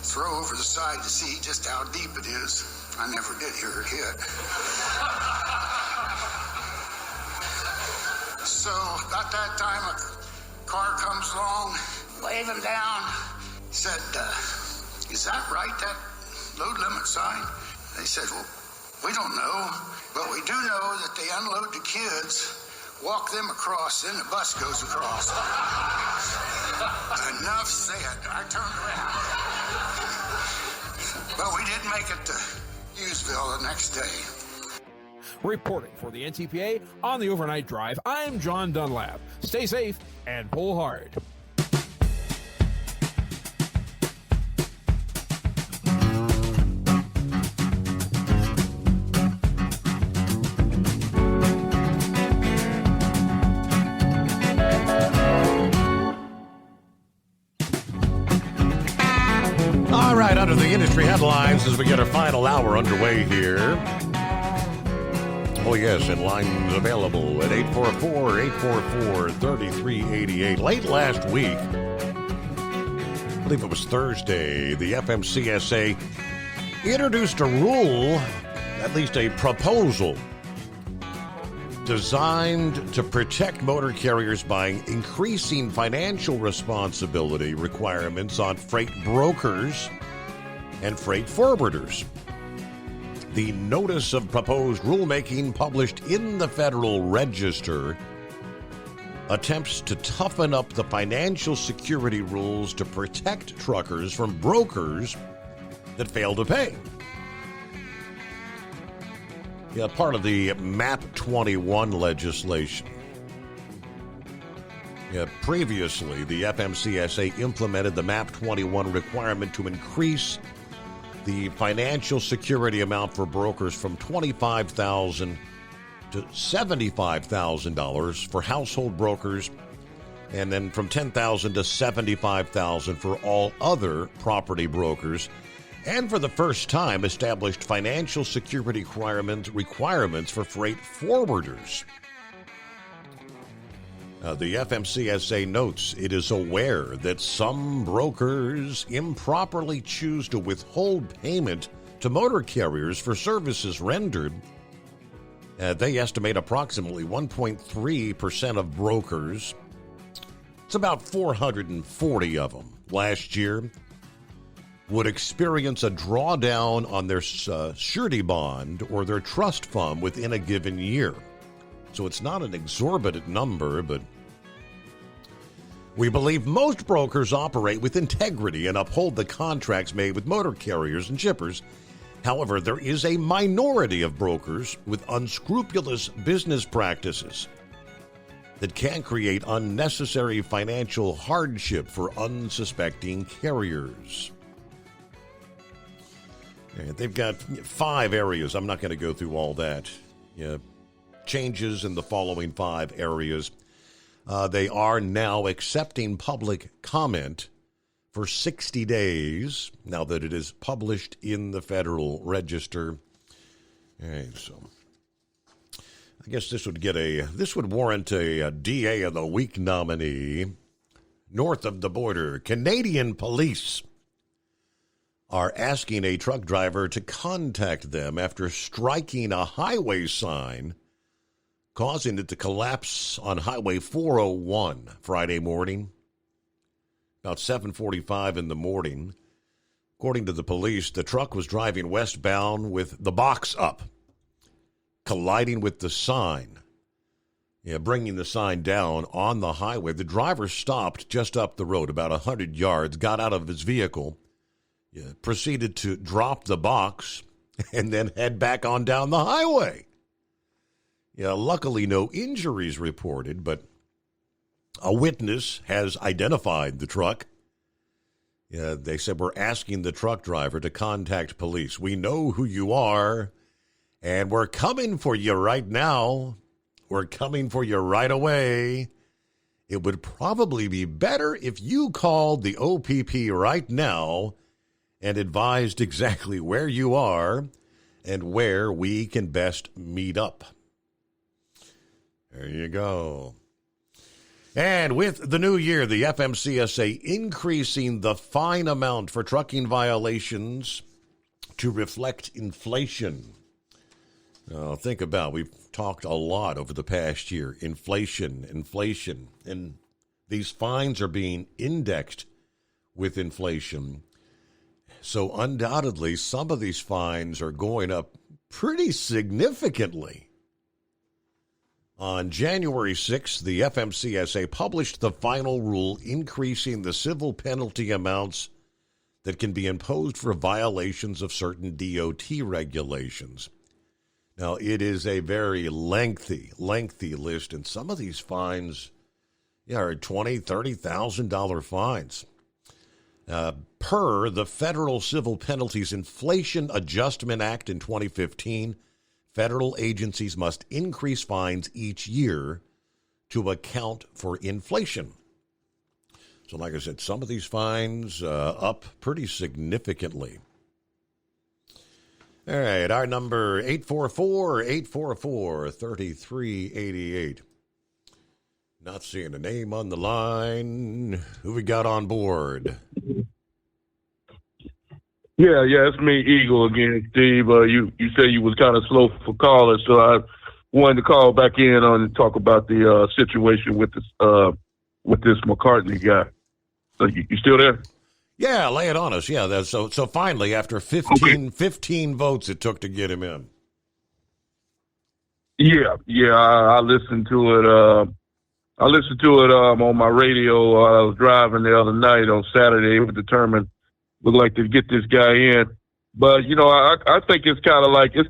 throw over the side to see just how deep it is. I never did hear it hit. So about that time, a car comes along, waving down, said, is that right, that load limit sign? They said, well, We don't know, but we do know that they unload the kids, walk them across, then the bus goes across. Enough said. I turned around. But we did make it to Hughesville the next day. Reporting for the NTPA on the Overnight Drive, I'm John Dunlap. Stay safe and pull hard. All right, under the industry headlines as we get our final hour underway here. Oh, yes, and lines available at 844-844-3388. Late last week, I believe it was Thursday, the FMCSA introduced a rule, at least a proposal, designed to protect motor carriers by increasing financial responsibility requirements on freight brokers and freight forwarders. The notice of proposed rulemaking published in the Federal Register attempts to toughen up the financial security rules to protect truckers from brokers that fail to pay. Yeah, part of the MAP 21 legislation. Yeah, previously, the FMCSA implemented the MAP 21 requirement to increase the financial security amount for brokers from $25,000 to $75,000 for household brokers, and then from $10,000 to $75,000 for all other property brokers, and for the first time established financial security requirements for freight forwarders. The FMCSA notes it is aware that some brokers improperly choose to withhold payment to motor carriers for services rendered. They estimate approximately 1.3% of brokers, it's about 440 of them, last year, would experience a drawdown on their surety bond or their trust fund within a given year. So it's not an exorbitant number, but we believe most brokers operate with integrity and uphold the contracts made with motor carriers and shippers. However, there is a minority of brokers with unscrupulous business practices that can create unnecessary financial hardship for unsuspecting carriers. And they've got 5 areas. I'm not going to go through all that. Changes in the following 5 areas. They are now accepting public comment for 60 days now that it is published in the Federal Register. All right, so I guess this would warrant a DA of the Week nominee. North of the border, Canadian police are asking a truck driver to contact them after striking a highway sign, causing it to collapse on Highway 401 Friday morning, about 7:45 in the morning. According to the police, the truck was driving westbound with the box up, colliding with the sign, bringing the sign down on the highway. The driver stopped just up the road, about 100 yards, got out of his vehicle, proceeded to drop the box, and then head back on down the highway. Luckily, no injuries reported, but a witness has identified the truck. They said, we're asking the truck driver to contact police. We know who you are, and we're coming for you right now. We're coming for you right away. It would probably be better if you called the OPP right now and advised exactly where you are and where we can best meet up. There you go. And with the new year, the FMCSA increasing the fine amount for trucking violations to reflect inflation. Now, think about, we've talked a lot over the past year, inflation, and these fines are being indexed with inflation. So undoubtedly, some of these fines are going up pretty significantly. On January 6th, the FMCSA published the final rule increasing the civil penalty amounts that can be imposed for violations of certain DOT regulations. Now, it is a very lengthy list, and some of these fines are $20,000, $30,000 fines. Per the Federal Civil Penalties Inflation Adjustment Act in 2015, federal agencies must increase fines each year to account for inflation. So like I said, some of these fines up pretty significantly. All right, our number 844-844-3388. Not seeing a name on the line. Who we got on board? Yeah, it's me, Eagle, again, Steve. You said you was kind of slow for callers, so I wanted to call back in on and talk about the situation with this McCartney guy. So you still there? Yeah, lay it on us. Yeah, so finally, after 15 votes it took to get him in. Yeah, I listened to it. On my radio. I was driving the other night on Saturday. It was determined, would like to get this guy in. But, I think it's kind of like a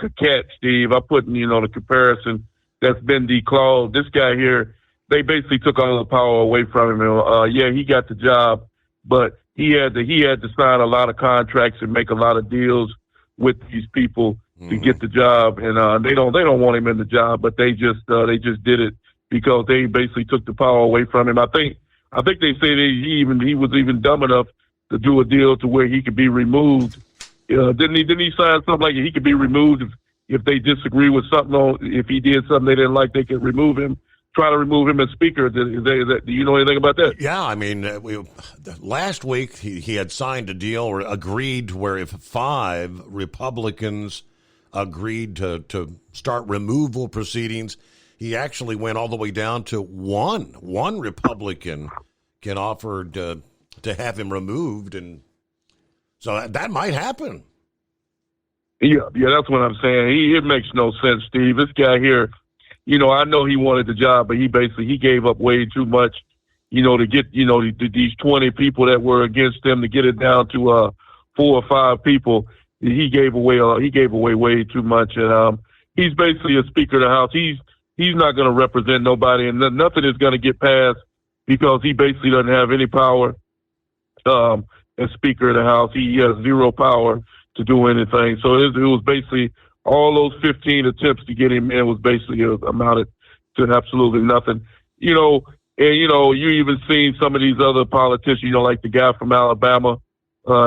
cat, Steve. I put in, the comparison that's been declawed. This guy here, they basically took all the power away from him. He got the job, but he had to sign a lot of contracts and make a lot of deals with these people to get the job. And they don't want him in the job, but they just did it because they basically took the power away from him. I think they say he was even dumb enough to do a deal to where he could be removed. Didn't he sign something like he could be removed if they disagree with something? If he did something they didn't like, they could remove him. Try to remove him as speaker. Do you know anything about that? Yeah, I mean, last week he had signed a deal or agreed where if 5 Republicans agreed to start removal proceedings, he actually went all the way down to one Republican can offer to have him removed, and so that might happen. Yeah, that's what I'm saying. It makes no sense, Steve. This guy here, I know he wanted the job, but he gave up way too much, to get, these 20 people that were against him, to get it down to 4 or 5 people. He gave away way too much, and he's basically a Speaker of the House. He's not going to represent nobody, and nothing is going to get passed because he basically doesn't have any power as Speaker of the House. He has zero power to do anything. So it was basically all those 15 attempts to get him in was basically amounted to absolutely nothing. You even seen some of these other politicians, like the guy from Alabama.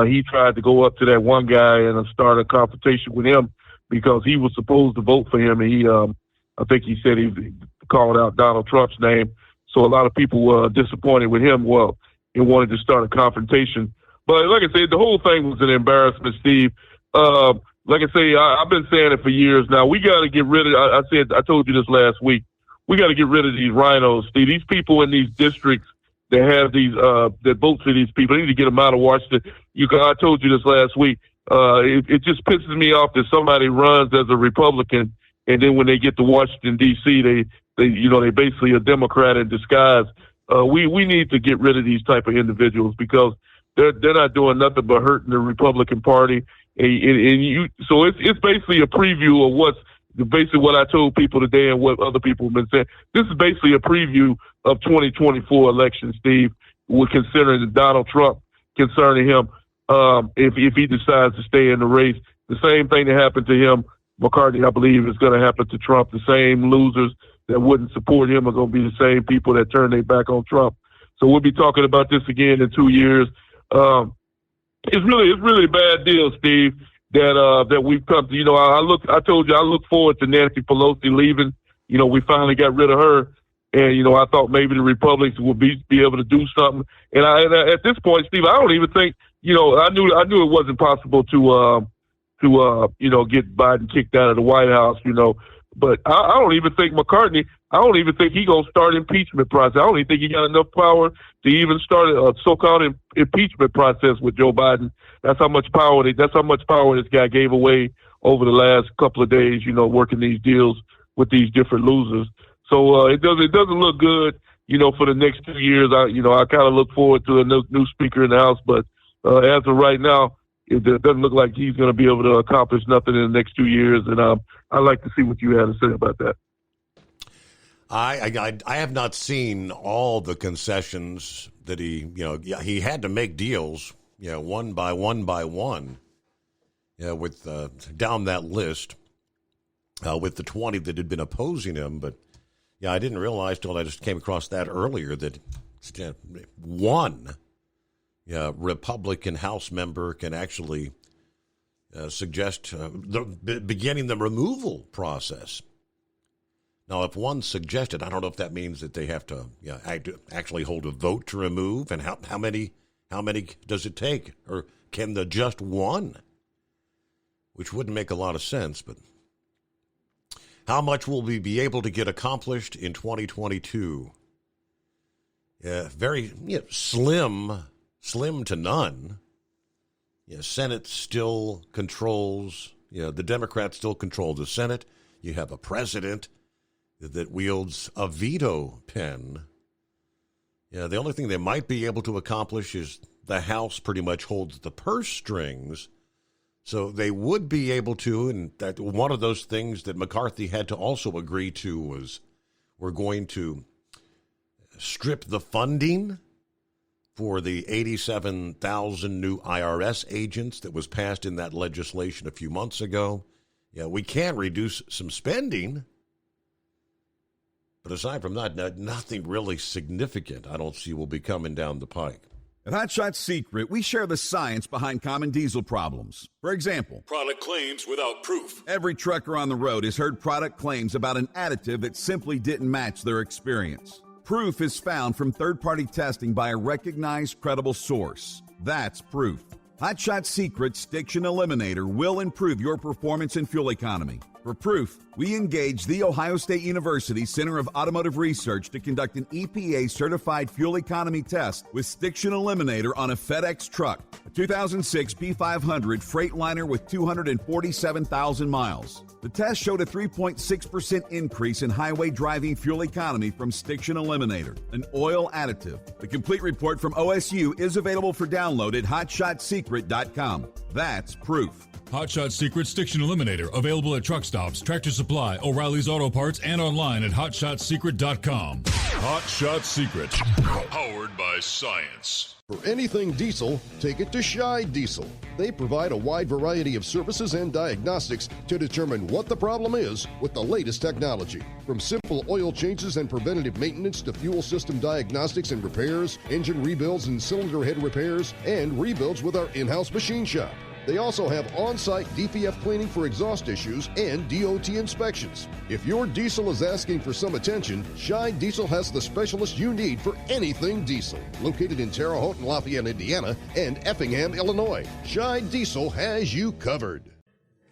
He tried to go up to that one guy and start a confrontation with him because he was supposed to vote for him. And I think he said he called out Donald Trump's name. So a lot of people were disappointed with him. Well, he wanted to start a confrontation. But like I said, the whole thing was an embarrassment, Steve. Like I say, I've been saying it for years now. We got to get rid of, I told you this last week, we got to get rid of these rhinos, Steve. These people in these districts that have these, that vote for these people, they need to get them out of Washington. I told you this last week. It just pisses me off that somebody runs as a Republican, and then when they get to Washington, D.C., they basically a Democrat in disguise. We need to get rid of these type of individuals because they're not doing nothing but hurting the Republican Party. So it's basically a preview of what's basically what I told people today and what other people have been saying. This is basically a preview of 2024 election, Steve. We're considering Donald Trump, concerning him if he decides to stay in the race. The same thing that happened to him, McCartney, I believe, is going to happen to Trump. The same losers that wouldn't support him are going to be the same people that turn their back on Trump. So we'll be talking about this again in 2 years. It's really a bad deal, Steve, that we've come to. I told you I look forward to Nancy Pelosi leaving. We finally got rid of her, and I thought maybe the Republicans would be able to do something. And at this point, Steve, I don't even think I knew it wasn't possible to get Biden kicked out of the White House. But I don't even think McCartney. I don't even think he's gonna start impeachment process. I don't even think he got enough power to even start a so-called impeachment process with Joe Biden. That's how much power this guy gave away over the last couple of days, working these deals with these different losers. So it doesn't look good, for the next 2 years. I kind of look forward to a new speaker in the House, but as of right now, it doesn't look like he's going to be able to accomplish nothing in the next 2 years. And I'd like to see what you had to say about that. I have not seen all the concessions that he had to make deals, one by one, with down that list, with the 20 that had been opposing him. But I didn't realize till I just came across that earlier that one Republican House member can actually suggest beginning the removal process. Now, if one suggested, I don't know if that means that they have to actually hold a vote to remove, and how many does it take, or can the just one? Which wouldn't make a lot of sense, but how much will we be able to get accomplished in 2022? Very slim to none. Senate still controls, the Democrats still control the Senate. You have a president that wields a veto pen. The only thing they might be able to accomplish is the House pretty much holds the purse strings. So they would be able to, and that one of those things that McCarthy had to also agree to was we're going to strip the funding for the 87,000 new IRS agents that was passed in that legislation a few months ago. We can reduce some spending. But aside from that, nothing really significant I don't see will be coming down the pike. At Hot Shot Secret, we share the science behind common diesel problems. For example, product claims without proof. Every trucker on the road has heard product claims about an additive that simply didn't match their experience. Proof is found from third-party testing by a recognized, credible source. That's proof. Hot Shot Secret Stiction Eliminator will improve your performance and fuel economy. For proof, we engaged the Ohio State University Center of Automotive Research to conduct an EPA-certified fuel economy test with Stiction Eliminator on a FedEx truck, a 2006 P500 Freightliner with 247,000 miles. The test showed a 3.6% increase in highway driving fuel economy from Stiction Eliminator, an oil additive. The complete report from OSU is available for download at hotshotsecret.com. That's proof. Hot Shot Secret Stiction Eliminator, available at truck stops, Tractor Supply, O'Reilly's Auto Parts, and online at hotshotsecret.com. Hot Shot Secret, powered by science. For anything diesel, take it to Scheid Diesel. They provide a wide variety of services and diagnostics to determine what the problem is with the latest technology. From simple oil changes and preventative maintenance to fuel system diagnostics and repairs, engine rebuilds and cylinder head repairs, and rebuilds with our in-house machine shop. They also have on-site DPF cleaning for exhaust issues and DOT inspections. If your diesel is asking for some attention, Scheid Diesel has the specialist you need for anything diesel. Located in Terre Haute and Lafayette, Indiana, and Effingham, Illinois, Scheid Diesel has you covered.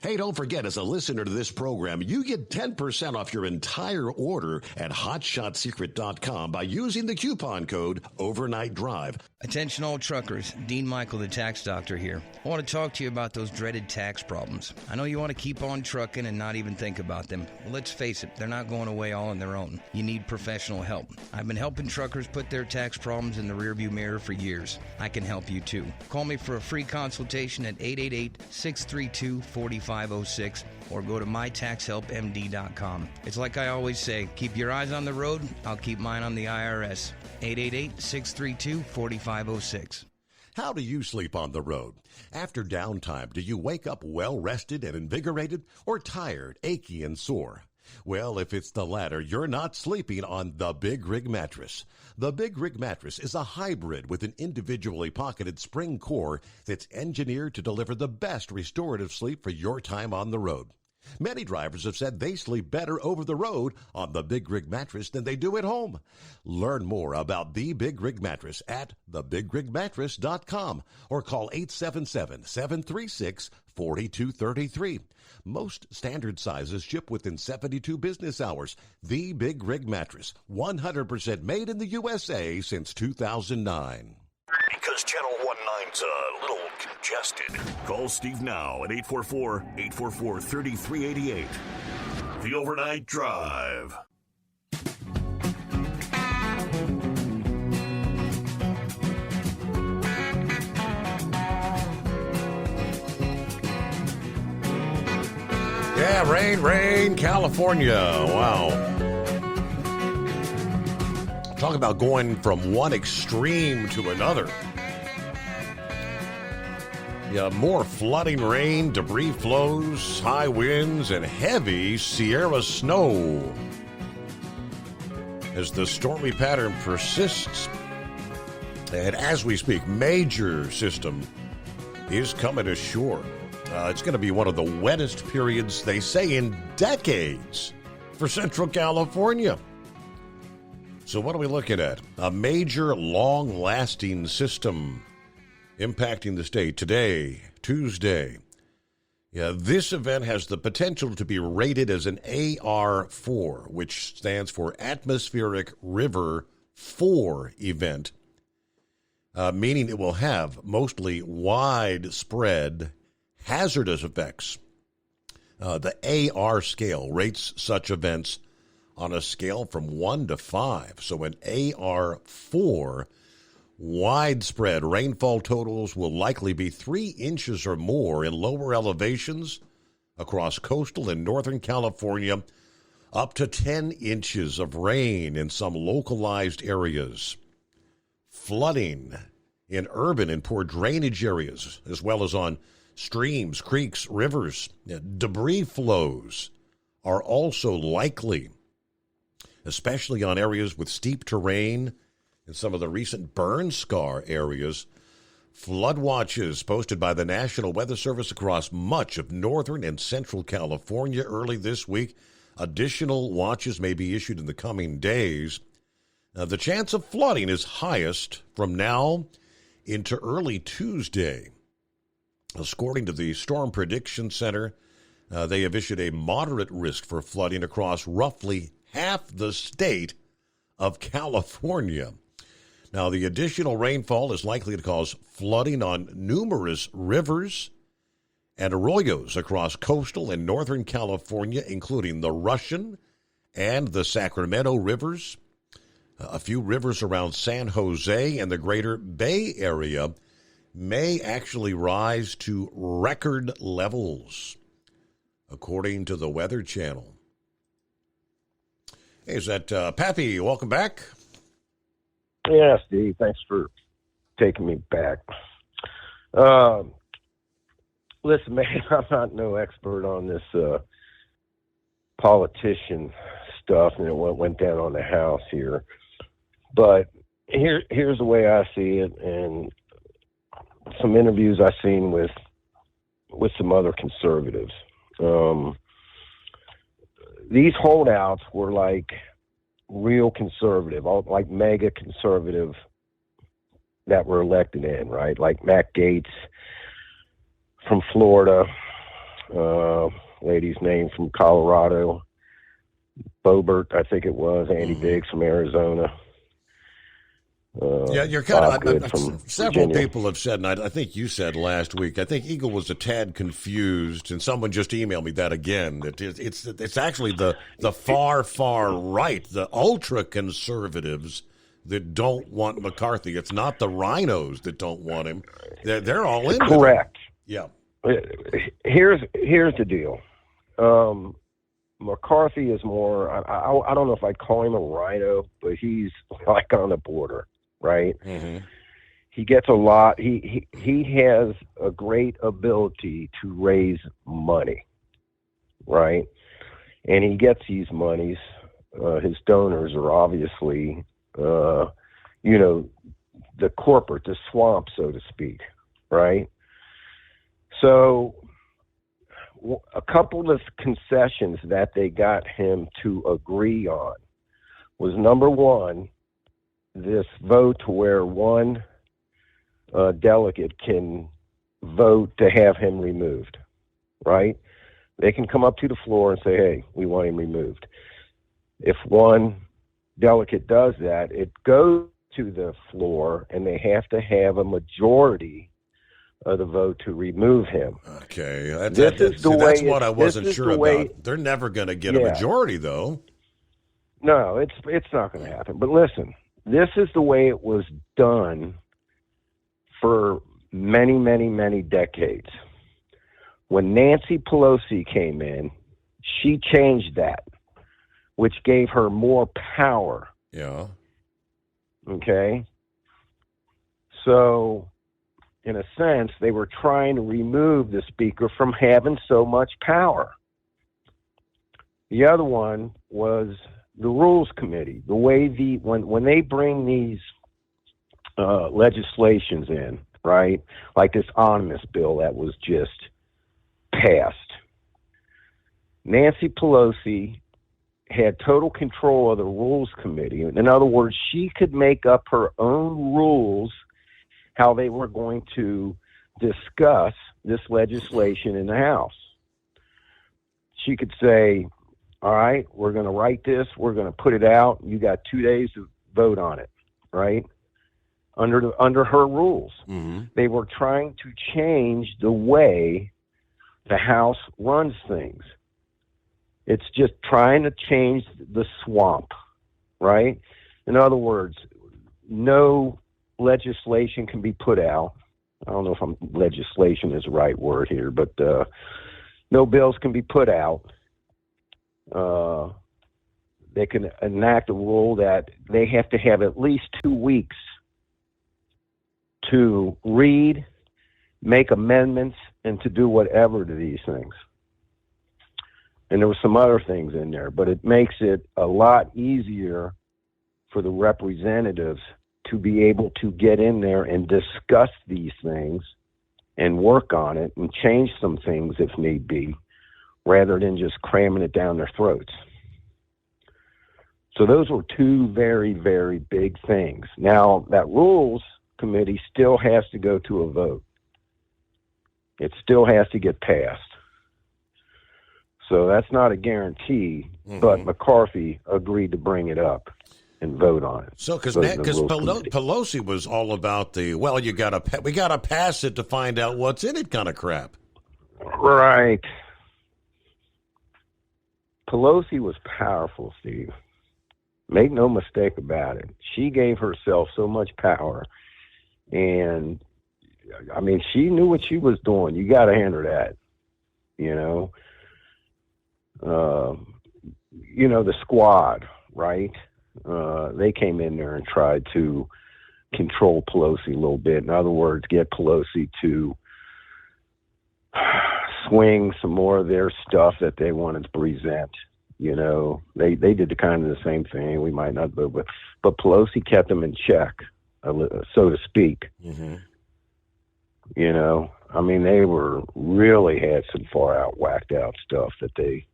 Hey, don't forget, as a listener to this program, you get 10% off your entire order at hotshotsecret.com by using the coupon code Overnight Drive. Attention all truckers, Dean Michael, the tax doctor here. I want to talk to you about those dreaded tax problems. I know you want to keep on trucking and not even think about them. Well, let's face it, they're not going away all on their own. You need professional help. I've been helping truckers put their tax problems in the rearview mirror for years. I can help you too. Call me for a free consultation at 888-632-4506 or go to mytaxhelpmd.com. It's like I always say, keep your eyes on the road, I'll keep mine on the IRS. 888-632-4506. How do you sleep on the road? After downtime, do you wake up well-rested and invigorated, or tired, achy, and sore? Well, if it's the latter, you're not sleeping on the Big Rig Mattress. The Big Rig Mattress is a hybrid with an individually pocketed spring core that's engineered to deliver the best restorative sleep for your time on the road. Many drivers have said they sleep better over the road on the Big Rig Mattress than they do at home. Learn more about the Big Rig Mattress at thebigrigmattress.com or call 877-736-4233. Most standard sizes ship within 72 business hours. The Big Rig Mattress, 100% made in the USA since 2009. Because Channel 19's a little suggested. Call Steve now at 844-844-3388. The Overnight Drive. Yeah, rain, California. Wow. Talk about going from one extreme to another. Yeah, more flooding rain, debris flows, high winds, and heavy Sierra snow. As the stormy pattern persists, and as we speak, major system is coming ashore. It's going to be one of the wettest periods, they say, in decades for Central California. So what are we looking at? A major, long-lasting system impacting the state today, Tuesday. Yeah, this event has the potential to be rated as an AR4, which stands for Atmospheric River 4 event, meaning it will have mostly widespread hazardous effects. The AR scale rates such events on a scale from 1 to 5. So an AR4, widespread rainfall totals will likely be 3 inches or more in lower elevations across coastal and northern California, up to 10 inches of rain in some localized areas. Flooding in urban and poor drainage areas, as well as on streams, creeks, rivers. Debris flows are also likely, especially on areas with steep terrain in some of the recent burn scar areas. Flood watches posted by the National Weather Service across much of northern and central California early this week. Additional watches may be issued in the coming days. Now, the chance of flooding is highest from now into early Tuesday. According to the Storm Prediction Center, they have issued a moderate risk for flooding across roughly half the state of California. Now, the additional rainfall is likely to cause flooding on numerous rivers and arroyos across coastal and northern California, including the Russian and the Sacramento rivers. A few rivers around San Jose and the greater Bay Area may actually rise to record levels, according to the Weather Channel. Hey, is that Pappy? Welcome back. Yeah, Steve, thanks for taking me back. Listen, man, I'm not no expert on this politician stuff and what went down on the House here. But here's the way I see it, and some interviews I've seen with some other conservatives. These holdouts were like real conservative, like mega conservative that were elected in, right? Like Matt Gaetz from Florida, lady's name from Colorado, Boebert, I think it was, Andy Biggs from Arizona. Yeah, you're kind of, several people have said, and I think you said last week, I think Eagle was a tad confused, and someone just emailed me that again, that it's actually the far right, the ultra-conservatives that don't want McCarthy. It's not the rhinos that don't want him. They're all in. Correct. Yeah. Here's the deal. McCarthy is more, I don't know if I'd call him a rhino, but he's like on the border. Right? Mm-hmm. He gets a lot. He has a great ability to raise money, right? And he gets these monies. His donors are obviously, the corporate, the swamp, so to speak, right? So a couple of concessions that they got him to agree on was, number one, this vote to where one delegate can vote to have him removed, right? They can come up to the floor and say, hey, we want him removed. If one delegate does that, it goes to the floor, and they have to have a majority of the vote to remove him. Okay, that's what I wasn't sure about. They're never going to get a majority, though. No, it's not going to happen. But listen, this is the way it was done for many, many, many decades. When Nancy Pelosi came in, she changed that, which gave her more power. Yeah. Okay? So, in a sense, they were trying to remove the speaker from having so much power. The other one was the Rules Committee. The way when they bring these legislations in, right, like this omnibus bill that was just passed, Nancy Pelosi had total control of the Rules Committee. In other words, she could make up her own rules how they were going to discuss this legislation in the House. She could say, all right, we're going to write this, we're going to put it out, you got 2 days to vote on it, right? Under her rules. Mm-hmm. They were trying to change the way the House runs things. It's just trying to change the swamp, right? In other words, no legislation can be put out. I don't know if legislation is the right word here, but no bills can be put out. They can enact a rule that they have to have at least 2 weeks to read, make amendments, and to do whatever to these things. And there were some other things in there, but it makes it a lot easier for the representatives to be able to get in there and discuss these things and work on it and change some things if need be, rather than just cramming it down their throats. So those were two very, very big things. Now, that Rules Committee still has to go to a vote. It still has to get passed. So that's not a guarantee, but McCarthy agreed to bring it up and vote on it. So, because Pelosi was all about we got to pass it to find out what's in it kind of crap. Right. Pelosi was powerful, Steve. Make no mistake about it. She gave herself so much power, and I mean, she knew what she was doing. You got to hand her that, you know. The squad, right? They came in there and tried to control Pelosi a little bit. In other words, get Pelosi to swing some more of their stuff that they wanted to present. You know, they did the kind of the same thing. We might not vote, but Pelosi kept them in check, so to speak. Mm-hmm. You know, I mean, they really had some far out, whacked out stuff that they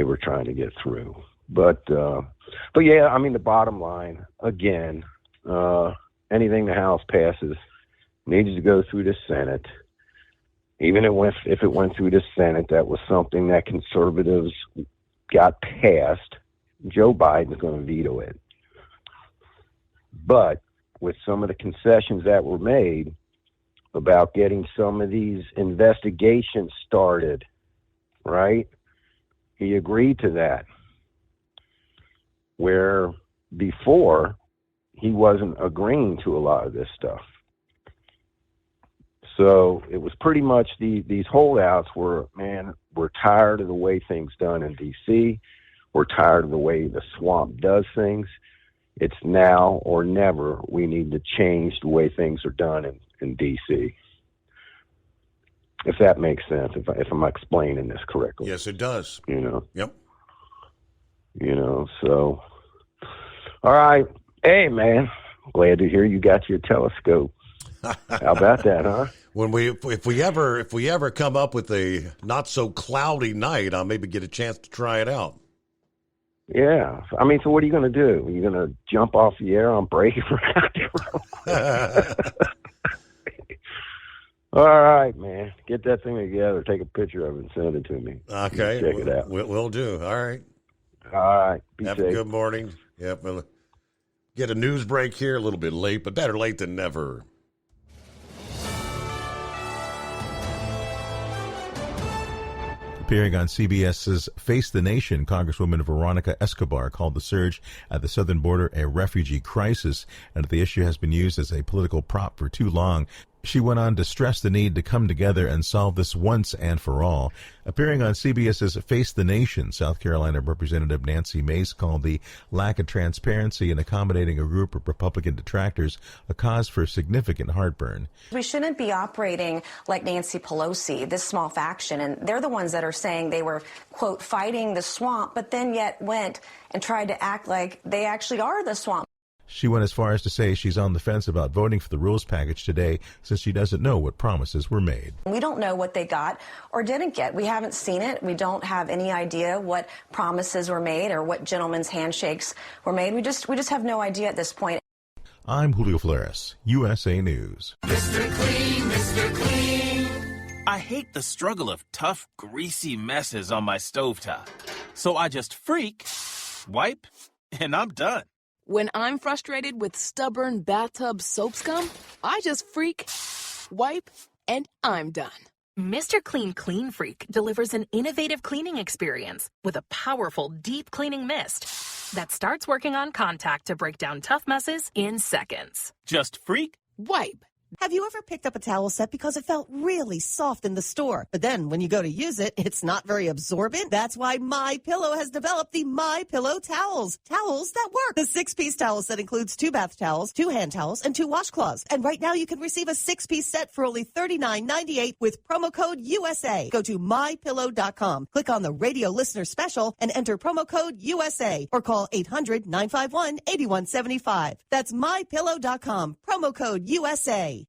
were trying to get through. But yeah, I mean, the bottom line, again, anything the House passes needs to go through the Senate. Even if it went through the Senate, that was something that conservatives got passed. Joe Biden's going to veto it. But with some of the concessions that were made about getting some of these investigations started, right? He agreed to that. Where before, he wasn't agreeing to a lot of this stuff. So it was pretty much these holdouts were, man, we're tired of the way things done in D.C. We're tired of the way the swamp does things. It's now or never. We need to change the way things are done in D.C. If that makes sense, if I'm explaining this correctly. Yes, it does. You know? Yep. You know, so. All right. Hey, man. Glad to hear you got your telescope. How about that, huh? If we ever come up with a not so cloudy night, I'll maybe get a chance to try it out. Yeah. I mean, so what are you going to do? Are you going to jump off the air on break around here? All right, man. Get that thing together. Take a picture of it and send it to me. Okay. Check it out. We'll do. All right. All right. Be Have safe. a good morning. Yep. We'll get a news break here, a little bit late, but better late than never. Appearing on CBS's Face the Nation, Congresswoman Veronica Escobar called the surge at the southern border a refugee crisis, and the issue has been used as a political prop for too long. She went on to stress the need to come together and solve this once and for all. Appearing on CBS's Face the Nation, South Carolina Representative Nancy Mace called the lack of transparency in accommodating a group of Republican detractors a cause for significant heartburn. We shouldn't be operating like Nancy Pelosi, this small faction, and they're the ones that are saying they were, quote, fighting the swamp, but then yet went and tried to act like they actually are the swamp. She went as far as to say she's on the fence about voting for the rules package today since she doesn't know what promises were made. We don't know what they got or didn't get. We haven't seen it. We don't have any idea what promises were made or what gentlemen's handshakes were made. We just have no idea at this point. I'm Julio Flores, USA News. Mr. Clean, Mr. Clean. I hate the struggle of tough, greasy messes on my stovetop. So I just freak, wipe, and I'm done. When I'm frustrated with stubborn bathtub soap scum, I just freak, wipe, and I'm done. Mr. Clean Clean Freak delivers an innovative cleaning experience with a powerful, deep cleaning mist that starts working on contact to break down tough messes in seconds. Just freak, wipe. Have you ever picked up a towel set because it felt really soft in the store, but then when you go to use it, it's not very absorbent? That's why MyPillow has developed the MyPillow towels. Towels that work. The 6-piece towel set includes 2 bath towels, 2 hand towels, and 2 washcloths. And right now you can receive a 6-piece set for only $39.98 with promo code USA. Go to MyPillow.com, click on the radio listener special, and enter promo code USA, or call 800-951-8175. That's MyPillow.com, promo code USA.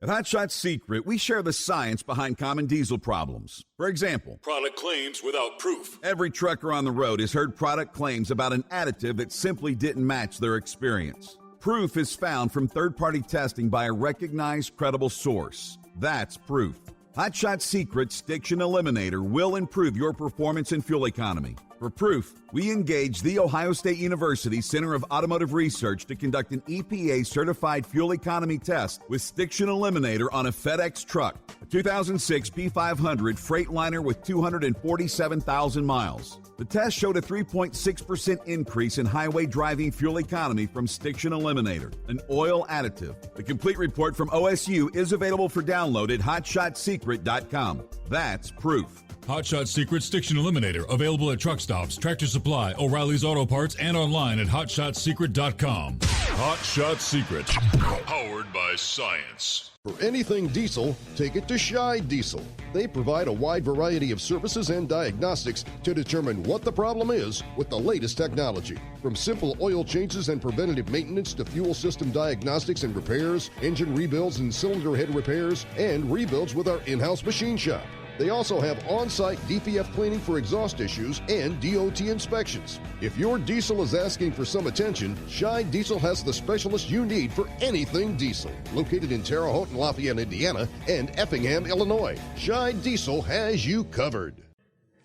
At Hot Shot Secret, we share the science behind common diesel problems. For example, product claims without proof. Every trucker on the road has heard product claims about an additive that simply didn't match their experience. Proof is found from third-party testing by a recognized, credible source. That's proof. Hot Shot Secret Stiction Eliminator will improve your performance and fuel economy. For proof, we engaged the Ohio State University Center of Automotive Research to conduct an EPA-certified fuel economy test with Stiction Eliminator on a FedEx truck, a 2006 P500 Freightliner with 247,000 miles. The test showed a 3.6% increase in highway driving fuel economy from Stiction Eliminator, an oil additive. The complete report from OSU is available for download at hotshotsecret.com. That's proof. Hot Shot Secret Stiction Eliminator, available at truck stops, Tractor Supply, O'Reilly's Auto Parts, and online at hotshotsecret.com. Hot Shot Secret, powered by science. For anything diesel, take it to Scheid Diesel. They provide a wide variety of services and diagnostics to determine what the problem is with the latest technology. From simple oil changes and preventative maintenance to fuel system diagnostics and repairs, engine rebuilds and cylinder head repairs, and rebuilds with our in-house machine shop. They also have on-site DPF cleaning for exhaust issues and DOT inspections. If your diesel is asking for some attention, Scheid Diesel has the specialist you need for anything diesel. Located in Terre Haute and Lafayette, Indiana, and Effingham, Illinois, Scheid Diesel has you covered.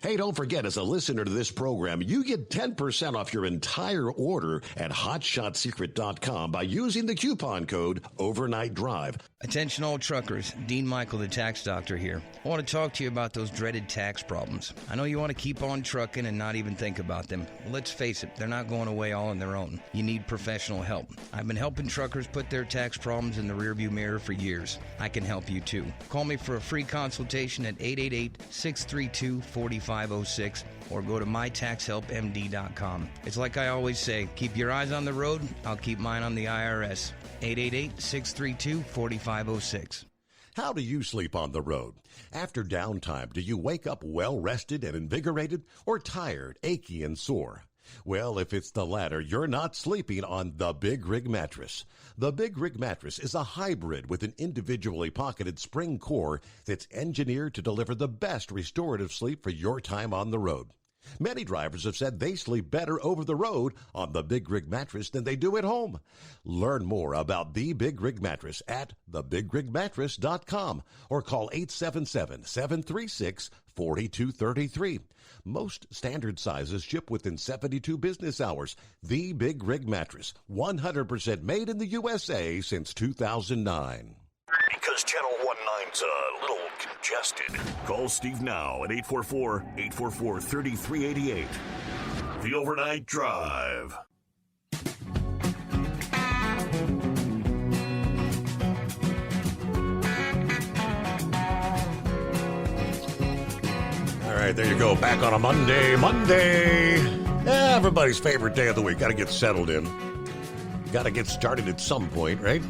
Hey, don't forget, as a listener to this program, you get 10% off your entire order at hotshotsecret.com by using the coupon code Overnight Drive. Attention all truckers, Dean Michael, the tax doctor here. I want to talk to you about those dreaded tax problems. I know you want to keep on trucking and not even think about them. Well, let's face it, they're not going away all on their own. You need professional help. I've been helping truckers put their tax problems in the rearview mirror for years. I can help you too. Call me for a free consultation at 888-632-4506 or go to mytaxhelpmd.com. It's like I always say, keep your eyes on the road, I'll keep mine on the IRS. 888-632-4506. How do you sleep on the road? After downtime, do you wake up well-rested and invigorated or tired, achy, and sore? Well, if it's the latter, you're not sleeping on the Big Rig Mattress. The Big Rig Mattress is a hybrid with an individually pocketed spring core that's engineered to deliver the best restorative sleep for your time on the road. Many drivers have said they sleep better over the road on the Big Rig Mattress than they do at home. Learn more about the Big Rig Mattress at thebigrigmattress.com or call 877-736-4233. Most standard sizes ship within 72 business hours. The Big Rig Mattress, 100% made in the USA since 2009. Because Channel 19's a little confused. suggested. Call Steve now at 844-844-3388. The Overnight Drive. All right, there you go. Back on a Monday. Everybody's favorite day of the week. Got to get settled in. Got to get started at some point, right?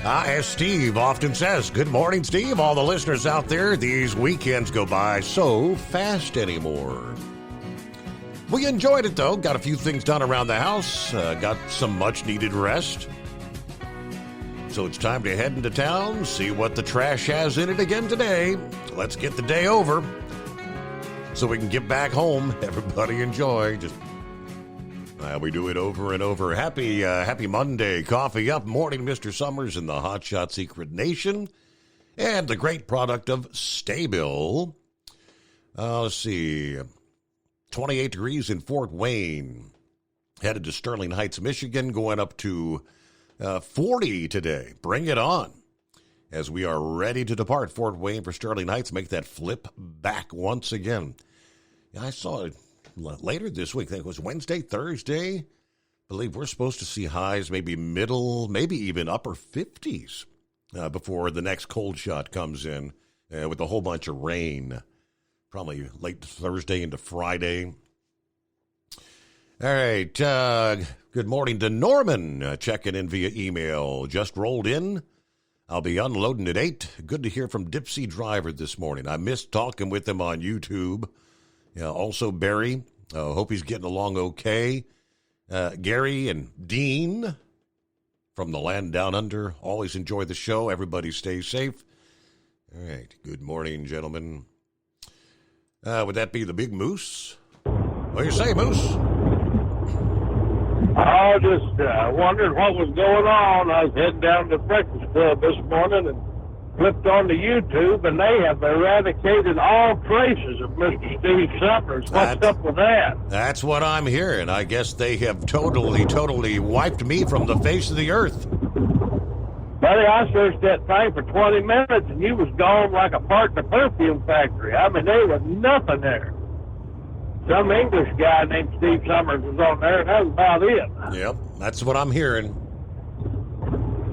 As Steve often says, good morning, Steve. All the listeners out there, these weekends go by so fast anymore. We enjoyed it, though. Got a few things done around the house. Got some much-needed rest. So it's time to head into town, see what the trash has in it again today. Let's get the day over so we can get back home. Everybody enjoy. Just we do it over and over. Happy Monday. Coffee up. Morning, Mr. Summers and the Hot Shot Secret Nation. And the great product of Staybill. Let's see. 28 degrees in Fort Wayne. Headed to Sterling Heights, Michigan. Going up to 40 today. Bring it on. As we are ready to depart Fort Wayne for Sterling Heights, make that flip back once again. I saw it later this week. I think it was Wednesday, Thursday. I believe we're supposed to see highs, maybe middle, maybe even upper 50s before the next cold shot comes in with a whole bunch of rain. Probably late Thursday into Friday. All right. Good morning to Norman. Checking in via email. Just rolled in. I'll be unloading at 8. Good to hear from Dipsy Driver this morning. I missed talking with him on YouTube. Also, Barry. Hope he's getting along okay. Gary and Dean from the land down under. Always enjoy the show. Everybody stay safe. All right. Good morning, gentlemen. Would that be the Big Moose? What do you say, Moose? I just wondered what was going on. I was heading down to the Breakfast Club this morning and flipped on to YouTube, and they have eradicated all traces of Mr. Steve Summers. What's up with that? That's what I'm hearing. I guess they have totally wiped me from the face of the earth. Buddy, I searched that thing for 20 minutes, and you was gone like a part in a perfume factory. I mean, there was nothing there. Some English guy named Steve Summers was on there, and that was about it. Yep, that's what I'm hearing.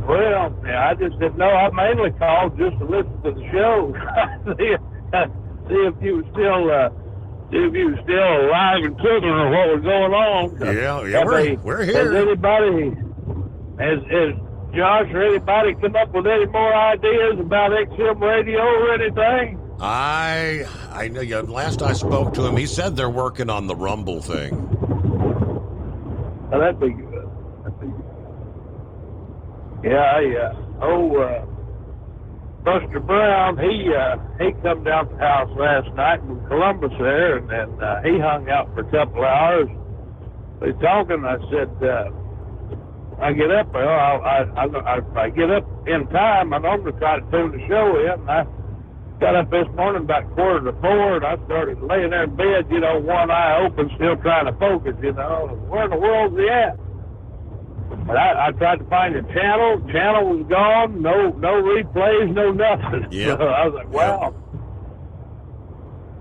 Well, yeah, I just didn't know. I mainly called just to listen to the show, see if you were still alive and kicking, or what was going on. Yeah, we're here. Has Josh or anybody come up with any more ideas about XM radio or anything? I know. Last I spoke to him, he said they're working on the Rumble thing. Oh, that'd be good. Yeah, Buster Brown, he come down to the house last night in Columbus there, and then he hung out for a couple of hours. We talking. I said, I get up. I get up in time. I normally try to tune the show in. And I got up this morning about 3:45, and I started laying there in bed, one eye open, still trying to focus, Where in the world's he at? And I tried to find a channel. Channel was gone. No replays, no nothing. Yep. So I was like, wow.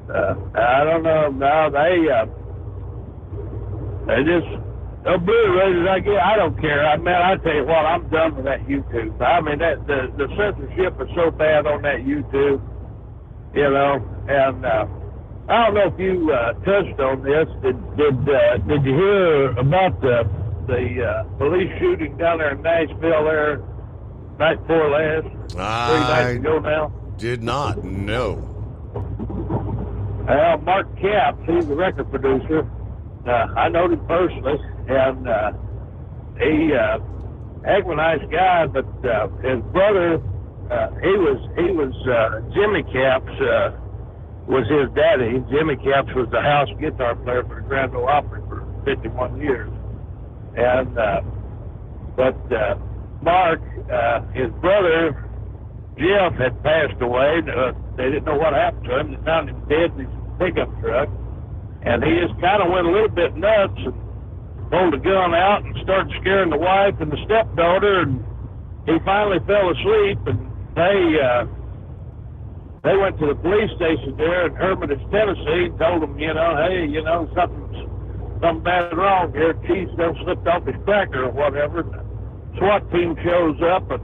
I don't know. No, they just obliterated. I don't care. I tell you what, I'm done with that YouTube. I mean, the censorship is so bad on that YouTube, and I don't know if you touched on this. Did you hear about the police shooting down there in Nashville there night before last? 3 nights ago now? Did not, no. Well, Mark Capps, he's a record producer. I know him personally, and he heck of a nice guy, but his brother, he was Jimmy Capps was his daddy. Jimmy Capps was the house guitar player for the Grand Ole Opry for 51 years. And but Mark, his brother Jeff had passed away. They didn't know what happened to him. They found him dead in his pickup truck, and he just kind of went a little bit nuts and pulled a gun out and started scaring the wife and the stepdaughter. And he finally fell asleep, and they went to the police station there in Hermitage, Tennessee, and told them, hey, something bad wrong here. Cheese done slipped off his cracker or whatever. And the SWAT team shows up, and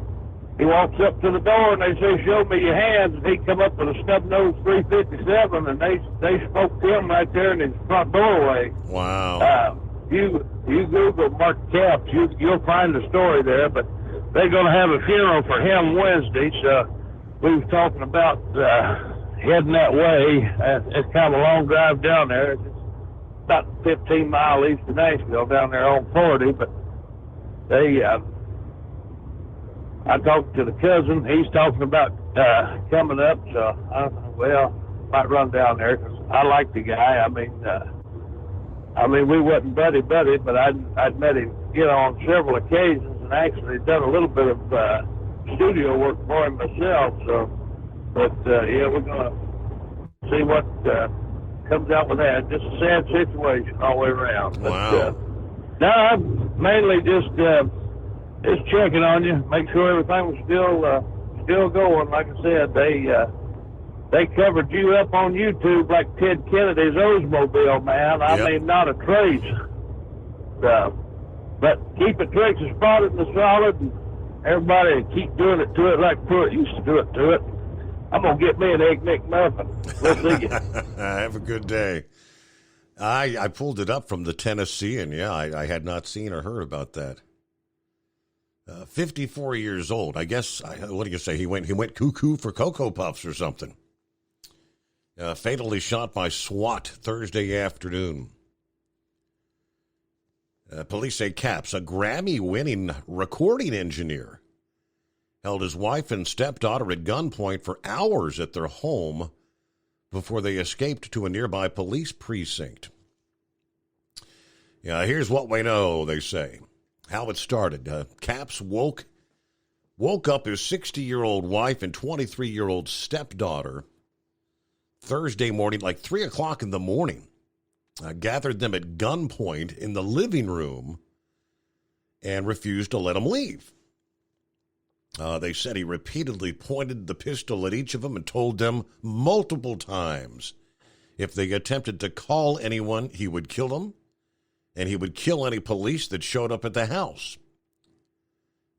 he walks up to the door, and they say, show me your hands. And he come up with a snub-nosed 357, and they smoked him right there in his front doorway. Wow. You Google Mark Capps, you'll find the story there, but they're going to have a funeral for him Wednesday, so we was talking about heading that way. It's kind of a long drive down there. It's about 15 miles east of Nashville down there on 40, but I talked to the cousin. He's talking about coming up, so might run down there because I like the guy. I mean, we wasn't buddy, but I'd met him, on several occasions, and actually done a little bit of studio work for him myself. So, but we're gonna see what comes out with that. Just a sad situation all the way around. Wow. But, no, I'm mainly just checking on you, make sure everything was still going. Like I said, they covered you up on YouTube like Ted Kennedy's Oldsmobile, man. I mean, not a trace. But keep it Tracy spotted and solid, and everybody keep doing it to it like Pruitt used to do it to it. I'm going to get me an Egg McMuffin. We'll see you. Have a good day. I pulled it up from the Tennessean. Yeah, I had not seen or heard about that. 54 years old. I guess, what do you say? He went cuckoo for Cocoa Puffs or something. Fatally shot by SWAT Thursday afternoon. Police say Capps, a Grammy-winning recording engineer, held his wife and stepdaughter at gunpoint for hours at their home before they escaped to a nearby police precinct. Yeah, here's what we know, they say. How it started. Capps woke up his 60-year-old wife and 23-year-old stepdaughter Thursday morning, like 3 o'clock in the morning. Gathered them at gunpoint in the living room and refused to let them leave. They said he repeatedly pointed the pistol at each of them and told them multiple times if they attempted to call anyone, he would kill them, and he would kill any police that showed up at the house.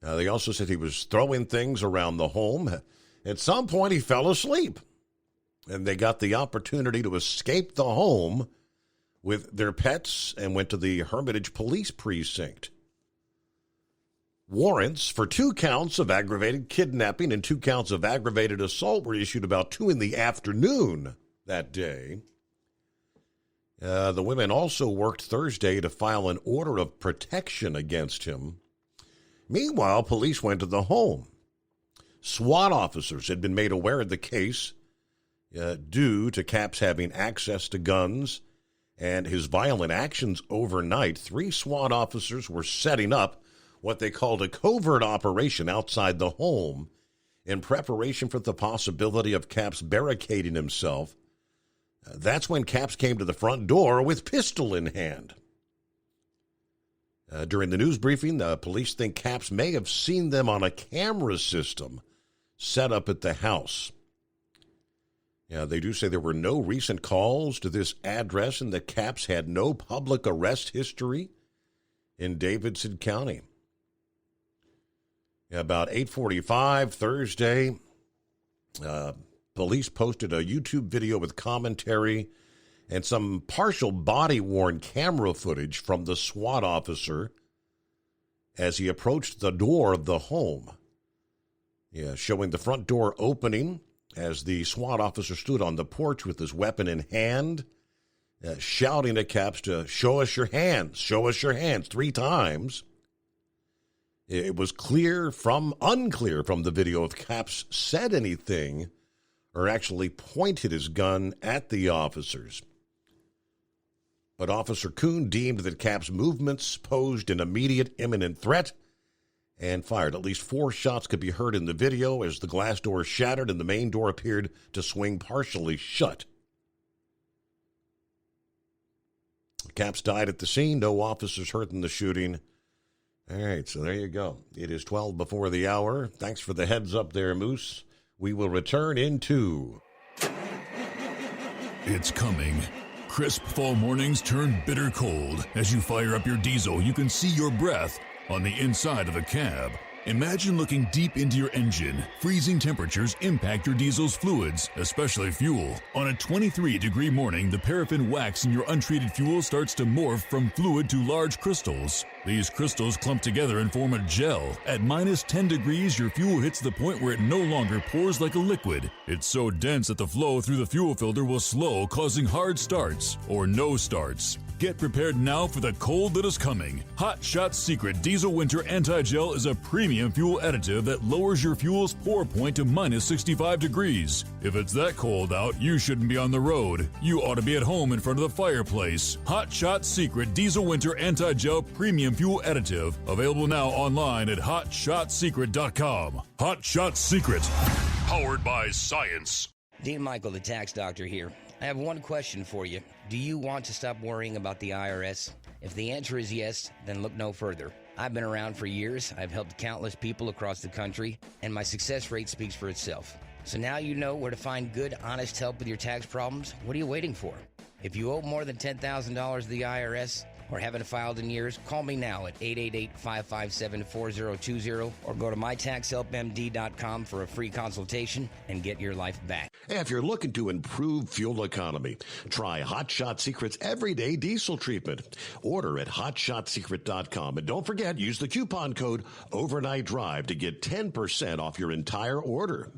They also said he was throwing things around the home. At some point, he fell asleep, and they got the opportunity to escape the home with their pets and went to the Hermitage Police Precinct. Warrants for 2 counts of aggravated kidnapping and 2 counts of aggravated assault were issued about 2 in the afternoon that day. The women also worked Thursday to file an order of protection against him. Meanwhile, police went to the home. SWAT officers had been made aware of the case due to Capps having access to guns and his violent actions overnight. 3 SWAT officers were setting up what they called a covert operation outside the home in preparation for the possibility of Capps barricading himself. That's when Capps came to the front door with pistol in hand. During the news briefing, the police think Capps may have seen them on a camera system set up at the house. Yeah, they do say there were no recent calls to this address and that Capps had no public arrest history in Davidson County. About 8:45 Thursday, police posted a YouTube video with commentary and some partial body-worn camera footage from the SWAT officer as he approached the door of the home. Yeah, showing the front door opening as the SWAT officer stood on the porch with his weapon in hand, shouting at Capps to show us your hands 3 times. It was unclear from the video if Capps said anything or actually pointed his gun at the officers. But Officer Kuhn deemed that Capps' movements posed an immediate imminent threat and fired. At least 4 shots could be heard in the video as the glass door shattered and the main door appeared to swing partially shut. Capps died at the scene. No officers hurt in the shooting. All right, so there you go. It is 12 before the hour. Thanks for the heads up there, Moose. We will return in 2. It's coming. Crisp fall mornings turn bitter cold. As you fire up your diesel, you can see your breath on the inside of the cab. Imagine looking deep into your engine. Freezing temperatures impact your diesel's fluids, especially fuel. On a 23-degree morning, the paraffin wax in your untreated fuel starts to morph from fluid to large crystals. These crystals clump together and form a gel. At minus 10 degrees, your fuel hits the point where it no longer pours like a liquid. It's so dense that the flow through the fuel filter will slow, causing hard starts or no starts. Get prepared now for the cold that is coming. Hot Shot Secret Diesel Winter Anti-Gel is a premium fuel additive that lowers your fuel's pour point to minus 65 degrees. If it's that cold out, you shouldn't be on the road. You ought to be at home in front of the fireplace. Hot Shot Secret Diesel Winter Anti-Gel Premium Fuel Additive. Available now online at HotShotSecret.com. Hot Shot Secret. Powered by science. Dean Michael, the tax doctor here. I have one question for you. Do you want to stop worrying about the IRS? If the answer is yes, then look no further. I've been around for years. I've helped countless people across the country, and my success rate speaks for itself. So now you know where to find good, honest help with your tax problems. What are you waiting for? If you owe more than $10,000 to the IRS or haven't filed in years, call me now at 888-557-4020 or go to mytaxhelpmd.com for a free consultation and get your life back. If you're looking to improve fuel economy, try Hot Shot Secret's Everyday Diesel Treatment. Order at hotshotsecret.com. And don't forget, use the coupon code Overnight Drive to get 10% off your entire order.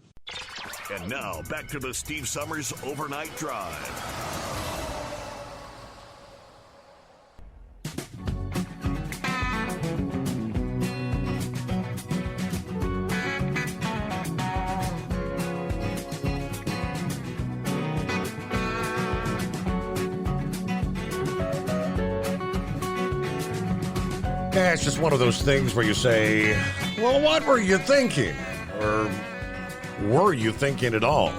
And now, back to the Steve Summers Overnight Drive. Yeah, it's just one of those things where you say, well, what were you thinking? Or were you thinking at all?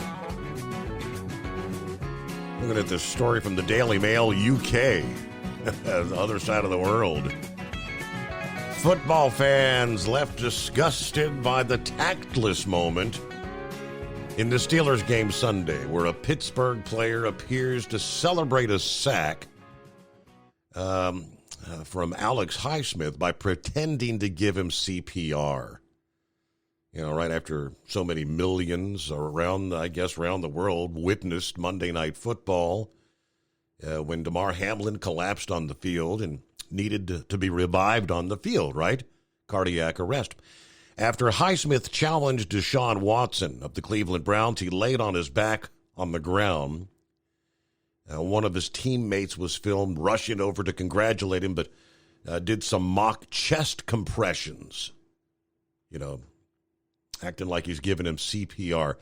Looking at this story from the Daily Mail UK, the other side of the world. Football fans left disgusted by the tactless moment in the Steelers game Sunday, where a Pittsburgh player appears to celebrate a sack from Alex Highsmith by pretending to give him CPR. You know, right after so many millions around the world witnessed Monday Night Football when Damar Hamlin collapsed on the field and needed to be revived on the field, right? Cardiac arrest. After Highsmith challenged Deshaun Watson of the Cleveland Browns, he laid on his back on the ground. One of his teammates was filmed rushing over to congratulate him, but did some mock chest compressions, you know, acting like he's giving him CPR.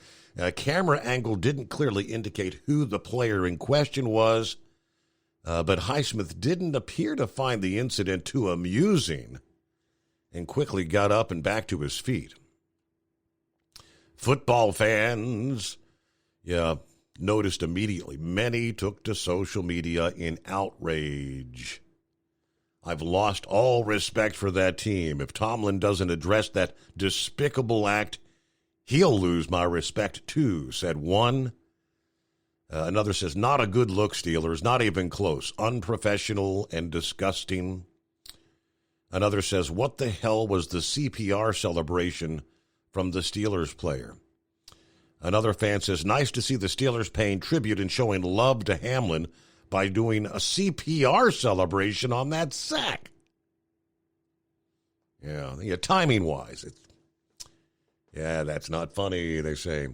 Camera angle didn't clearly indicate who the player in question was, but Highsmith didn't appear to find the incident too amusing and quickly got up and back to his feet. Football fans, noticed immediately. Many took to social media in outrage. I've lost all respect for that team. If Tomlin doesn't address that despicable act, he'll lose my respect too, said one. Another says, not a good look, Steelers, not even close. Unprofessional and disgusting. Another says, what the hell was the CPR celebration from the Steelers player? Another fan says, nice to see the Steelers paying tribute and showing love to Hamlin by doing a CPR celebration on that sack. Yeah, timing-wise. That's not funny, they say.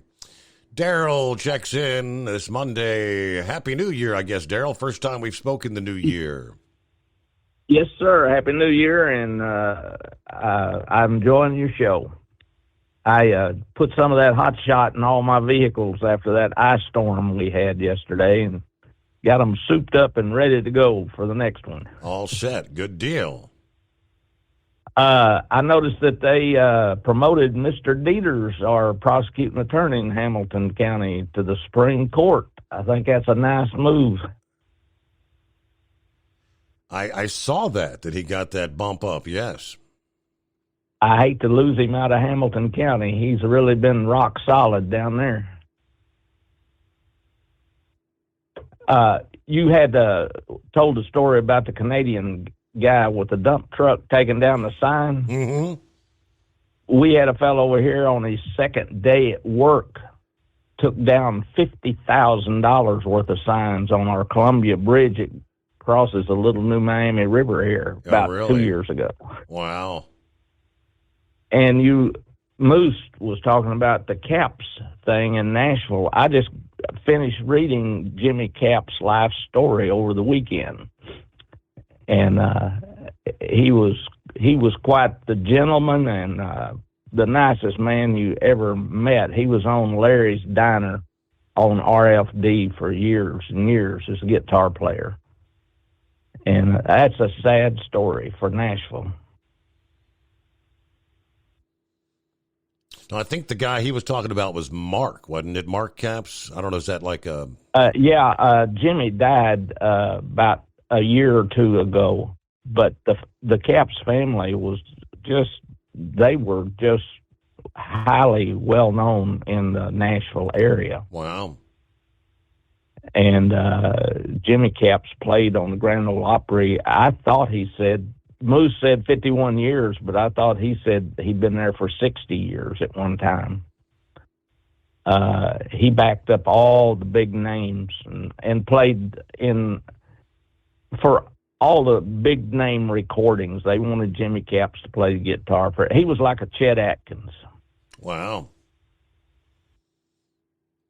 Daryl checks in this Monday. Happy New Year, I guess, Daryl. First time we've spoken the new year. Yes, sir. Happy New Year, and I'm enjoying your show. I put some of that hot shot in all my vehicles after that ice storm we had yesterday and got them souped up and ready to go for the next one. All set. Good deal. I noticed that they promoted Mr. Dieters, our prosecuting attorney in Hamilton County, to the Supreme Court. I think that's a nice move. I saw that he got that bump up, yes. I hate to lose him out of Hamilton County. He's really been rock solid down there. You had told a story about the Canadian guy with the dump truck taking down the sign. Mm-hmm. We had a fellow over here on his second day at work, took down $50,000 worth of signs on our Columbia Bridge. It crosses the Little New Miami River here about 2 years ago. Wow. And Moose was talking about the Capps thing in Nashville. I just finished reading Jimmy Capps' life story over the weekend, and he was quite the gentleman and the nicest man you ever met. He was on Larry's Diner on RFD for years and years as a guitar player, and that's a sad story for Nashville. I think the guy he was talking about was Mark, wasn't it? Mark Capps? I don't know. Is that like a... Jimmy died about a year or two ago, but the Capps family was they were just highly well known in the Nashville area. Wow. And Jimmy Capps played on the Grand Ole Opry. I thought Moose said 51 years, but I thought he said he'd been there for 60 years at one time. He backed up all the big names and played for all the big name recordings. They wanted Jimmy Capps to play the guitar for it. He was like a Chet Atkins. Wow.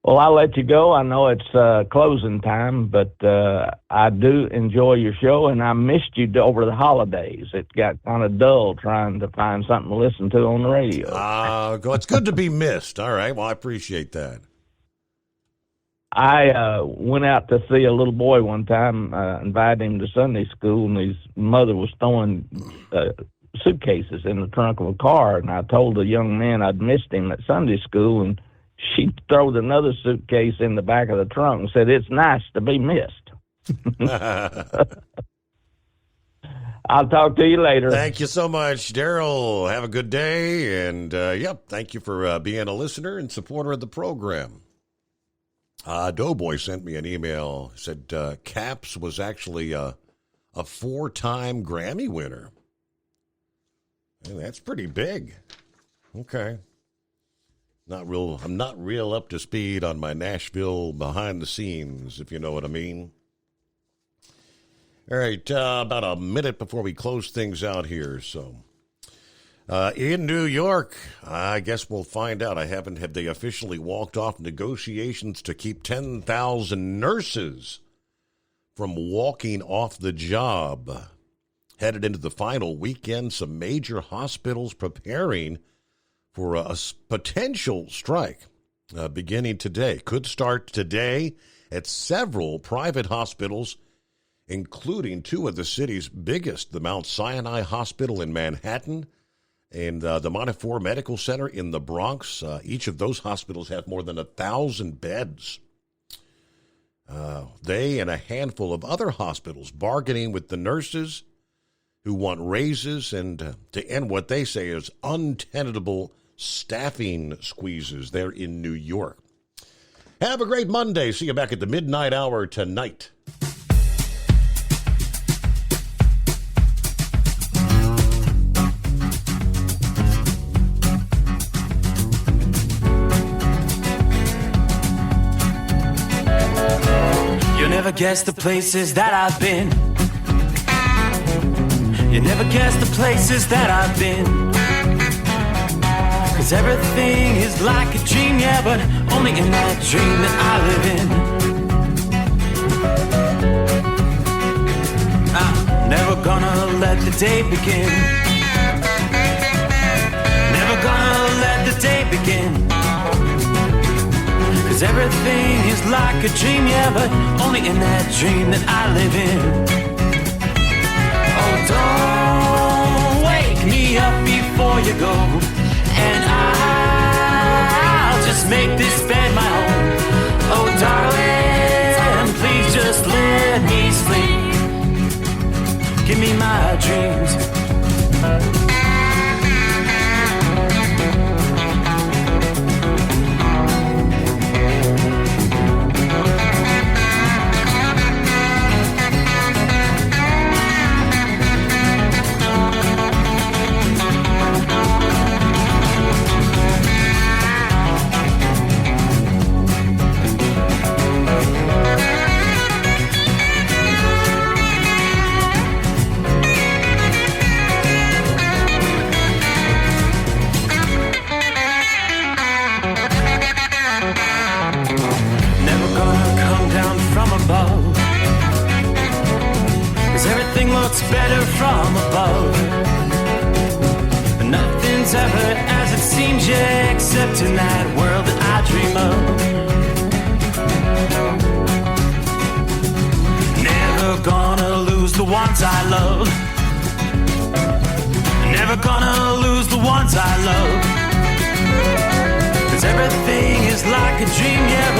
Well, I'll let you go. I know it's closing time, but I do enjoy your show, and I missed you over the holidays. It got kind of dull trying to find something to listen to on the radio. It's good to be missed. All right. Well, I appreciate that. I went out to see a little boy one time, invited him to Sunday school, and his mother was throwing suitcases in the trunk of a car, and I told the young man I'd missed him at Sunday school, and she threw another suitcase in the back of the trunk and said, "It's nice to be missed." I'll talk to you later. Thank you so much, Daryl. Have a good day. And, thank you for being a listener and supporter of the program. Doughboy sent me an email. Said Capps was actually a 4-time Grammy winner. And that's pretty big. Okay. I'm not real up to speed on my Nashville behind the scenes, if you know what I mean. All right, about a minute before we close things out here. So, in New York, I guess we'll find out. Have they officially walked off negotiations to keep 10,000 nurses from walking off the job? Headed into the final weekend, some major hospitals preparing for a potential strike beginning today. Could start today at several private hospitals, including two of the city's biggest, the Mount Sinai Hospital in Manhattan and the Montefiore Medical Center in the Bronx. Each of those hospitals have more than 1,000 beds. They and a handful of other hospitals bargaining with the nurses who want raises and to end what they say is untenable staffing squeezes there in New York. Have a great Monday. See you back at the midnight hour tonight. You never guess the places that I've been. You never guess the places that I've been. 'Cause everything is like a dream, yeah, but only in that dream that I live in. I'm never gonna let the day begin. Never gonna let the day begin. 'Cause everything is like a dream, yeah, but only in that dream that I live in. Oh, don't wake me up before you go, and I'll just make this bed my home. Oh, darling, please just let me sleep. Give me my dreams. better from above. Nothing's ever as it seems, yeah, except in that world that I dream of. Never gonna lose the ones I love. Never gonna lose the ones I love. 'Cause everything is like a dream, yeah,